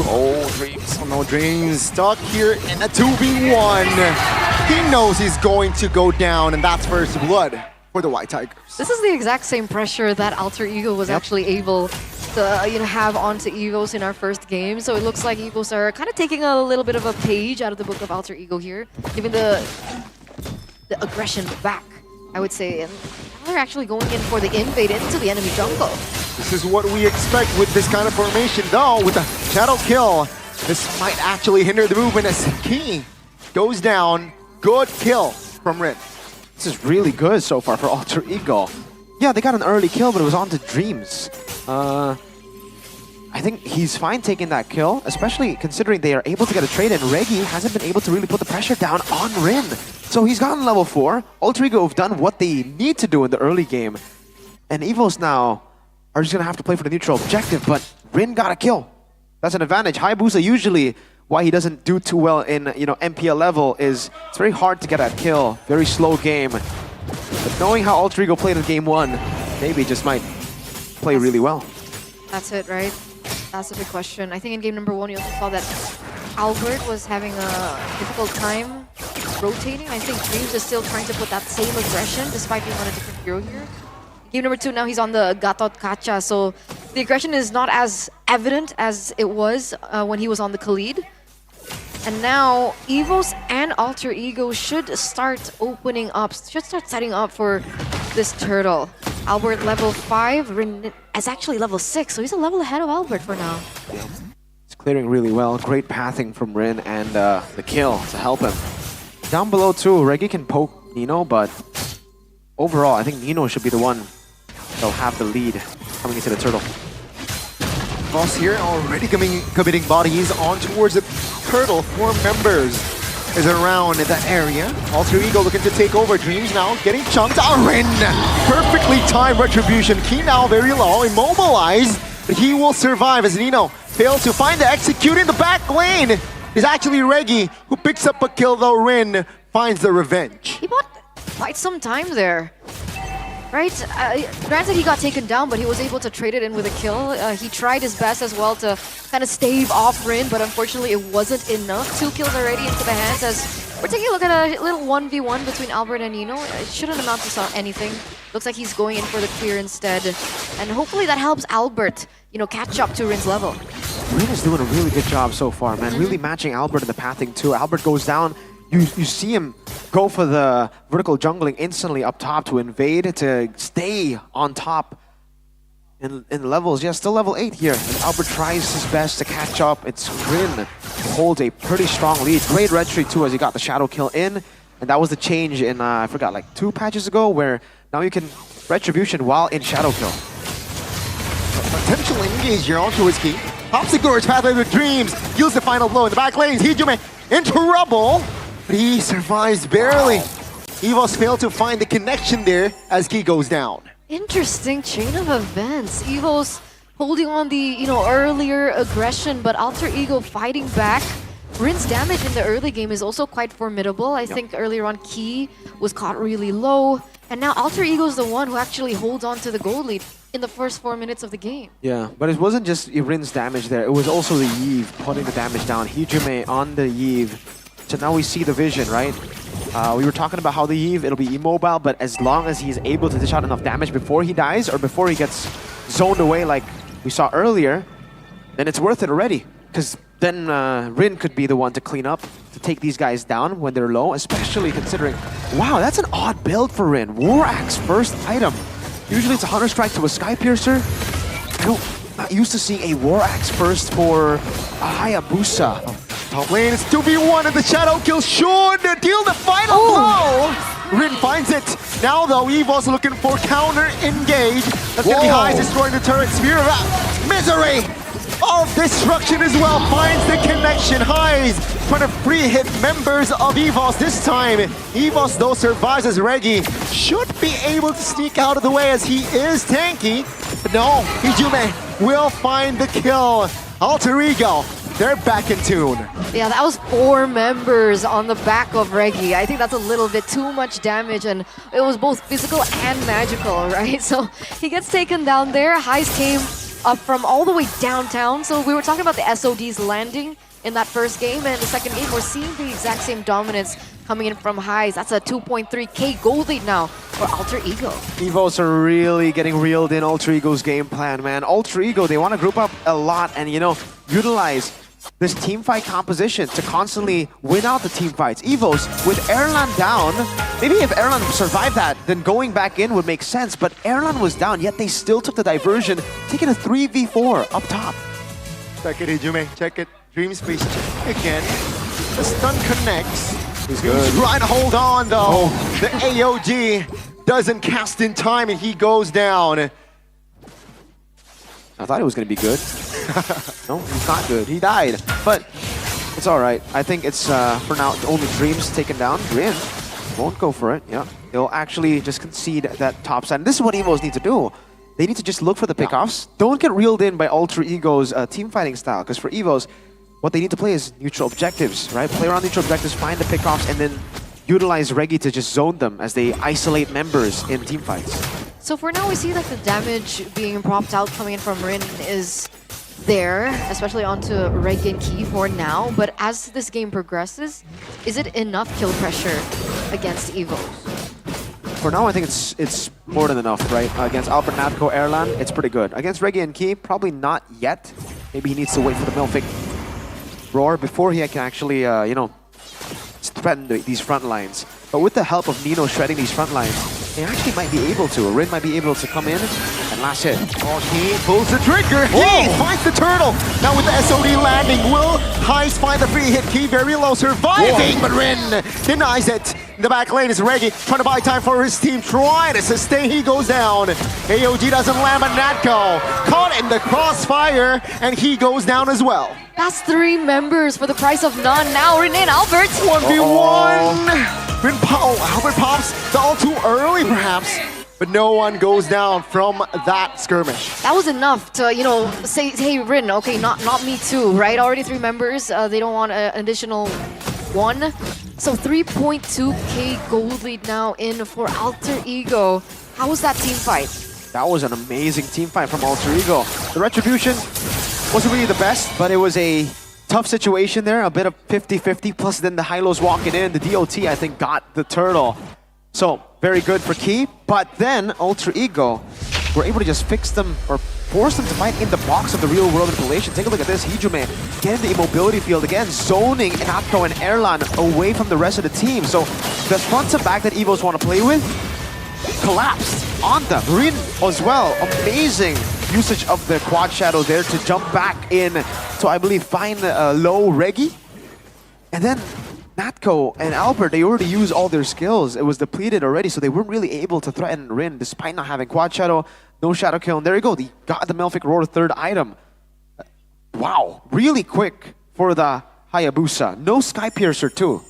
Dreams. Oh, no Dreams stuck here in a 2v1. He knows he's going to go down, and that's first blood for the White Tigers. This is the exact same pressure that Alter Ego was actually able to have onto EVOS in our first game. So it looks like EVOS are kind of taking a little bit of a page out of the book of Alter Ego here, giving the aggression back, I would say. And they're actually going in for the invade into the enemy jungle. This is what we expect with this kind of formation, though. With the shadow kill, this might actually hinder the movement as Key goes down. Good kill from Rin. This is really good so far for Alter Ego. Yeah, they got an early kill, but it was on to Dreams. I think he's fine taking that kill, especially considering they are able to get a trade, and Reggie hasn't been able to really put the pressure down on Rin. So he's gotten level 4. Alter Ego have done what they need to do in the early game. And EVOS now are just going to have to play for the neutral objective, but Rin got a kill. That's an advantage. Hayabusa usually, why he doesn't do too well in MPL level is it's very hard to get that kill. Very slow game. But knowing how Alter Ego played in game 1, maybe just might play really well. That's it, right? That's a big question. I think in game number 1, you also saw that Albert was having a difficult time rotating. I think Dreams is still trying to put that same aggression despite being on a different hero here. Game number 2, now he's on the Gatot Kacha, so the aggression is not as evident as it was when he was on the Khalid. And now EVOS and Alter Ego should start opening up, should start setting up for this turtle. Albert level 5, Rin is actually level 6, so he's a level ahead of Albert for now. It's clearing really well. Great pathing from Rin and the kill to help him. Down below too, Reggie can poke Nino, but overall, I think Nino should be the one that'll have the lead coming into the turtle. Boss here already committing bodies on towards the turtle. 4 members is around that area. Alter Ego looking to take over. Dreams now getting chunked. Rin! Perfectly timed retribution. Key now very low, immobilized, but he will survive as Nino fails to find the execute in the back lane. It's actually Reggie who picks up a kill, though Rin finds the revenge. He bought quite some time there. Right? Granted, he got taken down, but he was able to trade it in with a kill. He tried his best as well to kind of stave off Rin, but unfortunately it wasn't enough. 2 kills already into the hands as we're taking a look at a little 1v1 between Albert and Nino. It shouldn't amount to anything. Looks like he's going in for the clear instead. And hopefully that helps Albert, catch up to Rin's level. Rin is doing a really good job so far, man. Really matching Albert in the pathing too. Albert goes down. You see him go for the vertical jungling instantly up top to invade, to stay on top in levels. Yeah, still level 8 here. And Albert tries his best to catch up. It's Rin who holds a pretty strong lead. Great red tree too as he got the shadow kill in. And that was the change in, I forgot, like 2 patches ago, where now you can retribution while in shadow kill. Potential engage here onto his key. Popsicur's Pathway with Dreams. Use the final blow in the back lanes. Hijume in trouble. But he survives barely. EVOS failed to find the connection there as Key goes down. Interesting chain of events. EVOS holding on the, earlier aggression, but Alter Ego fighting back. Rin's damage in the early game is also quite formidable. I think earlier on Key was caught really low. And now Alter Ego is the one who actually holds on to the gold lead in the first 4 minutes of the game. Yeah, but it wasn't just Rin's damage there. It was also the Yve putting the damage down. Hijume on the Yve. So now we see the vision, right? We were talking about how the Yve, it'll be immobile, but as long as he's able to dish out enough damage before he dies or before he gets zoned away like we saw earlier, then it's worth it already. Because then Rin could be the one to clean up, to take these guys down when they're low, especially considering, wow, that's an odd build for Rin. War Axe first item. Usually it's a Hunter Strike to a Sky Piercer. I'm not used to seeing a War Axe first for a Hayabusa. Top lane is 2v1 and the shadow kill should deal the final blow. Rin finds it. Now though, EVOS looking for counter engage. That's gonna be Highs destroying the turret. Sphere of Misery of Destruction as well finds the connection. Highs trying to free hit members of EVOS this time. EVOS though survives as Reggie should be able to sneak out of the way as he is tanky. But no, Hijume will find the kill. Alter Ego, they're back in tune. Yeah, that was 4 members on the back of Reggie. I think that's a little bit too much damage, and it was both physical and magical, right? So he gets taken down there. Highs came up from all the way downtown. So we were talking about the SODs landing in that first game, and in the second game, we're seeing the exact same dominance coming in from Highs. That's a 2.3k gold lead now for Alter Ego. EVOS are really getting reeled in Alter Ego's game plan, man. Alter Ego, they want to group up a lot and, utilize this team fight composition to constantly win out the team fights. EVOS, with Erlan down, maybe if Erlan survived that, then going back in would make sense, but Erlan was down, yet they still took the diversion, taking a 3v4 up top. Check it, Hijume, check it. Dreams, please check again. The stun connects. He's good. Trying to hold on though. The AOG doesn't cast in time and he goes down. I thought it was going to be good. No, he's not good. He died. But it's all right. I think it's, for now, only Dreams taken down. Rin won't go for it. Yeah, they'll actually just concede that top side. And this is what EVOs need to do. They need to just look for the pickoffs. Don't get reeled in by Alter Ego's team fighting style. Because for EVOs, what they need to play is neutral objectives, right? Play around neutral objectives, find the pickoffs, and then utilize Reggie to just zone them as they isolate members in team fights. So for now, we see like the damage being propped out coming in from Rin is there, especially onto Reggie and Key for now. But as this game progresses, is it enough kill pressure against EVOs? For now, I think it's more than enough, right? Against Albert, Natco, Erlan, it's pretty good. Against Reggie and Key, probably not yet. Maybe he needs to wait for the Milfic roar before he can actually, threaten these front lines. But with the help of Nino shredding these front lines, they actually might be able to. Rin might be able to come in and last hit. Oh, he pulls the trigger. He finds the turtle. Now with the SOD landing, will Highs find the free hit? Key very low, surviving, but Rin denies it. In the back lane is Reggie trying to buy time for his team, trying to sustain. He goes down. AOG doesn't land, but Natco caught in the crossfire, and he goes down as well. That's 3 members for the price of none. Now Rin and Albert. 1v1. Albert pops the all too early, perhaps. But no one goes down from that skirmish. That was enough to, say, hey, Rin, okay, not me too, right? Already 3 members. They don't want an additional 1. So 3.2k gold lead now in for Alter Ego. How was that team fight? That was an amazing team fight from Alter Ego. The retribution wasn't really the best, but it was a tough situation there. A bit of 50-50, plus then the Hylos walking in. The DOT, I think, got the turtle. So, very good for Key. But then, Alter Ego were able to just fix them or force them to fight in the box of the real world manipulation. Take a look at this. Hijume getting the immobility field again, zoning Natko and Erlan away from the rest of the team. So the front to back that Evos want to play with collapsed on them. Rin as well, amazing usage of the quad shadow there to jump back in to, I believe, find low Reggie. And then Natko and Albert, they already used all their skills. It was depleted already, so they weren't really able to threaten Rin despite not having quad shadow, no shadow kill. And there you go, they got the Malefic Roar third item. Wow, really quick for the Hayabusa. No Sky Piercer too.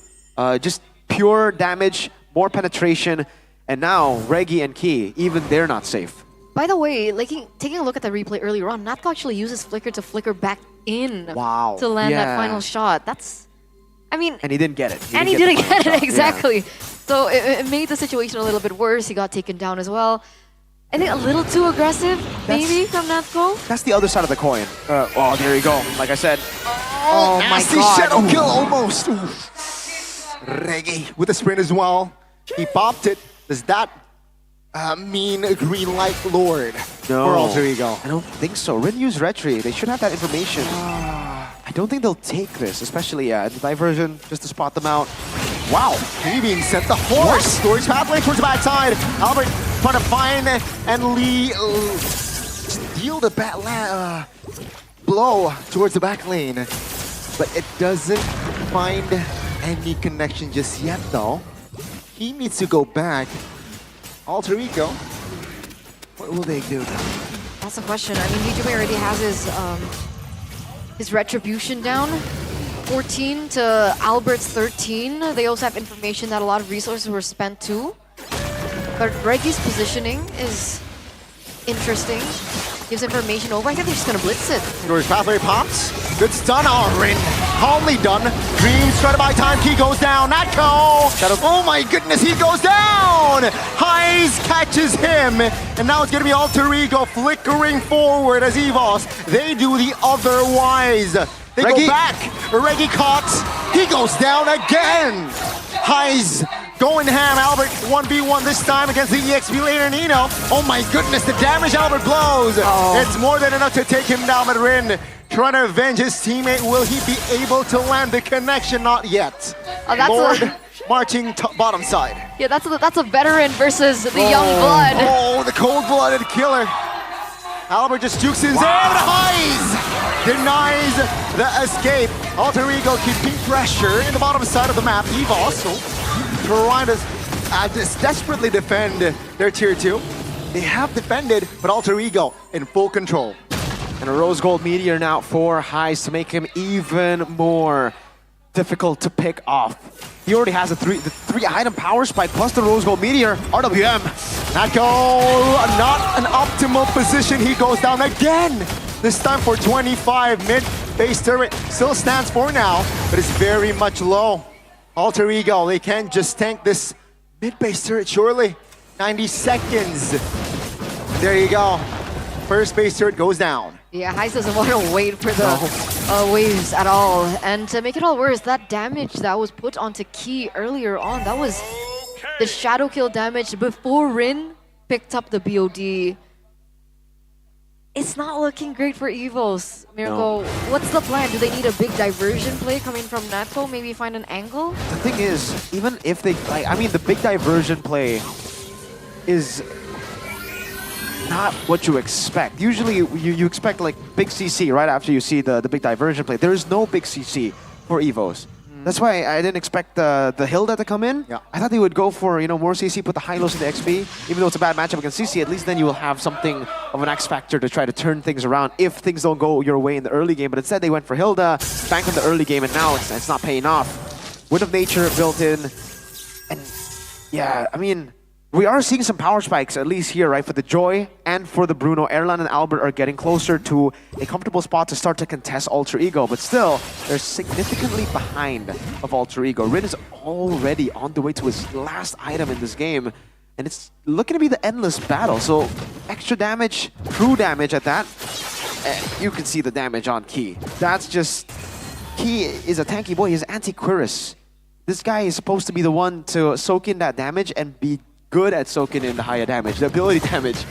Just pure damage, more penetration, and now Reggie and Key, even they're not safe. By the way, taking a look at the replay earlier on, Natko actually uses Flicker to flicker back in to land that final shot. That's, I mean... And he didn't get it. He didn't get it, exactly. Yeah. So it made the situation a little bit worse. He got taken down as well. I think a little too aggressive, maybe, from Natko. That's the other side of the coin. Oh, there you go. Like I said. Oh my god. Shadow kill almost. Reggie with the sprint as well. He popped it. Does that mean a green light lord? No. Or alter ego? I don't think so. Rin used Retri. They should have that information. I don't think they'll take this, especially the diversion, just to spot them out. Wow, he being sent the horse. Storage pathway towards the backside. Albert trying to find and Lee deal the blow towards the back lane. But it doesn't find any connection just yet though. He needs to go back. Alter ego. What will they do now? That's the question. I mean, Hijume already has his retribution down. 14 to Albert's 13. They also have information that a lot of resources were spent too. But Reggie's positioning is interesting. Gives information over. I think they're just gonna blitz it. Storage pathway pops. Good stun on Rin. Calmly done. Dreams try to buy time. Key goes down. Natko. Oh my goodness, he goes down. Heis catches him. And now it's gonna be Alter Ego flickering forward as Evos. They do the otherwise. They go back. Reggie caught. He goes down again. Heis going ham. Albert 1v1 this time against the EXP laner Nino. Oh my goodness, the damage Albert blows. It's more than enough to take him down. But Rin trying to avenge his teammate. Will he be able to land the connection? Not yet. Lord marching bottom side. Yeah, that's a veteran versus the young blood. Oh, the cold-blooded killer. Albert just jukes his in. Heis denies the escape. Alter Ego keeping pressure in the bottom side of the map. Evos trying to just desperately defend their tier 2. They have defended, but Alter Ego in full control. And a Rose Gold Meteor now for Heis to make him even more difficult to pick off. He already has the three item power spike plus the Rose Gold Meteor. RWM. Natko, not an optimal position. He goes down again. This time for 25. Mid base turret still stands for now, but it's very much low. Alter Ego, they can't just tank this mid base turret, surely. 90 seconds. There you go. First base turret goes down. Yeah, Heis doesn't want to wait for the waves at all. And to make it all worse, that damage that was put onto Key earlier on, that was the shadow kill damage before Rin picked up the BOD. It's not looking great for Evos. Miracle, what's the plan? Do they need a big diversion play coming from Natko? Maybe find an angle? The thing is, even if they, I mean, the big diversion play is not what you expect. Usually you expect like big CC right after you see the big diversion play. There is no big CC for Evos. That's why I didn't expect the Hilda to come in. Yeah. I thought they would go for, you know, more CC, put the high-lows in the XP. Even though it's a bad matchup against CC, at least then you will have something of an X factor to try to turn things around if things don't go your way in the early game. But instead they went for Hilda, banked on the early game, and now it's not paying off. Wind of Nature built in. And yeah, I mean, we are seeing some power spikes, at least here, right? For the Joy and for the Bruno. Erlan and Albert are getting closer to a comfortable spot to start to contest Alter Ego, but still, they're significantly behind of Alter Ego. Rin is already on the way to his last item in this game, and it's looking to be the endless battle. So, extra damage, true damage at that. You can see the damage on Key. That's just... Key is a tanky boy, he's anti-Quiris. This guy is supposed to be the one to soak in that damage and be good at soaking in the higher damage, the ability damage.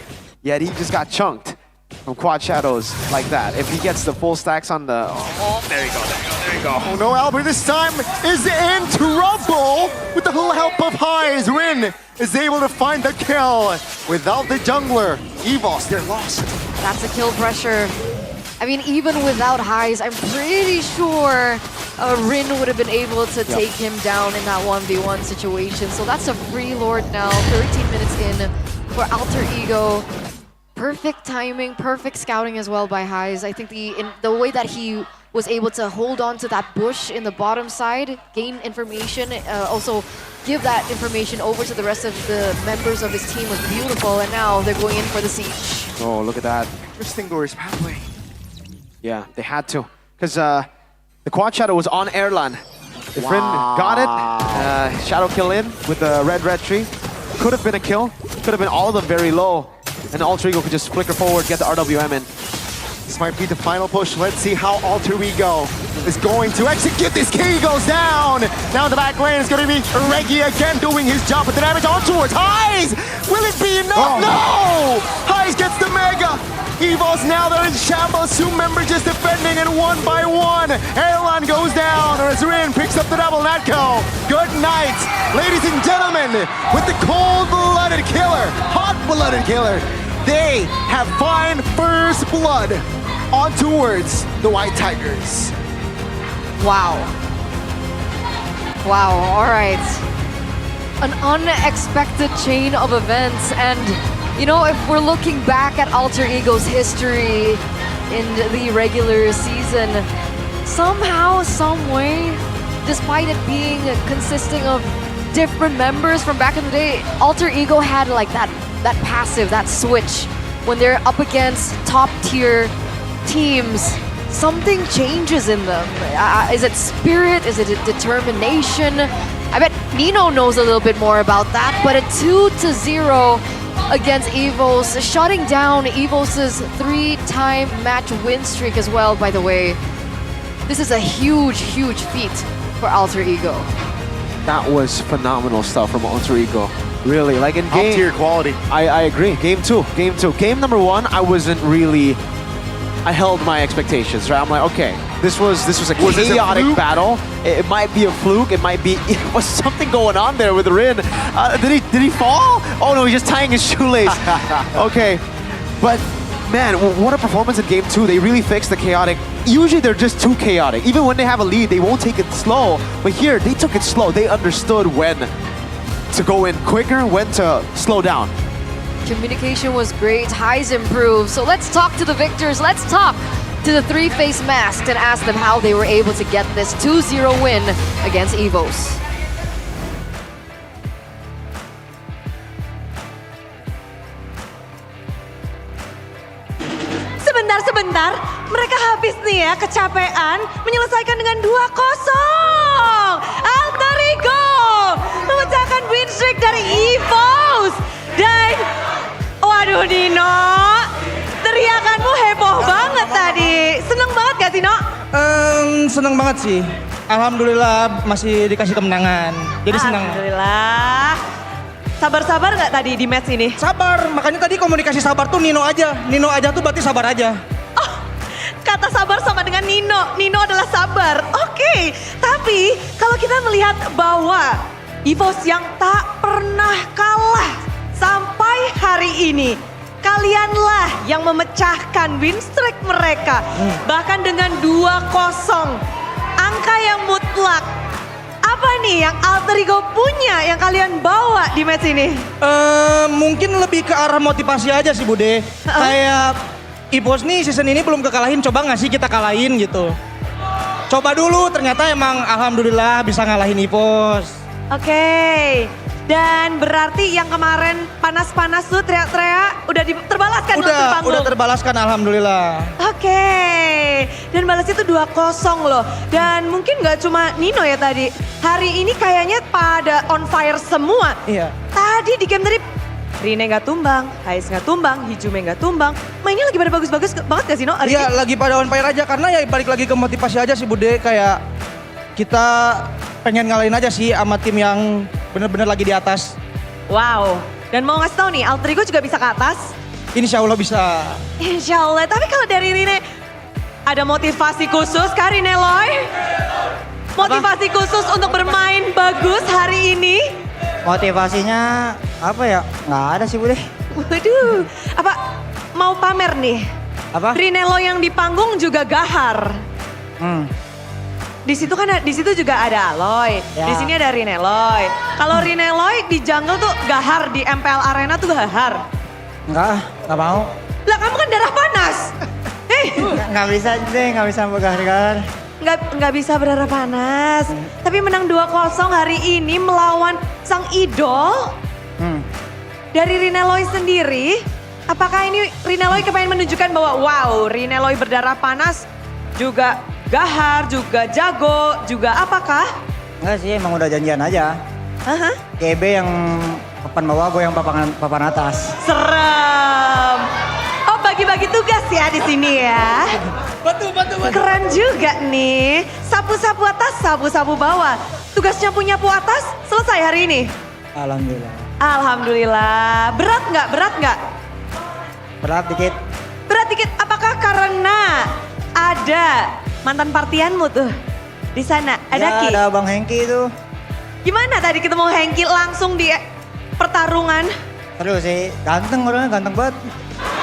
Yet he just got chunked from Quad Shadows like that. If he gets the full stacks on the... Oh, there you go, there you go. Oh no, Albert this time is in trouble with the help of Highs. Rin is able to find the kill without the jungler. Evos, they're lost. That's a kill pressure. I mean, even without Highs, I'm pretty sure Rin would have been able to take him down in that 1v1 situation. So that's a free Lord now, 13 minutes in for Alter Ego. Perfect timing, perfect scouting as well by Highs. I think the way that he was able to hold on to that bush in the bottom side, gain information, also give that information over to the rest of the members of his team was beautiful. And now they're going in for the siege. Oh, look at that. Interesting Glorious pathway. Yeah, they had to. Because the Quad Shadow was on Erlan. If Rin got it, Shadow kill in with the red tree. Could have been a kill. Could have been all of them very low. And Alter Ego could just flicker forward, get the RWM in. This might be the final push. Let's see how Alter Ego is going to execute this. Key goes down. Now in the back lane is going to be Reggie again doing his job. But the damage on towards Highs. Will it be enough? No! Highs gets the Mega. Evos now they're in shambles. Two members just defending and one by one. Erlan goes down as Rin picks up the double Natco. Good night, ladies and gentlemen, with the cold-blooded killer, hot-blooded killer. They have fine first blood on towards the White Tigers. Wow. Wow, all right. An unexpected chain of events. And, you know, if we're looking back at Alter Ego's history in the regular season, somehow, some way, despite it being consisting of different members from back in the day, Alter Ego had like that passive, that switch. When they're up against top tier teams, something changes in them. Is it spirit? Is it determination? I bet Nino knows a little bit more about that, but a 2-0 against Evos, shutting down Evos' 3-time match win streak as well, by the way. This is a huge, huge feat for Alter Ego. That was phenomenal stuff from Alter Ego. Really, like in game... Top-tier quality. I agree. Game two. Game number one, I wasn't really... I held my expectations, right? I'm like, okay, this was a chaotic battle. It might be a fluke. It might be... It was something going on there with Rin. Did he fall? Oh no, he's just tying his shoelace. Okay, but man, what a performance in game two. They really fixed the chaotic. Usually they're just too chaotic. Even when they have a lead, they won't take it slow. But here, they took it slow. They understood when to go in quicker, when to slow down. Communication was great, Highs improved. So let's talk to the victors. Let's talk to the three-face masked and ask them how they were able to get this 2-0 win against Evos. Sebentar, mereka habis nih ya kecapean menyelesaikan dengan 2-0. Alter Ego memecahkan win streak dari Evos. Dan, waduh Nino, teriakanmu heboh banget tadi. Seneng banget gak sih, No? Seneng banget sih. Alhamdulillah masih dikasih kemenangan. Jadi senang. Alhamdulillah. Sabar-sabar nggak tadi di match ini? Sabar, makanya tadi komunikasi sabar tuh Nino aja. Nino aja tuh berarti sabar aja. Oh, kata sabar sama dengan Nino. Nino adalah sabar. Oke, tapi kalau kita melihat bahwa Evos yang tak pernah kalah sampai hari ini, kalianlah yang memecahkan win streak mereka. Bahkan dengan 2-0, angka yang mutlak. Apa nih yang Alter Ego punya yang kalian bawa di match ini? Mungkin lebih ke arah motivasi aja sih Bude. Kayak Evos nih season ini belum kekalahin, coba nggak sih kita kalahin gitu. Coba dulu, ternyata emang alhamdulillah bisa ngalahin Evos. Oke. Dan berarti yang kemarin panas-panas tuh teriak-teriak udah terbalaskan di panggung? Udah terbalaskan alhamdulillah. Oke. Dan balasnya tuh 2-0 loh. Dan mungkin gak cuma Nino ya tadi. Hari ini kayaknya pada on fire semua. Iya. Tadi di game tadi Rine gak tumbang, Hais gak tumbang, Hijume gak tumbang. Mainnya lagi pada bagus-bagus banget gak sih No? Iya lagi pada on fire aja karena ya balik lagi ke motivasi aja sih Bude. Kayak kita pengen ngalahin aja sih sama tim yang bener-bener lagi di atas. Wow, dan mau ngasih tau nih, Alter Ego juga bisa ke atas. Insya Allah bisa. Insya Allah. Tapi kalau dari Rine, ada motivasi khusus kah Rine Loy? Motivasi khusus untuk bermain bagus hari ini? Motivasinya apa ya? Nggak ada sih Bude. Waduh, apa mau pamer nih? Apa? Rine Loy yang di panggung juga gahar. Di situ kan di situ juga ada Aloy. Ya. Di sini ada Rine Loy. Kalau Rine Loy di jungle tuh gahar, di MPL Arena tuh gahar. Nggak mau. Lah kamu kan darah panas. Nggak bisa deh, nggak bisa bergar-gar. Nggak bisa berdarah panas. Tapi menang 2-0 hari ini melawan sang idol. Dari Rine Loy sendiri, apakah ini Rine Loy kepengen menunjukkan bahwa wow, Rine Loy berdarah panas juga gahar, juga jago, juga apakah? Enggak sih, emang udah janjian aja. GB yang papan bawah, gue yang papan atas. Serem. Oh, bagi-bagi tugas ya di sini ya. Betul. Keren juga nih. Sapu-sapu atas, sapu-sapu bawah. Tugasnya punya pu atas selesai hari ini. Alhamdulillah. Alhamdulillah. Berat nggak? Berat dikit. Berat dikit. Apakah karena ada mantan partianmu tuh di sana? Ada Ki? Ada Bang Hengki itu. Gimana tadi ketemu Hengki langsung di pertarungan? Terus sih, ganteng orangnya, ganteng banget.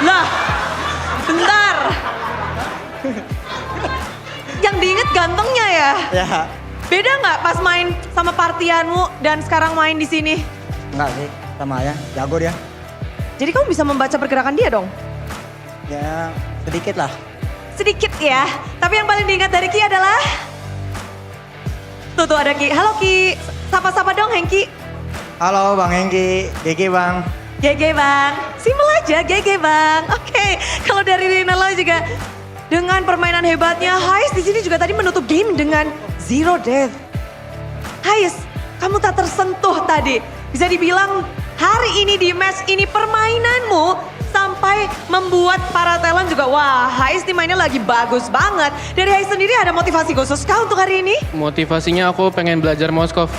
Lah, bentar. Yang diinget gantengnya ya? Ya. Beda nggak pas main sama partianmu dan sekarang main di sini? Enggak sih, sama aja, jago dia. Jadi kamu bisa membaca pergerakan dia dong? Ya, sedikit lah. Sedikit ya, tapi yang paling diingat dari Ki adalah tuh ada Ki. Halo Ki, sapa-sapa dong Hengki. Halo Bang Hengki, GG Bang. GG Bang, simpel aja GG Bang. Oke, kalau dari Rina Loy juga dengan permainan hebatnya, Hais di sini juga tadi menutup game dengan 0 death. Hais, kamu tak tersentuh tadi. Bisa dibilang hari ini di match ini permainanmu sampai membuat para talent juga wah Hais nih mainnya lagi bagus banget. Dari Hais sendiri ada motivasi khusus kah untuk hari ini? Motivasinya aku pengen belajar Moskov.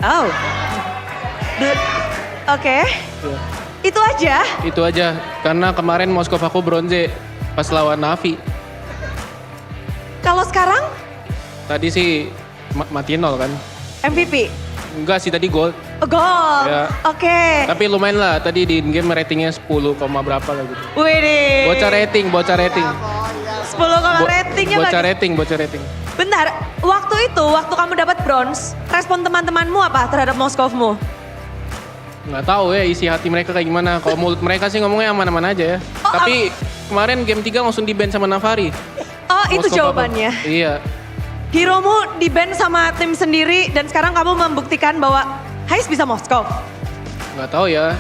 Oh. Oke. Itu aja? Itu aja, karena kemarin Moskov aku bronze pas lawan Navi. Kalau sekarang? Tadi sih mati 0 kan. MVP? Enggak sih, tadi gold. Gold, Ya. Oke. Tapi lumayan lah, tadi di game ratingnya 10, berapa lah gitu. Widih. Bocah rating. 10 ratingnya Bocah bagus. rating. Bentar, waktu kamu dapat bronze, respon teman-temanmu apa terhadap Moskovmu? Nggak tahu ya isi hati mereka kayak gimana. Kalau mulut mereka sih ngomongnya aman-aman aja ya. Tapi kemarin game 3 langsung di-ban sama Navari. Oh itu Moskov jawabannya? apa? Iya. Heromu di-ban sama tim sendiri dan sekarang kamu membuktikan bahwa Hais bisa Moskov. Nggak tahu ya.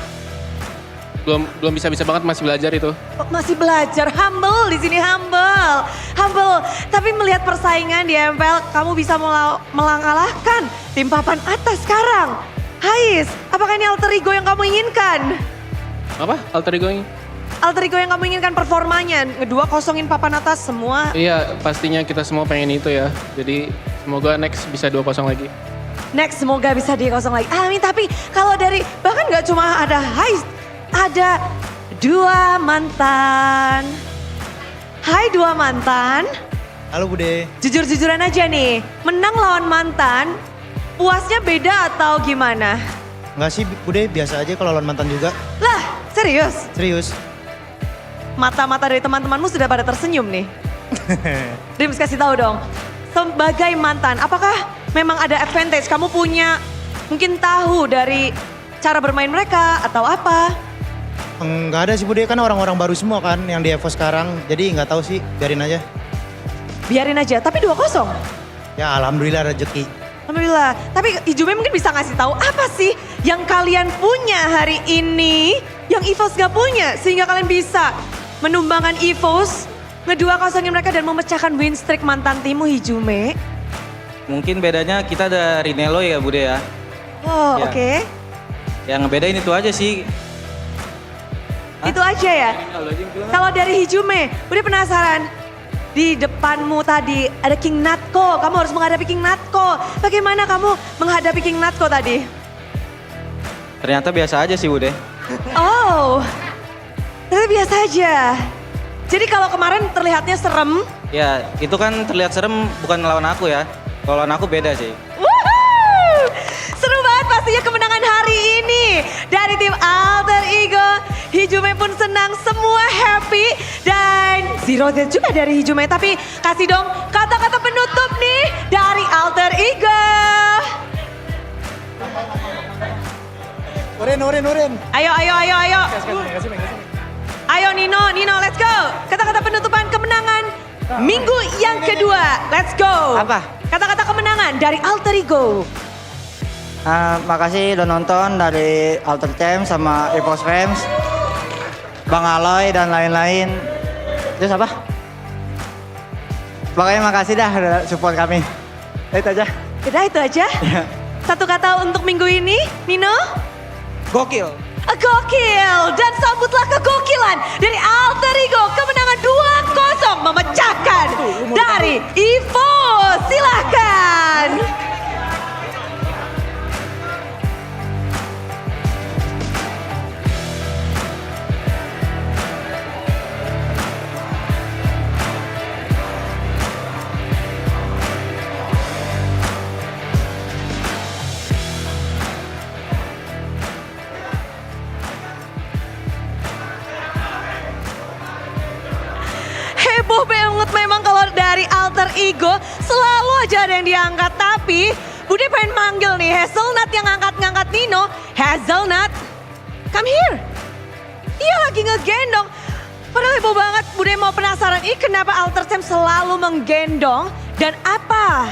Belum bisa banget, masih belajar itu. Oh, masih belajar, humble di sini humble. Tapi melihat persaingan di MPL, kamu bisa mengalahkan tim papan atas sekarang. Hais, apakah ini alter ego yang kamu inginkan? Apa? Alter ego ini? Alter ego yang kamu inginkan performanya, ngedua-kosongin papan atas semua. Iya, pastinya kita semua pengen itu ya. Jadi semoga next bisa 2-0 lagi. Next semoga bisa 2-0 lagi. Amin, tapi kalau dari, bahkan gak cuma ada Hais, ada 2 mantan. Hai 2 mantan. Halo Bude. Jujur-jujuran aja nih, menang lawan mantan, puasnya beda atau gimana? Enggak sih Bude, biasa aja kalau lawan mantan juga. Lah, serius? Serius. Mata-mata dari teman-temanmu sudah pada tersenyum nih. Dreams kasih tahu dong, sebagai mantan, apakah memang ada advantage? Kamu punya mungkin tahu dari cara bermain mereka atau apa? Enggak ada sih Bude, kan orang-orang baru semua kan yang di Evo sekarang. Jadi nggak tahu sih, biarin aja. Biarin aja, tapi 2-0. Ya alhamdulillah rezeki. Alhamdulillah, tapi Ijume mungkin bisa ngasih tahu apa sih yang kalian punya hari ini, yang EVOS gak punya, sehingga kalian bisa menumbangkan EVOS, ngedua-kosongin mereka dan memecahkan win streak mantan timmu Hijume. Mungkin bedanya kita ada Rinelo ya Bude ya. Oh Ya. oke. Yang ngebedain itu aja sih. Itu aja ya? Kalau dari Hijume, udah penasaran? Di depanmu tadi ada King Natko, kamu harus menghadapi King Natko. Bagaimana kamu menghadapi King Natko tadi? Ternyata biasa aja sih Bude. Oh, Ternyata biasa aja. Jadi kalau kemarin terlihatnya serem. Ya, itu kan terlihat serem bukan lawan aku ya. Kalau lawan aku beda sih. Woohoo! Seru banget pastinya kemenangan hari ini. Dari tim Alter Ego, Hijume pun senang, semua happy. Dan Zero Death juga dari Hijume. Tapi kasih dong kata-kata penutup nih dari Alter Ego. Nurin. Ayo. Ayo Nino, let's go. Kata-kata penutupan kemenangan minggu yang kedua. Let's go. Apa? Kata-kata kemenangan dari Alter Ego. Makasih udah nonton dari Alter Champ sama Epos Fans, Bang Aloy dan lain-lain. Terus apa? Pokoknya makasih dah udah support kami. Itu aja. Udah itu aja? Satu kata untuk minggu ini, Nino? Gokil. Gokil. Dan sambutlah kegokilan dari Alter Ego. Kemenangan 2-0 memecahkan dari Evo. Silahkan. Heboh banget memang kalau dari Alter Ego selalu aja ada yang diangkat. Tapi Bude pengen manggil nih Hazelnut yang ngangkat-ngangkat Nino. Hazelnut, come here. Dia lagi ngegendong. Padahal heboh banget, Bude mau penasaran ini kenapa Alter Champ selalu menggendong. Dan apa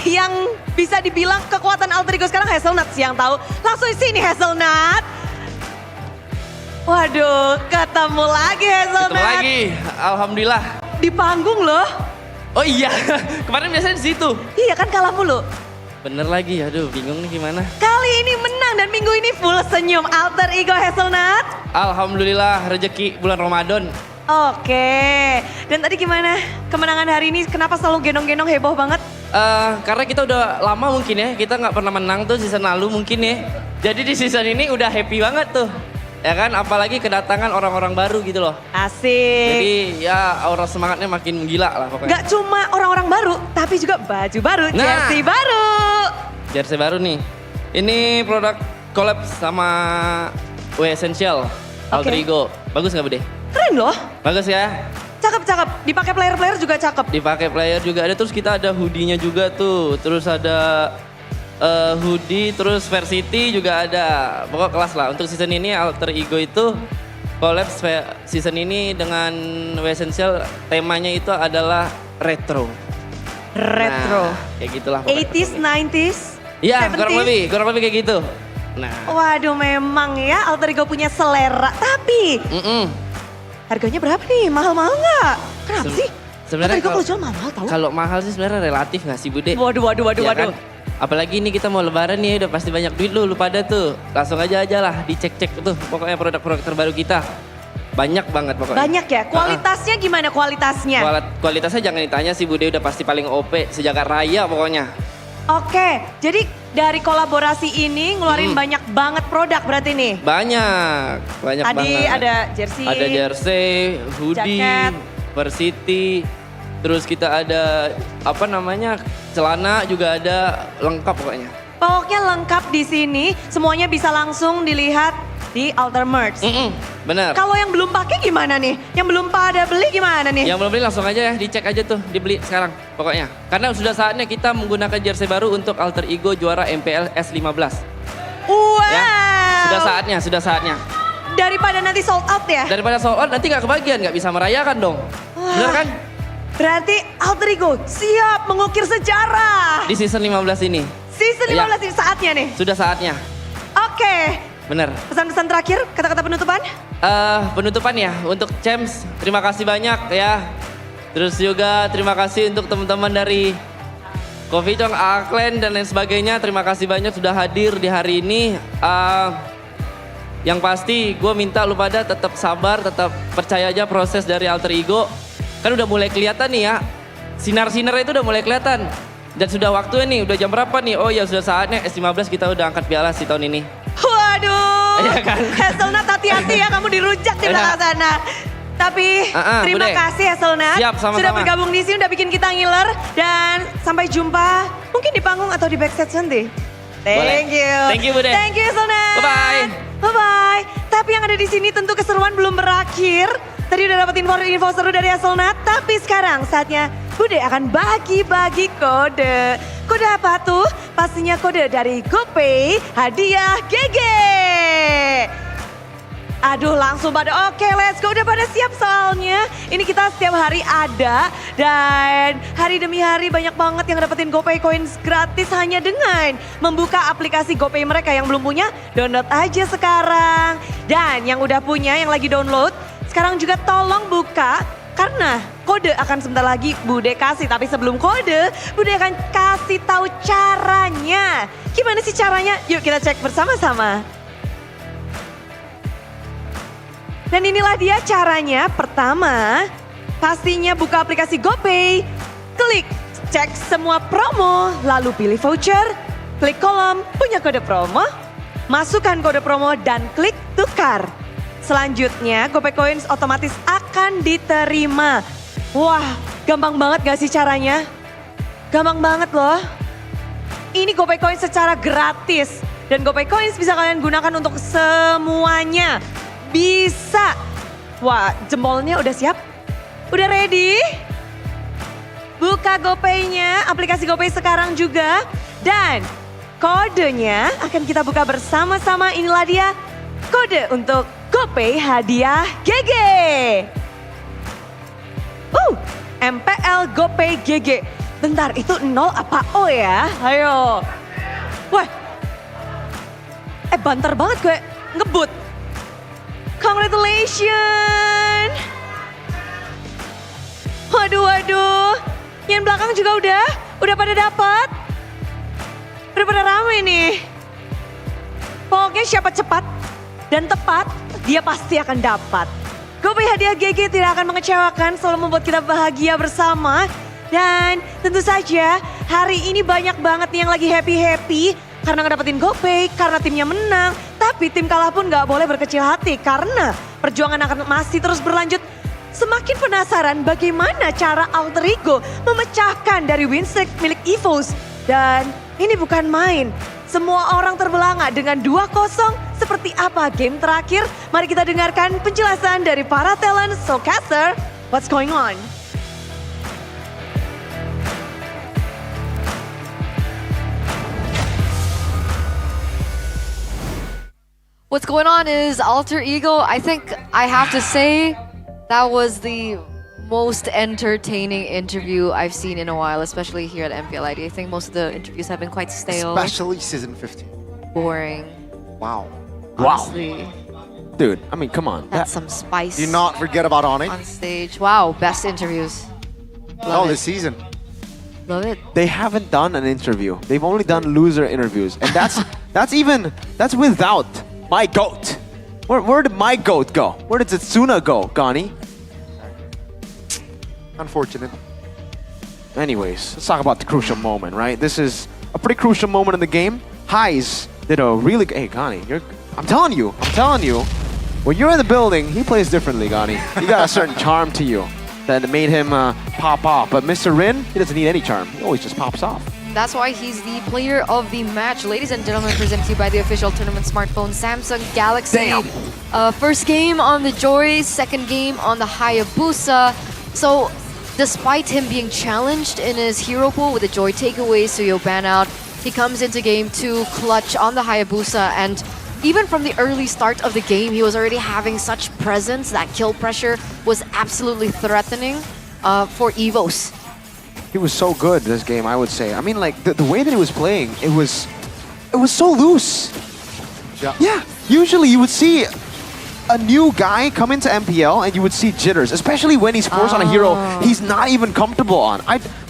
yang bisa dibilang kekuatan Alter Ego sekarang Hazelnut sih yang tahu. Langsung di sini Hazelnut. Waduh, ketemu lagi Hazelnut. Ketemu lagi, alhamdulillah. Di panggung loh. Oh iya, kemarin biasanya di situ. Iya kan kalah mulu. Bener lagi, aduh bingung nih gimana. Kali ini menang dan minggu ini full senyum. Alter Ego Hazelnut. Alhamdulillah, rezeki bulan Ramadan. Oke, dan tadi gimana kemenangan hari ini? Kenapa selalu gendong-gendong heboh banget? Karena kita udah lama mungkin ya, kita nggak pernah menang tuh season lalu mungkin ya. Jadi di season ini udah happy banget tuh. Ya kan, apalagi kedatangan orang-orang baru gitu loh. Asik. Jadi ya aura semangatnya makin gila lah pokoknya. Gak cuma orang-orang baru, tapi juga baju baru, Nah. jersey baru. Jersey baru nih. Ini produk collab sama W Essential, Alter Ego. Bagus nggak Bude? Keren loh. Bagus ya? Cakep. Dipakai player-player juga cakep. Dipakai player juga ada, terus kita ada hoodie-nya juga tuh. Terus ada hoodie, terus Varsity juga ada. Pokok kelas lah. Untuk season ini Alter Ego itu collab season ini dengan W Essential. Temanya itu adalah retro. Retro. Nah, kayak gitulah. 80s, 90s. Iya, 70s. kurang lebih kayak gitu. Nah. Waduh memang ya Alter Ego punya selera. Tapi harganya berapa nih? Mahal-mahal nggak? Kenapa sih? Sebenarnya Alter Ego kalau jual mahal tau? Kalau mahal sih sebenarnya relatif nggak sih Bude? Waduh. Ya kan? Apalagi ini kita mau lebaran nih, udah pasti banyak duit lu pada tuh. Langsung aja lah dicek-cek tuh pokoknya produk-produk terbaru kita. Banyak banget pokoknya. Banyak ya? Kualitasnya gimana kualitasnya? Kualitasnya jangan ditanya sih Bude, udah pasti paling OP sejagat raya pokoknya. Oke, jadi dari kolaborasi ini ngeluarin banyak banget produk berarti nih? Banyak Tadi banget. ada jersey. Ada jersey, hoodie, jaket. Varsity. Terus kita ada apa namanya, celana juga ada, lengkap pokoknya. Pokoknya lengkap di sini, semuanya bisa langsung dilihat di Alter Merch. Bener. Kalau yang belum pakai gimana nih? Yang belum pada beli gimana nih? Yang belum beli langsung aja ya, dicek aja tuh, dibeli sekarang pokoknya. Karena sudah saatnya kita menggunakan jersey baru untuk Alter Ego juara MPL S15. Wow. Ya, sudah saatnya. Daripada nanti sold out ya? Daripada sold out nanti nggak kebagian, nggak bisa merayakan dong. Bener kan? Berarti Alter Ego siap mengukir sejarah. Di season 15 ini. Season 15 ini saatnya nih? Sudah saatnya. Oke. Bener. Pesan-pesan terakhir, kata-kata penutupan? Penutupan ya, untuk Champs terima kasih banyak ya. Terus juga terima kasih untuk teman-teman dari Coffee Chong, Aklen dan lain sebagainya. Terima kasih banyak sudah hadir di hari ini. Yang pasti gue minta lu pada tetap sabar, tetap percaya aja proses dari Alter Ego. Kan udah mulai kelihatan nih ya, sinar-sinarnya itu udah mulai kelihatan. Dan sudah waktunya nih, udah jam berapa nih? Oh ya sudah saatnya S15 kita udah angkat piala sih tahun ini. Waduh, ya kan. Hazelnut hati-hati ya kamu dirujak di belakang sana. Tapi terima Bude. kasih Hazelnut. Siap, sama-sama. Sudah bergabung di sini, udah bikin kita ngiler. Dan sampai jumpa mungkin di panggung atau di backstage nanti. Thank you. Thank you, Bude. Thank you Hazelnut. Bye-bye. Bye-bye. Tapi yang ada di sini tentu keseruan belum berakhir. Tadi udah dapat info seru dari Hazelnut. Tapi sekarang saatnya Bude akan bagi-bagi kode. Kode apa tuh? Pastinya kode dari GoPay hadiah GG. Aduh langsung pada oke, let's go. Udah pada siap soalnya. Ini kita setiap hari ada. Dan hari demi hari banyak banget yang dapetin GoPay coins gratis hanya dengan membuka aplikasi GoPay mereka. Yang belum punya, download aja sekarang. Dan yang udah punya, yang lagi download, sekarang juga tolong buka. Karena kode akan sebentar lagi Bude kasih. Tapi sebelum kode, Bude akan kasih tahu caranya. Gimana sih caranya? Yuk kita cek bersama-sama. Dan inilah dia caranya. Pertama, pastinya buka aplikasi GoPay, klik cek semua promo, lalu pilih voucher, klik kolom punya kode promo, masukkan kode promo dan klik tukar. Selanjutnya GoPay Coins otomatis akan diterima. Wah, gampang banget gak sih caranya? Gampang banget loh. Ini GoPay Coins secara gratis. Dan GoPay Coins bisa kalian gunakan untuk semuanya. Bisa. Wah, jempolnya udah siap? Udah ready? Buka GoPay-nya, aplikasi GoPay sekarang juga. Dan kodenya akan kita buka bersama-sama. Inilah dia kode untuk GoPay hadiah GG. MPL GoPay GG. Bentar, itu 0 apa O ya? Ayo. Wah. Banter banget gue ngebut. Congratulations. Waduh. Yang belakang juga udah pada dapat. Udah pada rame nih. Pokoknya siapa cepat dan tepat, dia pasti akan dapat. GoPay hadiah GG tidak akan mengecewakan, selalu membuat kita bahagia bersama. Dan tentu saja hari ini banyak banget nih yang lagi happy-happy karena ngedapetin GoPay, karena timnya menang. Tapi tim kalah pun gak boleh berkecil hati karena perjuangan akan masih terus berlanjut. Semakin penasaran bagaimana cara Alter Ego memecahkan dari win streak milik EVOS. Dan ini bukan main. Semua orang terbelanga dengan 2-0. Seperti apa game terakhir? Mari kita dengarkan penjelasan dari para talent Soulcaster. What's going on? What's going on is Alter Ego. I think I have to say that was the most entertaining interview I've seen in a while, especially here at MPL ID. I think most of the interviews have been quite stale. Especially season 15. Boring. Wow. Honestly. Dude, I mean, come on. That's some spice. Do not forget about Onyx. On stage. Wow, best interviews. Love this season. Love it. They haven't done an interview. They've only done loser interviews. And that's without my GOAT. Where did my GOAT go? Where did Setsuna go, Gani? Unfortunate. Anyways, let's talk about the crucial moment, right? This is a pretty crucial moment in the game. Highs did a really good... Hey, Gani, I'm telling you. When you're in the building, he plays differently, Gani. You got a certain charm to you that made him pop off. But Mr. Rin, he doesn't need any charm. He always just pops off. That's why he's the player of the match. Ladies and gentlemen, presented to you by the official tournament smartphone, Samsung Galaxy. Damn. First game on the Joy, second game on the Hayabusa. So, despite him being challenged in his hero pool with the Joy takeaway, Suyo ban out, he comes into game 2 clutch on the Hayabusa, and even from the early start of the game, he was already having such presence that kill pressure was absolutely threatening for EVOS. He was so good this game, I would say. I mean, like, the way that he was playing, it was so loose. Yeah. Usually you would see a new guy come into MPL and you would see jitters, especially when he's forced on a hero he's not even comfortable on.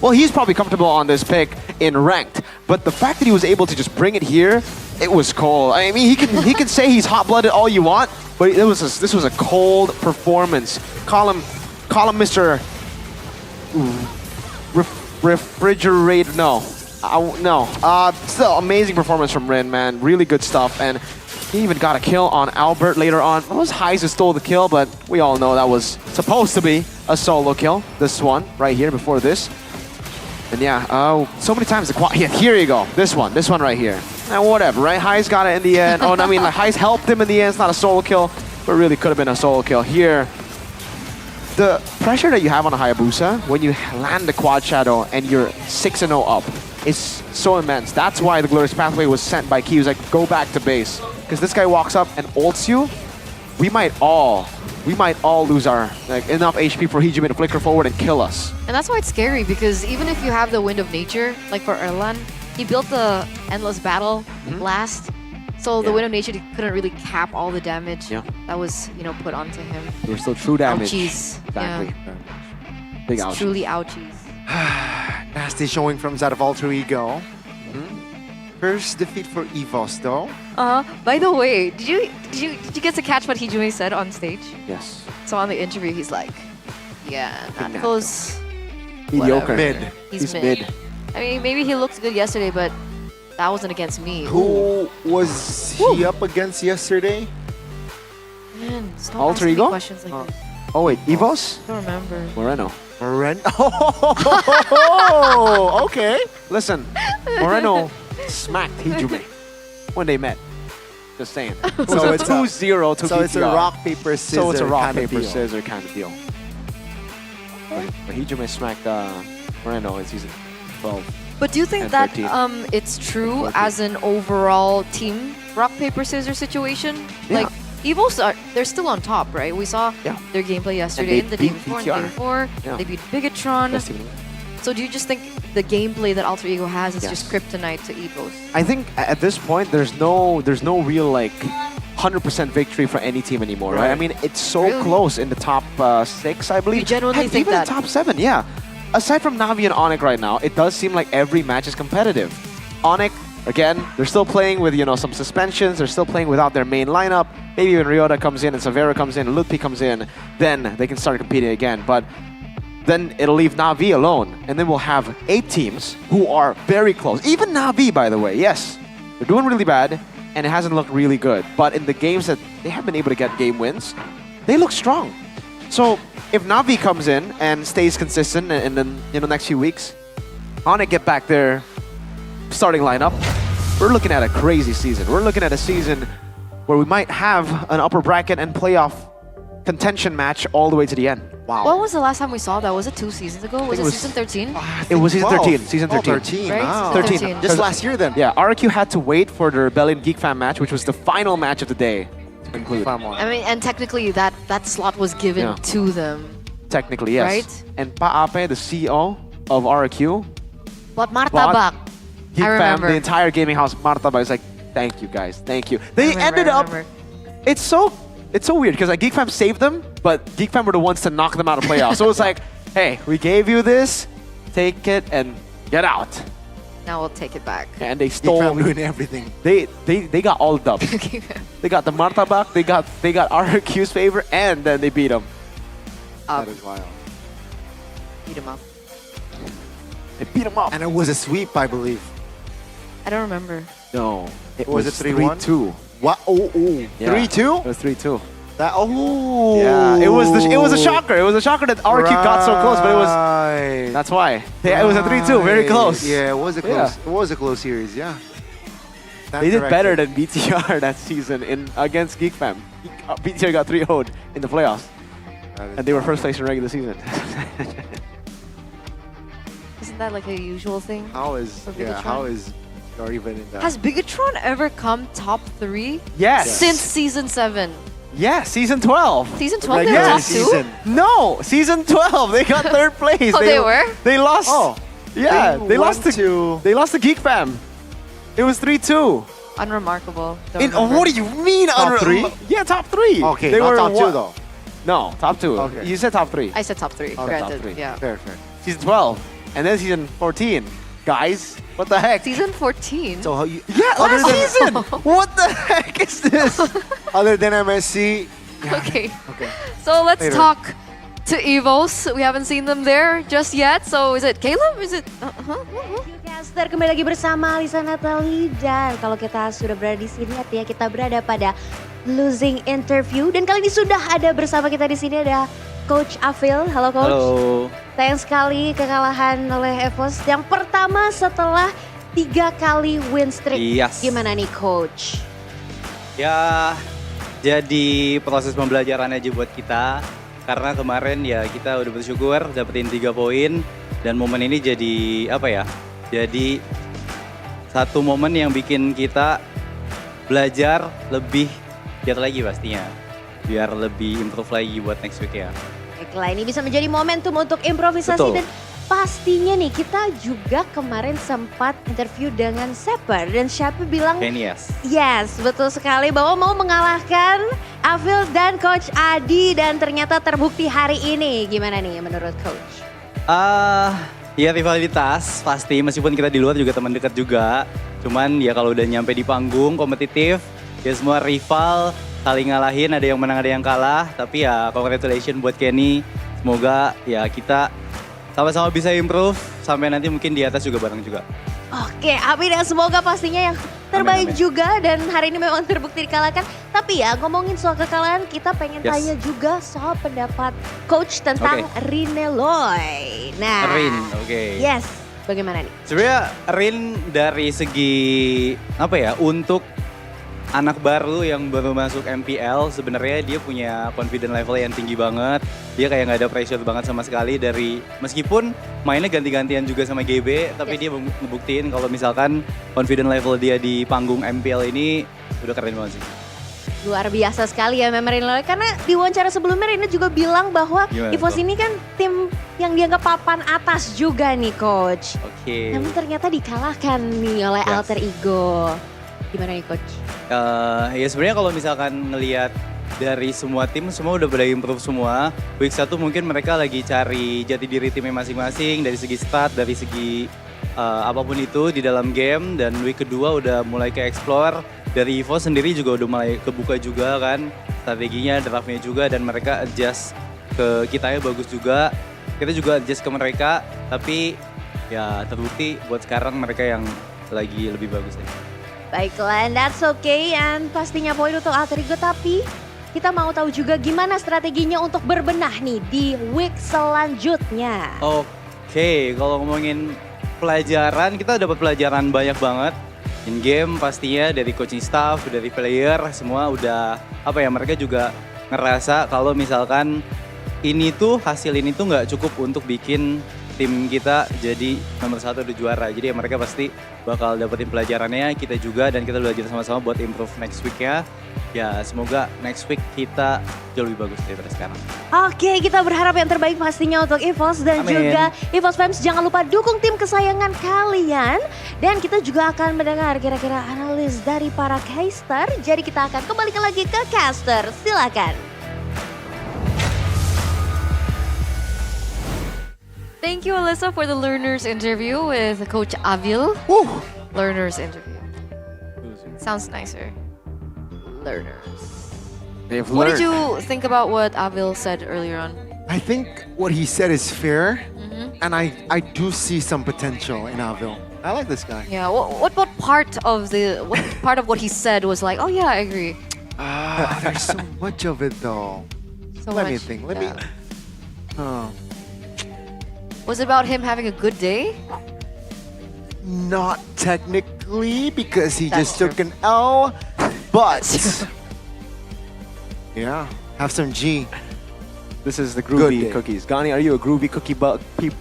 Well, he's probably comfortable on this pick in ranked, but the fact that he was able to just bring it here, it was cold. I mean, he can say he's hot-blooded all you want, but this was a cold performance. Call him Mr. Refrigerator. No. Still amazing performance from Rin, man. Really good stuff, and He even got a kill on Albert later on. It was Heise who stole the kill, but we all know that was supposed to be a solo kill. This one right here before this. And yeah, so many times the quad. Yeah, here you go. This one right here. And whatever, right? Heise got it in the end. Oh, I mean, like Heise helped him in the end. It's not a solo kill, but really could have been a solo kill here. The pressure that you have on a Hayabusa when you land the quad shadow and you're 6-0 up is so immense. That's why the Glorious Pathway was sent by Key. He was like, go back to base. Because this guy walks up and ults you, we might all lose our enough HP for Hijime to flicker forward and kill us. And that's why it's scary, because even if you have the Wind of Nature, like for Erlan, he built the Endless Battle blast. So the Wind of Nature couldn't really cap all the damage that was, put onto him. There's still true damage. Ouchies. Exactly. Yeah. Big it's ouchies. truly ouchies. Nasty showing from Zad of Alter Ego. First defeat for EVOS though. By the way, did you get to catch what Hijime said on stage? Yes. So on the interview, he's like, yeah, Natko's mediocre. Mid. He's mid. I mean, maybe he looked good yesterday, but that wasn't against me. Who was he up against yesterday? Man, stop Alter asking me Ego? questions like this. Oh wait, EVOS? I don't remember. Moreno. Oh, okay. Listen, Moreno smacked Hijime when they met. Just saying. So it's 2-0 to So it's a BTR. rock, paper, scissors So it's a rock, kind of paper, deal. scissors kind of deal. But Hijime smacked Moreno in season 12. But do you think and that 13. it's true as an overall team rock paper scissors situation? Yeah. Like they're still on top, right? We saw their gameplay yesterday, and the day beat before, and the day BTR. before. Yeah. They beat Bigatron. Best team in the world. So do you just think the gameplay that Alter Ego has is just kryptonite to EVOS? I think at this point there's no real like 100% victory for any team anymore, right? I mean, it's so close in the top 6, I believe. You genuinely Heck, think even that? the top 7, yeah. Aside from Navi and Onyx right now, it does seem like every match is competitive. Onyx, again, they're still playing with some suspensions. They're still playing without their main lineup. Maybe when Ryota comes in and Savera comes in and Ludpi comes in, then they can start competing again. But then it'll leave Navi alone, and then we'll have 8 teams who are very close. Even Navi, by the way, yes, they're doing really bad, and it hasn't looked really good. But in the games that they have been able to get game wins, they look strong. So if Navi comes in and stays consistent in the next few weeks, Onyx get back their starting lineup, we're looking at a crazy season. We're looking at a season where we might have an upper bracket and playoff contention match all the way to the end. Wow. When was the last time we saw that? Was it 2 seasons ago? Was it season 13? It was season 13. 12. Season 13. 13. Right? Wow. Season 13. Just last year then. Yeah, RQ had to wait for the Rebellion Geek Fan match, which was the final match of the day to conclude. I mean, and technically that slot was given to them. Technically, yes. Right? And Paape, the CEO of RQ, But Martabak, Geek I Fam, remember. the entire gaming house, Martabak is like, thank you guys, thank you. They ended up, it's so weird because like Geek Fam saved them, but Geek Fam were the ones to knock them out of playoffs. So it's like, hey, we gave you this, take it and get out. Now we'll take it back. And they stole Geek Fam doing everything. They got all the dubs. They got the Martabak, they got RQ's favor, and then they beat them. That is wild. Beat him up. They beat them up. And it was a sweep, I believe. I don't remember. No, it Was was it 3-1? 3-2. What? Oh, Yeah, 3-2? It was 3-2. That, oh. Yeah, it was a shocker. It was a shocker that RQ got so close, but it was. Right. That's why. Yeah, it was a 3-2, very close. Yeah, it was a close. Yeah. It was a close series. Yeah. They did better than BTR that season against Geek Fam. BTR got 3-0'd in the playoffs, and they were first place in regular season. Isn't that like a usual thing? How is for yeah? Bigatron? How is or even in that? Has Bigatron ever come top 3? Yes. Since season 7. Yeah, season 12. Season 12 they were top 2? No, season 12. They got 3rd place. Oh, they were? They lost. Oh, yeah, they lost to. They lost to Geek Fam. It was 3-2. Unremarkable. What do you mean? Top 3? Yeah, top 3. Okay, they not were top 2 one- though. No, top 2. Okay. You said top 3. I said top 3. Oh, top Granted. 3. Yeah. Fair, fair. Season 12. And then season 14. Guys, what the heck? Season 14? So how you? Yeah, other last than- season. What the heck is this? Other than MSC. Okay. Okay. So let's Later. talk to Evos. We haven't seen them there just yet. So is it Caleb? Is it? Caster kembali lagi bersama Lisa Natali dan kalau kita sudah berada di sini artinya kita berada pada losing interview dan kali ini sudah ada bersama kita di sini ada Coach Avil. Halo Coach. Halo. Sayang sekali kekalahan oleh Evos yang pertama setelah 3 kali win streak. Yes. Gimana nih Coach? Ya jadi proses pembelajaran aja buat kita. Karena kemarin ya kita udah bersyukur dapetin 3 poin. Dan momen ini jadi apa ya? Jadi satu momen yang bikin kita belajar lebih giat lagi pastinya. Biar lebih improve lagi buat next week ya. Baiklah, ini bisa menjadi momentum untuk improvisasi. Betul. Dan pastinya nih kita juga kemarin sempat interview dengan Shepard dan Shepard bilang yes, betul sekali bahwa mau mengalahkan Avil dan Coach Adi dan ternyata terbukti hari ini. Gimana nih menurut Coach? Ya rivalitas pasti meskipun kita di luar juga teman dekat juga. Cuman ya kalau udah nyampe di panggung kompetitif ya semua rival saling ngalahin, ada yang menang ada yang kalah. Tapi ya congratulations buat Kenny. Semoga ya kita sama-sama bisa improve sampai nanti mungkin di atas juga bareng juga. Oke, amin ya semoga pastinya yang terbaik juga dan hari ini memang terbukti dikalahkan. Tapi ya ngomongin soal kekalahan kita pengen tanya juga soal pendapat Coach tentang Rineloy. Nah, Rin, yes, bagaimana nih? Sebenarnya Rin dari segi apa ya untuk anak baru yang baru masuk MPL sebenarnya dia punya confident level yang tinggi banget. Dia kayak nggak ada pressure banget sama sekali dari meskipun mainnya ganti-gantian juga sama GB, tapi dia ngebuktiin kalau misalkan confident level dia di panggung MPL ini udah keren banget sih. Luar biasa sekali ya memang Rineloy karena di wawancara sebelumnya Rina juga bilang bahwa Evos ini kan tim yang dianggap papan atas juga nih Coach. Namun ternyata dikalahkan nih oleh alter ego. Gimana nih Coach? Ya sebenarnya kalau misalkan ngelihat dari semua tim semua udah pada improve semua. Week 1 mungkin mereka lagi cari jati diri timnya masing-masing dari segi start, dari segi apapun itu di dalam game. Dan week kedua udah mulai ke explore. Dari Evo sendiri juga udah mulai kebuka juga kan strateginya, draftnya juga dan mereka adjust ke kita ya bagus juga. Kita juga adjust ke mereka tapi ya terbukti buat sekarang mereka yang lagi lebih bagus ya. Baiklah, and that's okay. And pastinya poin untuk alter ego, tapi kita mau tahu juga gimana strateginya untuk berbenah nih di week selanjutnya. Oke, kalau ngomongin pelajaran, kita dapat pelajaran banyak banget. In game pastinya dari coaching staff, dari player, semua udah apa ya mereka juga ngerasa kalau misalkan ini tuh hasil ini tuh nggak cukup untuk bikin tim kita jadi nomor 1 di juara. Jadi ya mereka pasti bakal dapetin pelajarannya, kita juga dan kita belajar sama-sama buat improve next week-nya. Ya semoga next week kita jauh lebih bagus daripada sekarang. Oke, kita berharap yang terbaik pastinya untuk Evos dan juga Evos fans jangan lupa dukung tim kesayangan kalian. Dan kita juga akan mendengar kira-kira analis dari para caster. Jadi kita akan kembalikan lagi ke caster, silakan. Thank you, Alyssa, for the learners interview with Coach Avil. Learners interview. Sounds nicer. Learners. What did you think about what Avil said earlier on? I think what he said is fair, and I do see some potential in Avil. I like this guy. Yeah. What part of what he said was like, oh yeah, I agree. There's so much of it though. Let me think. Was it about him having a good day? Not technically, because he just took an L, but yeah, have some G. This is the groovy cookies. Gani, are you a groovy cookie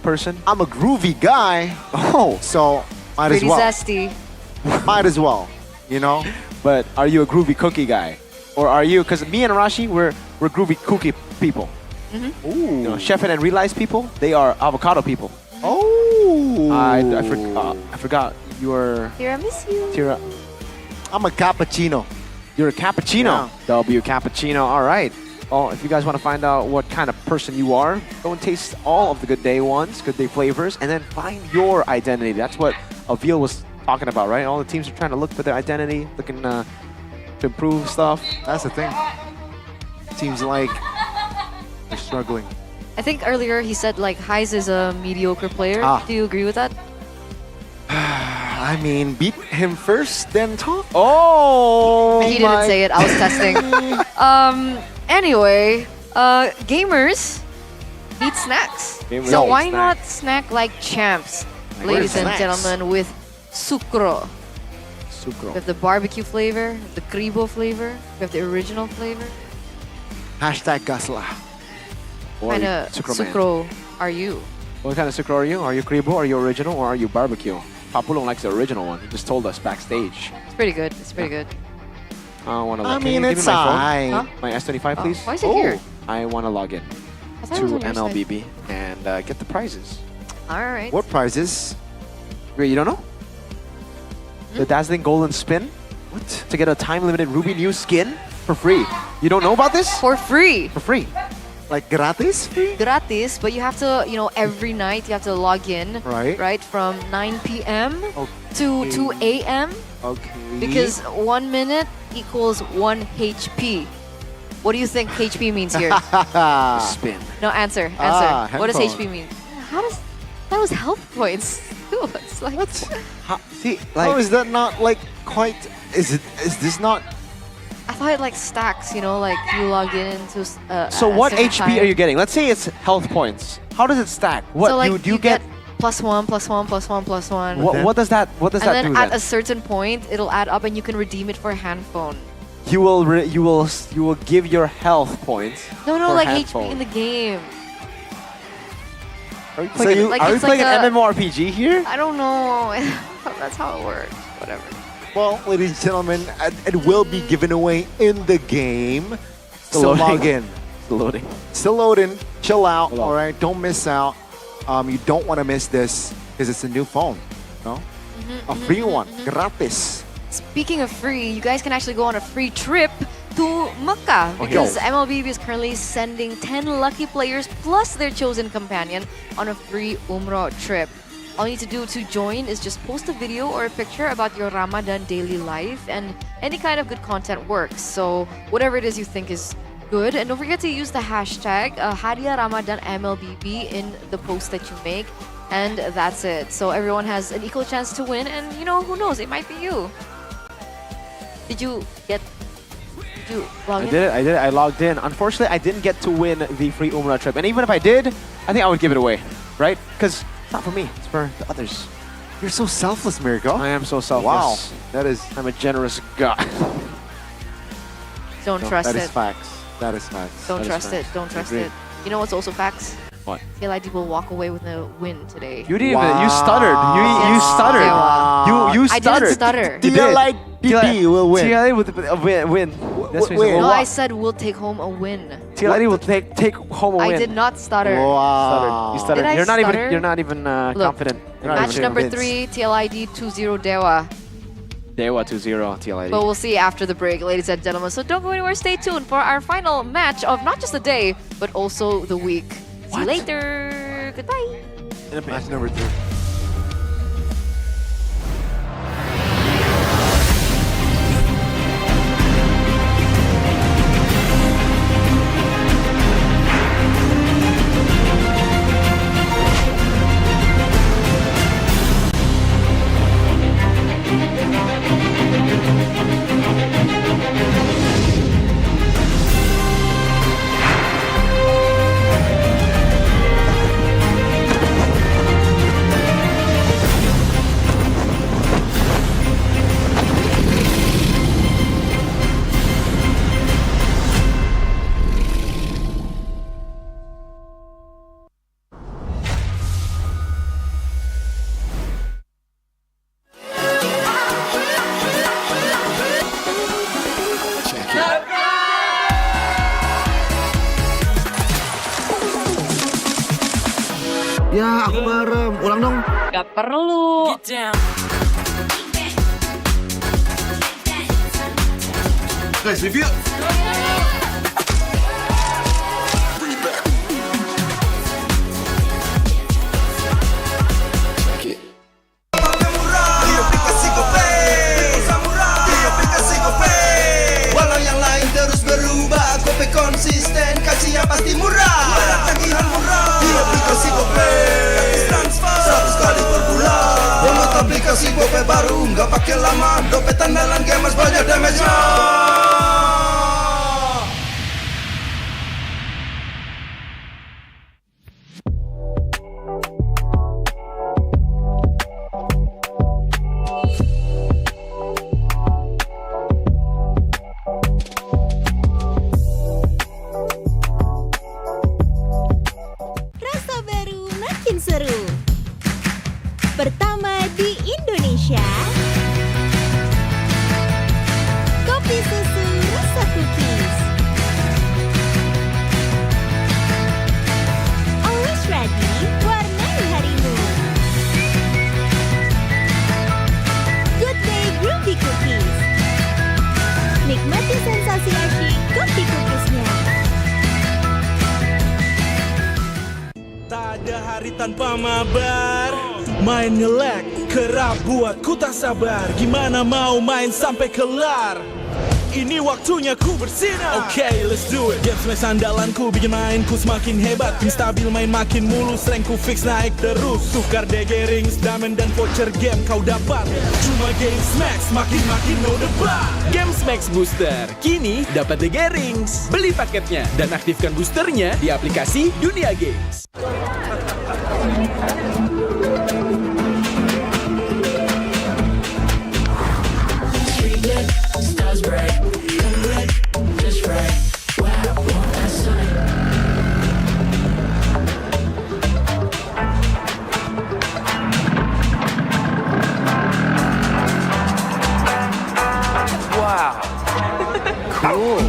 person? I'm a groovy guy. Oh, so might Pretty as well. zesty. Might as well, you know. But are you a groovy cookie guy, or are you? Because me and Rashi, we're groovy cookie people. Ooh. You know, Chefin and Realize people, they are avocado people. Oh. I forgot your Tiramisu. I'm a cappuccino. You're a cappuccino. Yeah. W cappuccino. All right. Well, if you guys want to find out what kind of person you are, go and taste all of the Good Day ones, Good Day flavors, and then find your identity. That's what Avil was talking about, right? All the teams are trying to look for their identity, looking to improve stuff. That's the thing. Seems like they're struggling. I think earlier he said like Heis is a mediocre player. Do you agree with that? I mean, beat him first, then talk. Oh, he didn't say it. I was testing. Anyway, gamers need snacks. Gamers So need why snacks. not snack like champs, Like ladies and snacks. gentlemen, with sucro. Sucro. We have the barbecue flavor, the kribo flavor, we have the original flavor. Hashtag Gasla. Or Kind of Sucro Man. sucro are you? What kind of sucro are you? Are you kribo? Are you original? Or are you barbecue? Papulong likes the original one. He just told us backstage. It's pretty good. It's pretty good. I want to. I Can mean, you give it's me my phone? aight. Huh? My S25, please. Why is it here? I want to log in I thought it to was on your side. MLBB and get the prizes. All right. What prizes? Wait, you don't know? Hmm? The dazzling golden spin? What? To get a time-limited Ruby new skin for free. You don't know about this? For free. For free. Like gratis? Gratis, but you have to, you know, every night you have to log in. Right. Right, from 9 p.m. to 2 a.m. Okay. Because 1 minute equals 1 HP. What do you think HP means here? Spin. No, answer. What does handphone. HP mean? How does... That was health points. It's like... See, how is that not like quite? Is this not? I thought it like stacks, you know, like you log in into So a what certain HP time. are you getting? Let's say it's health points. How does it stack? What So like do you get? +1, +1, +1, +1. What does that? What does and that then do at then? a certain point, it'll add up, and you can redeem it for a hand phone. You will give your health points. No, for like hand HP phone. in the game. Are you So playing, you- like, are you it's playing like an MMORPG here? I don't know. That's how it works. Whatever. Well, ladies and gentlemen, it will be given away in the game. Still So loading. log in. Still loading. Still loading. Chill out. Hold on. All right. Don't miss out. You don't want to miss this because it's a new phone. No, a free one, gratis. Speaking of free, you guys can actually go on a free trip to Mecca Okay. because MLBB is currently sending 10 lucky players plus their chosen companion on a free Umrah trip. All you need to do to join is just post a video or a picture about your Ramadan daily life, and any kind of good content works. So whatever it is you think is good, and don't forget to use the hashtag Hadiah Ramadan MLBB in the post that you make, and that's it. So everyone has an equal chance to win, and you know, who knows, it might be you. Did you log in? I did it. I logged in. Unfortunately, I didn't get to win the free Umrah trip. And even if I did, I think I would give it away, right? Because it's not for me. It's for the others. You're so selfless, Mirko. I am so selfless. Wow, that is. I'm a generous guy. Don't trust That is it. facts. That is facts. Don't That is trust it. facts. Don't I trust agree. it. You know what's also facts? What? TLID will walk away with a win today. You didn't even. You stuttered. You stuttered. You I stuttered. didn't stutter. You did. TLID will win. TLID with a win. That's what he said. No, Well, I said we'll take home a win. TLID will take home a win. I did not stutter. Wow. You stuttered. Did I You're not stutter? even. You're not even Look, confident. You're not Match even number convinced. 3, TLID 2-0 Dewa. Dewa 2-0 TLID. But we'll see after the break, ladies and gentlemen. So don't go anywhere. Stay tuned for our final match of not just the day, but also the week. See you later. Goodbye. Match number 3. Ya, aku merem. Ulang dong. Gak perlu. Guys, review. Di aplikasi GoPay Di aplikasi GoPay Walau yang lain terus berubah GoPay konsisten, kasih yang pasti murah Tagihan murah makin lama dompet andalan gamers banyak damage-nya. Rasa baru makin seru. Pertama di Indonesia, kopi susu rasa cookies. Always ready, warnai harimu. Good Day Groovy Cookies. Nikmati sensasi asyik kopi cookiesnya. Tak ada hari tanpa mabar, main nge-lag, kerap buatku tak sabar. Gimana mau main sampai kelar? Ini waktunya ku bersinar. Okay, let's do it. Game smash andalanku bikin mainku semakin hebat. Tim stabil main makin mulus, rankku fix naik terus. Tukar DG rings, diamond dan voucher game kau dapat. Cuma Game Smash makin no debat. Game Max Booster, kini dapat DG Rings. Beli paketnya dan aktifkan boosternya di aplikasi Dunia Games. Wow. Cool.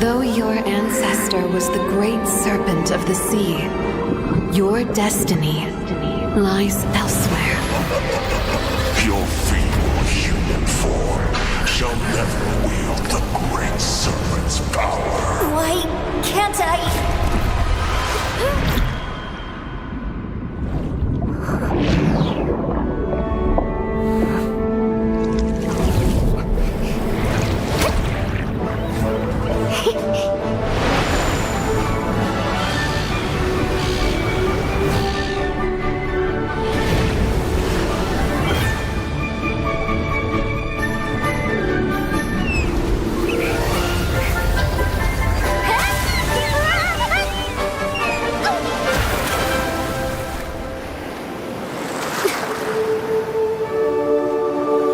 Though your ancestor was the great serpent of the sea, your destiny lies elsewhere. Your feeble human form shall never wield the great serpent's power. Why can't I?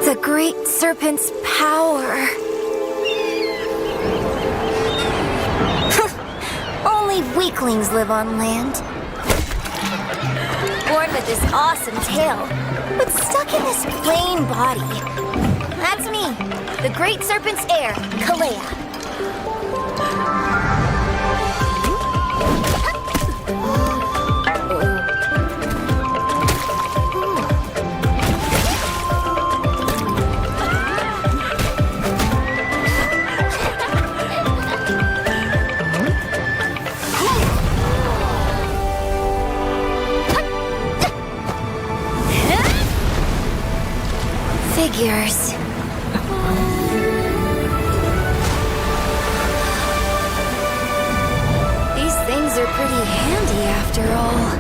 The Great Serpent's power. Only weaklings live on land. Born with this awesome tail, but stuck in this plain body. That's me, the Great Serpent's heir, Kalea. Figures. These things are pretty handy after all.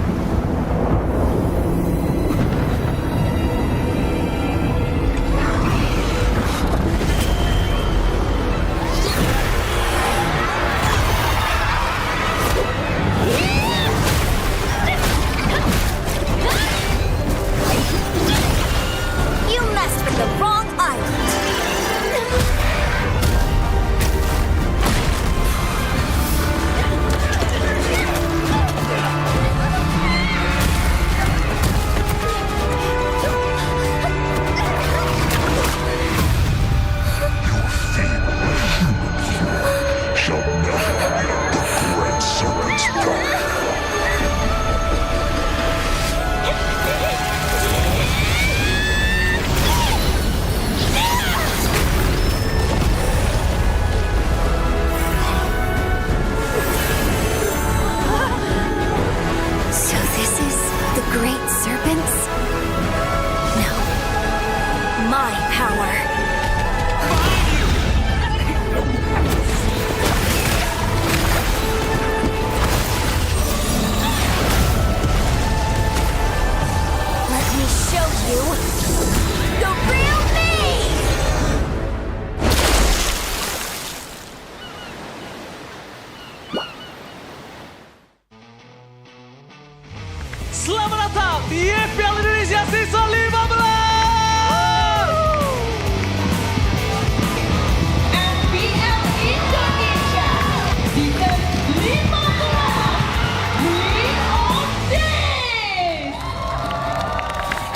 You messed with the wrong island. Shall never meet the Great Serpent's power. So this is the Great Serpents? No. My power. Let me show you the real me! Selamat datang di MPL Indonesia Season 15. MPL Indonesia Season 15 re-strategize.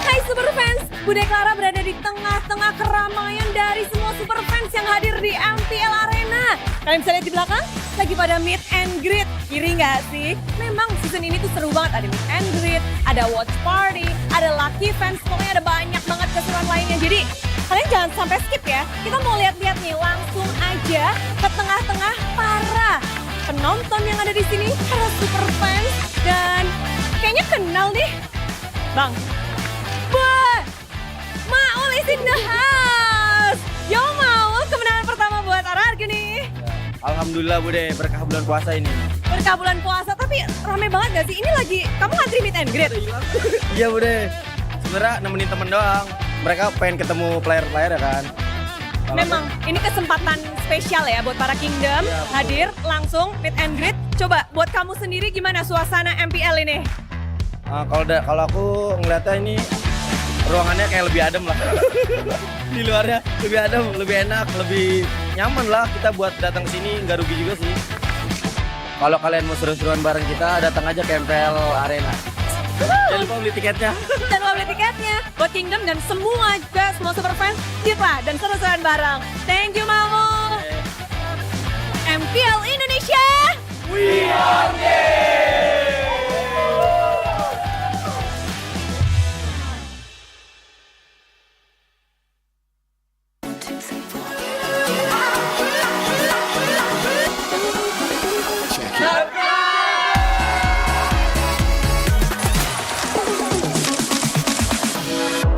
Hai Super Fans, Bude Clara berada di tengah-tengah keramaian dari semua Super Fans yang hadir di MPL Arena. Kalian bisa lihat di belakang, lagi pada meet and greet. Iri nggak sih? Memang season ini tuh seru banget. Ada meet and greet, ada watch party, ada lucky fans, pokoknya ada banyak banget keseruan lainnya. Jadi kalian jangan sampai skip ya. Kita mau lihat-lihat nih, langsung aja ke tengah-tengah para penonton yang ada di sini, para Super Fans. Dan kayaknya kenal nih. Bang, Maul is in the house. Yo Maul, kemenangan pertama buat RRQ nih. Alhamdulillah Bude, berkah bulan puasa ini. Berkah bulan puasa, tapi rame banget gak sih? Ini lagi, kamu ngantri meet and greet? Iya Bude, sebenarnya nemenin temen doang. Mereka pengen ketemu player-player ya kan. Memang, ini kesempatan spesial ya buat para Kingdom hadir langsung meet and greet. Coba buat kamu sendiri gimana suasana MPL ini? Kalau aku ngeliatnya ini ruangannya kayak lebih adem lah. Di luarnya lebih adem, lebih enak, lebih nyaman lah kita buat datang ke sini, nggak rugi juga sih. Kalau kalian mau seru-seruan bareng kita, datang aja ke MPL Arena. Jangan lupa beli tiketnya. Jangan lupa beli tiketnya buat Kingdom dan semua juga, semua Super Fans, kita dan seru-seruan bareng. Thank you Mamu. MPL Indonesia. We are there.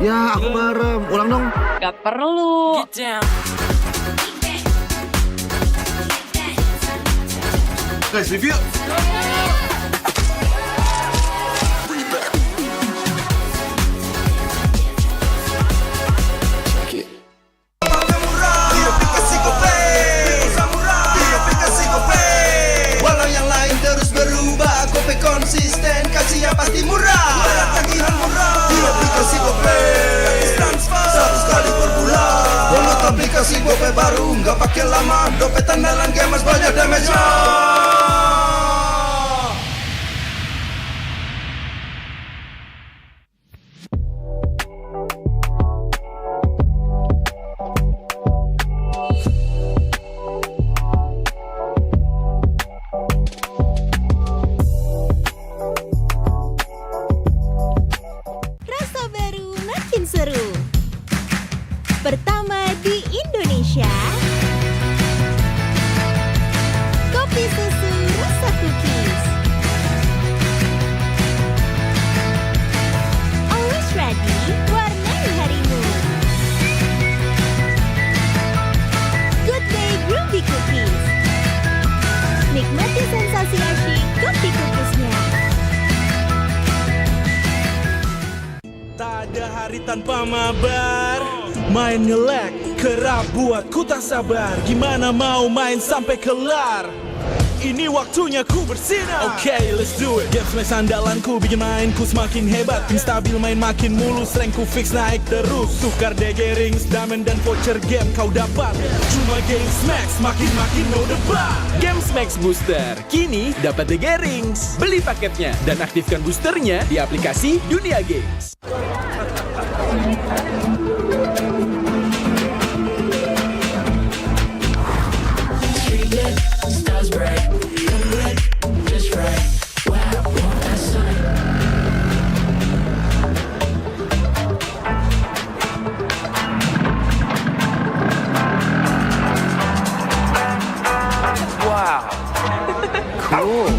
Ya, aku merem. Ulang dong. Gak perlu. Guys, review. Walau yang lain terus berubah, Gope konsisten, kasih yang pasti murah. Bayar tagihan murah di aplikasi Gope, gratis transfer 100 kali per bulan. Download aplikasi Gope baru, nggak pakai lama. Dompet andalan gamers banyak damage-nya. Rasa baru makin seru. Pertama di Indonesia. Kopi susu rasa cookies. Always ready, warnai harimu. Good day Groovy Cookies. Nikmati sensasi asyik kopi cookiesnya. Tak ada hari tanpa mabar. Main nge-lag, kerap buat ku tak sabar. Gimana mau main sampai kelar? Ini waktunya ku bersinar. Okay, let's do it. Game smash andalanku bikin mainku semakin hebat. Tim stabil main makin mulus, rankku fix naik terus. Tukar DG rings, diamond dan voucher game kau dapat. Cuma Game Max makin no debat. Games Max Booster, kini dapat DG Rings. Beli paketnya dan aktifkan boosternya di aplikasi Dunia Games. Wow. Cool.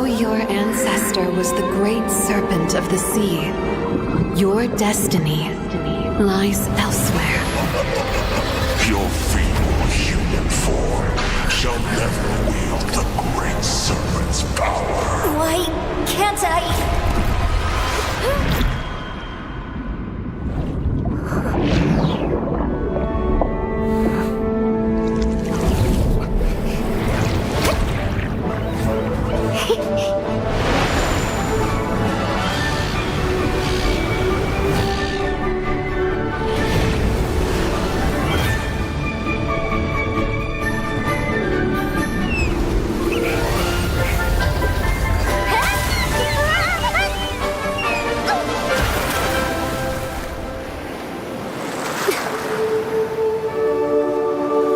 Though your ancestor was the great serpent of the sea, your destiny lies elsewhere. Your feeble human form shall never wield the great serpent's power. Why can't I?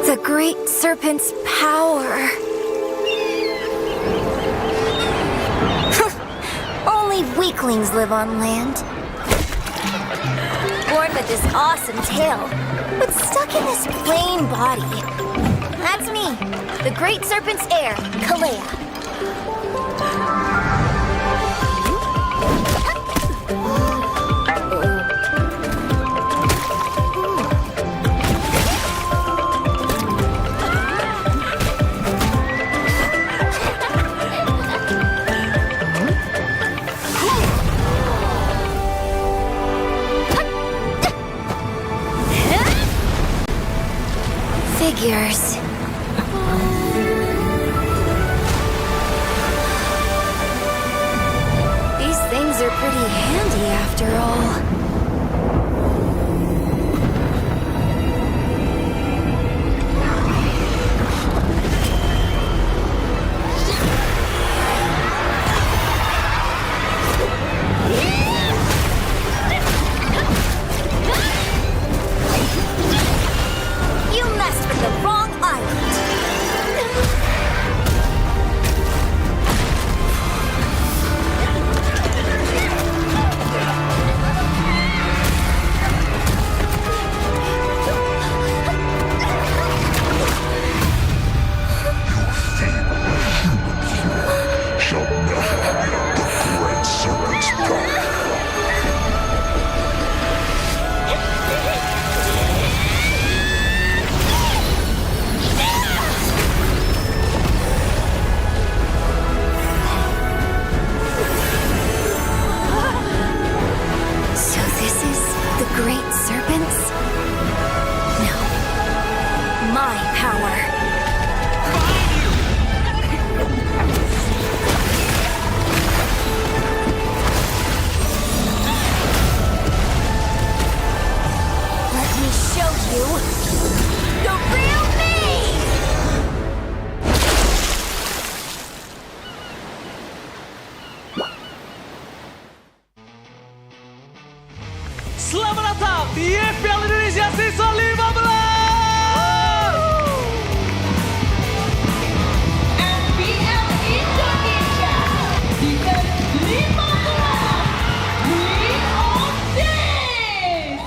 The great serpent's power. Only weaklings live on land. Born with this awesome tail, but stuck in this plain body. That's me, the great serpent's heir, Kalea. Figures. These things are pretty handy after all. You messed with the wrong island. Shall never wield the great serpent's power. So this is the great serpents? No. My power. Let me show you the real me! Selamat datang di MPL Indonesia Season 15. MPL Indonesia Season 15 re-strategize.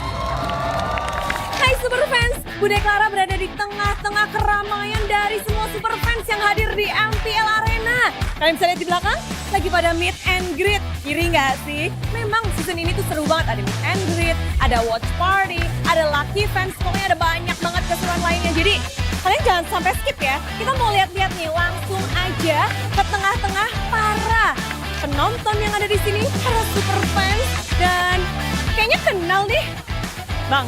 Hai Superfans, Bude Clara berada di tengah-tengah keramaian dari semua Superfans yang hadir di MPL Arena. Kalian bisa lihat di belakang, lagi pada meet and greet. Iri nggak sih? Memang season ini tuh seru banget. Ada meet and greet, ada watch party, ada lucky fans, pokoknya ada banyak banget keseruan lainnya. Jadi kalian jangan sampai skip ya. Kita mau lihat-lihat nih, langsung aja ke tengah-tengah para penonton yang ada di sini, para Superfans. Dan kayaknya kenal nih. Bang,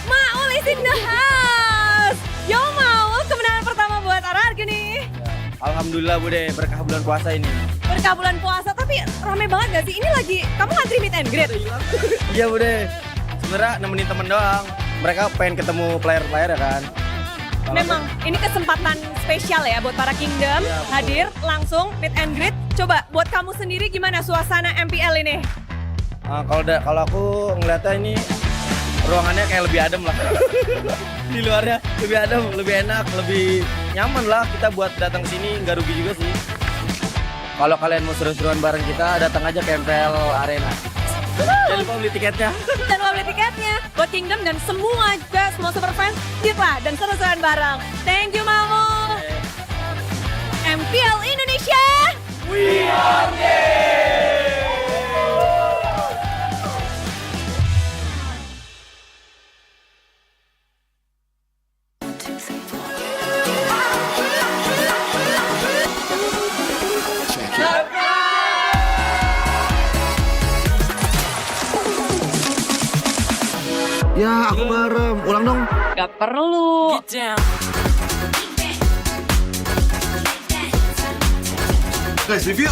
Maul is in the house. Yo Maul, kemenangan pertama buat RRQ nih. Alhamdulillah Bude, berkah bulan puasa ini. Berkah bulan puasa, tapi rame banget gak sih? Ini lagi, kamu ngantri meet and greet? Iya Bude, sebenarnya nemenin temen doang. Mereka pengen ketemu player-player ya kan. Memang, ini kesempatan spesial ya buat para Kingdom hadir langsung meet and greet. Coba buat kamu sendiri gimana suasana MPL ini? Kalau aku ngeliatnya ini ruangannya kayak lebih adem lah. Di luarnya lebih adem, lebih enak, lebih nyaman lah kita buat datang ke sini, nggak rugi juga sih. Kalau kalian mau seru-seruan bareng kita, datang aja ke MPL Arena. Jangan lupa beli tiketnya. Jangan lupa beli tiketnya buat Kingdom dan semua juga, semua Superfans, yuk lah dan seru-seruan bareng. Thank you Mamu. MPL Indonesia. Ya, aku merem. Ulang dong. Gak perlu. Guys, review.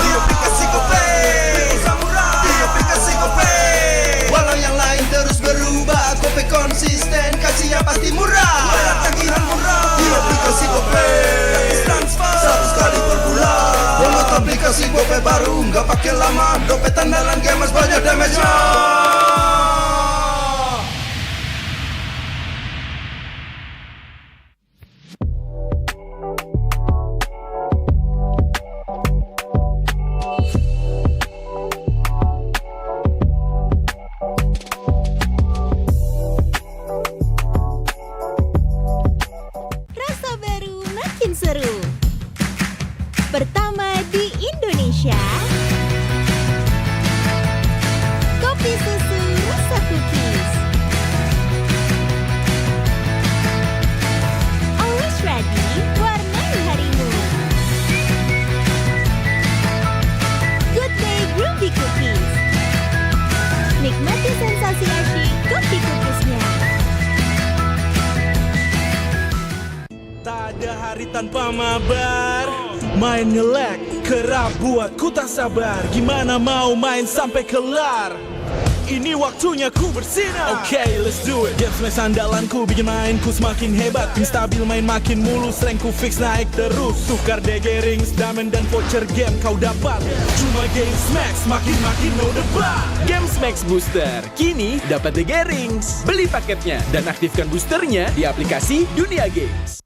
Di aplikasi GoPay Samurai Di aplikasi GoPay Walau yang lain terus berubah GoPay konsisten Kasih yang pasti murah Bayar tagihan murah Di aplikasi GoPay Gratis transfer 100 kali per bulan Download aplikasi GoPay baru Nggak pakai lama Dompet andalan gamers banyak damage-nya. Rasa baru makin seru. Pertama di Indonesia. Kopi susu rasa cookies. Always ready, warnai harimu. Good day Groovy Cookies. Nikmati sensasi asyik kopi cookiesnya. Tak ada hari tanpa mabar. Main nge-lag, kerap buat ku tak sabar. Gimana mau main sampai kelar? Ini waktunya ku bersinar. Okay, let's do it. Games main sandalanku bikin mainku semakin hebat. Pin stabil main makin mulus, rankku fix naik terus. Tukar DG rings, diamond dan voucher game kau dapat. Cuma Games Max, makin no debat. Games Max Booster, kini dapat DG Rings. Beli paketnya dan aktifkan boosternya di aplikasi Dunia Games.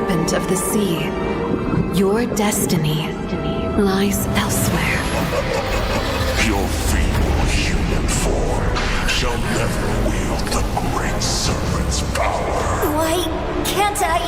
serpent of the sea. Your destiny lies elsewhere. Your feeble human form shall never wield the great serpent's power. Why can't I?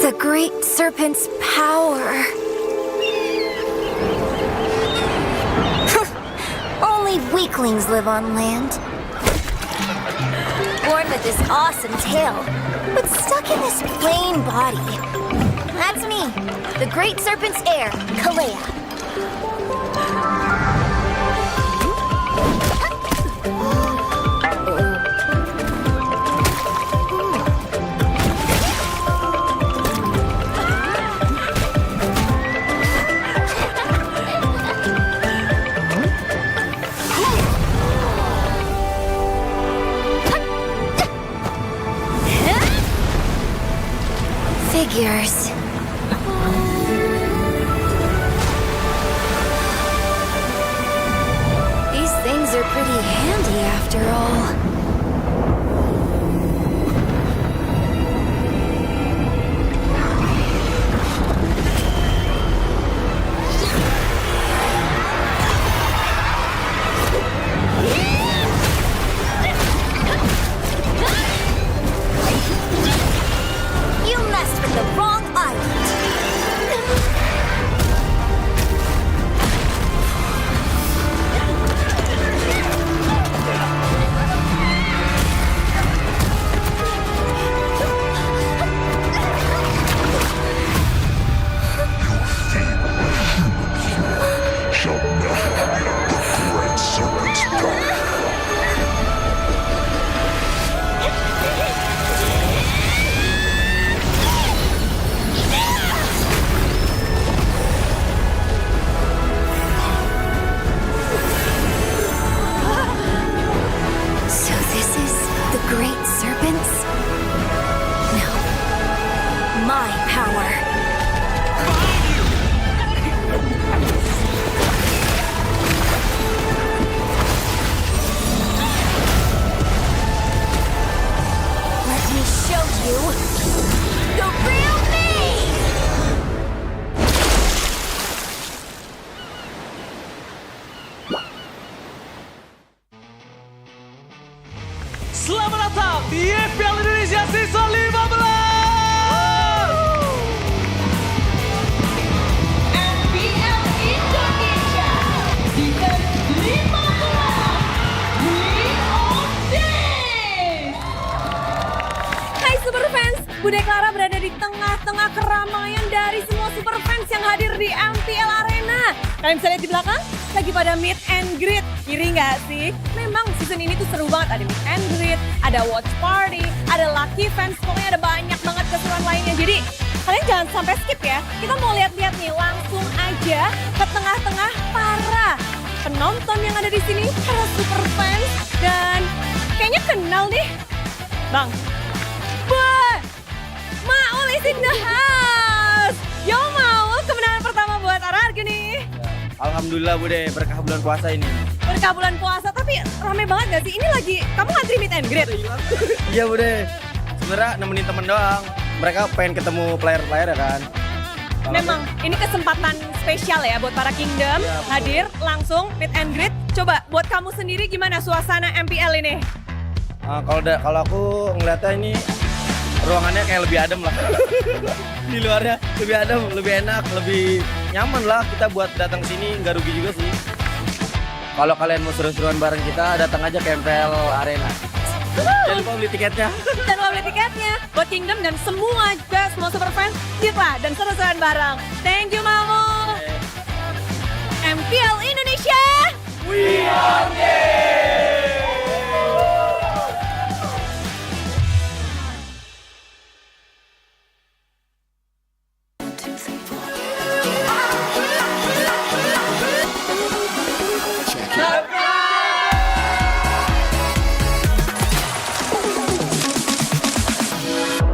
The great serpent's power. Only weaklings live on land. Born with this awesome tail, but stuck in this plain body. That's me, the great serpent's heir, Kalea. Figures. These things are pretty handy after all. You messed with the wrong island. Shall never wield the great serpent's power. So this is the great serpents? No. My power. Let me show you the real me! Selamat datang di MPL Indonesia Season 15. MPL Indonesia Season 15 re-strategize. Hai Super Fans, Bude Clara berada di tengah-tengah keramaian dari semua Super Fans yang hadir di MPL Arena. Kalian bisa lihat di belakang, lagi pada meet and greet. Iri nggak sih? Memang season ini tuh seru banget. Ada meet and greet, ada watch party, ada lucky fans, pokoknya ada banyak banget keseruan lainnya. Jadi kalian jangan sampai skip ya. Kita mau lihat-lihat nih, langsung aja ke tengah-tengah para penonton yang ada di sini, para Super Fans. Dan kayaknya kenal nih. Bang, Maul is in the house. Yo Maul, kemenangan pertama buat Ararge nih. Alhamdulillah Bude, berkah bulan puasa ini. Berkah bulan puasa, tapi rame banget gak sih? Ini lagi, kamu ngantri meet and greet? Iya Bude, sebenarnya nemenin temen doang. Mereka pengen ketemu player-player ya kan. Memang, ini kesempatan spesial ya buat para Kingdom. Hadir langsung meet and greet. Coba buat kamu sendiri gimana suasana MPL ini? Kalau aku ngeliatnya ini ruangannya kayak lebih adem lah. Di luarnya lebih adem, lebih enak, lebih nyaman lah kita buat datang ke sini, nggak rugi juga sih. Kalau kalian mau seru-seruan bareng kita, datang aja ke MPL Arena. Jangan lupa beli tiketnya. Jangan lupa beli tiketnya. Buat Kingdom dan semua juga, semua Super Fans, lah dan seru-seruan bareng. Thank you Mamu. MPL Indonesia, we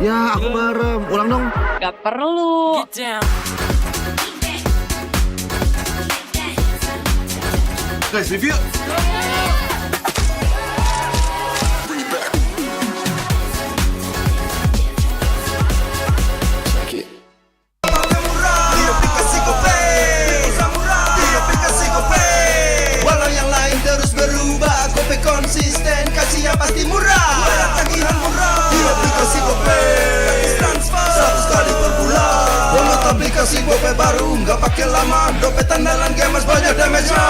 Ya, aku merem. Ulang dong. Gak perlu. Guys, review. Walau yang lain terus berubah, Gope konsisten, kasihnya pasti murah. Bayar tagihan murah di aplikasi Gope, gratis transfer 100 kali per bulan. Download aplikasi Gope baru, nggak pakai lama. Dompet andalan gamers banyak damage-nya.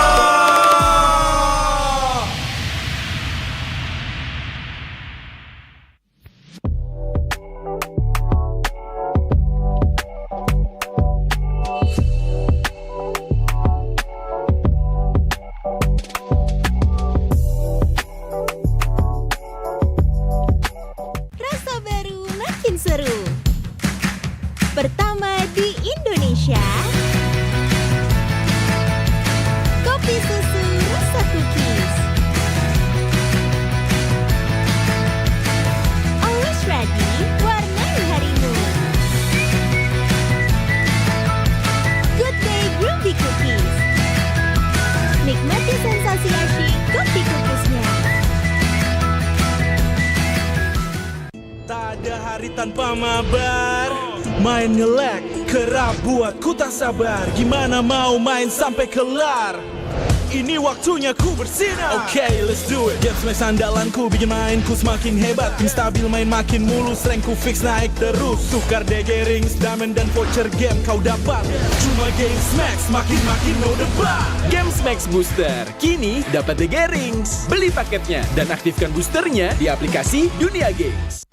Rasa baru makin seru. Pertama di Indonesia. Kopi susu rasa cookies. Always ready, warnai harimu. Good day groovy cookies. Nikmati sensasi asyik kopi cookiesnya. Tak ada hari tanpa mabar. Main ngelek, kerap buat ku tak sabar. Gimana mau main sampai kelar? Ini waktunya ku bersinar. Okay, let's do it. Game smash andalanku bikin mainku semakin hebat. Tim stabil main makin mulus, rankku fix naik terus. Tukar DG rings, diamond dan voucher game kau dapat. Cuma game smash makin no debat. Games Max Booster, kini dapat DG Rings. Beli paketnya dan aktifkan boosternya di aplikasi Dunia Games.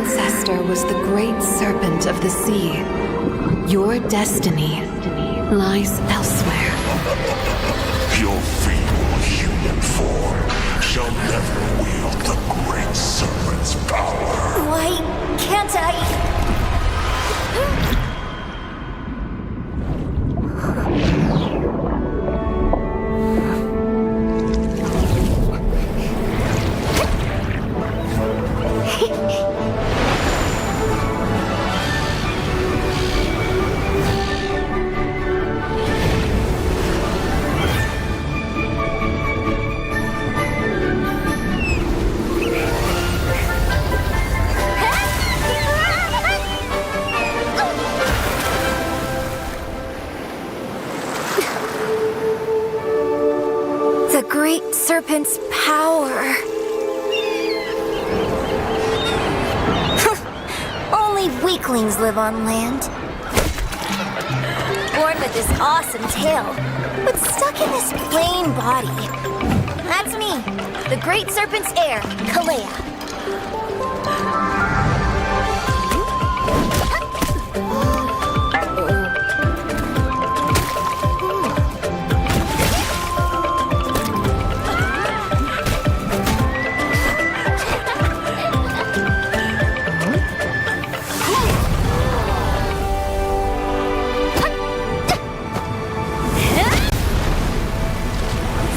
ancestor was the great serpent of the sea, your destiny lies elsewhere. Your feeble human form shall never wield the great serpent's power. Why can't I? The great serpent's power. Only weaklings live on land. Born with this awesome tail, but stuck in this plain body. That's me, the great serpent's heir, Kalea.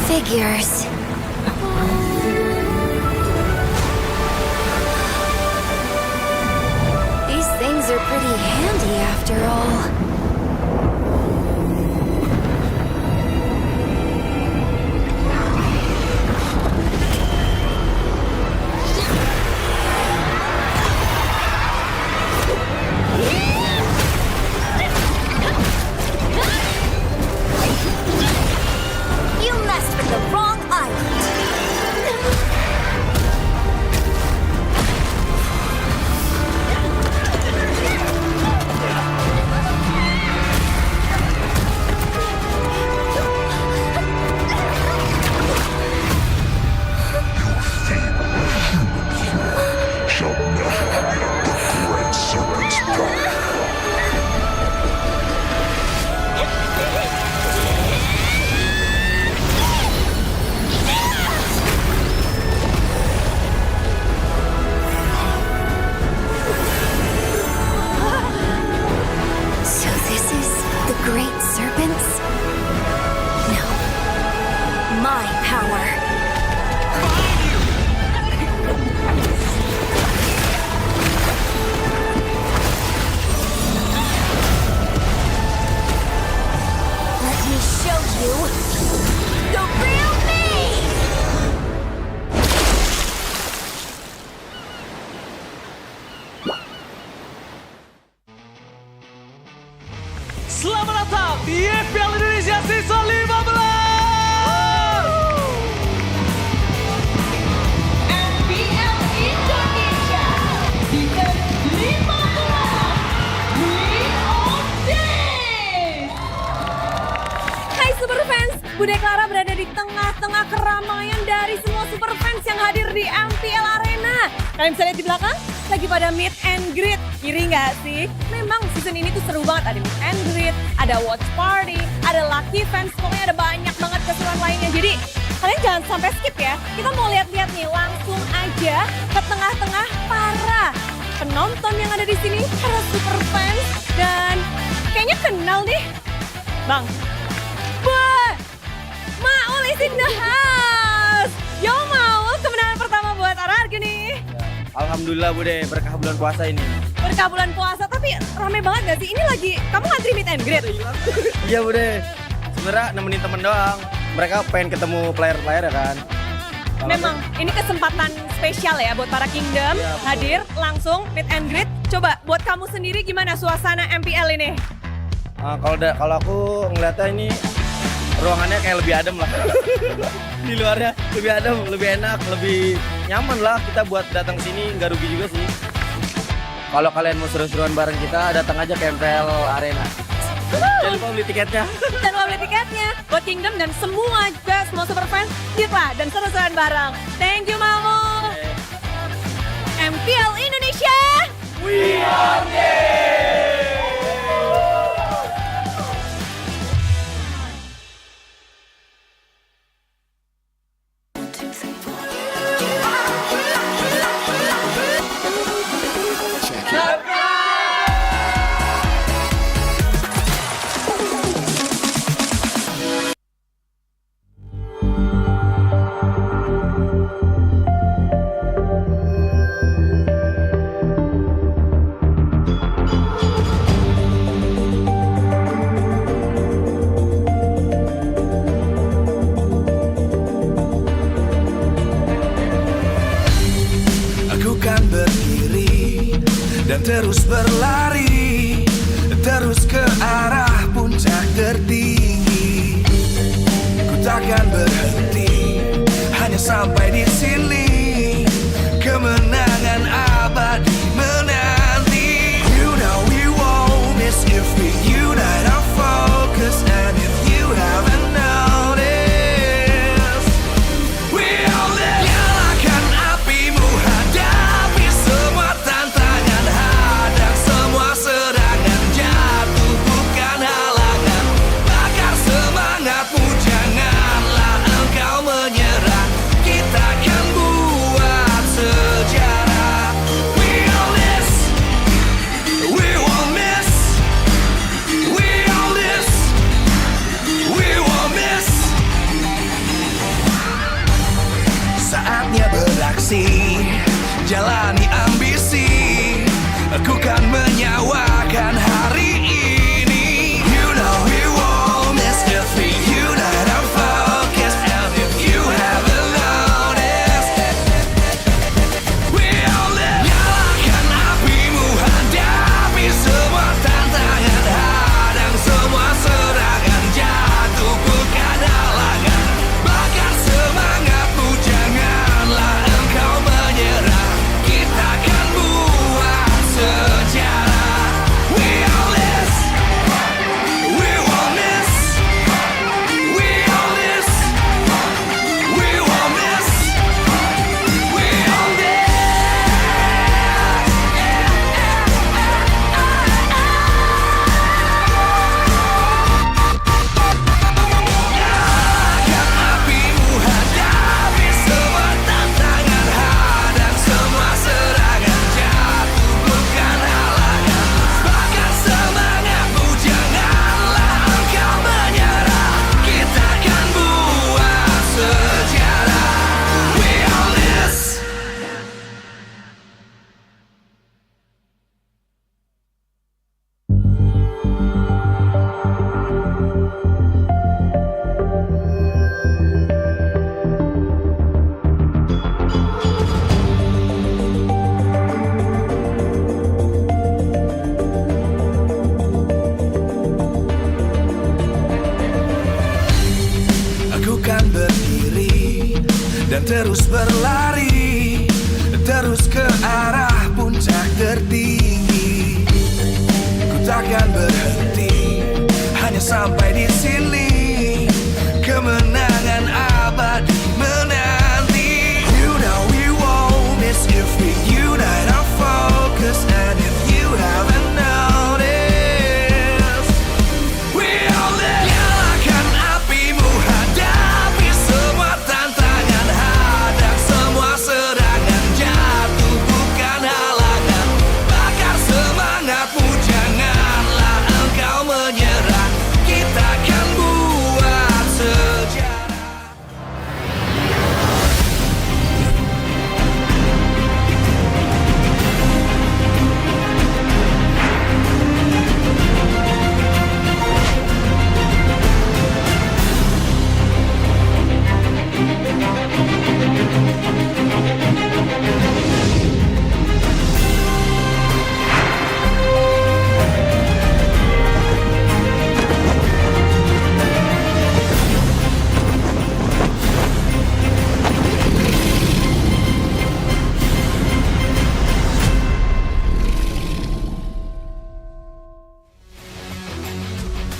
Figures. These things are pretty handy after all. You messed with the wrong island. Shall never wield the great serpent's power. So this is the great serpents? No. My power. Let me show you the real me! Selamat datang di MPL Indonesia Season 15. MPL Indonesia Season 15 Hai Super Fans, Bude Clara berada di tengah-tengah keramaian dari semua Super Fans yang hadir di MPL Arena. Kalian bisa lihat di belakang, lagi pada meet and greet. Iri nggak sih? Memang season ini tuh seru banget. Ada meet and greet, ada watch party, ada lucky fans, pokoknya ada banyak banget keseruan lainnya. Jadi kalian jangan sampai skip ya. Kita mau lihat-lihat nih, langsung aja ke tengah-tengah para penonton yang ada di sini, para Super Fans. Dan kayaknya kenal nih. Bang, Maul is in the house. Yo Maul, kemenangan pertama buat Arargi nih. Alhamdulillah Bude, berkah bulan puasa ini. Berkah bulan puasa, tapi rame banget gak sih? Ini lagi, kamu ngantri meet and greet? Iya Bude, sebenarnya nemenin temen doang. Mereka pengen ketemu player-player ya kan. Memang ini kesempatan spesial ya buat para Kingdom hadir langsung meet and greet. Coba buat kamu sendiri gimana suasana MPL ini? Kalau aku ngeliatnya ini ruangannya kayak lebih adem lah. Di luarnya lebih adem, lebih enak, lebih nyaman lah kita buat datang sini, nggak rugi juga sih. Kalau kalian mau seru-seruan bareng kita, datang aja ke MPL Arena. Jangan lupa beli tiketnya. Jangan lupa beli tiketnya buat Kingdom dan semua juga, semua super fans, lah dan seru-seruan bareng. Thank you Mamu. MPL MPL Indonesia. We are game! Dan terus berlari, terus ke arah puncak tertinggi. Ku takkan berhenti, hanya sampai di sini. Kemenangan abadi menanti. You know we won't miss if we unite our focus. And if you haven't noticed, we all live. Nyalakan apimu, hadapi semua tantangan, hadang semua serangan, jatuh bukan halangan. Bakar semangatmu, janganlah engkau menyerah. Kita akan buat sejarah. We all this, we won't miss. We all this, we won't miss. Saatnya beraksi, jalani ambisi. Aku kan menyawakan hari ini. You know we won't miss if we unite our focus. And if you haven't noticed, we all live. Nyalakan apimu, hadapi semua tantangan, hadang semua serangan, jatuh bukan halangan. Bakar semangatmu, janganlah engkau menyerah. Kita akan buat sejarah. We all this, we won't miss. We all this, we won't miss. We all this. Nyalakan apimu, hadapi semua tantangan, hadang semua serangan, jatuh bukan halangan. Bakar semangatmu, janganlah engkau menyerah. Kita akan buat sejarah. We all this. Aku kan berdiri dan terus berlari, terus ke arah puncak tertinggi. Ku takkan berhenti, hanya sampai di sini. Kemenangan abadi menanti. You know we won't miss if we unite our focus. And if you haven't noticed, we all live. Nyalakan apimu, hadapi semua tantangan, hadang semua serangan, jatuh bukan halangan. Bakar semangatmu, janganlah engkau menyerah. Kita akan buat sejarah.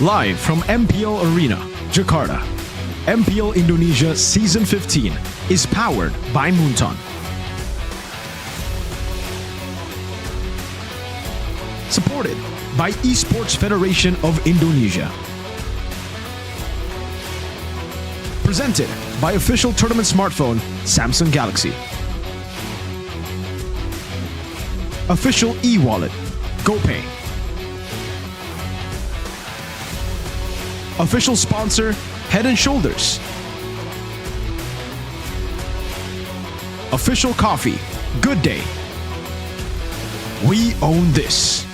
Live from MPL Arena, Jakarta, MPL Indonesia Season 15 is powered by Moonton. Supported by Esports Federation of Indonesia. Presented by official tournament smartphone Samsung Galaxy. Official e-wallet GoPay. Official sponsor Head and Shoulders. Official coffee Good Day. We own this.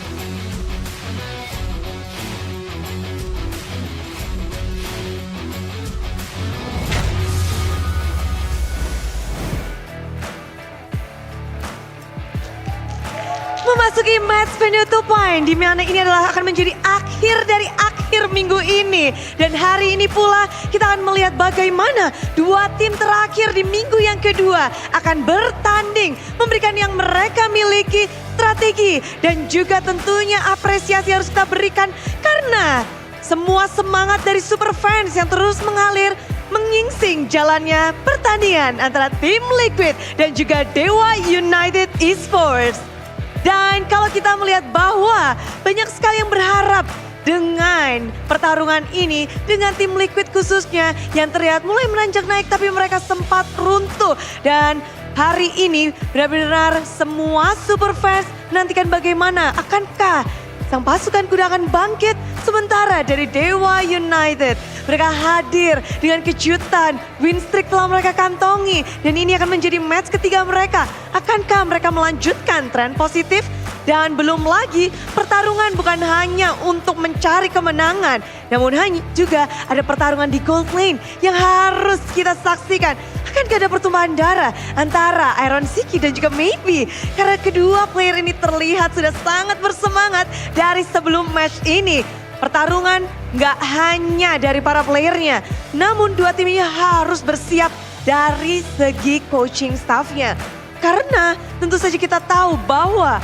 Memasuki match penutupan, di mana ini adalah akan menjadi akhir dari akhir minggu ini. Dan hari ini pula kita akan melihat bagaimana dua tim terakhir di minggu yang kedua akan bertanding, memberikan yang mereka miliki, strategi, dan juga tentunya apresiasi harus kita berikan karena semua semangat dari super fans yang terus mengalir mengingsing jalannya pertandingan antara tim Liquid dan juga Dewa United Esports. Dan kalau kita melihat bahwa banyak sekali yang berharap dengan pertarungan ini, dengan tim Liquid khususnya yang terlihat mulai menanjak naik tapi mereka sempat runtuh. Dan hari ini benar-benar semua super fans menantikan bagaimana akankah sang pasukan kuda akan bangkit, sementara dari Dewa United mereka hadir dengan kejutan, win streak telah mereka kantongi dan ini akan menjadi match ketiga mereka. Akankah mereka melanjutkan tren positif? Dan belum lagi pertarungan bukan hanya untuk mencari kemenangan, namun juga ada pertarungan di gold lane yang harus kita saksikan. Akankah ada pertumpahan darah antara Iron Siki dan juga Maybe? Karena kedua player ini terlihat sudah sangat bersemangat dari sebelum match ini. Pertarungan nggak hanya dari para playernya, namun dua tim ini harus bersiap dari segi coaching staffnya. Karena tentu saja kita tahu bahwa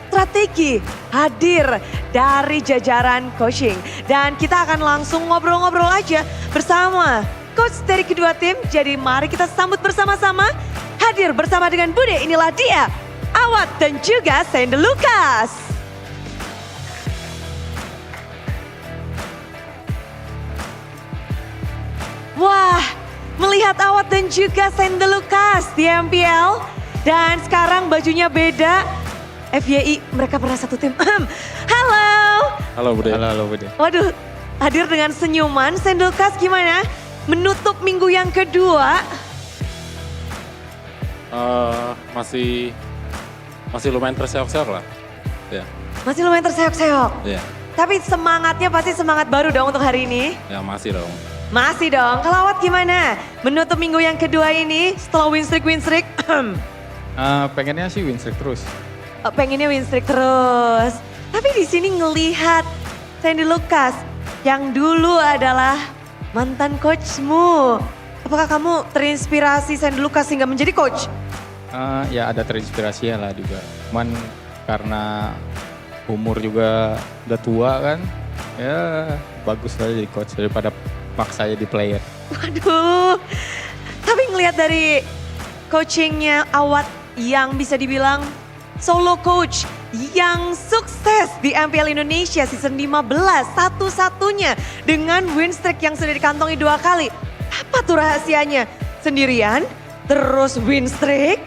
strategi hadir dari jajaran coaching. Dan kita akan langsung ngobrol-ngobrol aja bersama coach dari kedua tim. Jadi mari kita sambut bersama-sama. Hadir bersama dengan Bude, inilah dia, Awat dan juga Sende Lucas. Wah, melihat Awat dan juga Sende Lucas di MPL. Dan sekarang bajunya beda. FYI, mereka pernah satu tim. Halo. Halo Bude. Halo Bude. Waduh, hadir dengan senyuman. Sende Lucas gimana? Menutup minggu yang kedua. Masih lumayan terseok-seok lah. Ya. Masih lumayan terseok-seok. Ya. Tapi semangatnya pasti semangat baru dong untuk hari ini. Ya masih dong. Masih dong. Kalau Awat gimana? Menutup minggu yang kedua ini setelah win streak. Pengennya sih win streak terus. Pengennya win streak terus. Tapi di sini ngelihat Sende Lucas yang dulu adalah mantan coachmu. Apakah kamu terinspirasi Sende Lucas hingga menjadi coach? Ya ada terinspirasi lah juga. Cuman karena umur juga udah tua kan. Ya bagus lah jadi coach daripada maksa jadi player. Waduh. Tapi ngelihat dari coachingnya Awat yang bisa dibilang solo coach yang sukses di MPL Indonesia season 15 satu-satunya dengan win streak yang sudah dikantongi 2 kali. Apa tuh rahasianya? Sendirian terus win streak?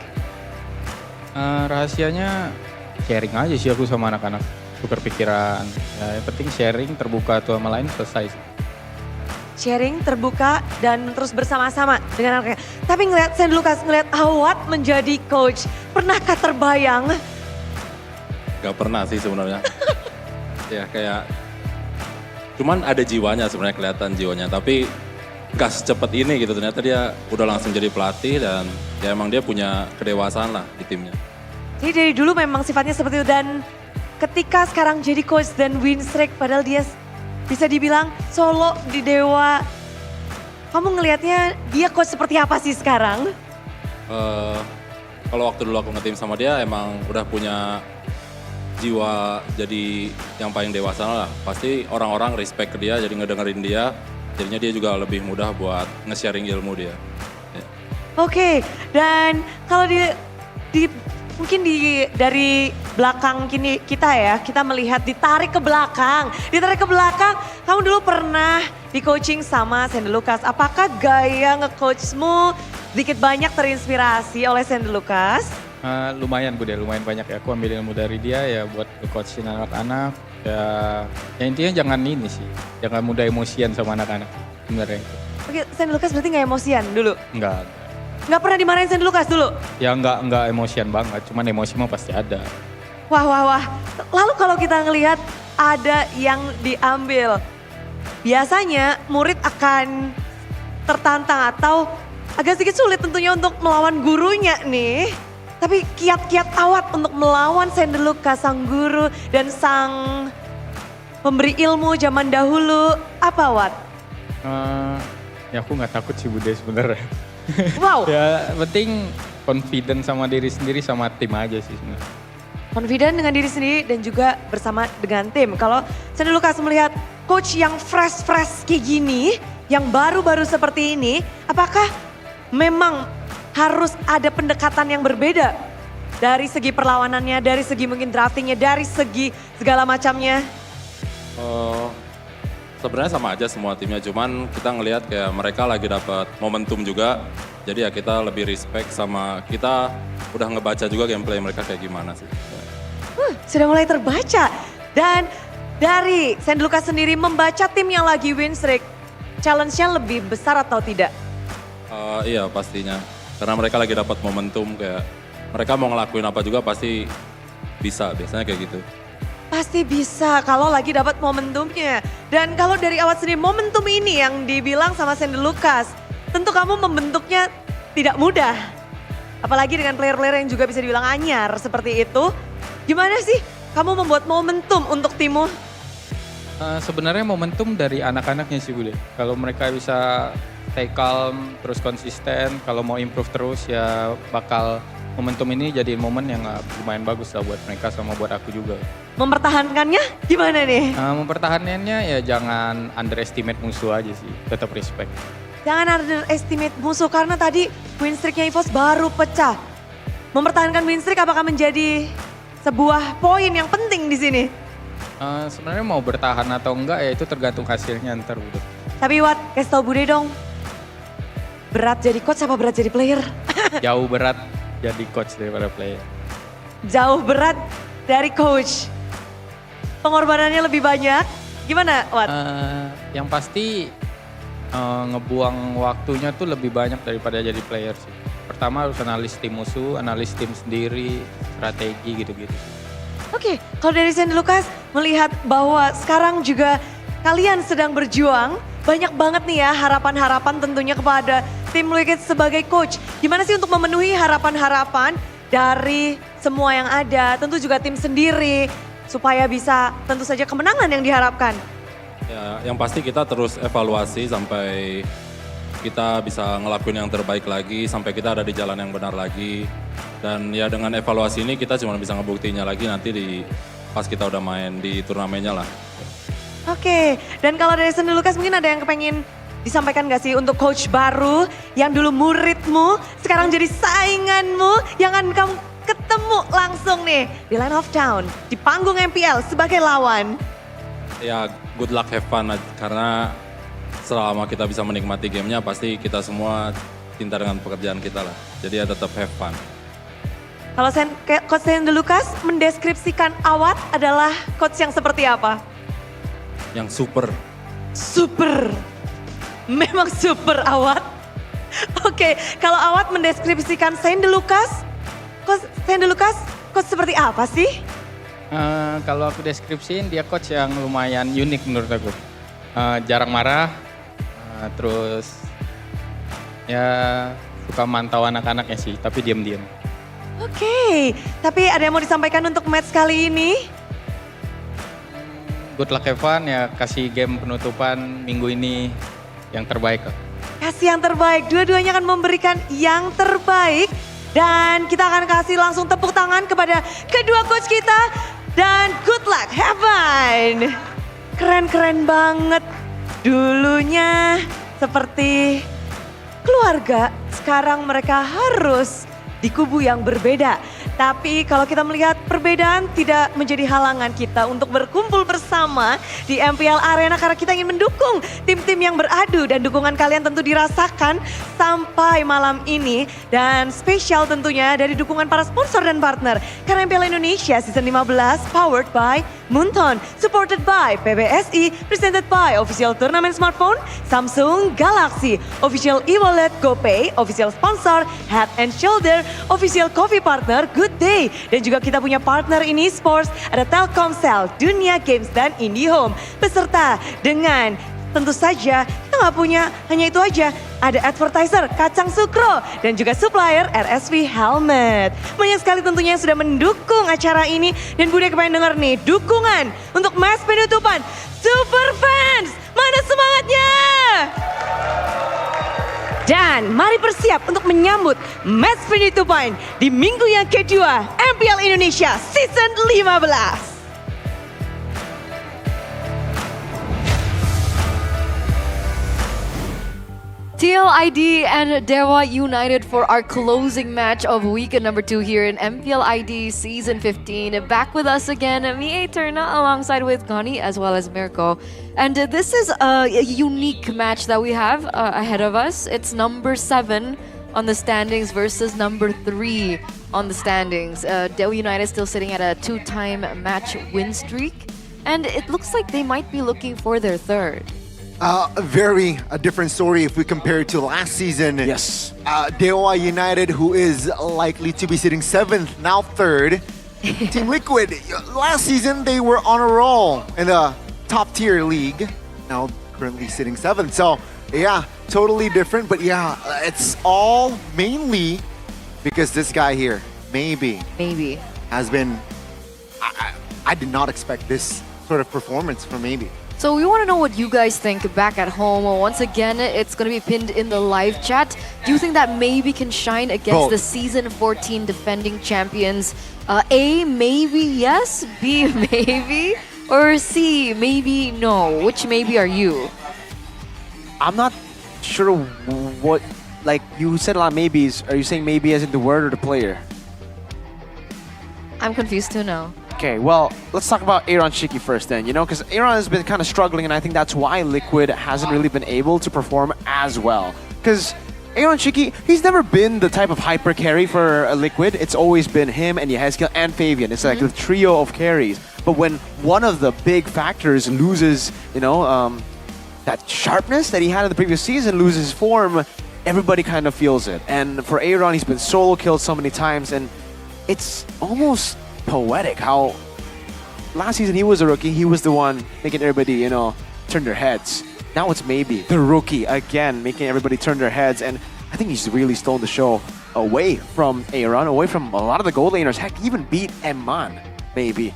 Rahasianya sharing aja sih aku sama anak-anak, tukar pikiran. Ya, yang penting sharing, terbuka tuh sama lain, selesai sih. Sharing, terbuka, dan terus bersama-sama dengan anaknya. Tapi ngeliat Sende Lucas, ngeliat Awat menjadi coach, pernahkah terbayang? Gak pernah sih sebenarnya. Ya kayak, cuman ada jiwanya sebenarnya, kelihatan jiwanya. Tapi gak secepat ini gitu, ternyata dia udah langsung jadi pelatih dan ya emang dia punya kedewasaan lah di timnya. Jadi dari dulu memang sifatnya seperti itu dan ketika sekarang jadi coach dan win streak padahal dia bisa dibilang solo di Dewa. Kamu ngelihatnya dia coach seperti apa sih sekarang? Kalau waktu dulu aku nge-team sama dia emang udah punya jiwa jadi yang paling dewasa lah. Pasti orang-orang respect ke dia, jadi ngedengerin dia. Jadinya dia juga lebih mudah buat nge-sharing ilmu dia. Ya. Oke, dan kalau mungkin dari belakang kini kita ya, kita melihat ditarik ke belakang. Ditarik ke belakang, kamu dulu pernah di coaching sama Sandy Lucas. Apakah gaya nge-coachmu sedikit banyak terinspirasi oleh Sandy Lucas? Lumayan Bude, lumayan banyak ya. Aku ambil ilmu dari dia ya buat nge-coachin anak-anak. Ya intinya jangan ini sih, jangan mudah emosian sama anak-anak sebenarnya. Oke, Sandy Lucas berarti gak emosian dulu? Enggak. Nggak pernah dimarahin Sandy Lucas dulu? Ya enggak emosian banget, cuman emosi mah pasti ada. Wah. Lalu kalau kita ngelihat ada yang diambil, biasanya murid akan tertantang atau agak sedikit sulit tentunya untuk melawan gurunya nih. Tapi kiat-kiat Awat untuk melawan Sandy Lucas, sang guru dan sang pemberi ilmu zaman dahulu, apa Awat? Ya aku nggak takut sih Bude sebenarnya. Wow. Ya penting confident sama diri sendiri sama tim aja sih sebenarnya. Confident dengan diri sendiri dan juga bersama dengan tim. Kalau Sandy Lucas melihat coach yang fresh kayak gini, yang baru-baru seperti ini, apakah memang harus ada pendekatan yang berbeda? Dari segi perlawanannya, dari segi mungkin draftingnya, dari segi segala macamnya? Sebenarnya sama aja semua timnya, cuman kita ngelihat kayak mereka lagi dapat momentum juga. Jadi ya kita lebih respect sama kita udah ngebaca juga gameplay mereka kayak gimana sih. Sudah mulai terbaca. Dan dari Sandy Lucas sendiri membaca tim yang lagi win streak, challenge-nya lebih besar atau tidak? Iya pastinya, karena mereka lagi dapat momentum kayak mereka mau ngelakuin apa juga pasti bisa, biasanya kayak gitu. Pasti bisa kalau lagi dapat momentumnya. Dan kalau dari Awat sendiri, momentum ini yang dibilang sama Sandy Lucas, tentu kamu membentuknya tidak mudah. Apalagi dengan player-player yang juga bisa dibilang anyar seperti itu. Gimana sih kamu membuat momentum untuk timmu? Sebenarnya momentum dari anak-anaknya sih Bude. Kalau mereka bisa stay calm, terus konsisten, kalau mau improve terus ya bakal momentum ini jadi momen yang lumayan bagus lah buat mereka sama buat aku juga. Mempertahankannya gimana nih? Mempertahankannya ya jangan underestimate musuh aja sih, tetap respect. Jangan underestimate musuh karena tadi win streaknya EVOS baru pecah. Mempertahankan win streak apakah menjadi sebuah poin yang penting di sini? Sebenarnya mau bertahan atau enggak ya itu tergantung hasilnya ntar Bude. Tapi Wat, kasih tau Bude dong. Berat jadi coach apa berat jadi player? Jauh berat jadi coach daripada player. Jauh berat dari coach. Pengorbanannya lebih banyak. Gimana Wat? Yang pasti ngebuang waktunya tuh lebih banyak daripada jadi player sih. Pertama harus analis tim musuh, analis tim sendiri, strategi gitu-gitu. Oke, kalau dari Sandy Lucas melihat bahwa sekarang juga kalian sedang berjuang, banyak banget nih ya harapan-harapan tentunya kepada tim Wicked sebagai coach. Gimana sih untuk memenuhi harapan-harapan dari semua yang ada, tentu juga tim sendiri, supaya bisa tentu saja kemenangan yang diharapkan? Ya, yang pasti kita terus evaluasi sampai kita bisa ngelakuin yang terbaik lagi, sampai kita ada di jalan yang benar lagi. Dan ya dengan evaluasi ini kita cuma bisa ngebuktinya lagi nanti pas kita udah main di turnamennya lah. Oke, dan kalau dari Sandy Lucas mungkin ada yang kepengen disampaikan gak sih untuk coach baru yang dulu muridmu, sekarang jadi sainganmu, yang akan kamu ketemu langsung nih di Line of Town, di panggung MPL sebagai lawan? Ya good luck, have fun, karena selama kita bisa menikmati gamenya pasti kita semua cinta dengan pekerjaan kita lah. Jadi ya tetap have fun. Kalau Coach Sandy Lucas mendeskripsikan Awat adalah coach yang seperti apa? Yang super. Super. Memang super Awat. Oke, kalau Awat mendeskripsikan Sandy Lucas, Coach Sandy Lucas coach seperti apa sih? Kalau aku deskripsiin dia coach yang lumayan unik menurut aku. Jarang marah, terus ya suka mantau anak-anaknya sih, tapi diam-diam. Oke, tapi ada yang mau disampaikan untuk match kali ini? Good luck Evan, ya kasih game penutupan minggu ini yang terbaik. Kasih yang terbaik, dua-duanya akan memberikan yang terbaik. Dan kita akan kasih langsung tepuk tangan kepada kedua coach kita. Dan good luck, have fun. Keren-keren banget. Dulunya seperti keluarga, sekarang mereka harus di kubu yang berbeda. Tapi kalau kita melihat perbedaan tidak menjadi halangan kita untuk berkumpul bersama di MPL Arena karena kita ingin mendukung tim-tim yang beradu dan dukungan kalian tentu dirasakan sampai malam ini. Dan spesial tentunya dari dukungan para sponsor dan partner. Karena MPL Indonesia Season 15 powered by Munton, supported by PBSI, presented by Official Turnamen Smartphone, Samsung Galaxy, Official e-wallet GoPay, Official Sponsor Head and Shoulder, Official Coffee Partner Good Day. Dan juga kita punya partner ini sports, ada Telkomsel, Dunia Games dan IndiHome. Beserta dengan tentu saja kita nggak punya hanya itu aja. Ada advertiser Kacang Sukro dan juga supplier RSV Helmet. Banyak sekali tentunya yang sudah mendukung acara ini. Dan Bude kepengen denger nih dukungan untuk match penutupan Super Fans. Mana semangatnya? Dan mari bersiap untuk menyambut match penutupan di minggu yang kedua MPL Indonesia Season 15. TL ID and Dewa united for our closing match of weekend number 2 here in MPL ID Season 15. Back with us again, me, Eterna, alongside with Gani as well as Mirko. And this is a unique match that we have ahead of us. It's number 7 on the standings versus number 3 on the standings. Dewa United still sitting at a 2-time match win streak. And it looks like they might be looking for their third. A different story if we compare it to last season. Yes. Dewa United, who is likely to be sitting 7th, now 3rd. Team Liquid, last season they were on a roll in the top tier league. Now currently sitting 7th. So yeah, totally different. But yeah, it's all mainly because this guy here, maybe, has been. I did not expect this sort of performance from Maybe. So we want to know what you guys think back at home. Once again, it's going to be pinned in the live chat. Do you think that maybe can shine against the Season 14 defending champions? A, maybe yes. B, maybe. Or C, maybe no. Which maybe are you? I'm not sure what, like you said a lot of maybes. Are you saying maybe as in the word or the player? I'm confused too now. Okay, well, let's talk about Aaron Shiki first then, because Aaron has been kind of struggling, and I think that's why Liquid hasn't really been able to perform as well. Because Aaron Shiki, he's never been the type of hyper carry for a Liquid. It's always been him and Yehezkiel and Fabian. It's like the trio of carries. But when one of the big factors loses, that sharpness that he had in the previous season, loses form, everybody kind of feels it. And for Aaron, he's been solo killed so many times, and it's almost poetic how last season he was a rookie, he was the one making everybody, turn their heads. Now it's maybe the rookie again making everybody turn their heads, and I think he's really stolen the show away from Aaron, away from a lot of the gold laners. Heck, he even beat Emman, maybe.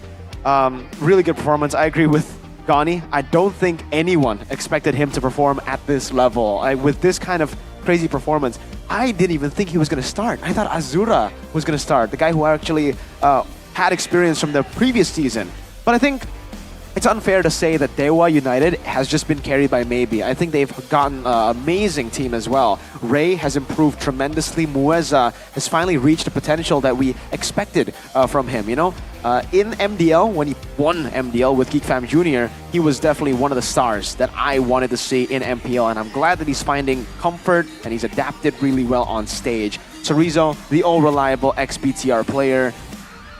Really good performance. I agree with Gani. I don't think anyone expected him to perform at this level. With this kind of crazy performance, I didn't even think he was going to start. I thought Azura was going to start, the guy who actually had experience from the previous season. But I think it's unfair to say that Dewa United has just been carried by Maybe. I think they've gotten an amazing team as well. Ray has improved tremendously. Mueza has finally reached the potential that we expected from him, In MDL, when he won MDL with GeekFam Jr., he was definitely one of the stars that I wanted to see in MPL, and I'm glad that he's finding comfort and he's adapted really well on stage. Chorizo, the all-reliable ex-BTR player,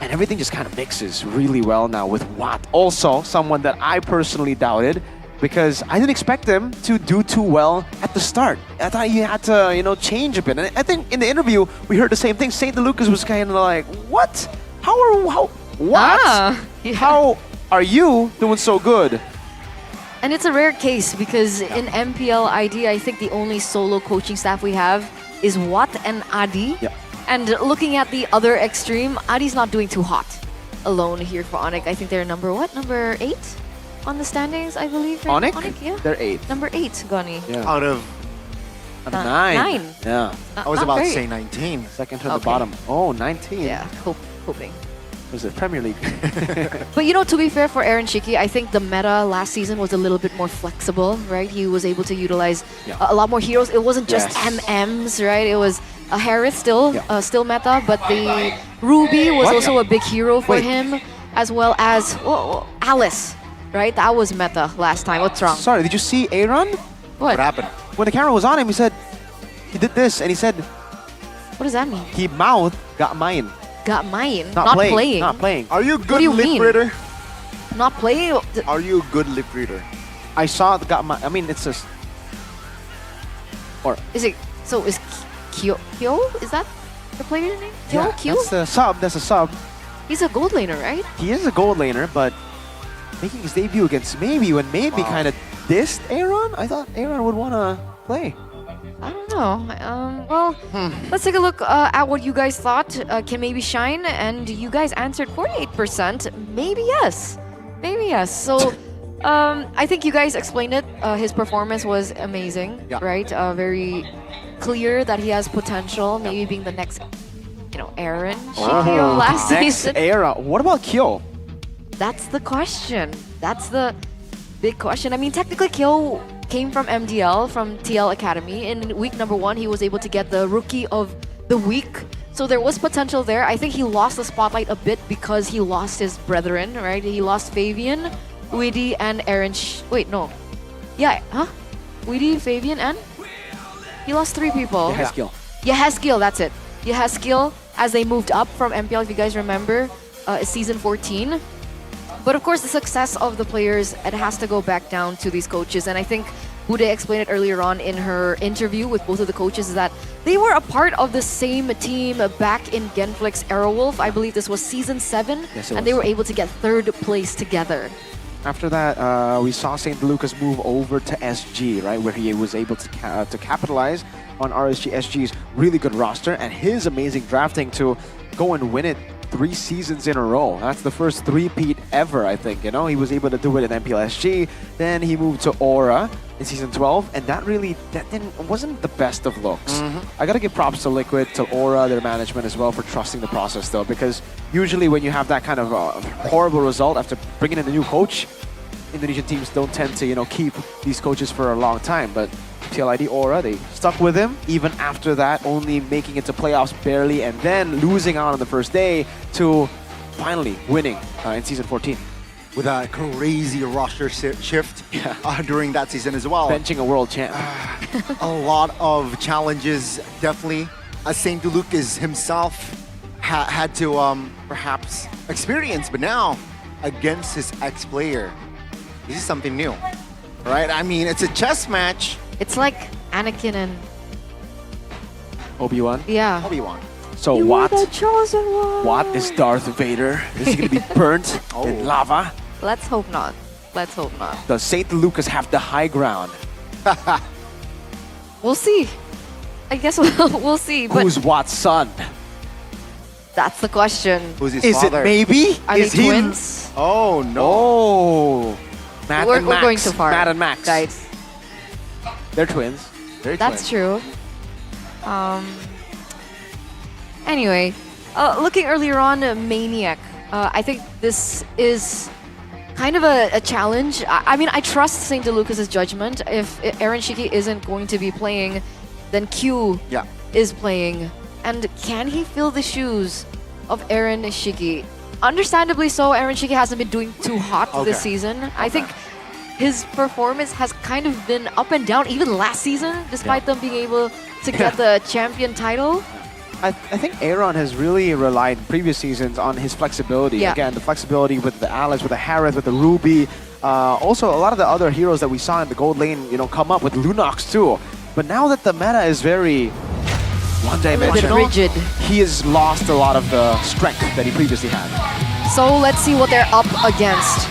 and everything just kind of mixes really well now with Watt. Also, someone that I personally doubted because I didn't expect him to do too well at the start. I thought he had to, change a bit. And I think in the interview, we heard the same thing. Saint Lucas was kind of like, what? What? How are you doing so good? And it's a rare case because in MPL ID, I think the only solo coaching staff we have is Watt and Adi. Yeah. And looking at the other extreme, Adi's not doing too hot alone here for Onyx. I think they're number 8 on the standings, I believe. Right? Onyx? Yeah. They're 8. Number 8, Gani. Yeah. Out of 9. 9. Yeah. I was about to say 19. Second to the bottom. Oh, 19. Yeah, hoping. Was it Premier League? But you know, to be fair for Aaron Shiki, I think the meta last season was a little bit more flexible, right? He was able to utilize a lot more heroes. It wasn't just MMs, right? It was a Harith still meta, but the Ruby was also a big hero for him, as well as Alice, right? That was meta last time. What's wrong? Sorry, did you see Aaron? What happened? When the camera was on him, he said, he did this, and he said, what does that mean? he mouthed, got mine. Got mine. Not playing. playing. Not playing. Are you a What good do you lip mean? reader? Not playing? Are you a good lip reader? I saw the got mine. I mean, it's just. Or Is it, so is Kyo? Is that the player name? Kyo? Kyo? that's the sub. That's a sub. He's a gold laner, right? He is a gold laner, but making his debut against Maybe when Maybe kind of dissed Aaron. I thought Aaron would want to play. I don't know. Well, let's take a look at what you guys thought. Can Maybe shine? And you guys answered 48%. Maybe yes. Maybe yes. So I think you guys explained it. His performance was amazing, right? Very clear that he has potential, maybe being the next, Aaron Shiki of last Next season. era. What about Kyo? That's the question. That's the big question. I mean, technically, Kyo came from MDL, from TL Academy. In week number 1, he was able to get the Rookie of the Week. So there was potential there. I think he lost the spotlight a bit because he lost his brethren, right? He lost Fabian, Weedy, and Aaron. Wait, no. Yeah, huh? Weedy, Fabian, and? He lost 3 people. Yehezkiel. Yehezkiel, that's it. Yehezkiel, as they moved up from MPL, if you guys remember, season 14. But of course, the success of the players, it has to go back down to these coaches. And I think Bude explained it earlier on in her interview with both of the coaches, is that they were a part of the same team back in Genflix Aerowolf. I believe this was season 7. Yes, and they were able to get 3rd place together. After that, we saw St. Lucas move over to SG, right, where he was able to capitalize on RSG SG's really good roster and his amazing drafting to go and win it 3 seasons in a row. That's the first 3-peat ever, I think. He was able to do it in MPL SG. Then he moved to Aura in season 12, and that wasn't the best of looks. I gotta give props to Liquid, to Aura, their management as well, for trusting the process though, because usually when you have that kind of horrible result after bringing in a new coach, Indonesian teams don't tend to keep these coaches for a long time. But TLID Aura, they stuck with him even after that, only making it to playoffs barely, and then losing out on the first day to finally winning in season 14. With a crazy roster shift during that season as well. Benching a world champ. A lot of challenges, definitely. St. Lucas himself had to perhaps experience, but now against his ex-player, this is something new, right? I mean, it's a chess match. It's like Anakin and Obi-Wan? Yeah. Obi-Wan. So You what? were the chosen one. What is Darth Vader? Is he gonna be burnt in lava? Let's hope not. Let's hope not. Does St. Lucas have the high ground? We'll see. I guess we'll see. But Who's Watt's son? that's the question. Who's his Is father? it maybe? Are Is they he? twins? Oh, no. Oh. Matt We're and Max. going too far. Matt and Max. Guys, They're twins. that's true. Anyway, looking earlier on, Maniac. I think this is kind of a challenge. I mean, I trust St. Lucas's judgment. If Aaron Shiki isn't going to be playing, then Q is playing. And can he fill the shoes of Aaron Shiki? Understandably so, Aaron Shiki hasn't been doing too hot this season. I think his performance has kind of been up and down, even last season, despite them being able to get the champion title. I think Aaron has really relied in previous seasons on his flexibility. Yeah. Again, the flexibility with the Alice, with the Harith, with the Ruby. Also, a lot of the other heroes that we saw in the gold lane, come up with Lunox too. But now that the meta is very one-dimensional, rigid, he has lost a lot of the strength that he previously had. So let's see what they're up against.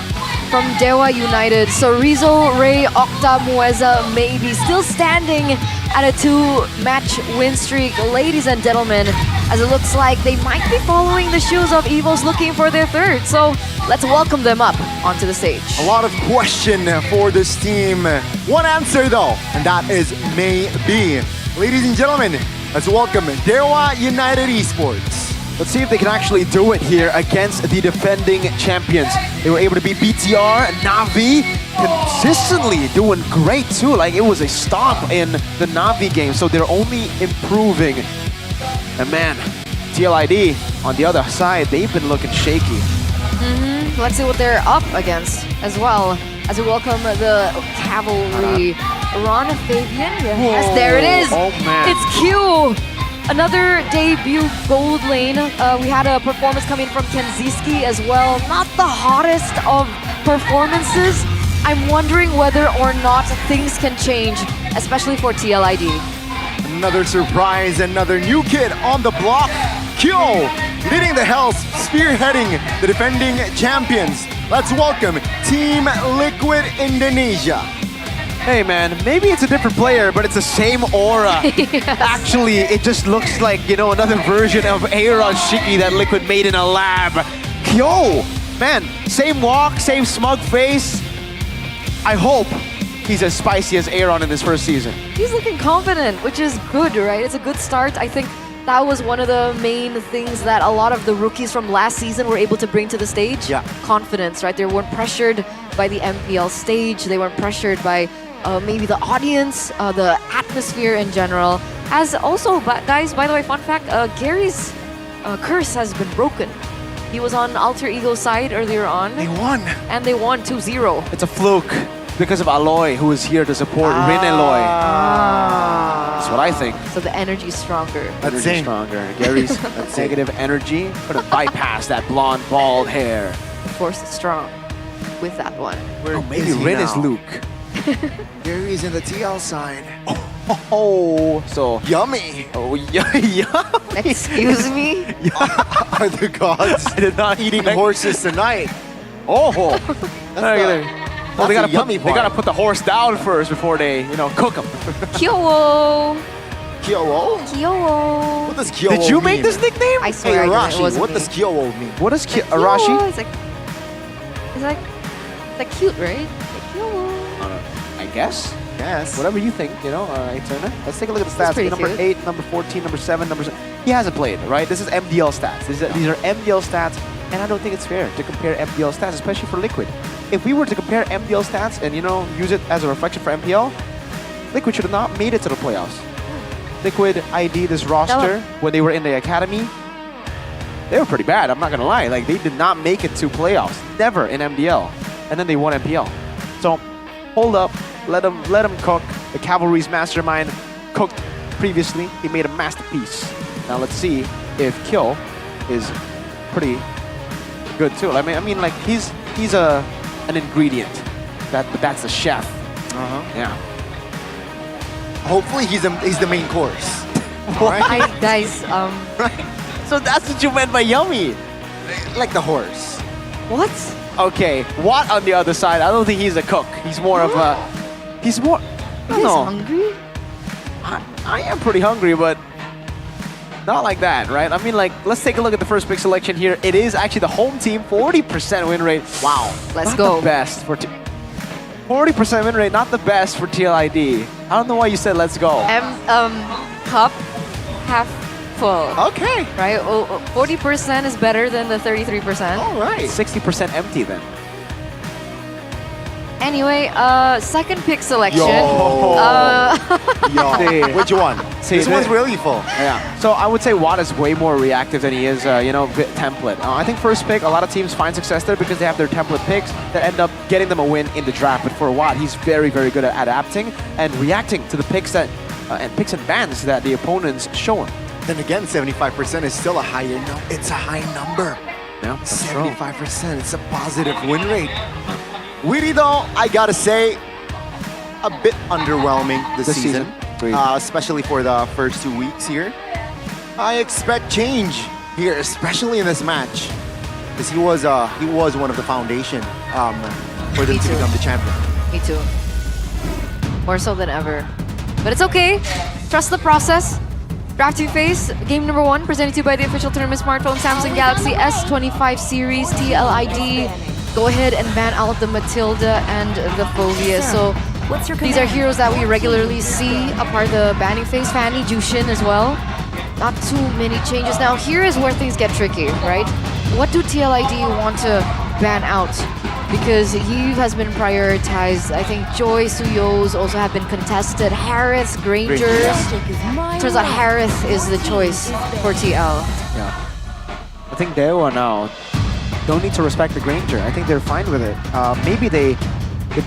From Dewa United, Sorizo, Ray, Okta, Mueza, maybe still standing at a 2-match win streak, ladies and gentlemen, as it looks like they might be following the shoes of Evos looking for their 3rd. So let's welcome them up onto the stage. A lot of question for this team. One answer though, and that is maybe. Ladies and gentlemen, let's welcome Dewa United Esports. Let's see if they can actually do it here against the defending champions. They were able to beat BTR, Na'Vi, consistently doing great too. Like it was a stomp in the Na'Vi game, so they're only improving. And man, TLID on the other side, they've been looking shaky. Let's see what they're up against as well. As we welcome the cavalry. Ron Fabian, yes, there it is. Oh man. It's Q. Another debut gold lane. We had a performance coming from Kenziski as well. Not the hottest of performances. I'm wondering whether or not things can change, especially for TLID. Another surprise, another new kid on the block. Kyo leading the Hells, spearheading the defending champions. Let's welcome Team Liquid Indonesia. Hey man, maybe it's a different player, but it's the same aura. Yes. Actually, it just looks like, you know, another version of Aaron Shiki that Liquid made in a lab. Kyo, man, same walk, same smug face. I hope he's as spicy as Aaron in his first season. He's looking confident, which is good, right? It's a good start. I think that was one of the main things that a lot of the rookies from last season were able to bring to the stage. Yeah. Confidence, right? They weren't pressured by the MPL stage. They weren't pressured by maybe the audience, the atmosphere in general. As also, guys, by the way, fun fact, Gary's curse has been broken. He was on Alter Ego's side earlier on. They won. And they won 2-0. It's a fluke because of Aloy, who is here to support Rin Aloy. That's what I think. So the energy's stronger. Energy stronger. Gary's negative energy couldn't bypass that blonde, bald hair. The force is strong with that one. Oh, maybe Rin is Luke. Gary's in the TL side. Oh, so yummy. Oh, yummy. Excuse me? Are the gods I did not eating horses tonight? Oh, well, they gotta put the horse down first before they, you know, cook him. Kyowo. Kyowo? Kyowo. What does Kyowo Did you mean? make this nickname? I Hey, swear Arashi, what does Kyowo mean? What is Kyowo? Arashi? It's like cute, right? Like Kyowo. I guess. Yes. Whatever you think, you know, Eternal. Let's take a look at the That's stats. pretty Number cute. 8, number 14, number 7, number 7. He hasn't played, right? This is MDL stats. These are MDL stats, and I don't think it's fair to compare MDL stats, especially for Liquid. If we were to compare MDL stats and, you know, use it as a reflection for MPL, Liquid should have not made it to the playoffs. Liquid ID this roster when they were in the academy. They were pretty bad, I'm not gonna lie. Like, they did not make it to playoffs. Never in MDL. And then they won MPL. So, hold up. Let him cook. The Cavalry's mastermind cooked previously. He made a masterpiece. Now let's see if Kyo is pretty good too. I mean, like he's an ingredient. That's the chef. Yeah. Hopefully he's the main course. Right? Guys, Right. So that's what you meant by yummy. Like the horse. what? Okay. Watt on the other side. I don't think he's a cook. He's more of a. He's more. I You don't guys know. hungry? I am pretty hungry, but not like that, right? I mean, like, let's take a look at the first pick selection here. It is actually the home team, 40% win rate. Wow. Let's Not go. the best for 40% win rate, not the best for TLID. I don't know why you said let's go. Cup half full. Okay. Right? 40% is better than the 33%. All right. 60% empty then. Anyway, second pick selection. Yo, which one? This one's really full. Yeah. So I would say Watt is way more reactive than he is, you know, template. I think first pick, a lot of teams find success there because they have their template picks that end up getting them a win in the draft. But for Watt, he's very, very good at adapting and reacting to the picks that and picks and bans that the opponents show him. Then again, 75% is still a higher number. It's a high number. Yeah, that's true. 75%. It's a positive win rate. Weedy though, I gotta say, a bit underwhelming this season. Especially for the first 2 weeks here. I expect change here, especially in this match, because he was one of the foundation for them to become the champion. Me too. More so than ever. But it's okay. Trust the process. Drafting phase, game number 1, presented to you by the official tournament smartphone Samsung Galaxy S25 series TLID. Go ahead and ban out the Matilda and the Fovea. So these are heroes that we regularly see, a part of the banning phase. Fanny, Jushin as well. not too many changes. Now here is where things get tricky, right? What do TLID want to ban out? Because he has been prioritized. I think Joy, Suyos also have been contested. Harith, Grangers. Turns out Harith is the choice for TL. Yeah. I think Dewa now don't need to respect the Granger. I think they're fine with it. Maybe they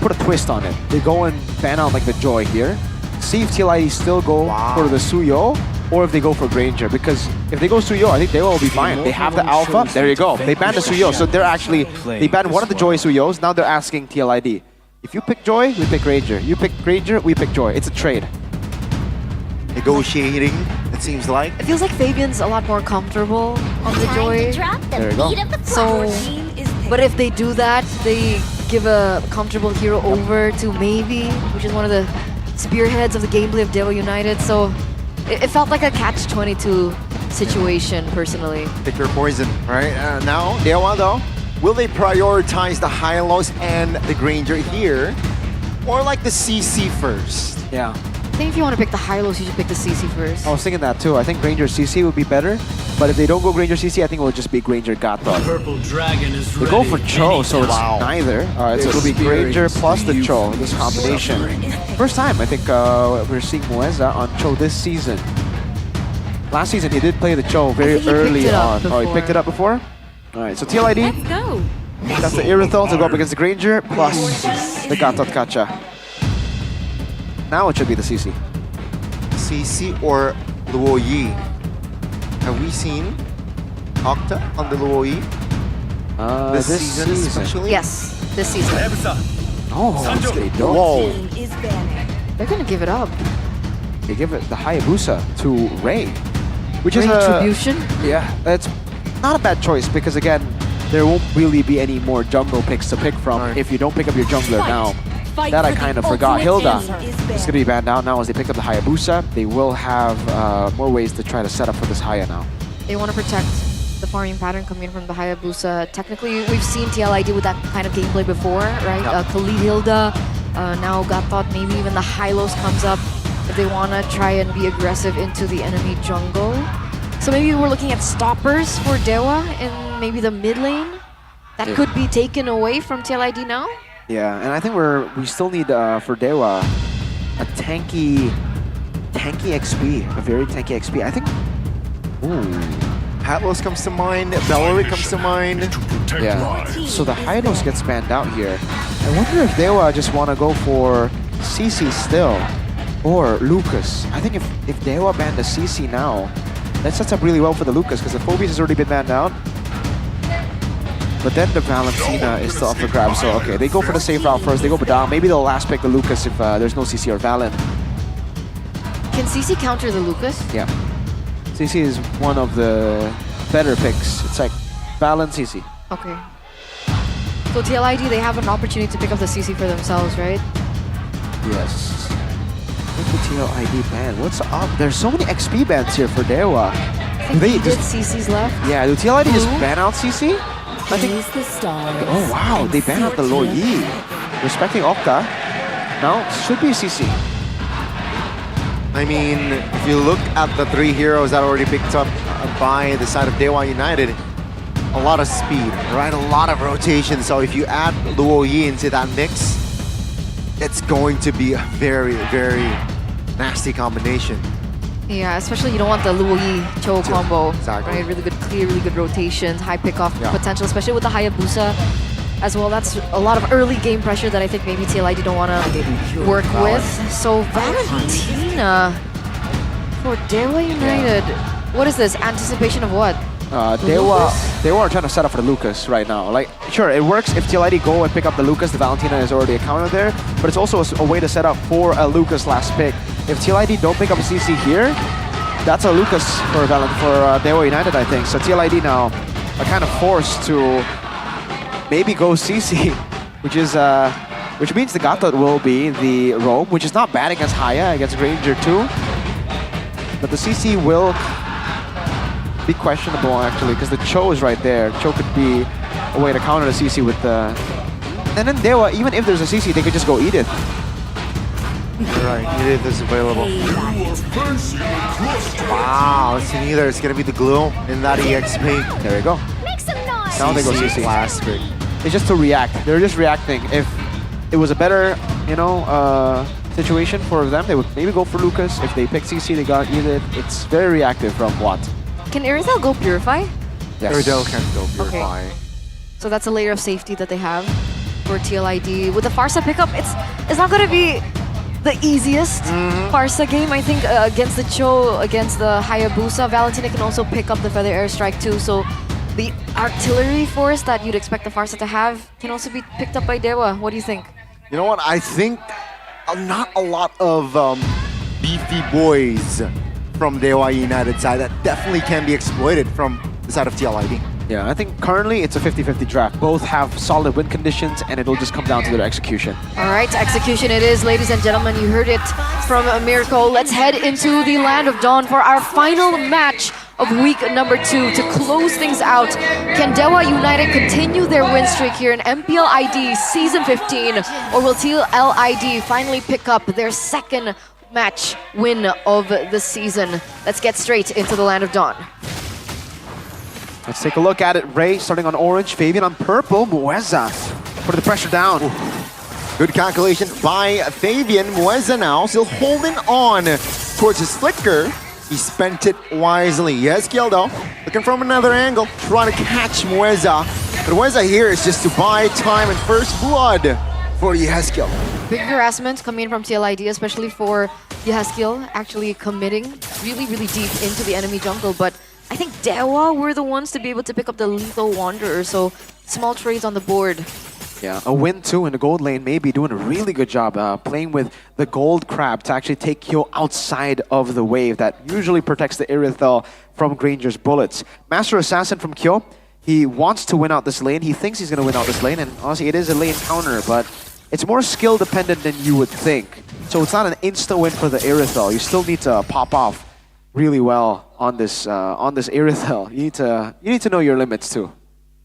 put a twist on it. They go and ban out like the Joy here. See if TLID still go for the Suyo or if they go for Granger. Because if they go Suyo, I think Dewa will be fine. They have the Alpha. There you go. They banned the Suyo. So they're actually, they banned one of the Joy Suyos. Now they're asking TLID. If you pick Joy, we pick Granger. You pick Granger, we pick Joy. It's a trade. Negotiating, it seems like. It feels like Fabian's a lot more comfortable on the Joy. There you go. So, but if they do that, they give a comfortable hero over to Maybe, which is one of the spearheads of the gameplay of Dewa United. So it felt like a catch-22 situation, personally. Pick your poison, right? Now, Dewa though, will they prioritize the Hylos and the Granger here? Or like the CC first? Yeah. I think if you want to pick the Hylos, you should pick the CC first. I was thinking that too. I think Granger CC would be better. But if they don't go Granger CC, I think it will just be Granger Gatot. Purple Dragon is They go for Cho, so it's neither. Alright, so it'll be Granger plus the Cho, this combination. First time, I think we're seeing Mueza on Cho this season. Last season, he did play the Cho very early on. Oh, he picked it up before? Alright, so TLID. Let's go. That's the Irithel to go up against the Granger plus the Gatot Kacha. Now it should be the CC. CC or Luo Yi? Have we seen Octa on the Luo Yi? This season especially? Yes, this season. Oh, that's good. Whoa. They're gonna give it up. They give it the Hayabusa to Ray. Which is Retribution? Yeah, that's not a bad choice because again, there won't really be any more jungle picks to pick from if you don't pick up your jungler now. That I kind of forgot. Hilda is going to be banned out now as they pick up the Hayabusa. They will have more ways to try to set up for this Haya now. They want to protect the farming pattern coming from the Hayabusa. Technically, we've seen TLID with that kind of gameplay before, right? Khalid Hilda, now Gatot, maybe even the Hylos comes up if they want to try and be aggressive into the enemy jungle. So maybe we're looking at stoppers for Dewa in maybe the mid lane. That could be taken away from TLID now. Yeah, and I think we still need for Dewa a tanky XP, a very tanky XP. I think. Ooh, Atlas comes to mind. Bellary comes to mind. Yeah. So the Hylos gets banned out here. I wonder if Dewa just want to go for CC still, or Lucas. I think if Dewa banned the CC now, that sets up really well for the Lucas because the Phobies has already been banned out. But then the Valentina is still up for grabs, so okay, they go for the safe route first, they go down. Maybe they'll last pick the Lucas if there's no CC or Valen. Can CC counter the Lucas? Yeah. CC is one of the better picks. It's like Valen, CC. Okay. So TLID, they have an opportunity to pick up the CC for themselves, right? Yes. What's the TLID ban? What's up? There's so many XP bans here for Dewa. I think they just CC's left. Yeah, do TLID just ban out CC? I think. Oh wow, they banned out the Luo Yi. Respecting Octa. Now, should be CC. I mean, if you look at the three heroes that already picked up by the side of Dewa United, a lot of speed, right? A lot of rotation. So if you add Luo Yi into that mix, it's going to be a very, very nasty combination. Yeah, especially you don't want the Luo Yi Cho combo. Exactly. Right? Really good clear, really good rotations, high pickoff potential, especially with the Hayabusa as well. That's a lot of early game pressure that I think maybe TLID don't want to work with. So Valentina for Dewa United. What is this? Anticipation of what? Dewa are trying to set up for the Lucas right now. Like, sure, it works if TLID go and pick up the Lucas. The Valentina is already a counter there, but it's also a way to set up for a Lucas last pick. If TLID don't pick up a CC here, that's a Lucas for Dewa United, I think. So TLID now are kind of forced to maybe go CC, which means the Gatot will be the roam, which is not bad against Haya, against Granger too. But the CC will be questionable actually, because the Cho is right there. Cho could be a way to counter the CC with the... And then Dewa, even if there's a CC, they could just go Edith. Right, Edith is available. Wow, so neither it's gonna be the glue in that EXP. There you go. Make some noise! Now they go CC. Last pick. It's just to react. They're just reacting. If it was a better, situation for them, they would maybe go for Lucas. If they pick CC, they got Edith. It's very reactive from Watt. Can Irisel go Purify? Yes. Iridel can go Purify. So that's a layer of safety that they have for TLID. With the Farsa pickup, it's not going to be the easiest Farsa game. I think against the Cho, against the Hayabusa, Valentina can also pick up the Feather Airstrike too. So the artillery force that you'd expect the Farsa to have can also be picked up by Dewa. What do you think? You know what? I think not a lot of beefy boys from Dewa United side that definitely can be exploited from the side of TLID. Yeah, I think currently it's a 50-50 draft. Both have solid win conditions, and it'll just come down to their execution. All right, execution it is, ladies and gentlemen. You heard it from Mirko. Let's head into the Land of Dawn for our final match of week number 2 to close things out. Can Dewa United continue their win streak here in MPL ID Season 15, or will TLID finally pick up their second match win of the season? Let's get straight into the Land of Dawn. Let's take a look at it. Ray starting on orange, Fabian on purple, Mueza putting the pressure down. Good calculation by Fabian. Mueza now still holding on towards his flicker. He spent it wisely. Yes, Gildo looking from another angle, trying to catch Mueza. But Mueza here is just to buy time and first blood for Yeskiel. Big harassment coming from TLID, especially for Yeskiel actually committing really, really deep into the enemy jungle. But I think Dewa were the ones to be able to pick up the Lethal Wanderer, so small trades on the board. Yeah, a win too in the gold lane, maybe doing a really good job playing with the gold crab to actually take Kyo outside of the wave that usually protects the Irithel from Granger's bullets. Master Assassin from Kyo, he wants to win out this lane. He thinks he's going to win out this lane, and honestly, it is a lane counter, but it's more skill dependent than you would think. So it's not an insta win for the Irithel. You still need to pop off really well on this Irithel. You need to know your limits too.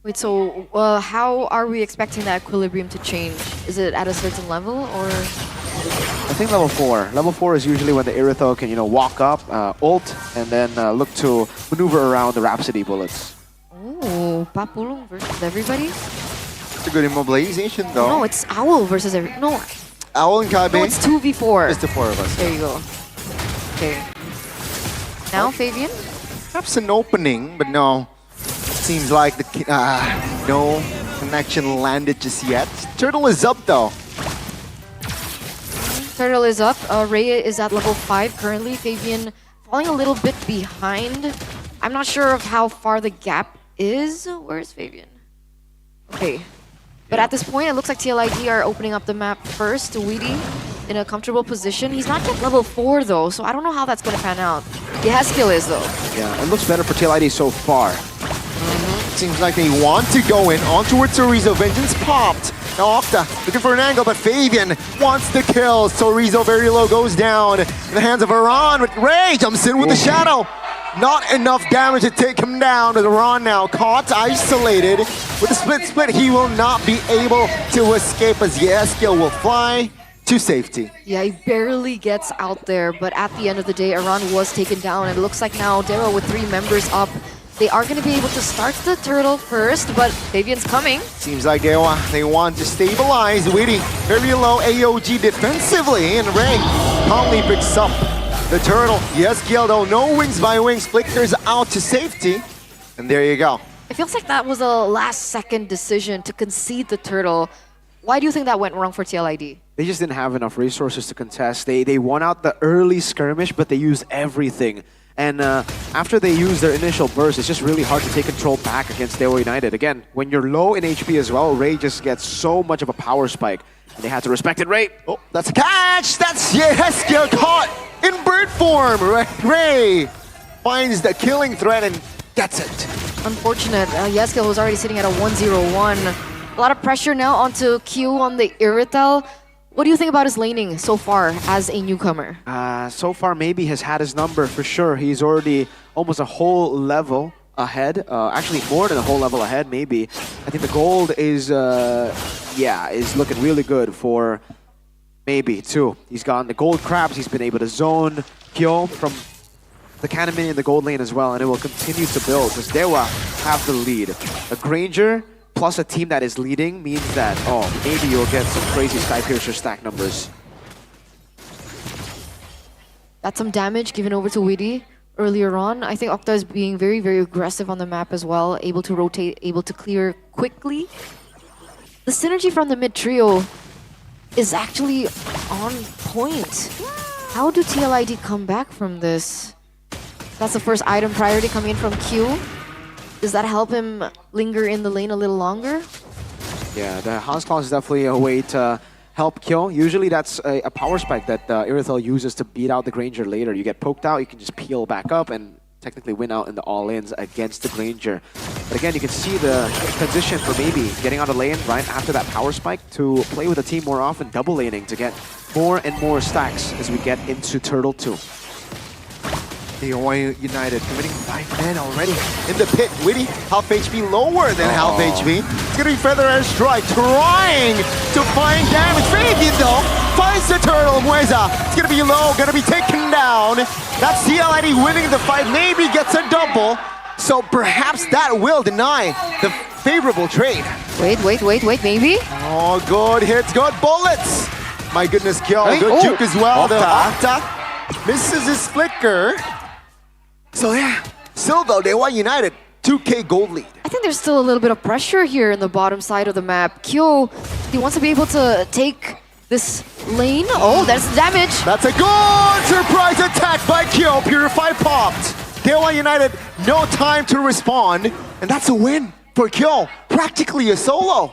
Wait, so how are we expecting that equilibrium to change? Is it at a certain level, or? I think level 4. Level 4 is usually when the Irithel can, walk up, ult, and then look to maneuver around the Rhapsody bullets. Oh, Papulong versus everybody? It's a good immobilization though. No, it's Owl versus no. Owl and Kaibe. No, it's 2v4. It's the 4 of us. There you go. Okay. Now, Fabian? Perhaps an opening, but no. Seems like the no connection landed just yet. Turtle is up though. Turtle is up. Rhea is at level 5 currently. Fabian falling a little bit behind. I'm not sure of how far the gap is. Where's Fabian? Okay. But at this point, it looks like TLID are opening up the map first. Weedy in a comfortable position. He's not yet level 4 though, so I don't know how that's going to pan out. Yeskiel is though. Yeah, it looks better for TLID so far. Seems like they want to go in on towards Torizo. Vengeance popped. Now Octa looking for an angle, but Fabian wants the kill. Torizo very low, goes down in the hands of Iran, but Ray jumps in with the shadow. Not enough damage to take him down. Iran now caught, isolated. With the split, he will not be able to escape as Yeskiel will fly to safety. Yeah, he barely gets out there, but at the end of the day, Iran was taken down. And it looks like now Dewa with 3 members up, they are going to be able to start the turtle first, but Fabian's coming. Seems like they want to stabilize. Witty, very low AOG defensively, and Ray calmly picks up the turtle. Yes, Gildo, no wings by wings, flickers out to safety, and there you go. It feels like that was a last-second decision to concede the turtle. Why do you think that went wrong for TLID? They just didn't have enough resources to contest. They won out the early skirmish, but they used everything. And after they use their initial burst, it's just really hard to take control back against Dewa United. Again, when you're low in HP as well, Ray just gets so much of a power spike. And they had to respect it, Ray. Oh, that's a catch! That's Yeskiel caught in bird form! Ray finds the killing threat and gets it. Unfortunate. Yeskiel was already sitting at a 1-0-1. A lot of pressure now onto Q on the Irithel. What do you think about his laning so far as a newcomer? So far, maybe has had his number for sure. He's already almost a whole level ahead. Actually, more than a whole level ahead, maybe. I think the gold is looking really good for Maybe, too. He's gotten the gold crabs. He's been able to zone Kyo from the cannon minion in the gold lane as well, and it will continue to build because Dewa have the lead. A Granger plus a team that is leading means that, oh, maybe you'll get some crazy Skypiercer stack numbers. That's some damage given over to Witty earlier on. I think Octa is being very, very aggressive on the map as well, able to rotate, able to clear quickly. The synergy from the mid trio is actually on point. How do TLID come back from this? That's the first item priority coming in from Q. Does that help him linger in the lane a little longer? Yeah, the Hans Claw is definitely a way to help kill. Usually that's a power spike that Irithel uses to beat out the Granger later. You get poked out, you can just peel back up and technically win out in the all-ins against the Granger. But again, you can see the transition for maybe getting out of lane right after that power spike to play with a team more often, double laning to get more and more stacks as we get into Turtle 2. DOY United committing 5 men already in the pit. Witty, half HP lower than half HP. It's gonna be Feather Airstrike trying to find damage. Fabian though finds the turtle. Mueza, it's gonna be low, gonna be taken down. That's TLID winning the fight, maybe gets a double. So perhaps that will deny the favorable trade. Wait, maybe? Oh, good hits, good bullets. My goodness, kill, good juke as well. The Octa misses his flicker. So yeah, still though, DOY United, 2K gold lead. I think there's still a little bit of pressure here in the bottom side of the map. Kyo, he wants to be able to take this lane. Oh, that's damage. That's a good surprise attack by Kyo. Purify popped. DOY United, no time to respond. And that's a win for Kyo. Practically a solo.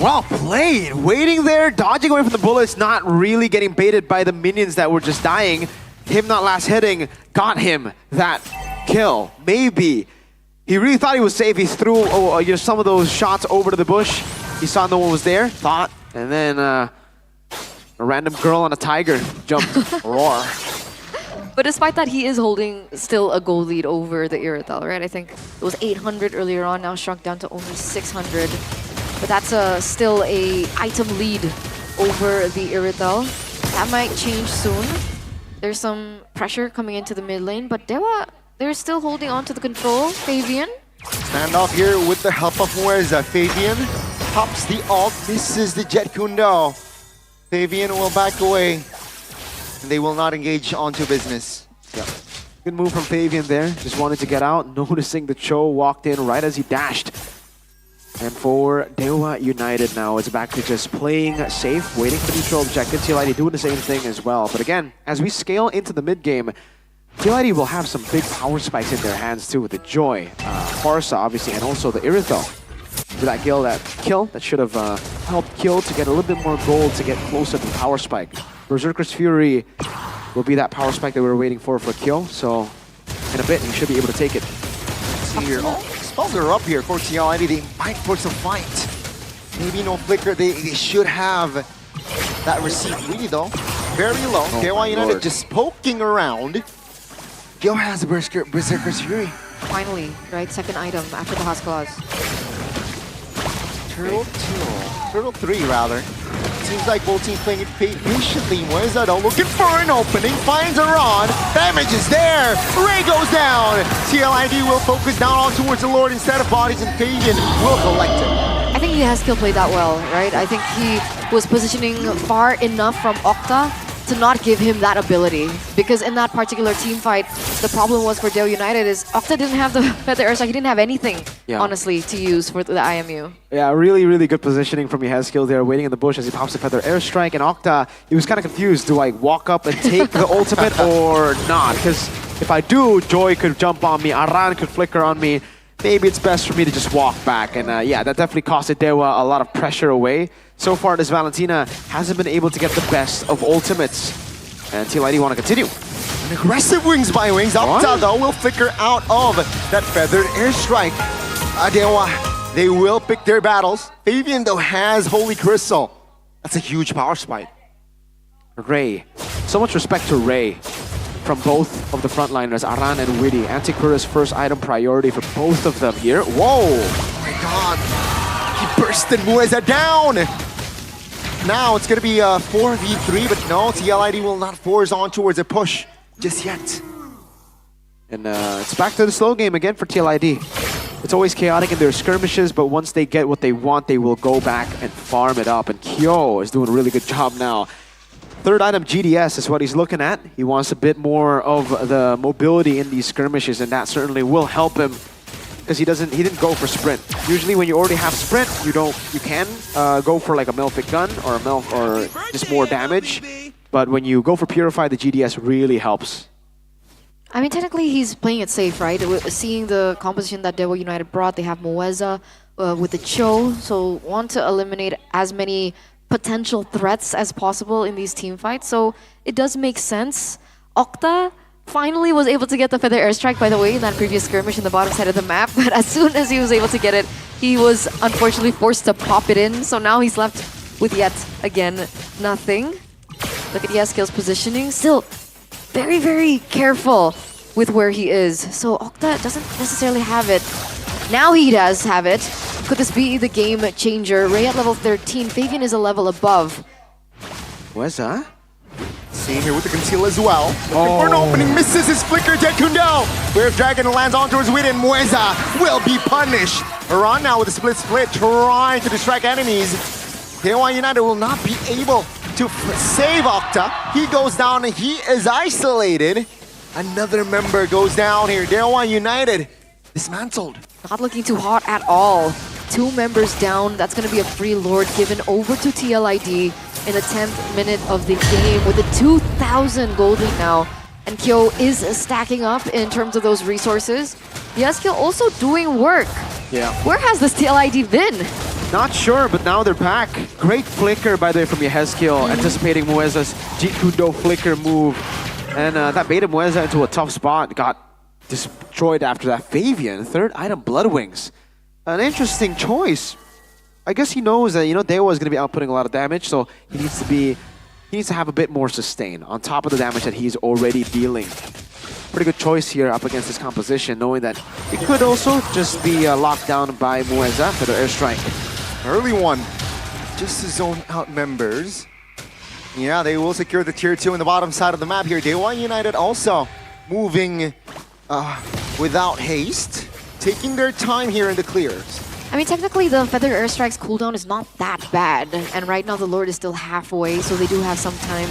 Well played. Waiting there, dodging away from the bullets, not really getting baited by the minions that were just dying. Him not last hitting got him that kill. Maybe. He really thought he was safe. He threw some of those shots over to the bush. He saw no one was there, thought, and then a random girl on a tiger jumped. Roar. But despite that, he is holding still a gold lead over the Irithel, right? I think it was 800 earlier on, now shrunk down to only 600. But that's still a item lead over the Irithel. That might change soon. There's some pressure coming into the mid lane, but Dewa, they're still holding on to the control. Fabian. Standoff here with the help of Mueza. Fabian pops the ult, misses the Jet Kundo. Fabian will back away, and they will not engage onto business. Yeah. Good move from Fabian there. Just wanted to get out, noticing the Cho walked in right as he dashed. And for DOY United now, it's back to just playing safe, waiting for the neutral objective. TLID doing the same thing as well. But again, as we scale into the mid-game, TLID will have some big power spikes in their hands too with the Joy, Farsa obviously, and also the Irithel. For that kill that should have helped Kill to get a little bit more gold to get closer to the power spike. Berserker's Fury will be that power spike that we were waiting for Kill, so in a bit he should be able to take it. See here, spells are up here for TLID. They might force a fight. Maybe no flicker. They should have that receipt. Really though, very low. DOY United just poking around. Gil has a Berserker's Fury. Finally, right? Second item after the Haskalas. Turtle 3 rather. Seems like both teams playing it patiently. Mueza though looking for an opening, finds a rod. Damage is there. Ray goes down. TLID will focus down all towards the Lord instead of bodies, and Fabian will collect it. I think he has skill played that well, right? I think he was positioning far enough from Octa to not give him that ability. Because in that particular team fight, the problem was for DOY United is Octa didn't have the Feather Airstrike. He didn't have anything, honestly, to use for the IMU. Yeah, really good positioning from Yehezkiel there, waiting in the bush as he pops the Feather Airstrike. And Octa, he was kind of confused. Do I walk up and take the ultimate or not? Because if I do, Joy could jump on me, Aran could flicker on me. Maybe it's best for me to just walk back. And yeah, that definitely costed Dewa a lot of pressure away. So far, this Valentina hasn't been able to get the best of ultimates. And TLID want to continue. An aggressive wings by wings. Octa though will flicker out of that feathered airstrike. Dewa, they will pick their battles. Fabian though has Holy Crystal. That's a huge power spike. Ray. So much respect to Ray from both of the frontliners, Aran and Witty. Antikura's first item priority for both of them here. Whoa! Oh my god. He bursted Mueza down. now. It's going to be a 4v3, but no, TLID will not force on towards a push just yet. And it's back to the slow game again for TLID. It's always chaotic in their skirmishes, but once they get what they want, they will go back and farm it up. And Kyo is doing a really good job now. Third item, GDS, is what he's looking at. He wants a bit more of the mobility in these skirmishes, and that certainly will help him because he didn't go for sprint. Usually when you already have sprint, you can go for like a Melfic gun or or just more damage. But when you go for Purify, the GDS really helps. I mean, technically, he's playing it safe, right? Seeing the composition that Dewa United brought, they have Moeza with the Cho, so want to eliminate as many potential threats as possible in these team fights. So it does make sense. Octa finally was able to get the Feather Airstrike, by the way, in that previous skirmish in the bottom side of the map. But as soon as he was able to get it, he was unfortunately forced to pop it in. So now he's left with yet again nothing. Look at Yaskill's positioning. Still very, very careful with where he is. So Octa doesn't necessarily have it. Now he does have it. Could this be the game changer? Ray at level 13. Fabian is a level above. Where's that? Seeing here with the conceal as well. Looking for an opening, misses his flicker. Jet Kundo. Where if Dragon lands on towards Wit, and Mueza will be punished. Aran now with a split, trying to distract enemies. Dewa United will not be able to save Octa. He goes down and he is isolated. Another member goes down here. Dewa United dismantled. Not looking too hot at all. 2 members down. That's going to be a free Lord given over to TLID in the 10th minute of the game with a 2,000 gold lead now. And Kyo is stacking up in terms of those resources. Yaskill also doing work. Yeah. Where has this TLID been? Not sure, but now they're back. Great flicker, by the way, from Yaskill, anticipating Mueza's Jikudo flicker move. And that baited Mueza into a tough spot. Got destroyed after that. Fabian, third item, Blood Wings. An interesting choice. I guess he knows that, Dewa is going to be outputting a lot of damage, so he needs to have a bit more sustain on top of the damage that he's already dealing. Pretty good choice here up against this composition, knowing that it could also just be locked down by Mueza for the airstrike. Early one, just to zone out members. Yeah, they will secure the tier 2 in the bottom side of the map here. Dewa United also moving without haste, taking their time here in the clears. I mean, technically, the Feather Airstrike's cooldown is not that bad. And right now, the Lord is still halfway, so they do have some time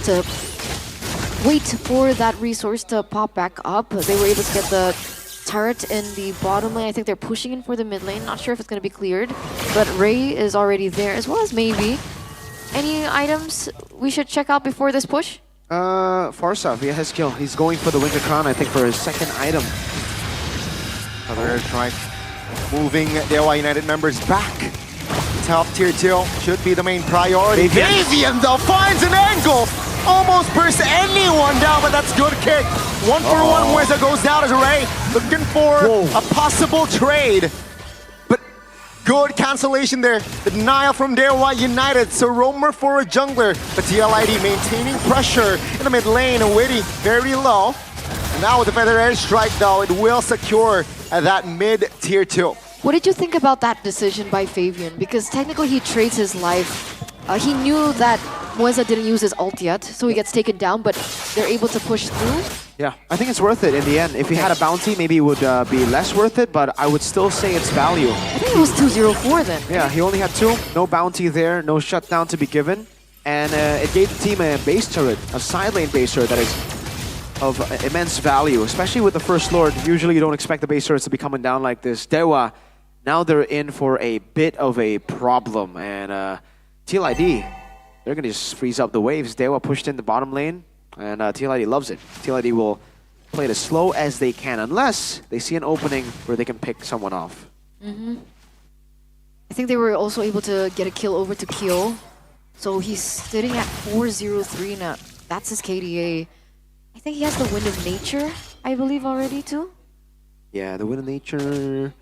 to wait for that resource to pop back up. They were able to get the turret in the bottom lane. I think they're pushing in for the mid lane. Not sure if it's going to be cleared, but Ray is already there, as well as maybe. Any items we should check out before this push? Farsa via his skill. He's going for the Winter Crown, I think, for his second item. Another airstrike. Moving Dewa United members back. Top tier 2 should be the main priority. Fabian though finds an angle. Almost bursts anyone down, but that's good kick. 1 for 1, Mueza goes down as Ray. Looking for a possible trade. But good cancellation there. The denial from Dewa United. So roamer for a jungler. But TLID maintaining pressure in the mid lane. Witty very low. And now with the Feather Airstrike though, it will secure that mid tier 2. What did you think about that decision by Fabian? Because technically he trades his life. He knew that Mueza didn't use his ult yet, so he gets taken down, but they're able to push through. Yeah, I think it's worth it in the end. If he had a bounty, maybe it would be less worth it, but I would still say it's value. I think it was 204 then. Yeah, he only had 2. No bounty there, no shutdown to be given. And it gave the team a base turret, a side lane base turret that is of immense value, especially with the first Lord. Usually you don't expect the base turrets to be coming down like this. Dewa, now they're in for a bit of a problem. And TLID, they're going to just freeze up the waves. Dewa pushed in the bottom lane, and TLID loves it. TLID will play it as slow as they can, unless they see an opening where they can pick someone off. I think they were also able to get a kill over to Kyo. So he's sitting at 403 now. That's his KDA. I think he has the Wind of Nature, I believe, already too. Yeah, the Wind of Nature.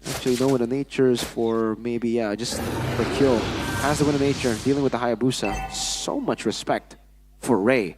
Actually, no Wind of Nature is for maybe, just for Kyo. Has the Wind of Nature, dealing with the Hayabusa. So much respect for Ray.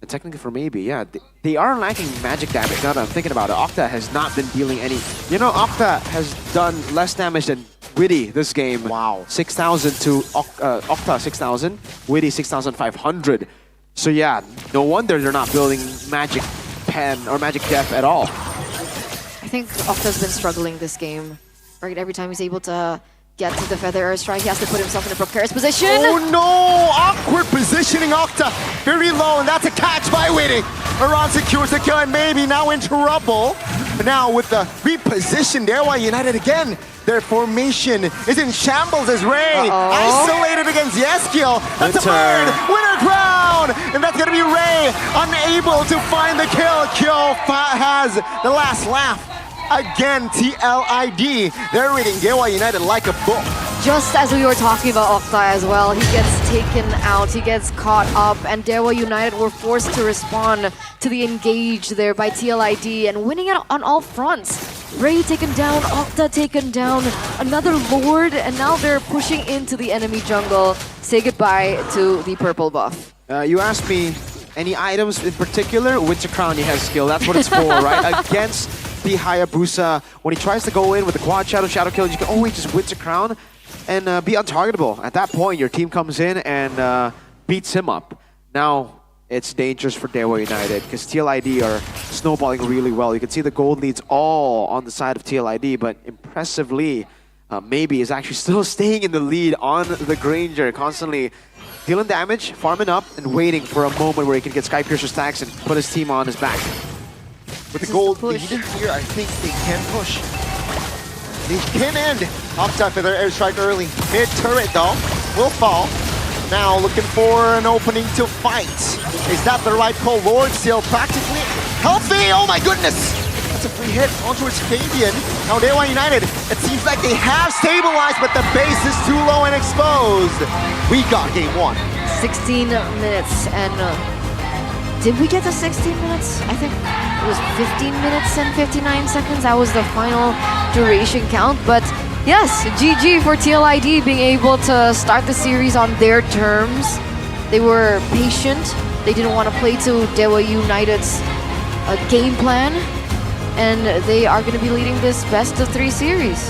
And technically for maybe, yeah. They are lacking magic damage, now that I'm thinking about it. Octa has not been dealing any... Octa has done less damage than Witty this game. Wow. 6,000 to Octa 6,000, Witty 6,500. So yeah, no wonder they're not building Magic Pen or Magic Def at all. I think Octa's been struggling this game. Right, every time he's able to get to the Feather Airstrike, he has to put himself in a precarious position. Oh no! Awkward positioning Octa. Very low, and that's a catch by Witty. Aran secures the kill, and maybe now in trouble. Now with the reposition there, why United again. Their formation is in shambles as Ray isolated against Yeskiel. That's a bird! Winner crown! And that's gonna be Ray, unable to find the kill. Kyo has the last laugh. Again, TLID. They're reading Dewa United like a book. Just as we were talking about Octa as well, he gets taken out, he gets caught up, and Dewa United were forced to respond to the engage there by TLID and winning it on all fronts. Ray taken down, Octa taken down, another Lord, and now they're pushing into the enemy jungle. Say goodbye to the purple buff. You asked me any items in particular? Winter Crown, he has skill. That's what it's for, right? Against the Hayabusa, when he tries to go in with the quad shadow kill, you can always just Winter Crown and be untargetable. At that point, your team comes in and beats him up. Now, it's dangerous for Dewa United because TLID are snowballing really well. You can see the gold leads all on the side of TLID, but impressively, Maybe is actually still staying in the lead on the Granger, constantly dealing damage, farming up, and waiting for a moment where he can get Skypiercer stacks and put his team on his back. With the gold lead here, I think they can push. They can end. Octa for their airstrike early. Mid turret though will fall. Now looking for an opening to fight. Is that the right call? Lord still practically healthy. Oh my goodness! That's a free hit onto his Fabian. Now Dewa United, it seems like they have stabilized, but the base is too low and exposed. We got game one. 16 minutes and did we get to 16 minutes? I think it was 15 minutes and 59 seconds. That was the final duration count. But yes, GG for TLID being able to start the series on their terms. They were patient. They didn't want to play to Dewa United's game plan. And they are going to be leading this best of 3 series.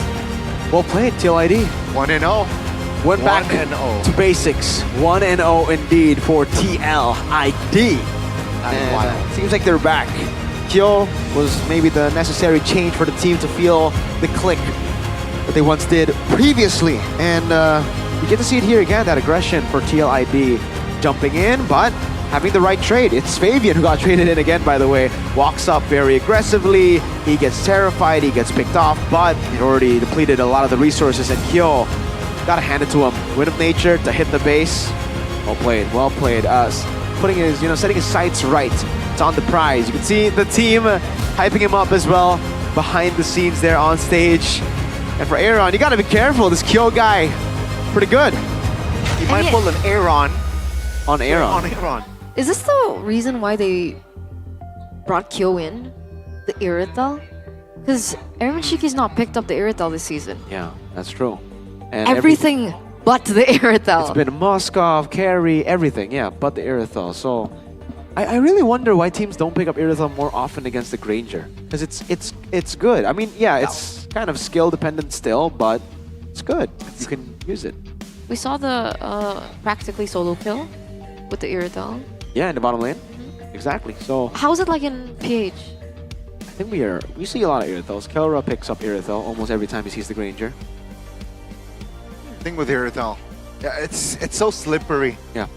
Well played, TLID. 1-0. Went back to basics. 1-0 indeed for TLID. And seems like they're back. Kyo was maybe the necessary change for the team to feel the click that they once did previously. And you get to see it here again, that aggression for TLID jumping in, but having the right trade. It's Fabian who got traded in again, by the way. Walks up very aggressively. He gets terrified. He gets picked off, but he already depleted a lot of the resources. And Kyo, gotta hand it to him. Win of nature to hit the base. Well played. Well played. Putting his, setting his sights right. It's on the prize. You can see the team hyping him up as well behind the scenes there on stage. And for Aaron, you gotta be careful. This Kyo guy, pretty good. He might pull an Aaron. On Aaron. On Aaron. Is this the reason why they brought Kyo in? The Irithel? Because Aaron Shiki's not picked up the Irithel this season. Yeah, that's true. And everything but the Irithel. It's been Moskov, Carry, everything, yeah, but the Irithel. So I really wonder why teams don't pick up Irithel more often against the Granger. Because it's good. I mean, yeah, it's kind of skill dependent still, but it's good. You can use it. We saw the practically solo kill with the Irithel. Yeah, in the bottom lane. Exactly. So how is it like in PH? I think we see a lot of Irithels. Kelra picks up Irithel almost every time he sees the Granger. Thing with Irithel, yeah, it's so slippery. Yeah.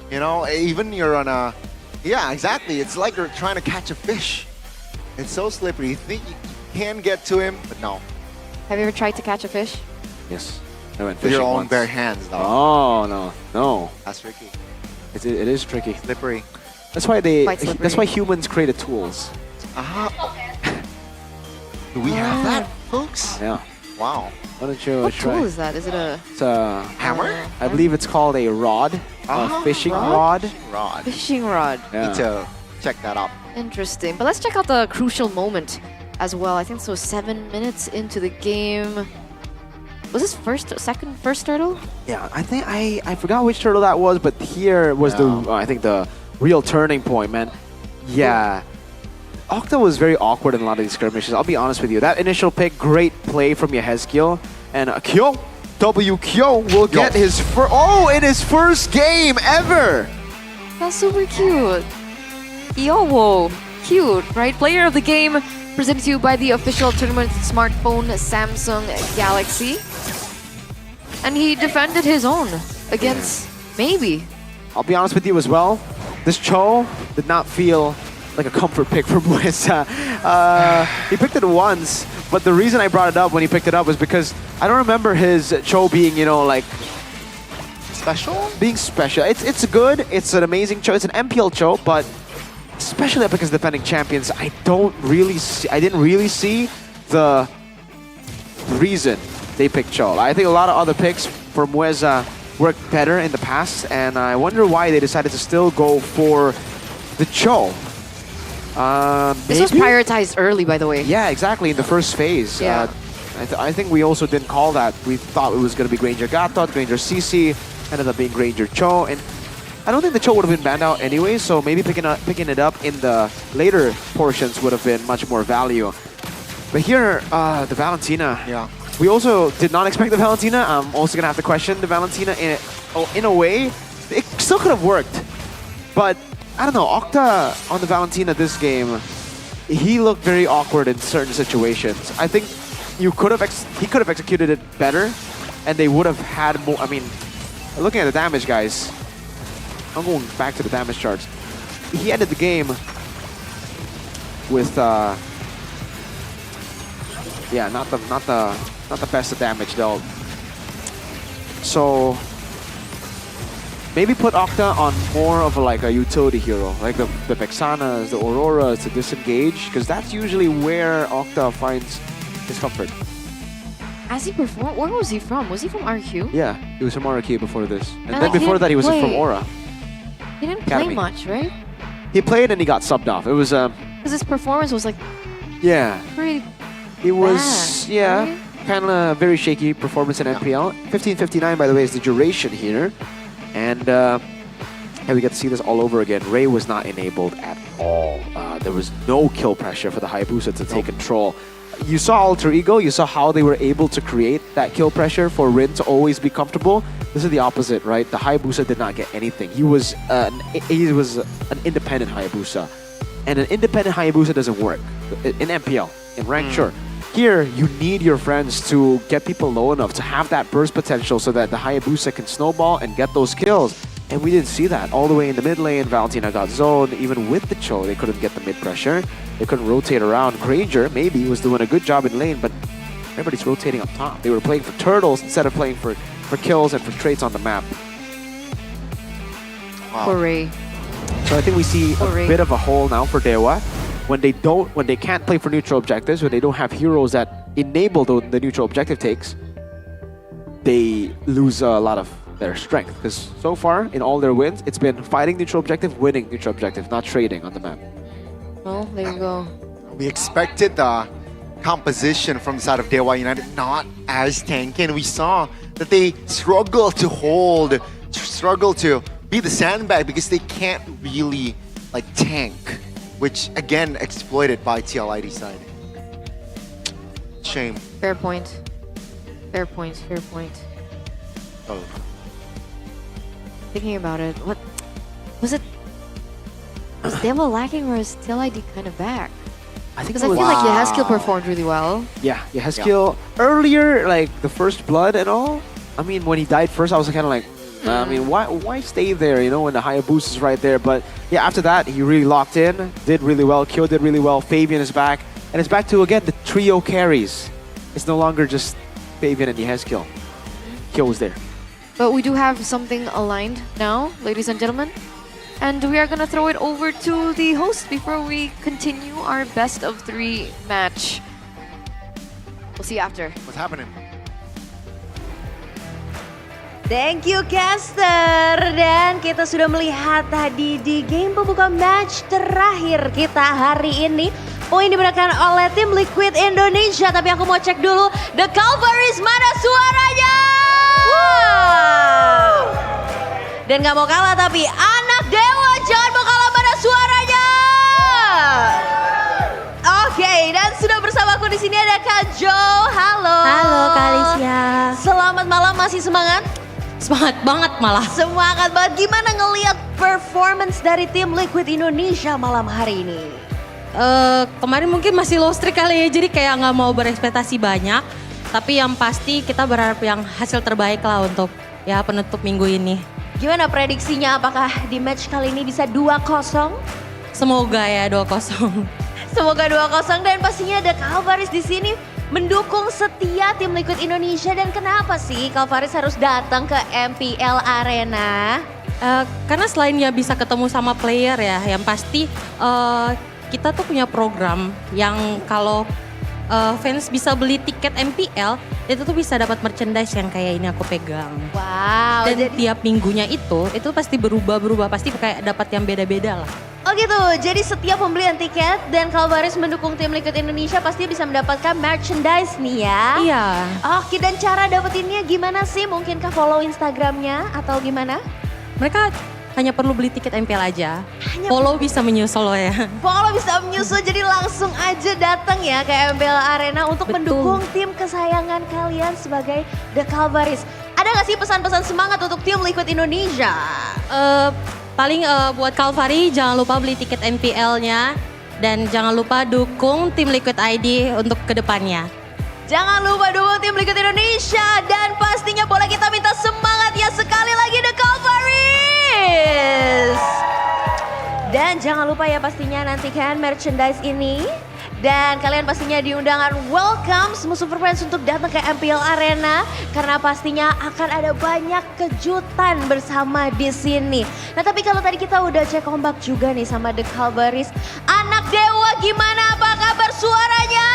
Even you're on a, yeah, exactly. It's like you're trying to catch a fish. It's so slippery. You think you can get to him, but no. Have you ever tried to catch a fish? Yes. I went With fishing your own once. bare hands, though. Oh no. That's tricky. It is tricky. Slippery. That's why Quite slippery. That's why humans created tools. Do we have that, folks? Yeah. Wow. Why don't you What try? tool is that? Is it a It's a hammer? I believe it's called a rod. A fishing rod. fishing rod? Yeah. Need to check that out. Interesting. But let's check out the crucial moment as well. I think so. 7 minutes into the game. Was this first turtle? Yeah, I think I forgot which turtle that was, but here was I think the real turning point, man. Yeah. Octa was very awkward in a lot of these skirmishes. I'll be honest with you. That initial pick, great play from Yehezkiel. And Kyo WKyo will get his in his first game ever. That's super cute. Yo, cute, right? Player of the game presented to you by the official tournament smartphone Samsung Galaxy. And he defended his own against maybe. I'll be honest with you as well. This Cho did not feel like a comfort pick for Muesa. He picked it once, but the reason I brought it up when he picked it up was because I don't remember his Cho being, you know, like special? Being special. It's good. It's an amazing Cho. It's an MPL Cho, but especially because defending champions, I didn't really see the reason they picked Cho. I think a lot of other picks for Muesa worked better in the past, and I wonder why they decided to still go for the Cho. This was prioritized early, by the way. Yeah, exactly, in the first phase. Yeah. I think we also didn't call that. We thought it was going to be Granger Gatot, Granger CC, ended up being Granger Cho, and I don't think the Cho would have been banned out anyway, so maybe picking it up in the later portions would have been much more value. But here, the Valentina. Yeah. We also did not expect the Valentina. I'm also going to have to question the Valentina in a way. It still could have worked, but I don't know, Octa on the Valentina this game, he looked very awkward in certain situations. I think he could have executed it better, and they would have had more. I mean, looking at the damage, guys, I'm going back to the damage charts. He ended the game with yeah, not the best of damage though. So maybe put Octa on more of a utility hero, like the Vexanas, the Auroras, to disengage, because that's usually where Octa finds his comfort. As he performed, where was he from? Was he from RQ? Yeah, he was from RQ before this. And And then before that he was from Aura. He didn't Academy. play much, right? He played and he got subbed off. It was Because his performance was like yeah. pretty It was bad, yeah, right? kind of very shaky performance in MPL. 15:59 by the way is the duration here. And yeah, we get to see this all over again. Ray was not enabled at all. There was no kill pressure for the Hayabusa to take control. You saw Alter Ego, you saw how they were able to create that kill pressure for Rin to always be comfortable. This is the opposite, right? The Hayabusa did not get anything. He was an independent Hayabusa. And an independent Hayabusa doesn't work in MPL, in rank, sure. Here, you need your friends to get people low enough to have that burst potential so that the Hayabusa can snowball and get those kills. And we didn't see that. All the way in the mid lane, Valentina got zoned. Even with the Cho, they couldn't get the mid pressure. They couldn't rotate around. Granger, maybe, was doing a good job in lane, but everybody's rotating up top. They were playing for turtles instead of playing for kills and for traits on the map. For Ray. So I think we see a bit of a hole now for Dewa. When they can't play for neutral objectives, when they don't have heroes that enable the neutral objective takes, they lose a lot of their strength. Because so far, in all their wins, it's been fighting neutral objective, winning neutral objective, not trading on the map. Well, there you go. We expected the composition from the side of Dewa United not as tanky, and we saw that they struggle to hold, struggle to be the sandbag because they can't really tank, which again exploited by TLID side. Shame. Fair point. Fair point. Fair point. Oh. Thinking about it, what was it? Was Dewa lacking or is TLID kind of back? I think because I feel like Yehezkiel performed really well. Yeah, Yehezkiel earlier, like the first blood and all. I mean, when he died first, I was kind of like, I mean, why stay there? You know, when the Hayabusa is right there. But yeah, after that, he really locked in, did really well. Kyo did really well. Fabian is back, and it's back to again the trio carries. It's no longer just Fabian and Yehezkiel. Kyo was there. But we do have something aligned now, ladies and gentlemen. And we are going to throw it over to the host before we continue our best of 3 match. We'll see you after. What's happening? Thank you, Caster. Dan kita sudah melihat tadi di game pembuka match terakhir kita hari ini. Poin diberikan oleh tim Liquid Indonesia. Tapi aku mau cek dulu, The Calvaries mana suaranya? Wow. Dan gak mau kalah tapi anak Dewa jangan mau kalah, mana suaranya? Oke, dan sudah bersama aku di sini ada Kak Jo. Halo. Halo Kak Alicia. Selamat malam, masih semangat? Semangat banget malah. Semangat banget. Gimana ngelihat performance dari tim Liquid Indonesia malam hari ini? Kemarin mungkin masih low streak kali ya, jadi kayak nggak mau berekspektasi banyak. Tapi yang pasti kita berharap yang hasil terbaik lah untuk ya penutup minggu ini. Gimana prediksinya, apakah di match kali ini bisa 2-0? Semoga ya 2-0. Semoga 2-0 dan pastinya ada Kalvaris di sini mendukung setia tim Liquid Indonesia. Dan kenapa sih Kalvaris harus datang ke MPL Arena? Karena selain ya bisa ketemu sama player ya, yang pasti kita tuh punya program yang kalau fans bisa beli tiket MPL, itu tuh bisa dapat merchandise yang kayak ini aku pegang. Wow. Dan tiap minggunya itu pasti berubah-berubah, pasti kayak dapat yang beda-beda lah. Oh gitu, jadi setiap pembelian tiket dan Kalvaris mendukung tim Liquid Indonesia pasti bisa mendapatkan merchandise nih ya. Iya. Oke, dan cara dapetinnya gimana sih? Mungkinkah follow Instagramnya atau gimana? Mereka hanya perlu beli tiket MPL aja. Follow bisa menyusul loh ya. Follow bisa menyusul, jadi langsung aja datang ya ke MPL Arena untuk mendukung tim kesayangan kalian sebagai The Kalvaris. Ada gak sih pesan-pesan semangat untuk tim Liquid Indonesia? Paling buat Kalvari jangan lupa beli tiket MPL-nya. Dan jangan lupa dukung tim Liquid ID untuk kedepannya. Jangan lupa dukung tim Liquid Indonesia. Dan pastinya boleh kita minta semangat ya sekali lagi The Kalvaris. Dan jangan lupa ya pastinya nantikan merchandise ini. Dan kalian pastinya diundangan welcome semua super fans untuk datang ke MPL Arena. Karena pastinya akan ada banyak kejutan bersama di sini. Nah tapi kalau tadi kita udah cek ombak juga nih sama The Kalvaris. Anak Dewa gimana, apa kabar suaranya?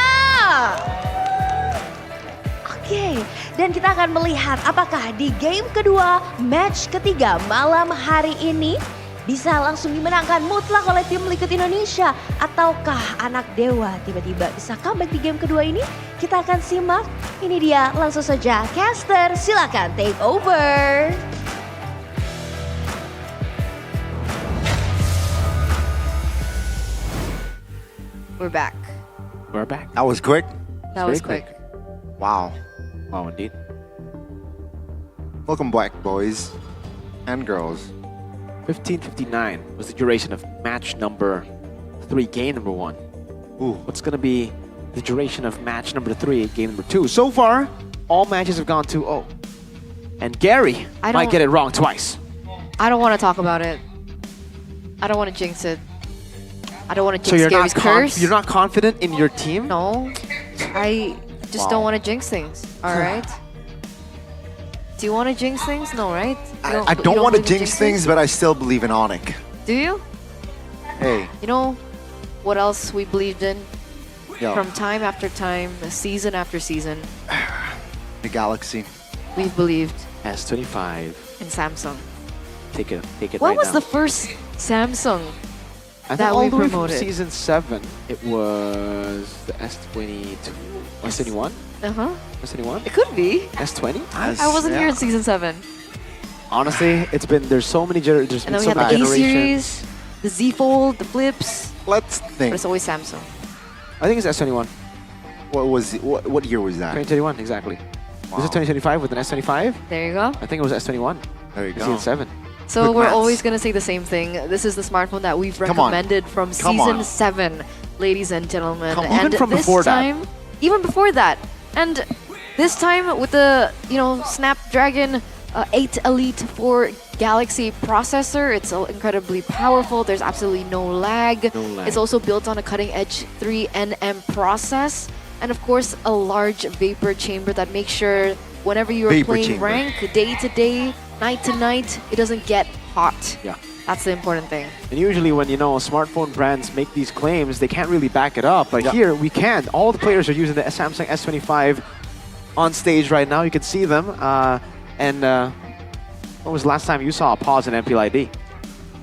Oke, dan kita akan melihat apakah di game kedua match ketiga malam hari ini bisa langsung dimenangkan mutlak oleh tim Liquid Indonesia. Ataukah anak Dewa tiba-tiba bisa comeback di game kedua ini? Kita akan simak. Ini dia langsung saja. Caster silakan take over. We're back. We're back. That was quick. That was quick. Wow. Wow, indeed. Welcome back, boys and girls. 15:59 was the duration of match number 3, game number 1. Ooh, what's gonna be the duration of match number 3, game number 2? So far, all matches have gone 2-0. And Gary might get it wrong twice. I don't want to talk about it. I don't want to jinx it. I don't want to So jinx Gary's curse. you're not confident in your team? No, I just don't want to jinx things. All right. Do you want to jinx things? No, right? I don't want to jinx things, but I still believe in Onyx. Do you? Hey. You know what else we believed in? Yo. From time after time, season after season. The Galaxy. We've believed S25. in Samsung. Take it What right was now. the first Samsung I that think all we the way from promoted? season 7, it was the S22, S21? Uh-huh. S21? It could be. S20? I wasn't here in season 7. Honestly, there's so many there's And been then we so had many the A generations. series, the Z Fold, the Flips. Let's But think. it's always Samsung. I think it's S21. What year was that? 2021, exactly. Was it 2025 with an S25? There you go. I think it was S21. There you go. Season 7. So Good we're maths. always going to say the same thing. This is the smartphone that we've Come on. recommended from Come season on. 7, ladies and gentlemen. Come on. And Even from this before that. time, even before that. And this time with the, Snapdragon 8 Elite 4 Galaxy processor, it's incredibly powerful. There's absolutely no lag. No lag. It's also built on a cutting-edge 3nm process. And of course, a large vapor chamber that makes sure whenever you're Vapor playing chamber. rank, day to day, night to night, it doesn't get hot. Yeah. That's the important thing. And usually when, smartphone brands make these claims, they can't really back it up. But here, we can. All the players are using the Samsung S25 on stage right now. You can see them. When was the last time you saw a pause in MPL ID?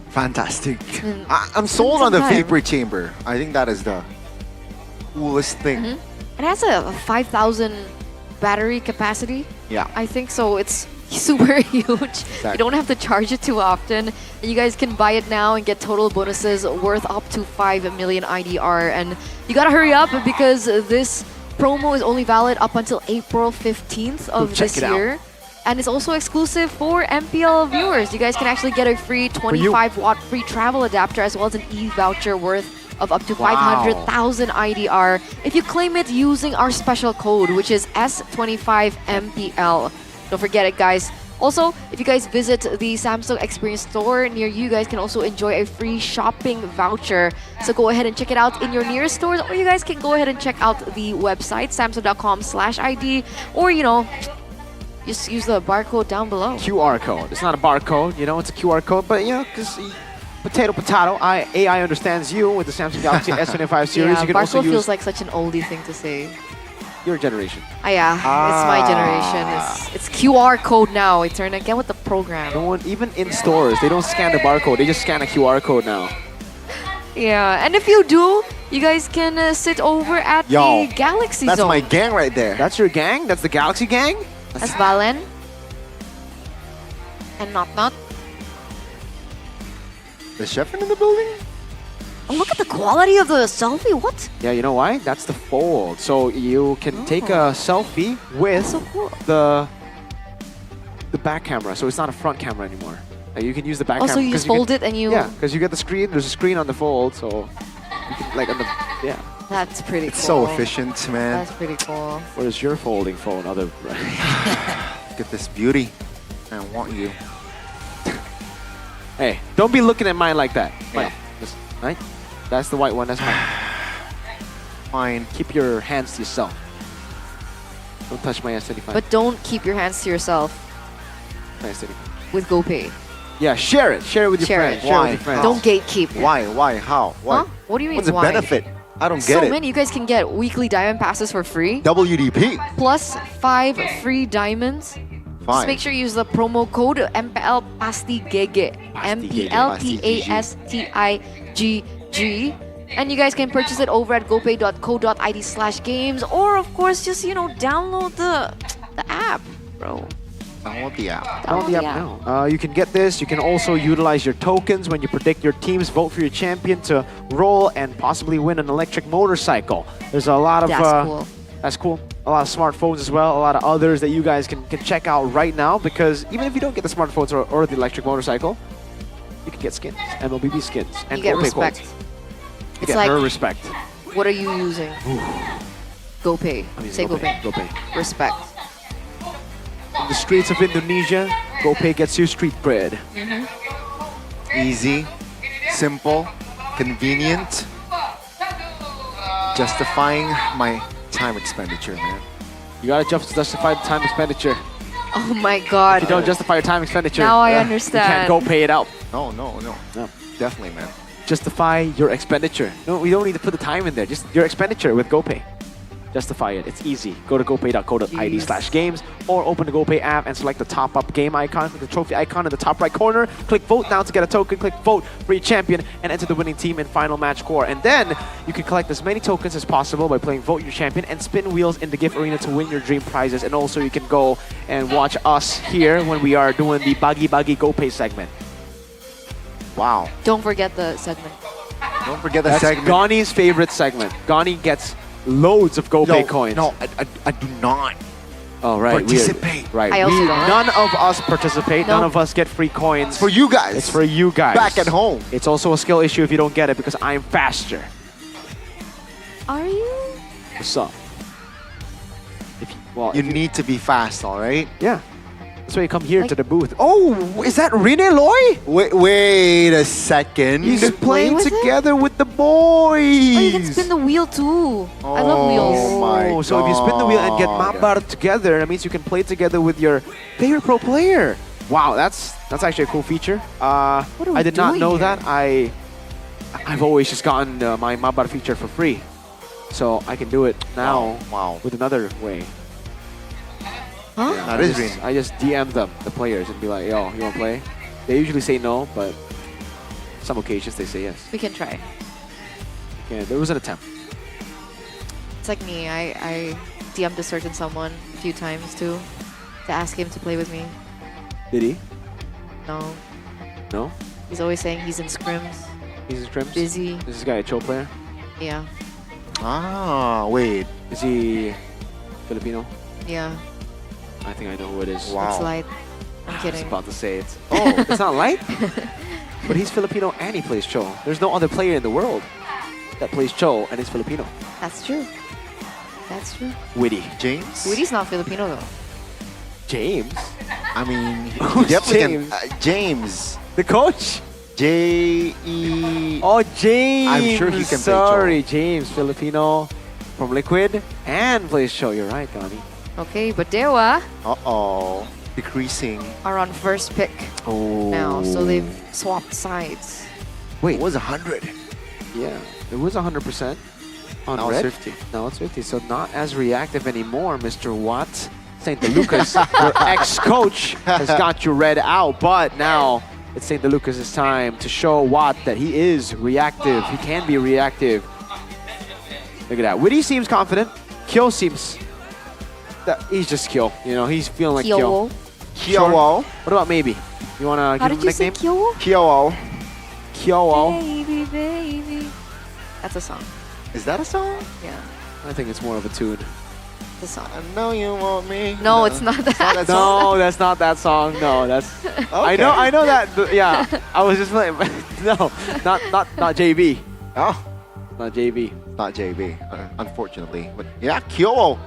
Fantastic. Mm. I'm sold on the Sometime. vapor chamber. I think that is the coolest thing. It has a 5,000 battery capacity. Yeah. I think so. It's super huge. You don't have to charge it too often. And you guys can buy it now and get total bonuses worth up to 5 million IDR. And you gotta hurry up because this promo is only valid up until April 15th of this year. And it's also exclusive for MPL viewers. You guys can actually get a free 25-watt free travel adapter as well as an e-voucher worth of up to 500,000 IDR if you claim it using our special code, which is S25MPL. Don't forget it, guys. Also, if you guys visit the Samsung Experience store near you, guys can also enjoy a free shopping voucher. So go ahead and check it out in your nearest stores, or you guys can go ahead and check out the website, samsung.com/ID, or, you know, just use the barcode down below. QR code. It's not a barcode, you know, it's a QR code, but you know, because potato, AI understands you with the Samsung Galaxy S25 series. Yeah, you can barcode also use feels like such an oldie thing to say. your generation. Yeah, it's my generation. It's QR code now. It's turn again with the program. No one, even in stores, they don't scan the barcode. They just scan a QR code now. Yeah, and if you do, you guys can sit over at the Galaxy That's Zone. my gang right there. That's your gang? That's the Galaxy gang? That's Valen. And Not. The chef in the building? Oh, look at the quality of the selfie. What? Yeah, you know why? That's the fold. So you can take a selfie with the back camera. So it's not a front camera anymore. You can use the back camera. Also, you just fold it and you... Yeah, because you get the screen. There's a screen on the fold, so you can, like, on the... Yeah. That's pretty cool. It's so efficient, man. That's pretty cool. What is your folding phone? Look at this beauty. I want you. Hey, don't be looking at mine like that. Mine. Just, right? That's the white one. That's mine. Fine. Keep your hands to yourself. Don't touch my S25. But don't keep your hands to yourself. My S25. With GoPay. Yeah, share it. Share it with your friends. Share it with your friends. Don't gatekeep. Why? How? Why? Huh? What do you mean What's the why? benefit? I don't get So it. many. You guys can get weekly diamond passes for free. WDP. Plus 5 free diamonds. Just 5. make sure you use the promo code MPL PASTIGG. MPLPASTIGG. And you guys can purchase it over at gopay.co.id/games, or of course just, you know, download the app, bro. Download the app. Download the app now. You can get this. You can also utilize your tokens when you predict your teams, vote for your champion to roll and possibly win an electric motorcycle. There's a lot of... That's cool. That's cool. A lot of smartphones as well. A lot of others that you guys can check out right now, because even if you don't get the smartphones or the electric motorcycle, you can get skins, MLBB skins, and You get GoPay respect. codes. You It's get like, her respect. what are you using? GoPay. Say GoPay. GoPay. Respect. In the streets of Indonesia, GoPay gets you street cred. Easy, simple, convenient, justifying my time expenditure, man. You gotta justify the time expenditure. Oh my god. If you don't justify your time expenditure, Now I you understand. can't go pay it out. No. Definitely, man. Justify your expenditure. No, we don't need to put the time in there. Just your expenditure with GoPay. Justify it. It's easy. Go to gopay.co.id/games or open the GoPay app and select the top-up game icon, click the trophy icon in the top right corner. Click vote now to get a token. Click vote for your champion and enter the winning team in final match core. And then you can collect as many tokens as possible by playing Vote Your Champion and spin wheels in the gift arena to win your dream prizes. And also you can go and watch us here when we are doing the Bagi GoPay segment. Wow. Don't forget the segment. Don't forget the That's segment. Ghani's favorite segment. Ghani gets loads of GoPay coins. No, I do not. Oh, right. Participate. Right. I also don't. None of us participate. No. None of us get free coins. It's for you guys. It's for you guys. Back at home. It's also a skill issue if you don't get it because I'm faster. Are you? What's up? You need to be fast, all right? Yeah. That's why you come here to the booth. Oh, is that Rene Loy? Wait a second. He's playing with it? together with the boys. Oh, you can spin the wheel too. I love wheels. Oh, so if you spin the wheel and get Mabar together, that means you can play together with your favorite pro player. Wow, that's actually a cool feature. What are we I did not doing know here? that. I've always just gotten my Mabar feature for free, so I can do it now. Wow. With another way. Huh? That is green. I just DM them, the players, and be like, yo, you want to play? They usually say no, but some occasions they say yes. We can try. Yeah, there was an attempt. It's like me. I DM'd a certain someone a few times too to ask him to play with me. Did he? No. No? He's always saying he's in scrims. He's in scrims? Busy. Is this guy a Cho player? Yeah. Ah, wait. Is he Filipino? Yeah. I think I know who it is. Wow. It's light. I'm I was kidding. about to say it. Oh, it's not light? But he's Filipino and he plays Cho. There's no other player in the world that plays Cho and is Filipino. That's true. That's true. Witty. James? Woody's not Filipino though. James? I mean, Who's definitely James? James. The coach? J-E... Oh, James! I'm sure he can play Cho. Sorry, James. Filipino from Liquid and plays Cho. You're right, Gani. Okay, but Dewa Uh-oh. Decreasing. are on first pick now, so they've swapped sides. Wait. It was 100. Yeah, it was 100% on Now red. it's 50. Now it's 50, so not as reactive anymore, Mr. Watt. St. DeLucas, your ex-coach, has got you red out, but now it's St. DeLucas' time to show Watt that he is reactive. He can be reactive. Look at that. Witty seems confident. Kyo seems... he's just Kyo. You know, he's feeling like Kyo. Kyo. What about maybe? You want to give him a nickname? Kyo? Kyo. Kyo. Baby, baby. That's a song. Is that a song? Yeah, I think it's more of a tune. it's a song. I know you want me. No, it's not that. No, that's not that song. No, that's. I know that. Yeah, I was just like, no, not JB. Oh, not JB. Not JB, unfortunately. But yeah, Kyo.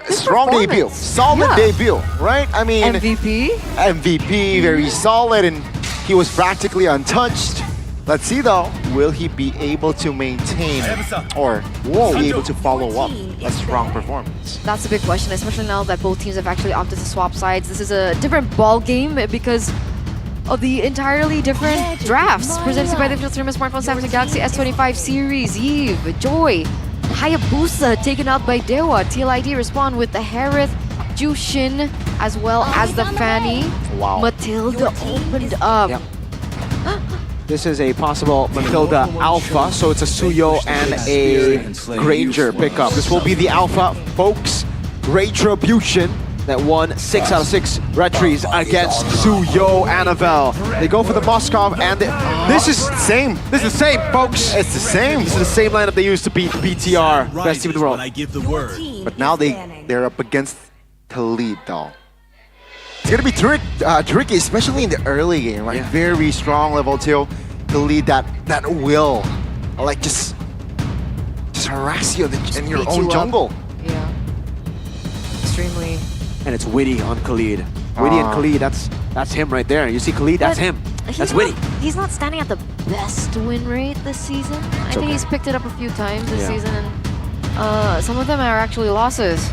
Strong debut, solid debut, right? I mean, MVP, very solid, and he was practically untouched. Let's see though, will he be able to maintain or be able to follow up a strong performance? That's a big question, especially now that both teams have actually opted to swap sides. This is a different ball game because of the entirely different drafts presented by the official tournament smartphone Samsung Galaxy S25 series. Eve, Joy, Hayabusa taken out by Dewa. TLID respond with the Harith, Jushin, as well as the Fanny. Wow. Matilda opened up. Yep. This is a possible Matilda Alpha, so it's a Suyo and a Granger pickup. This will be the Alpha, folks. Retribution that won 6 out of 6 retries against Suyo Annabelle. They go for the Moskov, and this is the same. This is the same, folks. It's the same. This is the same lineup they used to beat BTR, best team in the world. But now they're up against Khalid though. It's gonna be tricky, especially in the early game. Like very strong level 2 Khalid that will like just harass you in your own jungle. Yeah. Extremely. And it's Witty on Khalid. Witty and Khalid, that's him right there. You see Khalid, that's him. That's Witty. He's not standing at the best win rate this season. I think he's picked it up a few times this season, and some of them are actually losses.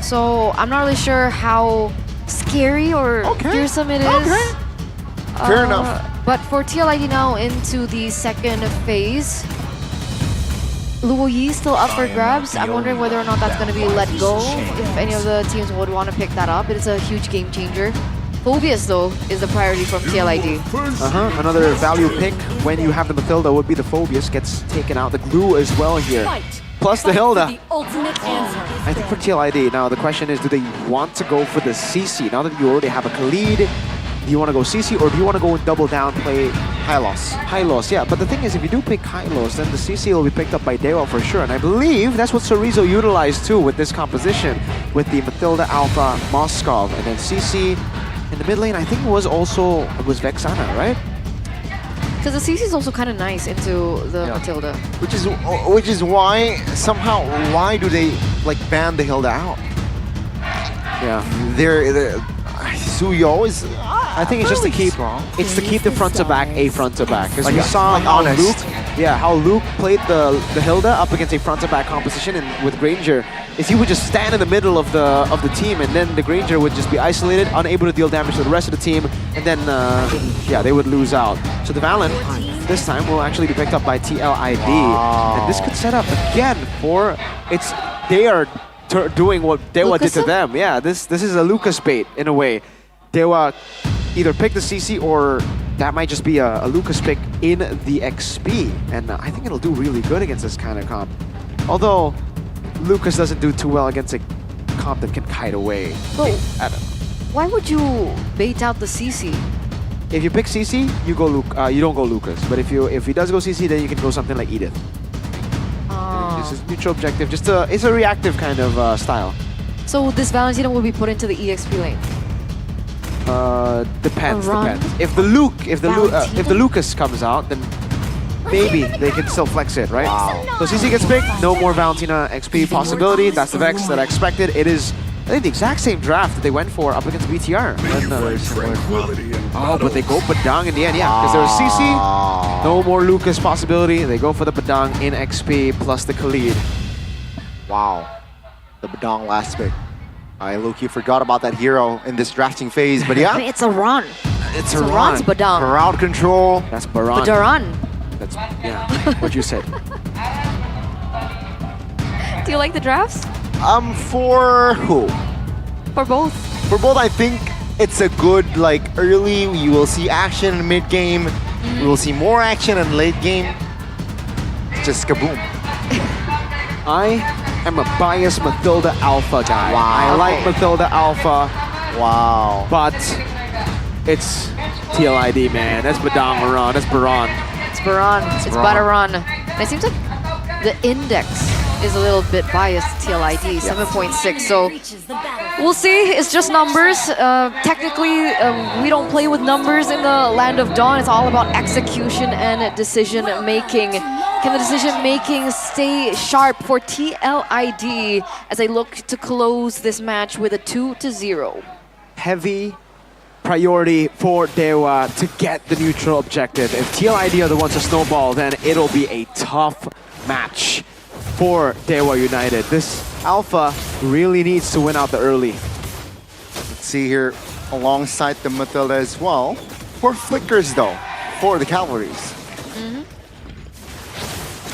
So I'm not really sure how scary or fearsome it is. Fair enough. But for TLID now into the second phase, Luo Yi still up for grabs. I'm wondering whether or not that's going to be let go, if any of the teams would want to pick that up. It is a huge game changer. Phobius, though, is the priority from TLID. Another value pick when you have the Matilda would be the Phobius. Gets taken out. The glue as well here. Plus the Hilda. I think for TLID, now the question is, do they want to go for the CC? Now that you already have a Khalid, do you want to go CC or do you want to go and double down, play Hylos? Hylos, yeah. But the thing is, if you do pick Hylos, then the CC will be picked up by Dewa for sure. And I believe that's what Sorizo utilized too with this composition, with the Matilda Alpha Moskov. And then CC in the mid lane, I think it was Vexana, right? Because the CC is also kind of nice into the Matilda. Which is why, somehow, why do they like ban the Hilda out? Yeah. They're Suyo is... I think it's just to keep the front to back a front to back, because we saw how Luke played the Hilda up against a front to back composition, and with Granger, is he would just stand in the middle of the team, and then the Granger would just be isolated, unable to deal damage to the rest of the team, and then they would lose out. So the Valen this time will actually be picked up by TLID, and this could set up again for they are doing what Dewa did to them. Yeah, this is a Lucas bait in a way. Dewa either pick the CC or that might just be a Lucas pick in the XP. And I think it'll do really good against this kind of comp. Although Lucas doesn't do too well against a comp that can kite away. why would you bait out the CC? If you pick CC, you go you don't go Lucas. But if he does go CC, then you can go something like Edith. This is neutral objective. It's a reactive kind of style. So this Valentina will be put into the EXP lane. Depends. If the Lucas comes out, then maybe they can still flex it, right? Wow. So CC gets picked, no more Valentina XP possibility. That's the Vex that I expected. It is, I think, the exact same draft that they went for up against BTR. But they go Badang in the end, yeah. Because there was CC, no more Lucas possibility. They go for the Badang in XP plus the Khalid. Wow. The Badang last pick. I low-key forgot about that hero in this drafting phase, but yeah. It's a run. It's a run. It's Badang. Crowd control. That's Baran. Badaran. That's, yeah, what you said. Do you like the drafts? For who? For both. For both, I think it's a good, like, early, you will see action in mid-game. We will see more action in late game. Just kaboom. I am a biased Mathilda Alpha guy. Wow. I like Mathilda Alpha. Wow. But it's TLID, man. That's Badang Baran. That's Baran. It's Baran. It's Badaran. And it seems like the index is a little bit biased to TLID, 7.6. So we'll see. It's just numbers. Technically, we don't play with numbers in the Land of Dawn. It's all about execution and decision making. Can the decision making stay sharp for TLID as they look to close this match with a 2-0? Heavy priority for Dewa to get the neutral objective. If TLID are the ones to snowball, then it'll be a tough match for Dewa United. This Alpha really needs to win out the early. Let's see here, alongside the Mathilda as well. 4 flickers though, for the Cavalries.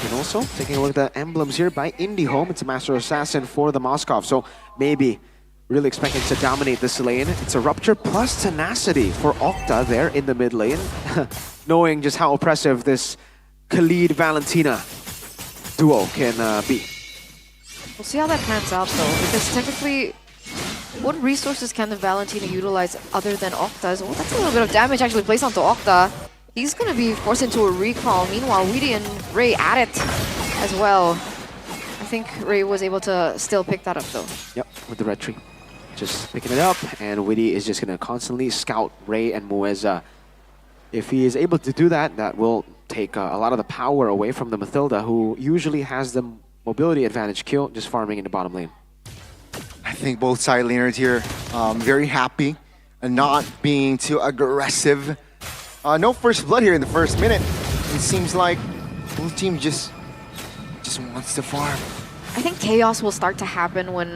And also, taking a look at the emblems here by IndieHome, it's a Master Assassin for the Moskov. So maybe really expecting to dominate this lane. It's a Rupture plus Tenacity for Octa there in the mid lane. Knowing just how oppressive this Khalid-Valentina duo can be. We'll see how that pans out though, because technically, what resources can the Valentina utilize other than Octa's? Well, that's a little bit of damage actually placed onto Octa. He's going to be forced into a recall. Meanwhile, Weedy and Ray at it as well. I think Ray was able to still pick that up though. Yep, with the red tree. Just picking it up, and Witty is just going to constantly scout Ray and Mueza. If he is able to do that, that will take a lot of the power away from the Mathilda, who usually has the mobility advantage kill, just farming in the bottom lane. I think both side laners here very happy and not being too aggressive. No first blood here in the first minute. It seems like both teams just wants to farm. I think chaos will start to happen when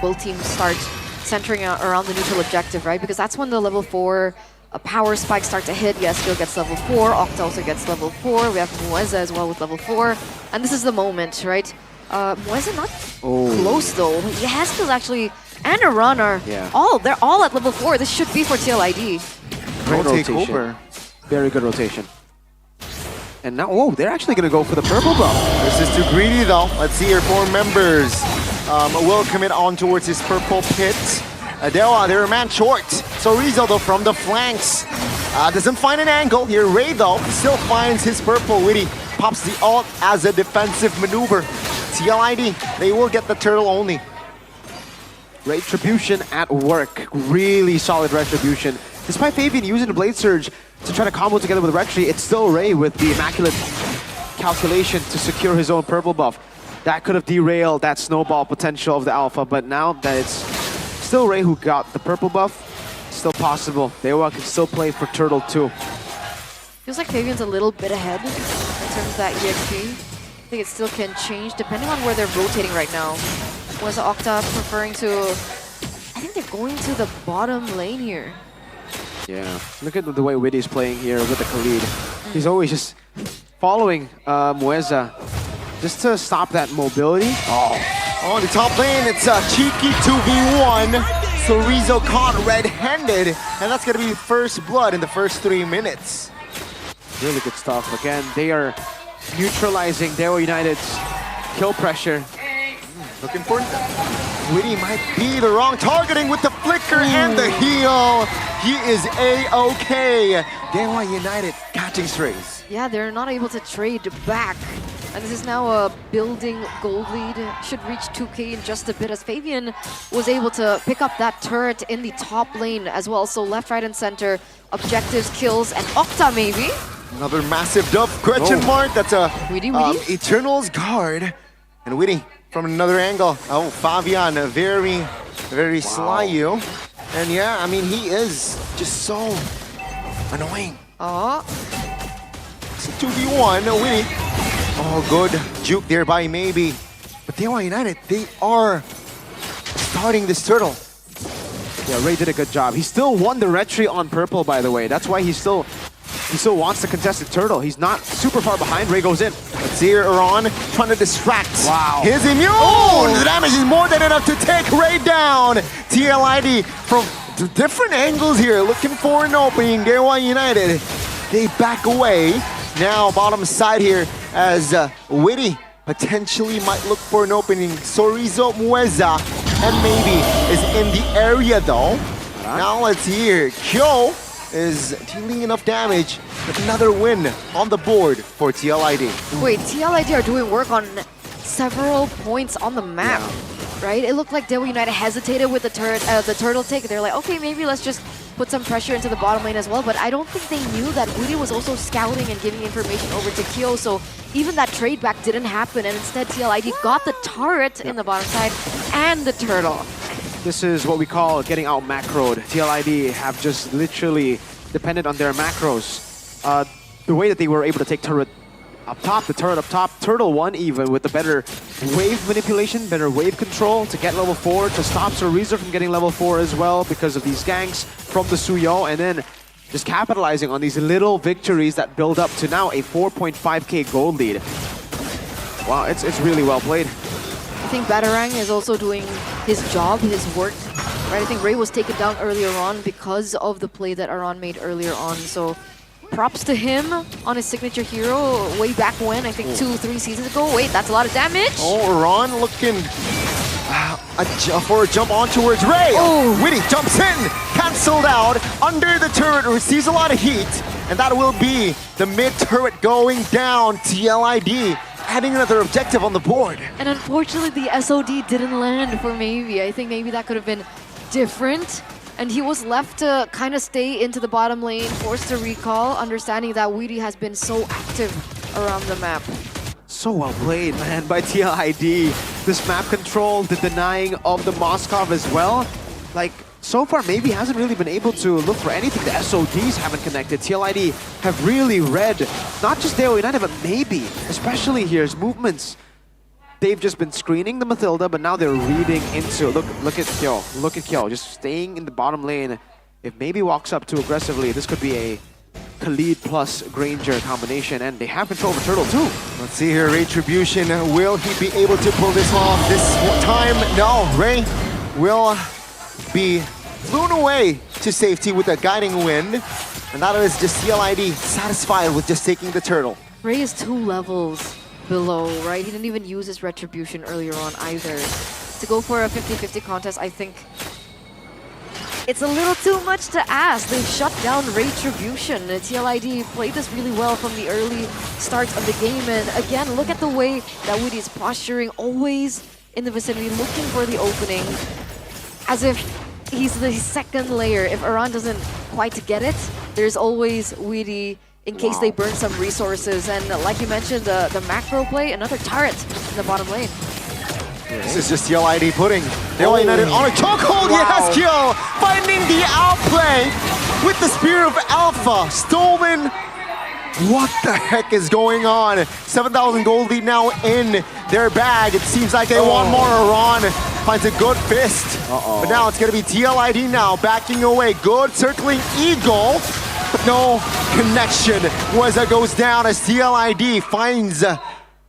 both teams start centering around the neutral objective, right? Because that's when the level 4 power spikes start to hit. Yeskil gets level 4, Octa also gets level 4. We have Mueza as well with level 4. And this is the moment, right? Mueza not close though. Yeskil's actually, and a runner. Yeah. They're all at level 4. This should be for TLID. Great rotation. Very good rotation. And now, they're actually going to go for the purple buff. This is too greedy though. Let's see here, 4 members will commit on towards his purple pit. Dewa, they're a man short. So Rizzo though from the flanks doesn't find an angle. Here Ray though still finds his purple. Witty pops the ult as a defensive maneuver. TLID, they will get the turtle only. Retribution at work. Really solid Retribution. Despite Fabian using the Blade Surge to try to combo together with Retri, it's still Ray with the immaculate calculation to secure his own purple buff. That could have derailed that snowball potential of the Alpha, but now that it's still Ray who got the purple buff, it's still possible. Dewa can still play for Turtle too. Feels like Fabian's a little bit ahead in terms of that EXP. I think it still can change depending on where they're rotating right now. Was Octa preferring to... I think they're going to the bottom lane here. Yeah, look at the way Witty's playing here with the Khalid. He's always just following Mueza just to stop that mobility. On the top lane, it's a cheeky 2v1. So Rizzo caught red-handed, and that's going to be first blood in the first 3 minutes. Really good stuff. Again, they are neutralizing Dewa United's kill pressure. Looking for it. Witty might be the wrong targeting with the flicker and the heal. He is A-OK. Dewa United catching strays. Yeah, they're not able to trade back. And this is now a building gold lead. Should reach 2K in just a bit as Fabian was able to pick up that turret in the top lane as well. So left, right, and center, objectives, kills, and Octa maybe. Another massive dub, question mark. That's a Witty. Eternal's Guard. And Witty from another angle. Oh, Fabian, very sly you. And yeah, I mean, he is just so annoying. It's a 2v1, Witty. Oh, good juke there by maybe. But Dewa United, they are starting this turtle. Yeah, Ray did a good job. He still won the retry on purple, by the way. That's why he still wants to contest the turtle. He's not super far behind. Ray goes in. Let's see here, Iran trying to distract. Wow. His immune! The damage is more than enough to take Ray down. TLID from different angles here, looking for an opening. Dewa United, they back away. Now bottom side here as Witty potentially might look for an opening. Sorizo Mueza and maybe is in the area though. Now let's hear Kyo is dealing enough damage with another win on the board for TLID. Wait, TLID are doing work on several points on the map, right? It looked like Dewa United hesitated with the turtle take. They're like, okay, maybe let's just put some pressure into the bottom lane as well. But I don't think they knew that Witty was also scouting and giving information over to Kyo. So even that trade back didn't happen. And instead, TLID got the turret in the bottom side and the turtle. This is what we call getting out macroed. TLID have just literally depended on their macros. The way that they were able to take turret up top, the turret up top, turtle won even with the better wave manipulation, better wave control to get level 4, to stop Sorizo from getting level 4 as well because of these ganks from the Suyo, and then just capitalizing on these little victories that build up to now a 4.5k gold lead. Wow, it's really well played. I think Batarang is also doing his job, his work. Right, I think Ray was taken down earlier on because of the play that Aran made earlier on. So props to him on his signature hero way back when, I think 2-3 seasons ago. Wait, that's a lot of damage. Oh, Aran looking for a jump on towards Ray. Oh, Witty jumps in, cancelled out under the turret, receives a lot of heat, and that will be the mid turret going down. TLID adding another objective on the board. And unfortunately, the SOD didn't land for Maybe. I think maybe that could have been different. And he was left to kind of stay into the bottom lane, forced to recall, understanding that Witty has been so active around the map. So well played, man, by TLID. This map control, the denying of the Moskov as well. Like, so far, Maybe hasn't really been able to look for anything. The SODs haven't connected. TLID have really read not just Dewa United, but Maybe, especially here, his movements. They've just been screening the Mathilda, but now they're reading into... Look at Kyo. Look at Kyo, just staying in the bottom lane. If Maybe walks up too aggressively, this could be a Khalid plus Granger combination, and they have control over Turtle too. Let's see here, Retribution. Will he be able to pull this off this time? No, Ray will be flown away to safety with a guiding wind, and that is just TLID satisfied with just taking the turtle. Ray is 2 levels below, right? He didn't even use his Retribution earlier on either. To go for a 50-50 contest, I think it's a little too much to ask. They've shut down Retribution. TLID played this really well from the early starts of the game, and again, look at the way that Witty is posturing, always in the vicinity, looking for the opening, as if he's the second layer. If Aran doesn't quite get it, there's always Witty in case they burn some resources. And like you mentioned, the macro play, another turret in the bottom lane. This is just TLID putting Dewa United on a chokehold. Yes, Kyo finding the outplay with the Spear of Alpha stolen. What the heck is going on? 7,000 gold lead now in their bag. It seems like they want more. Iran finds a good fist. But now it's going to be TLID now backing away. Good circling Eagle, but no connection. Weza goes down as TLID finds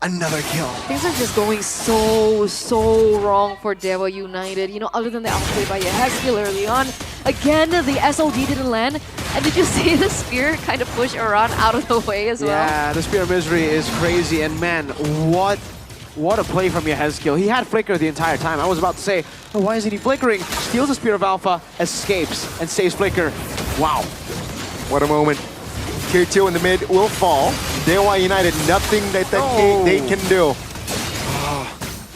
another kill. Things are just going so wrong for Dewa United. You know, other than the outplay by Yehezkiel early on. Again, the SOD didn't land. And did you see the spear kind of push Aran out of the way as well? Yeah, the Spear of Misery is crazy. And man, what What a play from Yehezkiel. He had flicker the entire time. I was about to say, oh, why isn't he flickering? Steals the Spear of Alpha, escapes, and saves flicker. Wow. What a moment. Tier 2 in the mid will fall. Dewa United, nothing that they can do.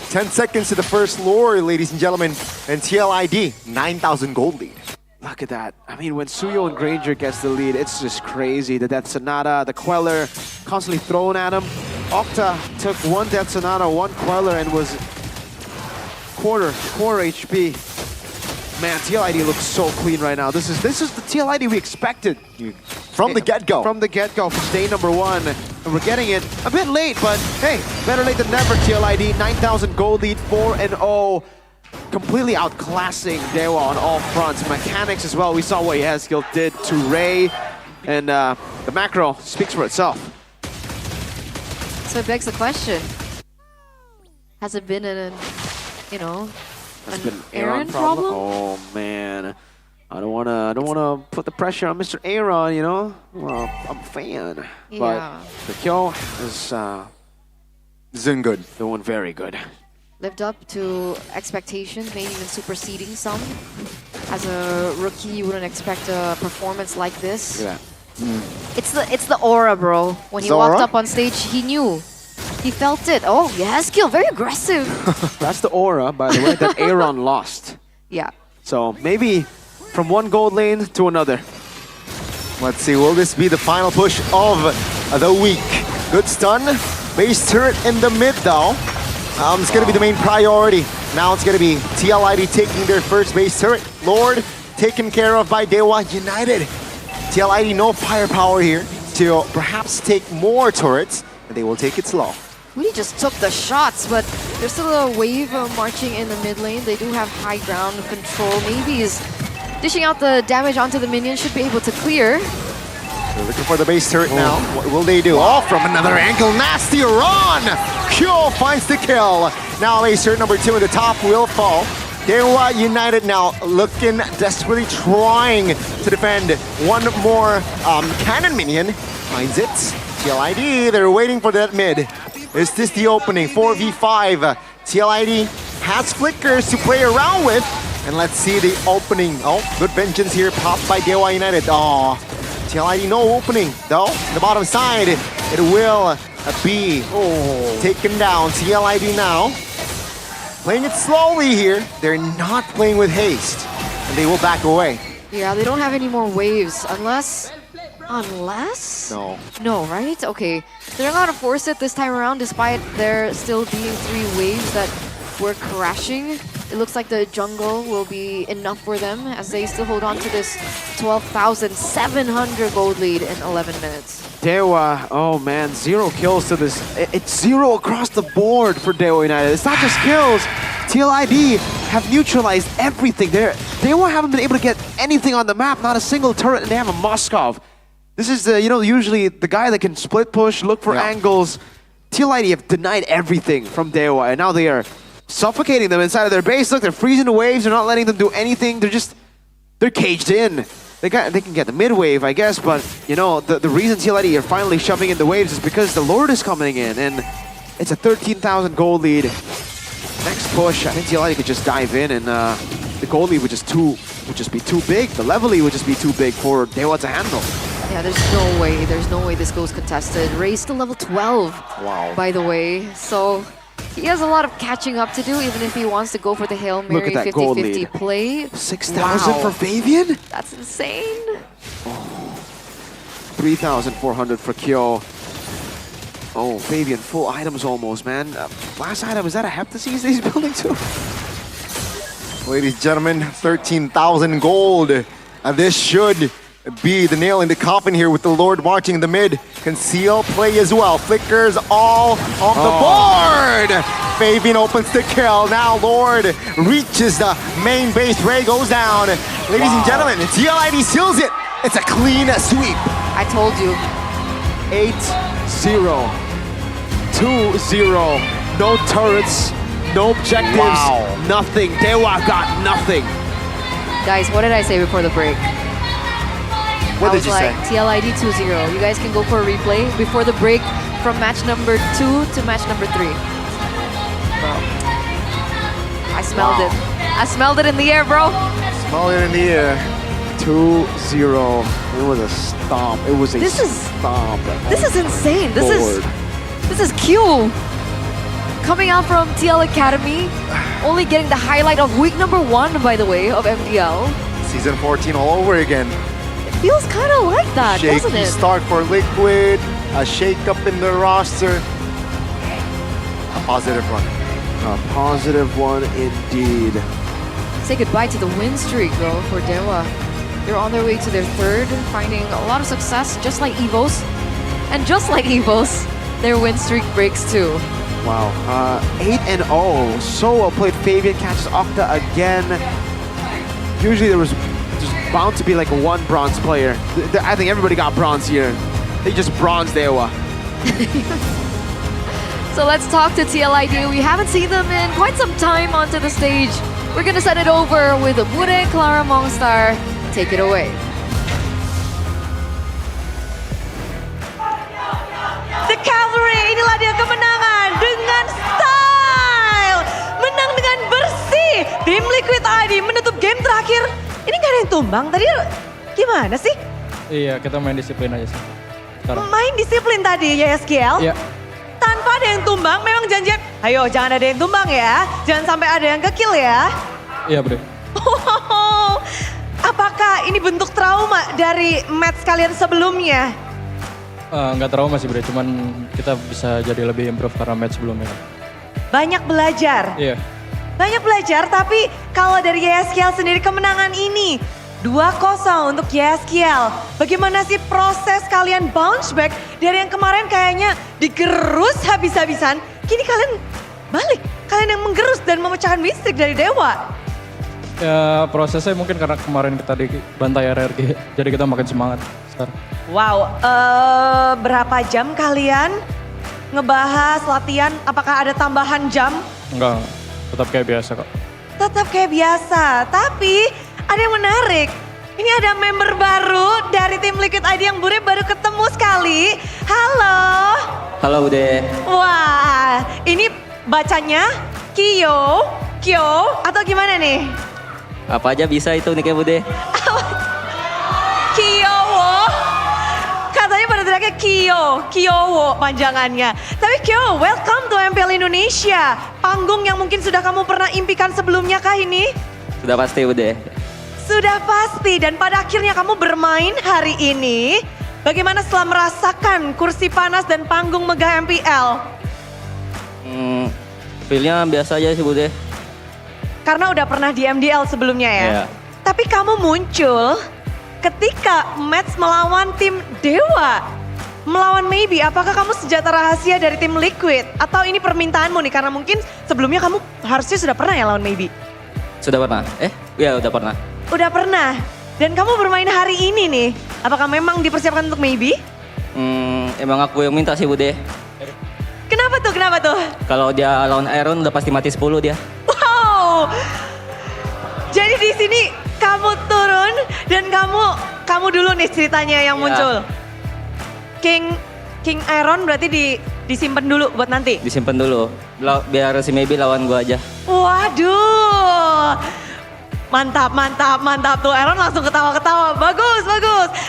10 seconds to the first lore, ladies and gentlemen. And TLID, 9,000 gold lead. Look at that. I mean, when Suyo and Granger gets the lead, it's just crazy. The Death Sonata, the Queller constantly thrown at him. Octa took one Death Sonata, one Queller, and was quarter HP. Man, TLID looks so clean right now. This is the TLID we expected. From the get-go. From the get-go, from day number 1. And we're getting it a bit late, but hey, better late than never, TLID. 9,000 gold lead, 4-0. Completely outclassing Dewa on all fronts. Mechanics as well. We saw what Yehezkiel did to Ray. And the macro speaks for itself. So it begs the question. Has it been an Aaron problem? Oh man. I don't wanna put the pressure on Mr. Aaron, you know? Well, I'm a fan. Yeah. But the Kyo is doing good. Doing very good. Lived up to expectations, maybe even superseding some. As a rookie, you wouldn't expect a performance like this. Look at that. It's the aura, bro. When he walked up on stage, he knew. He felt it. Oh, Yehezkiel, very aggressive. That's the aura, by the way, that Aaron lost. Yeah. So maybe from one gold lane to another. Let's see, will this be the final push of the week? Good stun. Base turret in the mid, though. It's going to be the main priority. Now it's going to be TLID taking their first base turret. Lord taken care of by Dewa United. TLID no firepower here to perhaps take more turrets, and they will take it slow. Really just took the shots, but there's still a wave marching in the mid lane. They do have high ground control. Maybe is dishing out the damage onto the minions, should be able to clear. They're looking for the base turret now. What will they do? Oh, from another angle, nasty run! Kyo finds the kill. Now base turret number 2 in the top will fall. Dewa United now looking, desperately trying to defend one more cannon minion. Finds it. TLID, they're waiting for that mid. Is this the opening? 4v5. TLID has flickers to play around with. And let's see the opening. Oh, good vengeance here popped by Dewa United. Oh, TLID no opening though. The bottom side, it will be taken down. TLID now playing it slowly here. They're not playing with haste, and they will back away. Yeah, they don't have any more waves unless. No. No, right? Okay. They're not gonna force it this time around, despite there still being 3 waves that were crashing. It looks like the jungle will be enough for them as they still hold on to this 12,700 gold lead in 11 minutes. Dewa, oh man, 0 kills to this. It's 0 across the board for Dewa United. It's not just kills. TLID have neutralized everything. Dewa haven't been able to get anything on the map, not a single turret, and they have a Moskov. This is the, usually the guy that can split push, look for angles. TLID have denied everything from Dewa, and now they are suffocating them inside of their base. Look, they're freezing the waves. They're not letting them do anything. They're caged in. They can get the mid wave, I guess, but the reason TLID are finally shoving in the waves is because the Lord is coming in, and it's a 13,000 gold lead. Next push, I think TLID could just dive in, and the gold lead would just be too big. The level lead would just be too big for Dewa to handle. Yeah, there's no way this goes contested. Ray's still level 12, by the way, so he has a lot of catching up to do, even if he wants to go for the Hail Mary 50-50 play. 6,000 for Fabian? That's insane. 3,400 for Kyo. Oh, Fabian, full items almost, man. Last item, is that a Heptaseas that he's building too? Ladies and gentlemen, 13,000 gold. This should be the nail in the coffin here with the Lord marching in the mid. Conceal play as well. Flickers all off the board. Fabian opens the kill. Now Lord reaches the main base. Ray goes down. Ladies and gentlemen, TLID seals it. It's a clean sweep. I told you. 8-0. 2-0. No turrets. No objectives. Nothing. Dewa got nothing. Guys, what did I say before the break? What did you say? TLID 2-0. You guys can go for a replay before the break from match number 2 to match number 3. bro. I smelled it. I smelled it in the air, bro. Smell it in the air. 2-0. It was a stomp. It was a stomp. This is insane. This is Q. Coming out from TL Academy, only getting the highlight of week number 1, by the way, of MPL. Season 14 all over again. It feels kind of like that, doesn't Shaky it? start for Liquid, a shake up in the roster. A positive run. A positive one indeed. Say goodbye to the win streak, though, for Dewa. They're on their way to their 3rd, finding a lot of success, just like EVOS. And just like EVOS, their win streak breaks too. Wow. 8-0. So well played. Fabian catches Octa again. Usually there was just bound to be like one bronze player. I think everybody got bronze here. They just bronzed Dewa. So let's talk to TLID. We haven't seen them in quite some time onto the stage. We're gonna send it over with Bude Clara Mongstar. Take it away. The Cavalry, inilah dia kemenangan dengan style. Menang dengan bersih. Tim Liquid ID menutup game terakhir. Ini gak ada yang tumbang, tadi gimana sih? Iya, kita main disiplin aja sih. Sekarang. Main disiplin tadi ya SKL? Iya. Tanpa ada yang tumbang, memang janjian, ayo jangan ada yang tumbang ya. Jangan sampai ada yang ke-kill ya. Iya, Bro. Apakah ini bentuk trauma dari match kalian sebelumnya? Nggak trauma sih, Bre. Cuman kita bisa jadi lebih improve karena match sebelumnya. Banyak belajar. Iya. Banyak belajar, tapi kalau dari YSKL sendiri kemenangan ini 2-0 untuk YSKL. Bagaimana sih proses kalian bounce back dari yang kemarin kayaknya digerus habis-habisan. Kini kalian balik. Kalian yang menggerus dan memecahkan mistrik dari Dewa. Ya prosesnya mungkin karena kemarin kita dibantai RRG. Jadi kita makin semangat sekarang. Wow, berapa jam kalian ngebahas latihan? Apakah ada tambahan jam? Enggak, tetap kayak biasa kok. Tetap kayak biasa, tapi ada yang menarik. Ini ada member baru dari tim Liquid ID yang Bude baru ketemu sekali. Halo. Halo Bude. Wah, ini bacanya Kyo atau gimana nih? Apa aja bisa itu nicknya Bude. Kyowo. Katanya pada teriaknya Kyowo panjangannya. Tapi Kyo, welcome to MPL Indonesia. Panggung yang mungkin sudah kamu pernah impikan sebelumnya kah ini? Sudah pasti Bude. Sudah pasti, dan pada akhirnya kamu bermain hari ini. Bagaimana setelah merasakan kursi panas dan panggung megah MPL? Feel-nya biasa aja sih Bude. Karena udah pernah di MDL sebelumnya ya? Iya. Tapi kamu muncul ketika match melawan tim Dewa. Melawan Maybe, apakah kamu senjata rahasia dari tim Liquid? Atau ini permintaanmu nih, karena mungkin sebelumnya kamu harusnya sudah pernah ya lawan Maybe? Sudah pernah? Iya udah pernah. Udah pernah? Dan kamu bermain hari ini nih, apakah memang dipersiapkan untuk Maybe? Emang aku yang minta sih Bude. Kenapa tuh? Kalau dia lawan Iron udah pasti mati 10 dia. Wow! Jadi di sini kamu turun dan kamu dulu nih ceritanya yang muncul. King Iron berarti disimpan dulu buat nanti? Disimpan dulu. Biar si Maybe lawan gua aja. Waduh! Mantap tuh, Iron langsung ketawa-ketawa. Bagus.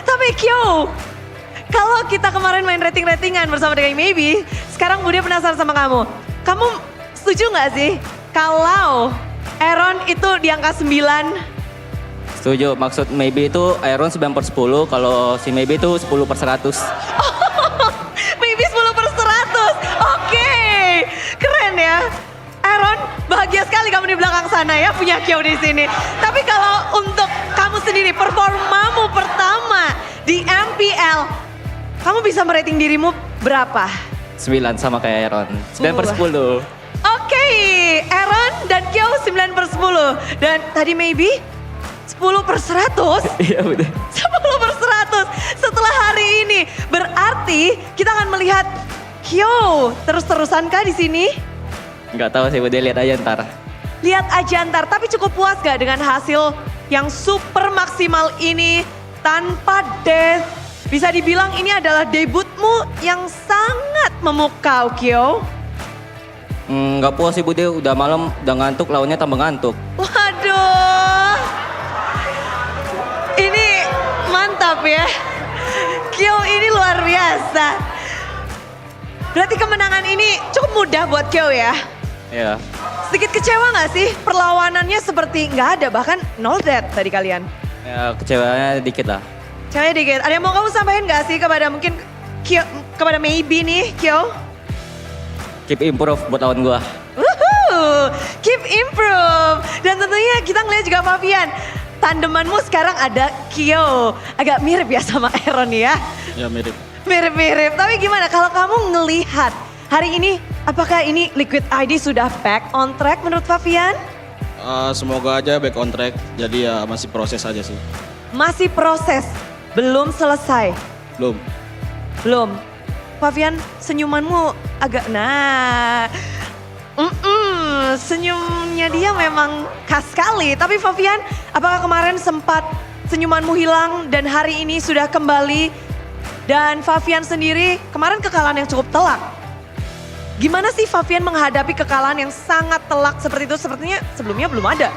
Tapi Kyo, kalau kita kemarin main rating-ratingan bersama dengan Maybe, sekarang Bude penasaran sama kamu. Kamu setuju gak sih kalau Iron itu di angka 9? Setuju, maksud Maybe itu Iron 9/10, kalau si Maybe itu 10/100. Maybe 10/100, oke. Keren ya. Iron, bahagia sekali kamu di belakang sana ya, punya Kyo di sini. Tapi kalau untuk kamu sendiri, performamu pertama di MPL, kamu bisa merating dirimu berapa? 9 sama kayak Iron, 9/10. Oke, Aaron dan Kyo 9/10. Dan tadi Maybe 10/100? Iya betul. 10/100 setelah hari ini. Berarti kita akan melihat Kyo terus-terusan kah di sini? Nggak tahu sih, Bude, lihat aja ntar. Lihat aja ntar, tapi cukup puas gak dengan hasil yang super maksimal ini tanpa death? Bisa dibilang ini adalah debutmu yang sangat memukau, Kyo. Nggak puas sih Bude, udah malam, udah ngantuk, lawannya tambah ngantuk. Waduh. Ini mantap ya. Kyo ini luar biasa. Berarti kemenangan ini cukup mudah buat Kyo ya? Iya. Sedikit kecewa nggak sih? Perlawanannya seperti nggak ada, bahkan no death tadi kalian. Ya kecewanya dikit lah. Kecewanya dikit. Ada yang mau kamu sampaikan nggak sih kepada mungkin Kyo, kepada maybe nih Kyo? Keep improve buat lawan gua. Woohoo, keep improve. Dan tentunya kita ngeliat juga Fabian. Tandemanmu sekarang ada Kyo. Agak mirip ya sama Aaron ya. Ya mirip. Mirip-mirip. Tapi gimana kalau kamu ngelihat hari ini, apakah ini Liquid ID sudah back on track menurut Fabian? Semoga aja back on track. Jadi ya masih proses aja sih. Masih proses, belum selesai. Belum. Fabian, senyumanmu agak senyumnya dia memang khas sekali. Tapi Fabian, apakah kemarin sempat senyumanmu hilang dan hari ini sudah kembali? Dan Fabian sendiri kemarin kekalahan yang cukup telak. Gimana sih Fabian menghadapi kekalahan yang sangat telak seperti itu? Sepertinya sebelumnya belum ada.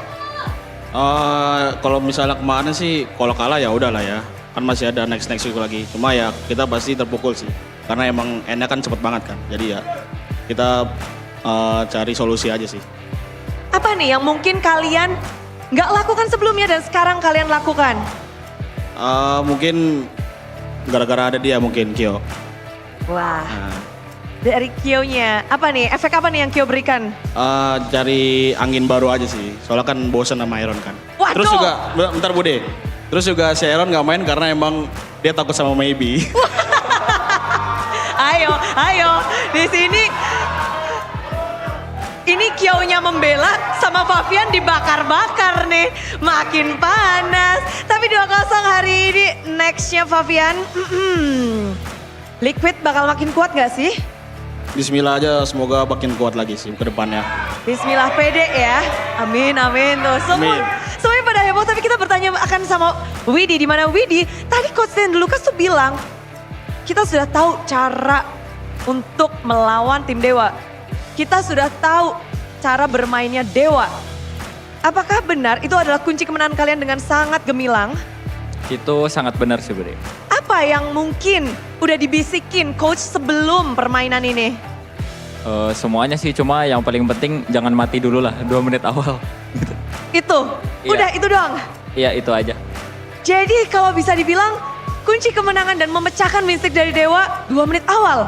Kalau misalnya kemarin sih, kalau kalah ya udahlah ya. Kan masih ada next week lagi. Cuma ya kita pasti terpukul sih. Karena emang endnya kan cepet banget kan. Jadi ya kita cari solusi aja sih. Apa nih yang mungkin kalian nggak lakukan sebelumnya dan sekarang kalian lakukan? Mungkin gara-gara ada dia mungkin Kyo. Wah, dari Kyo-nya apa nih? Efek apa nih yang Kyo berikan? Cari angin baru aja sih. Soalnya kan bosen sama Iron kan. Waduh. Terus juga, bentar Bude. Terus juga si Iron gak main karena emang dia takut sama Maybe. Ayo, di sini ini Kyo-nya membela sama Fabian dibakar-bakar nih. Makin panas. Tapi 2-0 hari ini nextnya Fabian. Liquid bakal makin kuat gak sih? Bismillah aja, semoga makin kuat lagi sih ke depannya. Bismillah pede ya. Amin tuh. Semuanya pada heboh, tapi kita bertanya akan sama Widi. Di mana Widi? Tadi Coach Dan Lucas tuh bilang, kita sudah tahu cara untuk melawan tim Dewa. Kita sudah tahu cara bermainnya Dewa. Apakah benar itu adalah kunci kemenangan kalian dengan sangat gemilang? Itu sangat benar sih Bude. Apa yang mungkin udah dibisikin coach sebelum permainan ini? Semuanya sih, cuma yang paling penting jangan mati dulu lah 2 menit awal. Itu? Iya. Udah itu doang? Iya itu aja. Jadi kalau bisa dibilang kunci kemenangan dan memecahkan mistik dari Dewa 2 menit awal?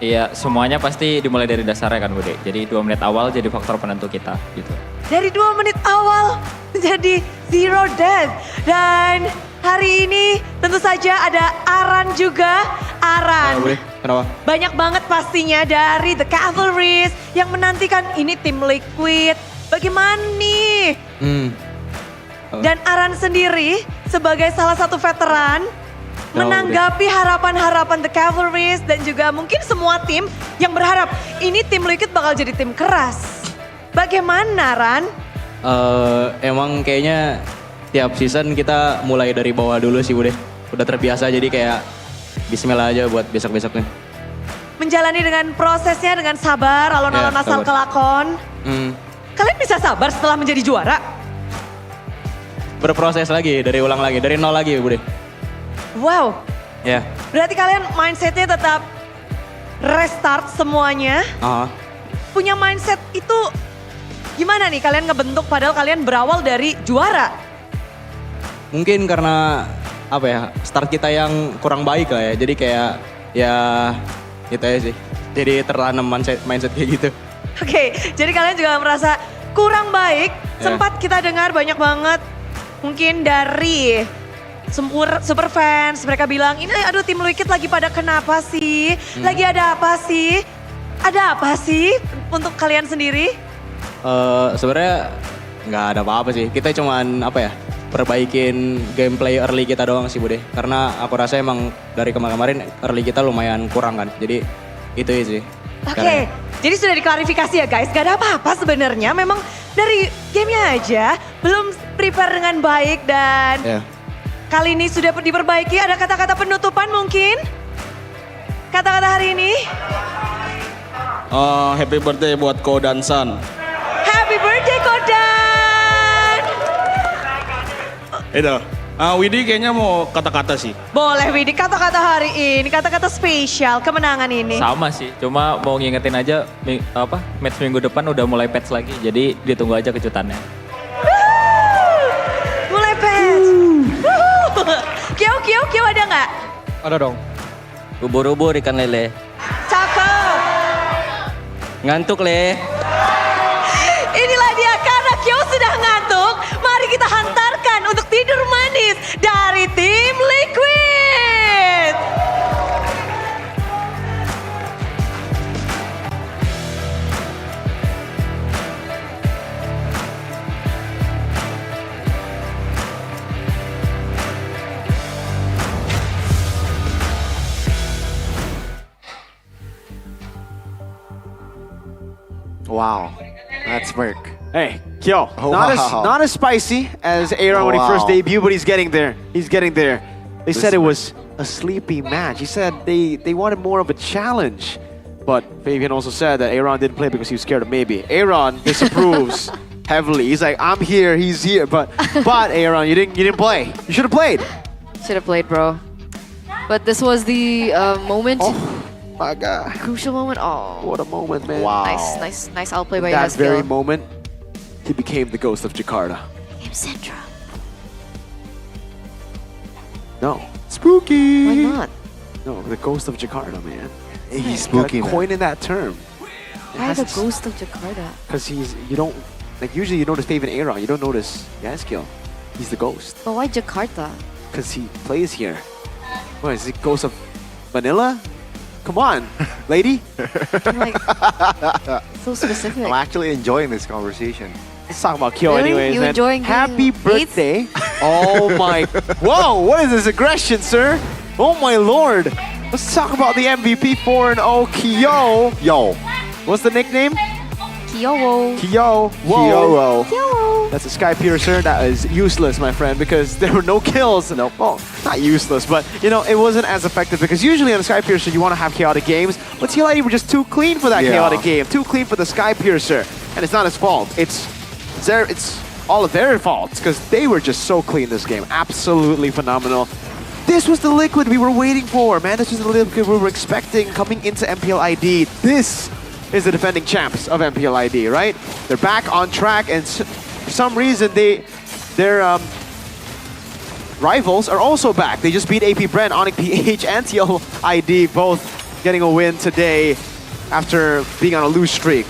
Iya, semuanya pasti dimulai dari dasarnya kan Bude. Jadi 2 menit awal jadi faktor penentu kita gitu. Dari 2 menit awal jadi 0 death. Dan hari ini tentu saja ada Aran juga. Aran. Kenapa? Banyak banget pastinya dari The Cavalries yang menantikan ini tim Liquid. Bagaimana nih? Dan Aran sendiri sebagai salah satu veteran menanggapi harapan-harapan The Cavalries dan juga mungkin semua tim yang berharap ini tim Liquid bakal jadi tim keras. Bagaimana Ran? Emang kayaknya tiap season kita mulai dari bawah dulu sih Bude. Udah terbiasa jadi kayak bismillah aja buat besok-besoknya. Menjalani dengan prosesnya dengan sabar, alon-alon asal kelakon. Kalian bisa sabar setelah menjadi juara? Berproses lagi, ulang lagi, dari nol lagi Bude. Wow. Ya. Berarti kalian mindsetnya tetap restart semuanya. Punya mindset itu gimana nih kalian ngebentuk padahal kalian berawal dari juara? Mungkin karena apa ya, start kita yang kurang baik lah ya. Jadi kayak ya gitu aja sih. Jadi tertanam mindset kayak gitu. Oke, jadi kalian juga merasa kurang baik. Sempat kita dengar banyak banget mungkin dari super fans, mereka bilang ini aduh tim Liquid lagi pada kenapa sih? Lagi ada apa sih? Ada apa sih untuk kalian sendiri? Sebenarnya nggak ada apa-apa sih. Kita cuman apa ya, perbaikin gameplay early kita doang sih Bude. Karena aku rasa emang dari kemarin early kita lumayan kurang kan. Jadi itu sih. Oke, jadi sudah diklarifikasi ya guys. Gak ada apa-apa sebenarnya. Memang dari gamenya aja belum prepare dengan baik dan kali ini sudah diperbaiki. Ada kata-kata penutupan mungkin? Kata-kata hari ini? Happy birthday buat Ko dan San. Happy birthday Kodan. Itu. Widi kayaknya mau kata-kata sih. Boleh Widi, kata-kata hari ini, kata-kata spesial kemenangan ini. Sama sih, cuma mau ngingetin aja match minggu depan udah mulai patch lagi, jadi ditunggu aja kejutannya. Mulai patch. Kio ada nggak? Ada dong. Ubur-ubur ikan lele. Cakep. Ngantuk le. Inilah dia, karena Kyo sudah ngantuk, mari kita hantarkan untuk tidur manis dari tim Liquid. Wow, that's work. Hey, Kyo, Oh, not as spicy as Aaron when he first debuted, but he's getting there. He's getting there. They said it was a sleepy match. He said they wanted more of a challenge. But Fabian also said that Aaron didn't play because he was scared of maybe. Aaron disapproves heavily. He's like, I'm here, he's here. But Aaron, you didn't play. You should have played. Should have played, bro. But this was the moment. Oh my God. Crucial moment. Oh. What a moment, man. Wow. Nice outplay by That very Yaskill. moment, he became the ghost of Jakarta. Became Central. No. Spooky. Why not? No, the ghost of Jakarta, man. He's spooky, man. Coining that term. Why the ghost of Jakarta? Because you don't, like usually you notice Fabian Aaron, you don't notice Yaskill. He's the ghost. But why Jakarta? Because he plays here. What, is he ghost of Manila? Come on, lady. So specific. I'm actually enjoying this conversation. Let's talk about Kyo Really? anyways, You man. enjoying Happy getting birthday. Oh my, whoa, what is this aggression, sir? Oh my lord. Let's talk about the MVP 4-0 Kyo. Yo. What's the nickname? Kyo. Kyo. Whoa. Kyo. That's a Sky Piercer. That is useless, my friend, because there were no kills. No, well, not useless, but you know, it wasn't as effective because usually on a Sky Piercer you want to have chaotic games, but TLID were just too clean for that chaotic game, too clean for the Sky Piercer, and it's not his fault. It's all of their fault because they were just so clean this game. Absolutely phenomenal. This was the Liquid we were waiting for, man. This was the Liquid we were expecting coming into MPL ID. This is the defending champs of MPL ID, right? They're back on track, and for some reason their rivals are also back. They just beat AP Brent, Onyx PH, and TLID both getting a win today after being on a lose streak.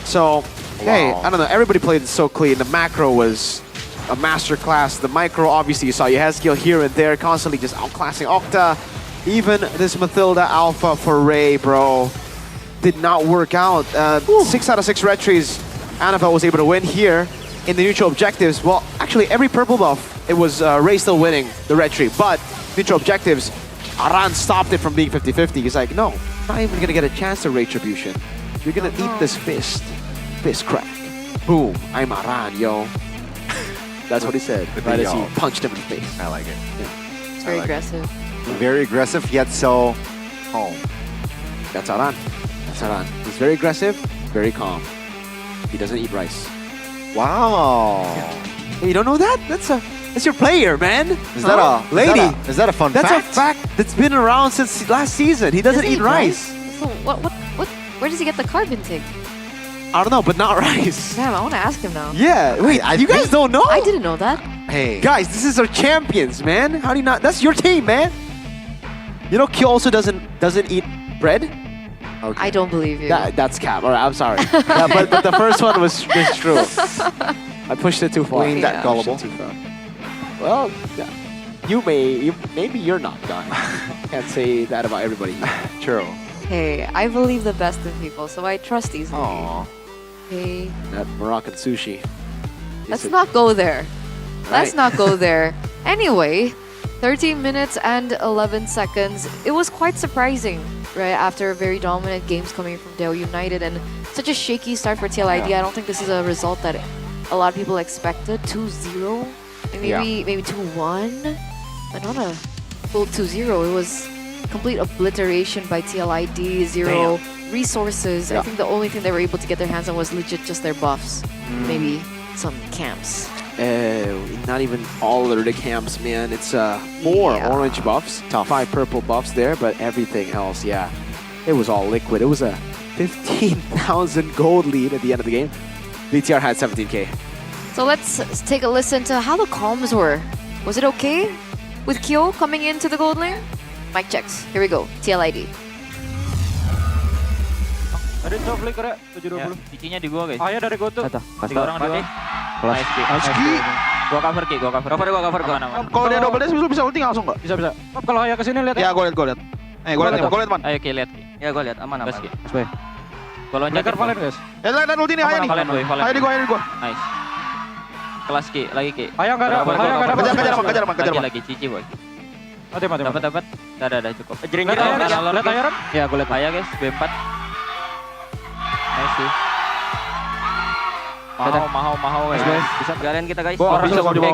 So, hey, I don't know. Everybody played it so clean. The macro was a masterclass. The micro, obviously, you saw Yaskill here and there, constantly just outclassing Octa. Even this Mathilda Alpha for Ray, bro, did not work out. 6 out of 6 red trees, Annabelle was able to win here in the neutral objectives. Well, actually, every purple buff, it was Ray still winning the red tree, but neutral objectives, Aran stopped it from being 50-50. He's like, no, not even gonna get a chance to Retribution. You're gonna eat this fist crack. Boom, I'm Aran, yo. That's what he said, right as he punched him in the face. I like it. Yeah. It's very aggressive. Very aggressive, yet so calm. That's Aran. That's Aran. He's very aggressive, very calm. He doesn't eat rice. Wow. Hey, you don't know that? That's your player, man. Is that a lady? Is that a fun That's fact? a fact that's been around since last season. He doesn't eat rice. So where does he get the carb intake? I don't know, but not rice. Damn, I want to ask him now. Yeah, wait, you guys don't know? I didn't know that. Hey. Guys, this is our champions, man. How do you not? That's your team, man. You know, Kyo also doesn't eat bread. Okay. I don't believe you. That's cap. All right, I'm sorry. Yeah, but the first one was true. I pushed it too far. We ain't that gullible. Too far. Well, yeah. Maybe you're not, guy. Can't say that about everybody. True. Hey, I believe the best in people, so I trust easily. Aww. Hey. That Moroccan sushi. Let's not go there. Let's not go there. Anyway, 13 minutes and 11 seconds. It was quite surprising, right? After very dominant games coming from Deo United and such a shaky start for TLID. I don't think this is a result that a lot of people expected. 2-0, maybe 2-1, but not a full 2-0. It was complete obliteration by TLID. Zero resources. I think the only thing they were able to get their hands on was legit just their buffs. Maybe some camps. Not even all of the camps, man. It's 4 orange buffs, 5 purple buffs there, but everything else, yeah. It was all liquid. It was a 15,000 gold lead at the end of the game. BTR had 17k. So let's take a listen to how the comms were. Was it okay with Kyo coming into the gold lane? Mic checks. Here we go. TLID. Ada drop flicker ya, 720. Cici-nya di gua guys. Ayo dari gua tuh. 3 orang di gua. Nice Ki. Aski. Gua cover Ki, gua cover. Cover. Kalau dia double dash bisa ulti langsung nggak? Bisa. Kalau Ayah kesini lihat ya. Ya, gua lihat. Gua lihat, man. Ayo Ki, lihat Ki. Ya, gua lihat. Aman. Gas Ki. Boy. Gua loncat Valen guys. Lihat ulti nih, Ayah nih. Ayo di gua. Nice. Kelas Ki, lagi Ki. Ayah nggak ada. Kejar. Lagi Cici boy. Mati. Dapat. Udah cukup. Lihat Ayah. Ya, gua lihat Ayah guys, B4. Nice sih. Mau guys. Bisa berjalan kita guys.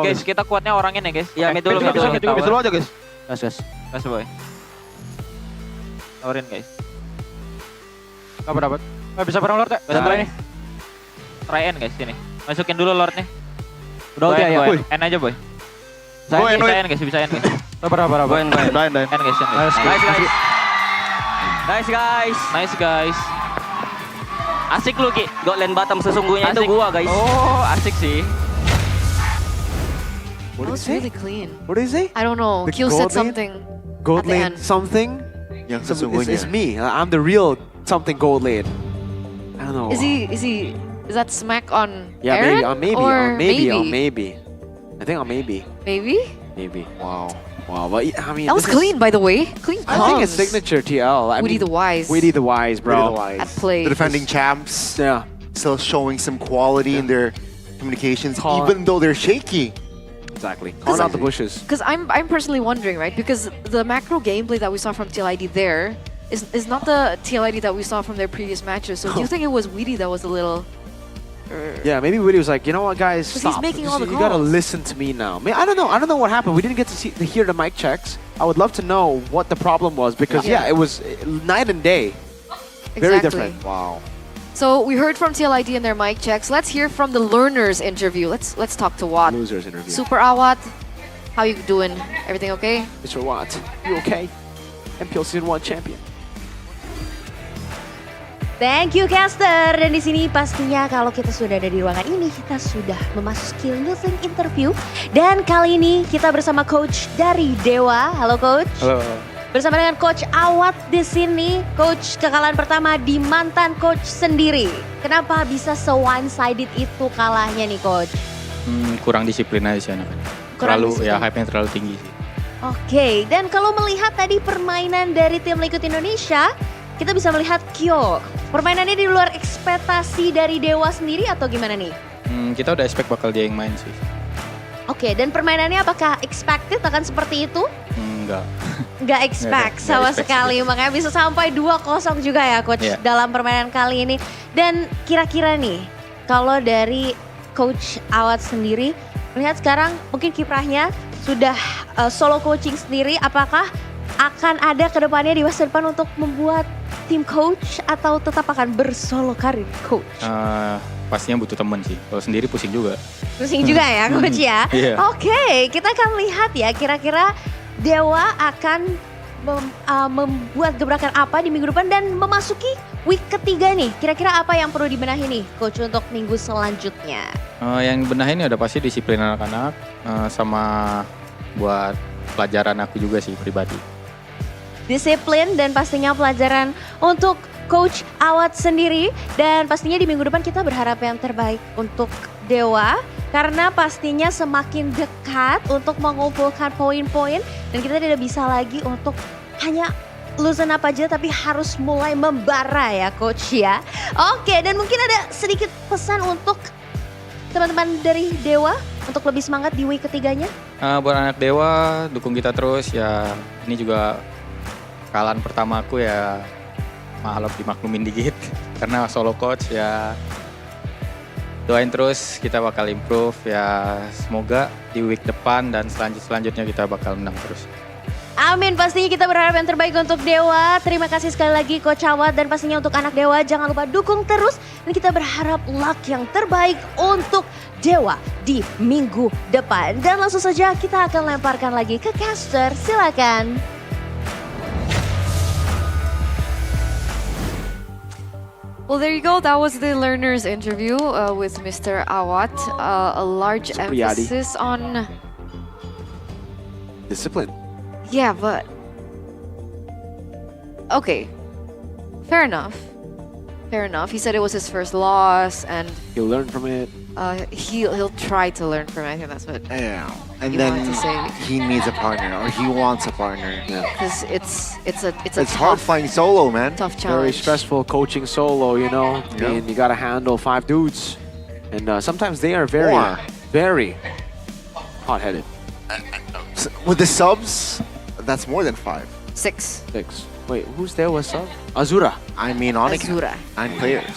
Guys, kita kuatnya orangnya nih guys. Iya, mid dulu aja guys. Gas boy. Tawarin guys. Dapat. Bisa bareng Lord ya? Bisa nih. Try N guys sini. Masukin dulu Lordnya. Udah ulti ya. N aja boy. Bisa N guys. Berapa? N guys. Nice guys. Asik lu Ki, God lane bottom sesungguhnya itu gua guys. Oh asik sih. That was really clean. What did he say? I don't know. Kyo said something. Gold at the lane end. something? Yang It's sesungguhnya. me. I'm the real something gold lane. I don't know. Is that smack on Yeah, Aaron? maybe. Or Maybe. I think on maybe. Maybe? Wow. But I mean, That was clean, by the way. Clean I think it's comms. signature TL. Woody the Wise. Woody the Wise, bro. At play. The defending champs. Yeah. Still showing some quality in their communications, even though they're shaky. Exactly. Calling out the bushes. Because I'm personally wondering, right? Because the macro gameplay that we saw from TLID there is not the TLID that we saw from their previous matches. So do you think it was Weedy that was a little... Yeah, maybe Woody was like, you know what, guys, 'Cause stop. he's making all the You gotta calls. listen to me now. I don't know what happened. We didn't get to hear the mic checks. I would love to know what the problem was because Yeah. it was night and day. Very Exactly. different. Wow. So we heard from TLID and their mic checks. Let's hear from the learners interview. Let's talk to Watt. Losers interview. Super Awat, how you doing? Everything okay? Mr. Watt, you okay? MPL Season 1 champion. Thank you caster. Dan di sini pastinya kalau kita sudah ada di ruangan ini, kita sudah memasuki losing interview. Dan kali ini kita bersama coach dari Dewa. Halo coach. Halo. Bersama dengan coach Awat di sini. Coach, kekalahan pertama di mantan coach sendiri. Kenapa bisa se-one-sided itu kalahnya nih coach? Kurang disiplin aja sih anak-anak. Hype-nya terlalu tinggi sih. Oke, dan kalau melihat tadi permainan dari tim Liquid Indonesia, kita bisa melihat Kyo. Permainannya di luar ekspektasi dari Dewa sendiri atau gimana nih? Kita udah expect bakal dia yang main sih. Oke, dan permainannya apakah expected akan seperti itu? Enggak. Nggak expect sama sekali, makanya bisa sampai 2-0 juga ya coach dalam permainan kali ini. Dan kira-kira nih, kalau dari coach Awat sendiri, melihat sekarang mungkin kiprahnya sudah solo coaching sendiri, apakah akan ada kedepannya di masa depan untuk membuat tim coach atau tetap akan bersolo karir coach? Pastinya butuh temen sih, kalau sendiri pusing juga. Pusing juga ya coach ya? Iya. Oke, kita akan lihat ya kira-kira Dewa akan membuat gebrakan apa di minggu depan dan memasuki week ketiga nih. Kira-kira apa yang perlu dibenahi nih coach untuk minggu selanjutnya? Yang benahin ini udah pasti disiplin anak-anak sama buat pelajaran aku juga sih pribadi. Disiplin dan pastinya pelajaran untuk Coach Awat sendiri. Dan pastinya di minggu depan kita berharap yang terbaik untuk Dewa. Karena pastinya semakin dekat untuk mengumpulkan poin-poin. Dan kita tidak bisa lagi untuk hanya lulusan apa aja tapi harus mulai membara ya Coach ya. Oke, dan mungkin ada sedikit pesan untuk teman-teman dari Dewa untuk lebih semangat di week ketiganya. Buat anak Dewa, dukung kita terus ya. Ini juga kekalahan pertama aku ya, maaf dimaklumin dikit karena solo coach ya. Doain terus kita bakal improve ya, semoga di week depan dan selanjutnya kita bakal menang terus. Amin, pastinya kita berharap yang terbaik untuk Dewa. Terima kasih sekali lagi Coach Cawat dan pastinya untuk anak Dewa jangan lupa dukung terus. Dan kita berharap luck yang terbaik untuk Dewa di minggu depan. Dan langsung saja kita akan lemparkan lagi ke caster, silakan. Well, there you go. That was the learners interview with Mr. Awat. A large emphasis on discipline. Yeah, but okay, fair enough. Fair enough. He said it was his first loss, and he'll learn from it. He'll try to learn from it. I think that's what. Yeah, and he then wanted to say. he needs a partner, or he wants a partner. Because it's hard playing solo, man. Tough Very challenge. stressful coaching solo, you know. I mean, you gotta handle 5 dudes, and sometimes they are very hot-headed. With the subs, that's more than 5. 6. Wait, who's there with sub? Azura. I mean, Onyx. Azura. 9 players.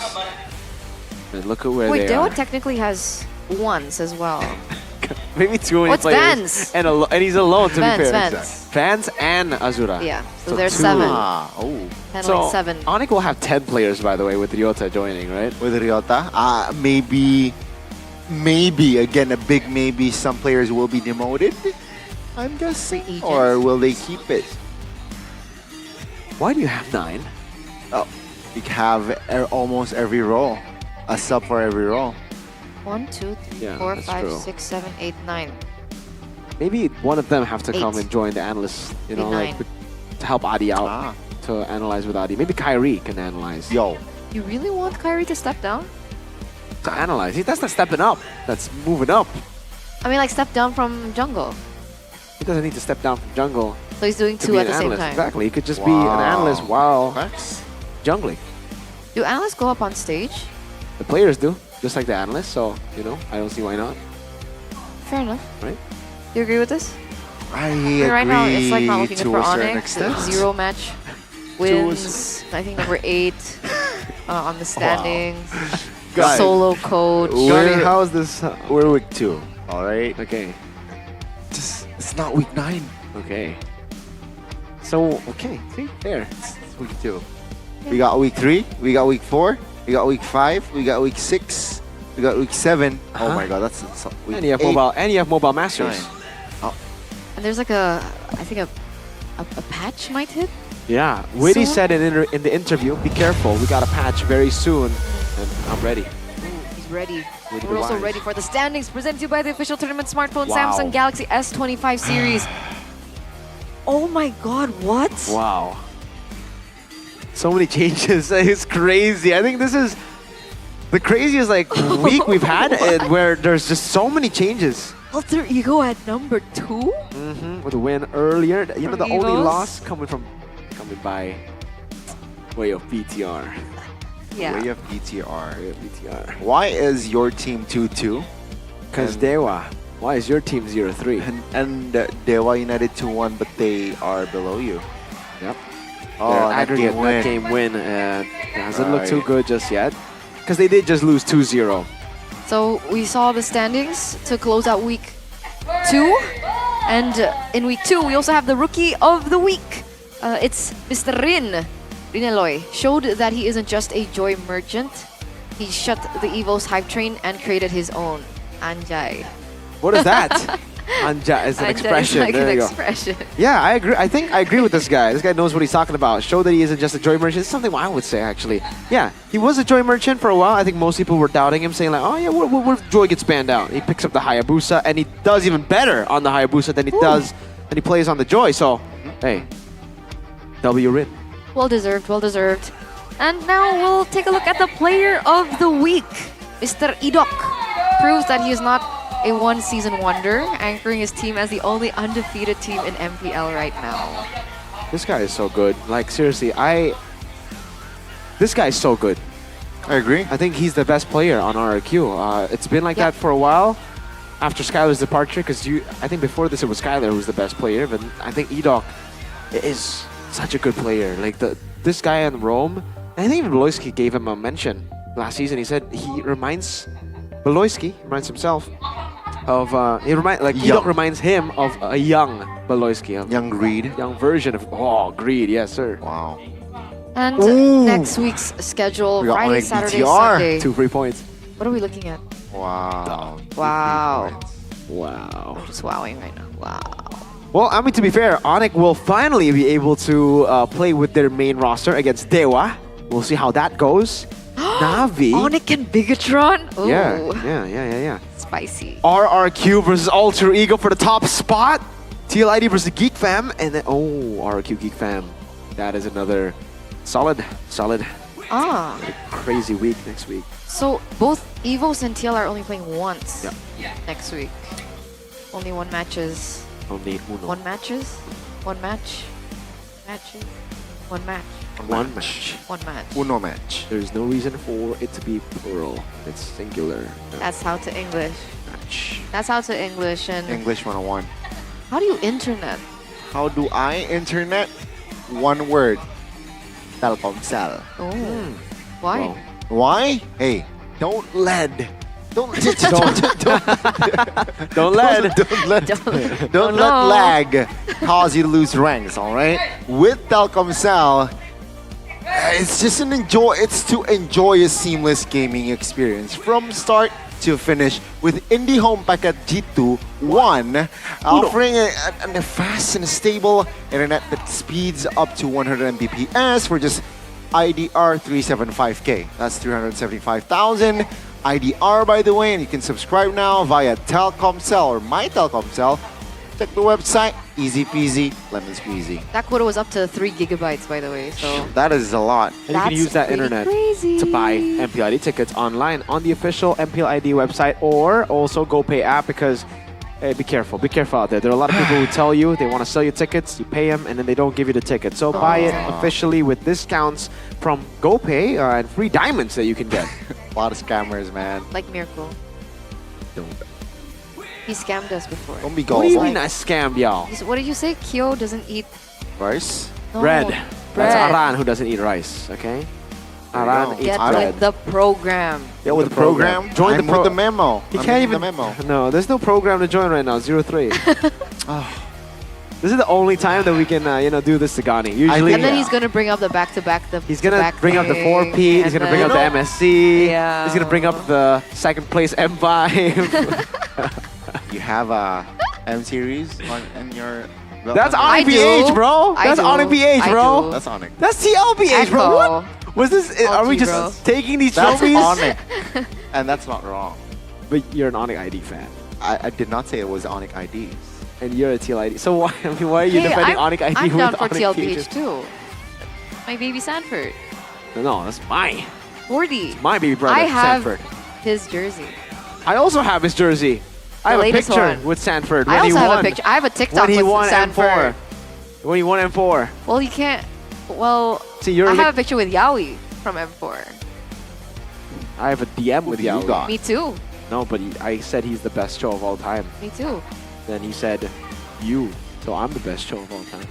And look at where Wait, they Dewa are. technically has ones as well. Maybe 2 What's players. Vans? And he's alone, to Vans, be fair. Vans. Vans and Azura. Yeah, so there's 2. 7. Oh. And So, like 7. Onyx will have 10 players, by the way, with Ryota joining, right? With Ryota, maybe again a big maybe. Some players will be demoted. I'm guessing, or will they keep it? Why do you have 9? Oh, you have almost every role, a sub for every role. 1, 2, 3, Yeah, 4, that's 5, true. 6, 7, 8, 9. Maybe one of them have to come 8. and join the analysts, you know, Maybe like 9. to help Adi out, to analyze with Adi. Maybe Kyrie can analyze. Yo. You really want Kyrie to step down? To analyze. That's not stepping up. That's moving up. I mean, like step down from jungle. He doesn't need to step down from jungle. So he's doing to 2 be at an the same analyst. time. Exactly. He could just be an analyst while jungling. Do analysts go up on stage? The players do, just like the analysts. So, you know, I don't see why not. Fair enough. Right? You agree with this? I Right now, it's like not looking good for a certain Onyx. extent. 0 match wins. I think number 8 on the standings. Guys, Solo coach. Johnny, how's this? We're week 2, all right? Okay. It's not week 9. Okay. So, okay, see, fair. It's week 2. We got week 3. We got week 4. We got week 5. We got week 6. We got week 7. Oh my God, that's week And you have 8. mobile masters. 9. Oh. And there's like I think a patch might hit. Yeah, Witty Soon? said in the interview, be careful, we got a patch very soon, and I'm ready. He's ready. With We're the also wise. ready for the standings presented to you by the official tournament smartphone Wow. Samsung Galaxy S25 series. Oh my God, what? Wow. So many changes, it's crazy. I think this is the craziest like week we've had where there's just so many changes. Alter Ego at number 2? With a win earlier, you know, the From only Evos? loss coming by way of BTR. Yeah. Way of BTR. Way of BTR. Why is your team 2-2? Because And- Dewa, why is your team 0-3? And Dewa United 2-1, but they are below you. Yep. Oh, Their that aggregate game win. net game win hasn't looked too Right. good just yet. Because they did just lose 2-0. So we saw the standings to close out week 2. And in week 2, we also have the rookie of the week. It's Mr. Rineloy. Showed that he isn't just a joy merchant. He shut the Evo's hype train and created his own. Anjay. What is that? Anja is an Anjay expression. is like there an you go. expression. Yeah, I agree. I think I agree with this guy. This guy knows what he's talking about. Show that he isn't just a joy merchant. It's something I would say, actually. Yeah, he was a joy merchant for a while. I think most people were doubting him, saying like, oh yeah, what if joy gets banned out? He picks up the Hayabusa, and he does even better on the Hayabusa than he does, and he plays on the joy. So, hey, W Rin. Well deserved, well deserved. And now we'll take a look at the player of the week. Mr. Idok proves that he is not a one-season wonder, anchoring his team as the only undefeated team in MPL right now. This guy is so good. Like, seriously, this guy is so good. I agree. I think he's the best player on RRQ. It's been like that for a while after Skylar's departure, because I think before this it was Skylar who was the best player, but I think Edok is such a good player. Like this guy in Rome, and I think even Beloyski gave him a mention last season. He said Beloyski reminds himself of Edok reminds him of a young Baloyski. Young Greed. Young version of Greed. Yes, sir. Wow. And next week's schedule, We got Friday, Onyx Saturday, BTR. Sunday. 2 free points. What are we looking at? Wow. Wow. Wow. I'm just wowing right now. Wow. Well, I mean, to be fair, Onyx will finally be able to play with their main roster against Dewa. We'll see how that goes. Navi. Onyx and Bigatron? Ooh. Yeah. Spicy. RRQ versus Alter Ego for the top spot. TLID versus Geek Fam. And then, RRQ Geek Fam. That is another solid. Crazy week next week. So both Evos and TL are only playing once next week. Only one matches. Only uno. One matches? One match? Matches? One match. One match. One match. Uno match. There's no reason for it to be plural. It's singular. That's how to English. Match. That's how to English. And English 101. how do you internet? How do I internet? One word. Telkomsel. Oh. Why? Well, Why? Hey, don't let don't let lag cause you to lose ranks, all right? With Telkomsel, it's to enjoy a seamless gaming experience from start to finish with IndiHome Packet G2 offering a fast and stable internet that speeds up to 100 Mbps for just IDR 375K. That's 375,000 IDR, by the way, and you can subscribe now via Telkomsel or My Telkomsel. Check the website, easy peasy, lemon squeezy. That quota was up to 3 gigabytes, by the way. So That is a lot. And you can use that pretty internet crazy. to buy MPL ID tickets online on the official MPL ID website or also GoPay app because, hey, be careful out there. There are a lot of people who tell you they want to sell you tickets, you pay them, and then they don't give you the ticket. So buy it officially with discounts from GoPay and free diamonds that you can get. A lot of scammers, man. like Miracle. Don't He scammed us before. be What do you gullible. mean I scammed y'all? What did you say? Kyo doesn't eat Rice? no, Bread. bread. That's Aran who doesn't eat rice, okay? Aran eats Get bread. with the program. Yeah, with the program. Join the with the memo. He I'm can't in even. the memo. No, there's no program to join right now. 03. This is the only time that we can, do this to Gani. Usually, And then he's gonna bring up the back-to-back. he's gonna bring up the 4P. He's gonna bring up the MSC. Yeah. He's gonna bring up the second place M5. You have a M series in your. That's I Onyx do. BH, bro. I That's do. Onyx BH, I bro. do. That's Onyx. That's TLBH, bro. What? Was this? Are we OG, just bro. taking these That's trophies? Onyx. And that's not wrong. But you're an Onyx ID fan, I did not say it was Onyx IDs. and you're a TLID. So why? I mean, why are you Hey, defending I'm, Onyx ID I'm with down for Onyx TLBH BH? too. My baby Sanford. No, that's mine. 40. My baby brother, I have Sanford. his jersey. I also have his jersey. I have a latest picture one. with Sanford I when he also won. have a picture. I have a TikTok when he with won Sanford. M4. When he won M4. Well, you can't. Well, See, you're I like- have a picture with Yaoi from M4. I have a DM with you Yao. got? Me too. No, but I said he's the best show of all time. Me too. Then he said, you. So I'm the best show of all time.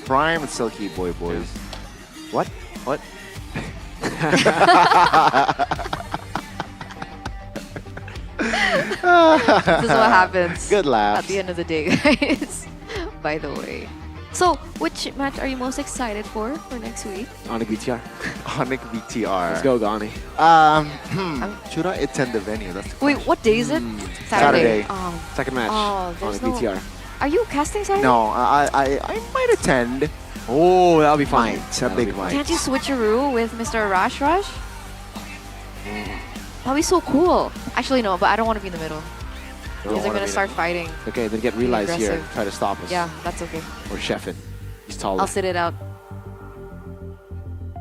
Prime Silky Boy Boys. What? What? This is what happens. Good laugh. At the end of the day, guys. By the way. So, which match are you most excited for next week? Onyx BTR. Onyx BTR. Let's go, Gani. Should I attend the venue? That's the Wait, what day is it? Saturday. Oh, Second match. Oh, there's Onyx no- BTR. are you casting Saturday? No, I might attend. Oh, that'll be fun. Might. A big might. Can't you switcheroo with Mr. Rush Rush? That'd be so cool. Actually, no, but I don't want to be in the middle. Because they're gonna start fighting. Okay, then get Be realized here. aggressive. Try to stop us. Yeah, that's okay. Or Sheffin. He's taller. I'll sit it out.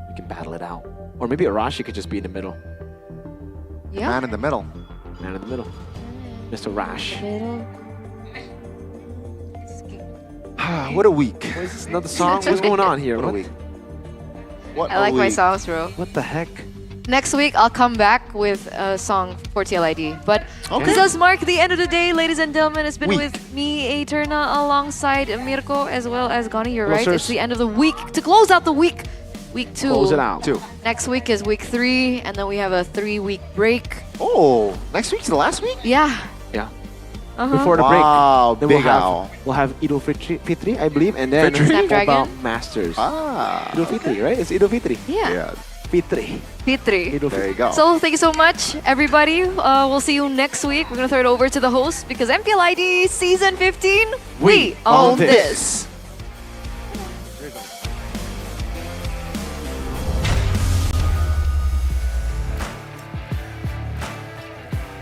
We can battle it out. Or maybe Arashi could just be in the middle. Yeah. Man in the middle. Man in the middle. Mr. Rash. Middle. What a week. What is this, another song? What's going on here? What a week. What I a like my week. songs, bro. What the heck? Next week, I'll come back with a song for TLID. But Okay. this does mark the end of the day, ladies and gentlemen. It's been Week. with me, Eterna, alongside Mirko, as well as Gani. You're Hello, right. sirs. It's the end of the week. To close out the week, week 2. Close it out. 2. Next week is week 3, and then we have a 3-week break. Oh, next week's the last week? Yeah. Yeah. before the break. Wow, Then big owl. we'll have Idul Fitri, I believe, and then Snapdragon. Mobile Masters. Ah. Idul Fitri, right? It's Idul Fitri. Yeah. Fitri. Fitri. There you go. So thank you so much, everybody. We'll see you next week. We're gonna throw it over to the host because MPL ID Season 15, we own this.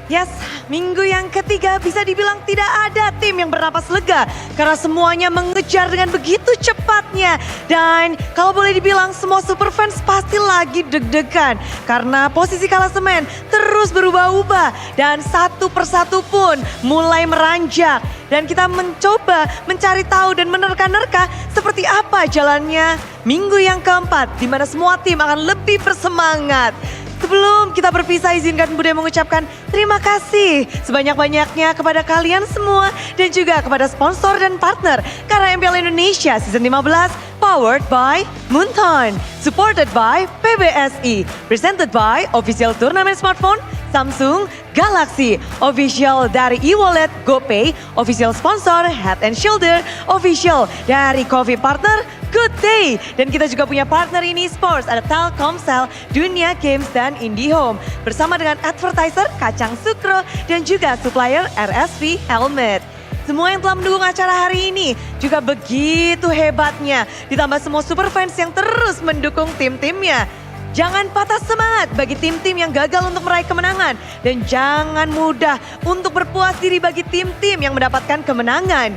Yes, minggu yang ketiga bisa dibilang tidak ada tim yang bernapas lega karena semuanya mengejar dengan begitu cepatnya. Dan kalau boleh dibilang semua super fans pasti lagi deg-degan karena posisi klasemen terus berubah-ubah dan satu persatu pun mulai meranjak. Dan kita mencoba mencari tahu dan menerka-nerka seperti apa jalannya minggu yang keempat di mana semua tim akan lebih bersemangat. Sebelum kita berpisah, izinkan Bude mengucapkan terima kasih sebanyak-banyaknya kepada kalian semua dan juga kepada sponsor dan partner karena MPL Indonesia Season 15 powered by Moonton, supported by PBSI, presented by Official Turnamen Smartphone, Samsung Galaxy, official dari e-wallet GoPay, official sponsor Head and Shoulder, official dari coffee partner Good Day. Dan kita juga punya partner ini sports, ada Telkomsel, Dunia Games dan IndiHome. Bersama dengan advertiser Kacang Sukro dan juga supplier RSV Helmet. Semua yang telah mendukung acara hari ini juga begitu hebatnya. Ditambah semua super fans yang terus mendukung tim-timnya. Jangan patah semangat bagi tim-tim yang gagal untuk meraih kemenangan. Dan jangan mudah untuk berpuas diri bagi tim-tim yang mendapatkan kemenangan.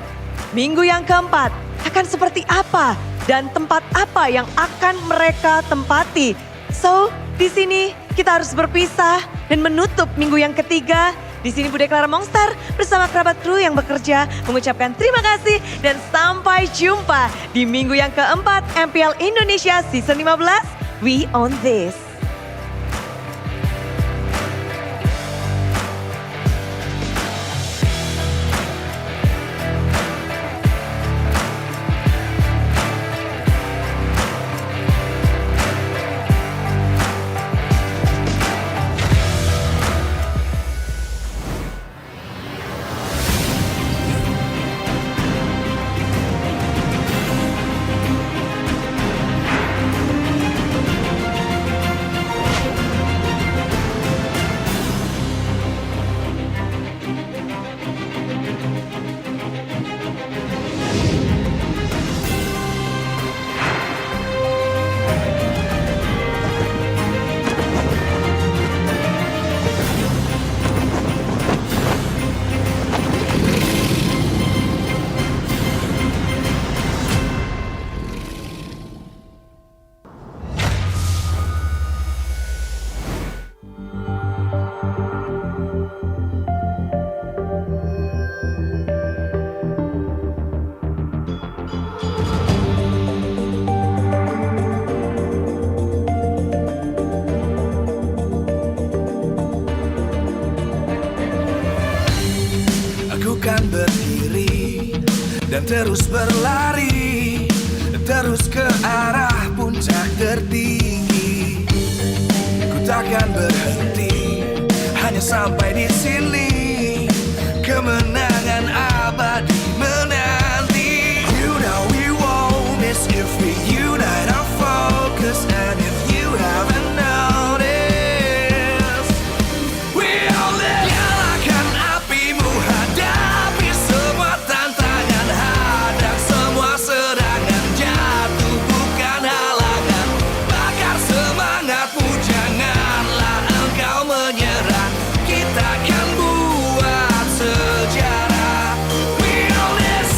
Minggu yang keempat akan seperti apa dan tempat apa yang akan mereka tempati. So, di sini kita harus berpisah dan menutup minggu yang ketiga. Di sini Bude Clara Monster bersama kerabat kru yang bekerja mengucapkan terima kasih dan sampai jumpa di minggu yang keempat MPL Indonesia Season 15. We own this. Kan berdiri dan terus berlari, terus ke arah puncak tertinggi. Ku takkan berhenti, hanya sampai di sini. Kemenangan abadi menanti. You know we won't miss if we unite our focus. And if you haven't noticed, we all live. Nyalakan apimu, hadapi semua tantangan, hadang semua serangan, jatuh bukan halangan. Bakar semangatmu, janganlah engkau menyerah. Kita akan buat sejarah. We all this,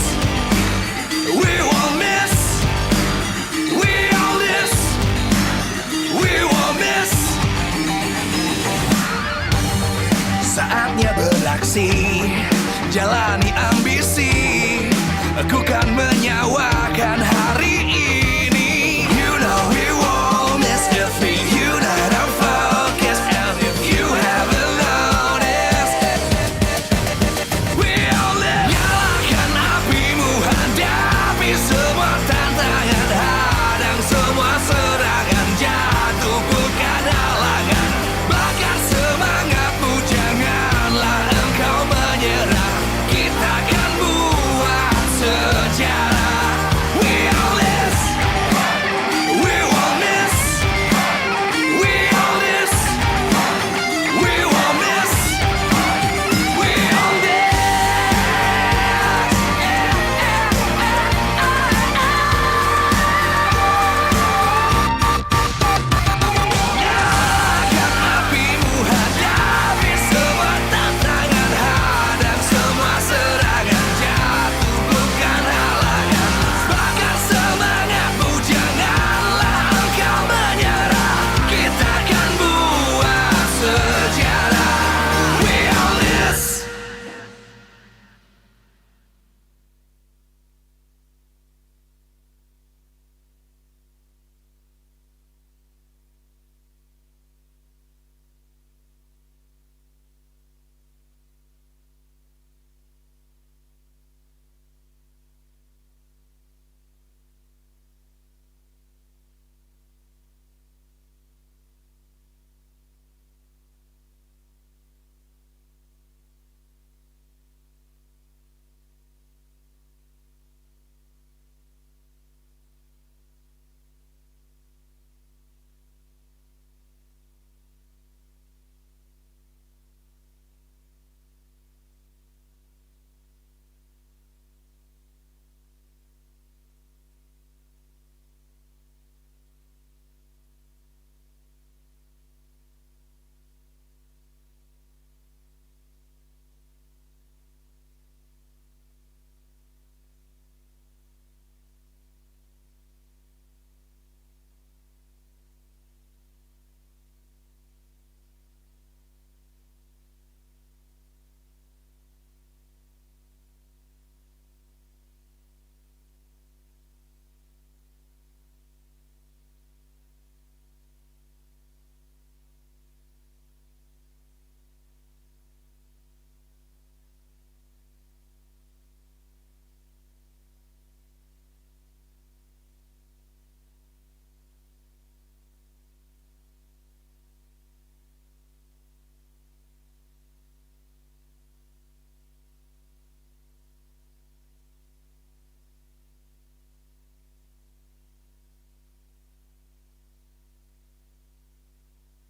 we won't miss. We all this, we won't miss. Saatnya beraksi, jalani ambisi. Aku kan menyawakan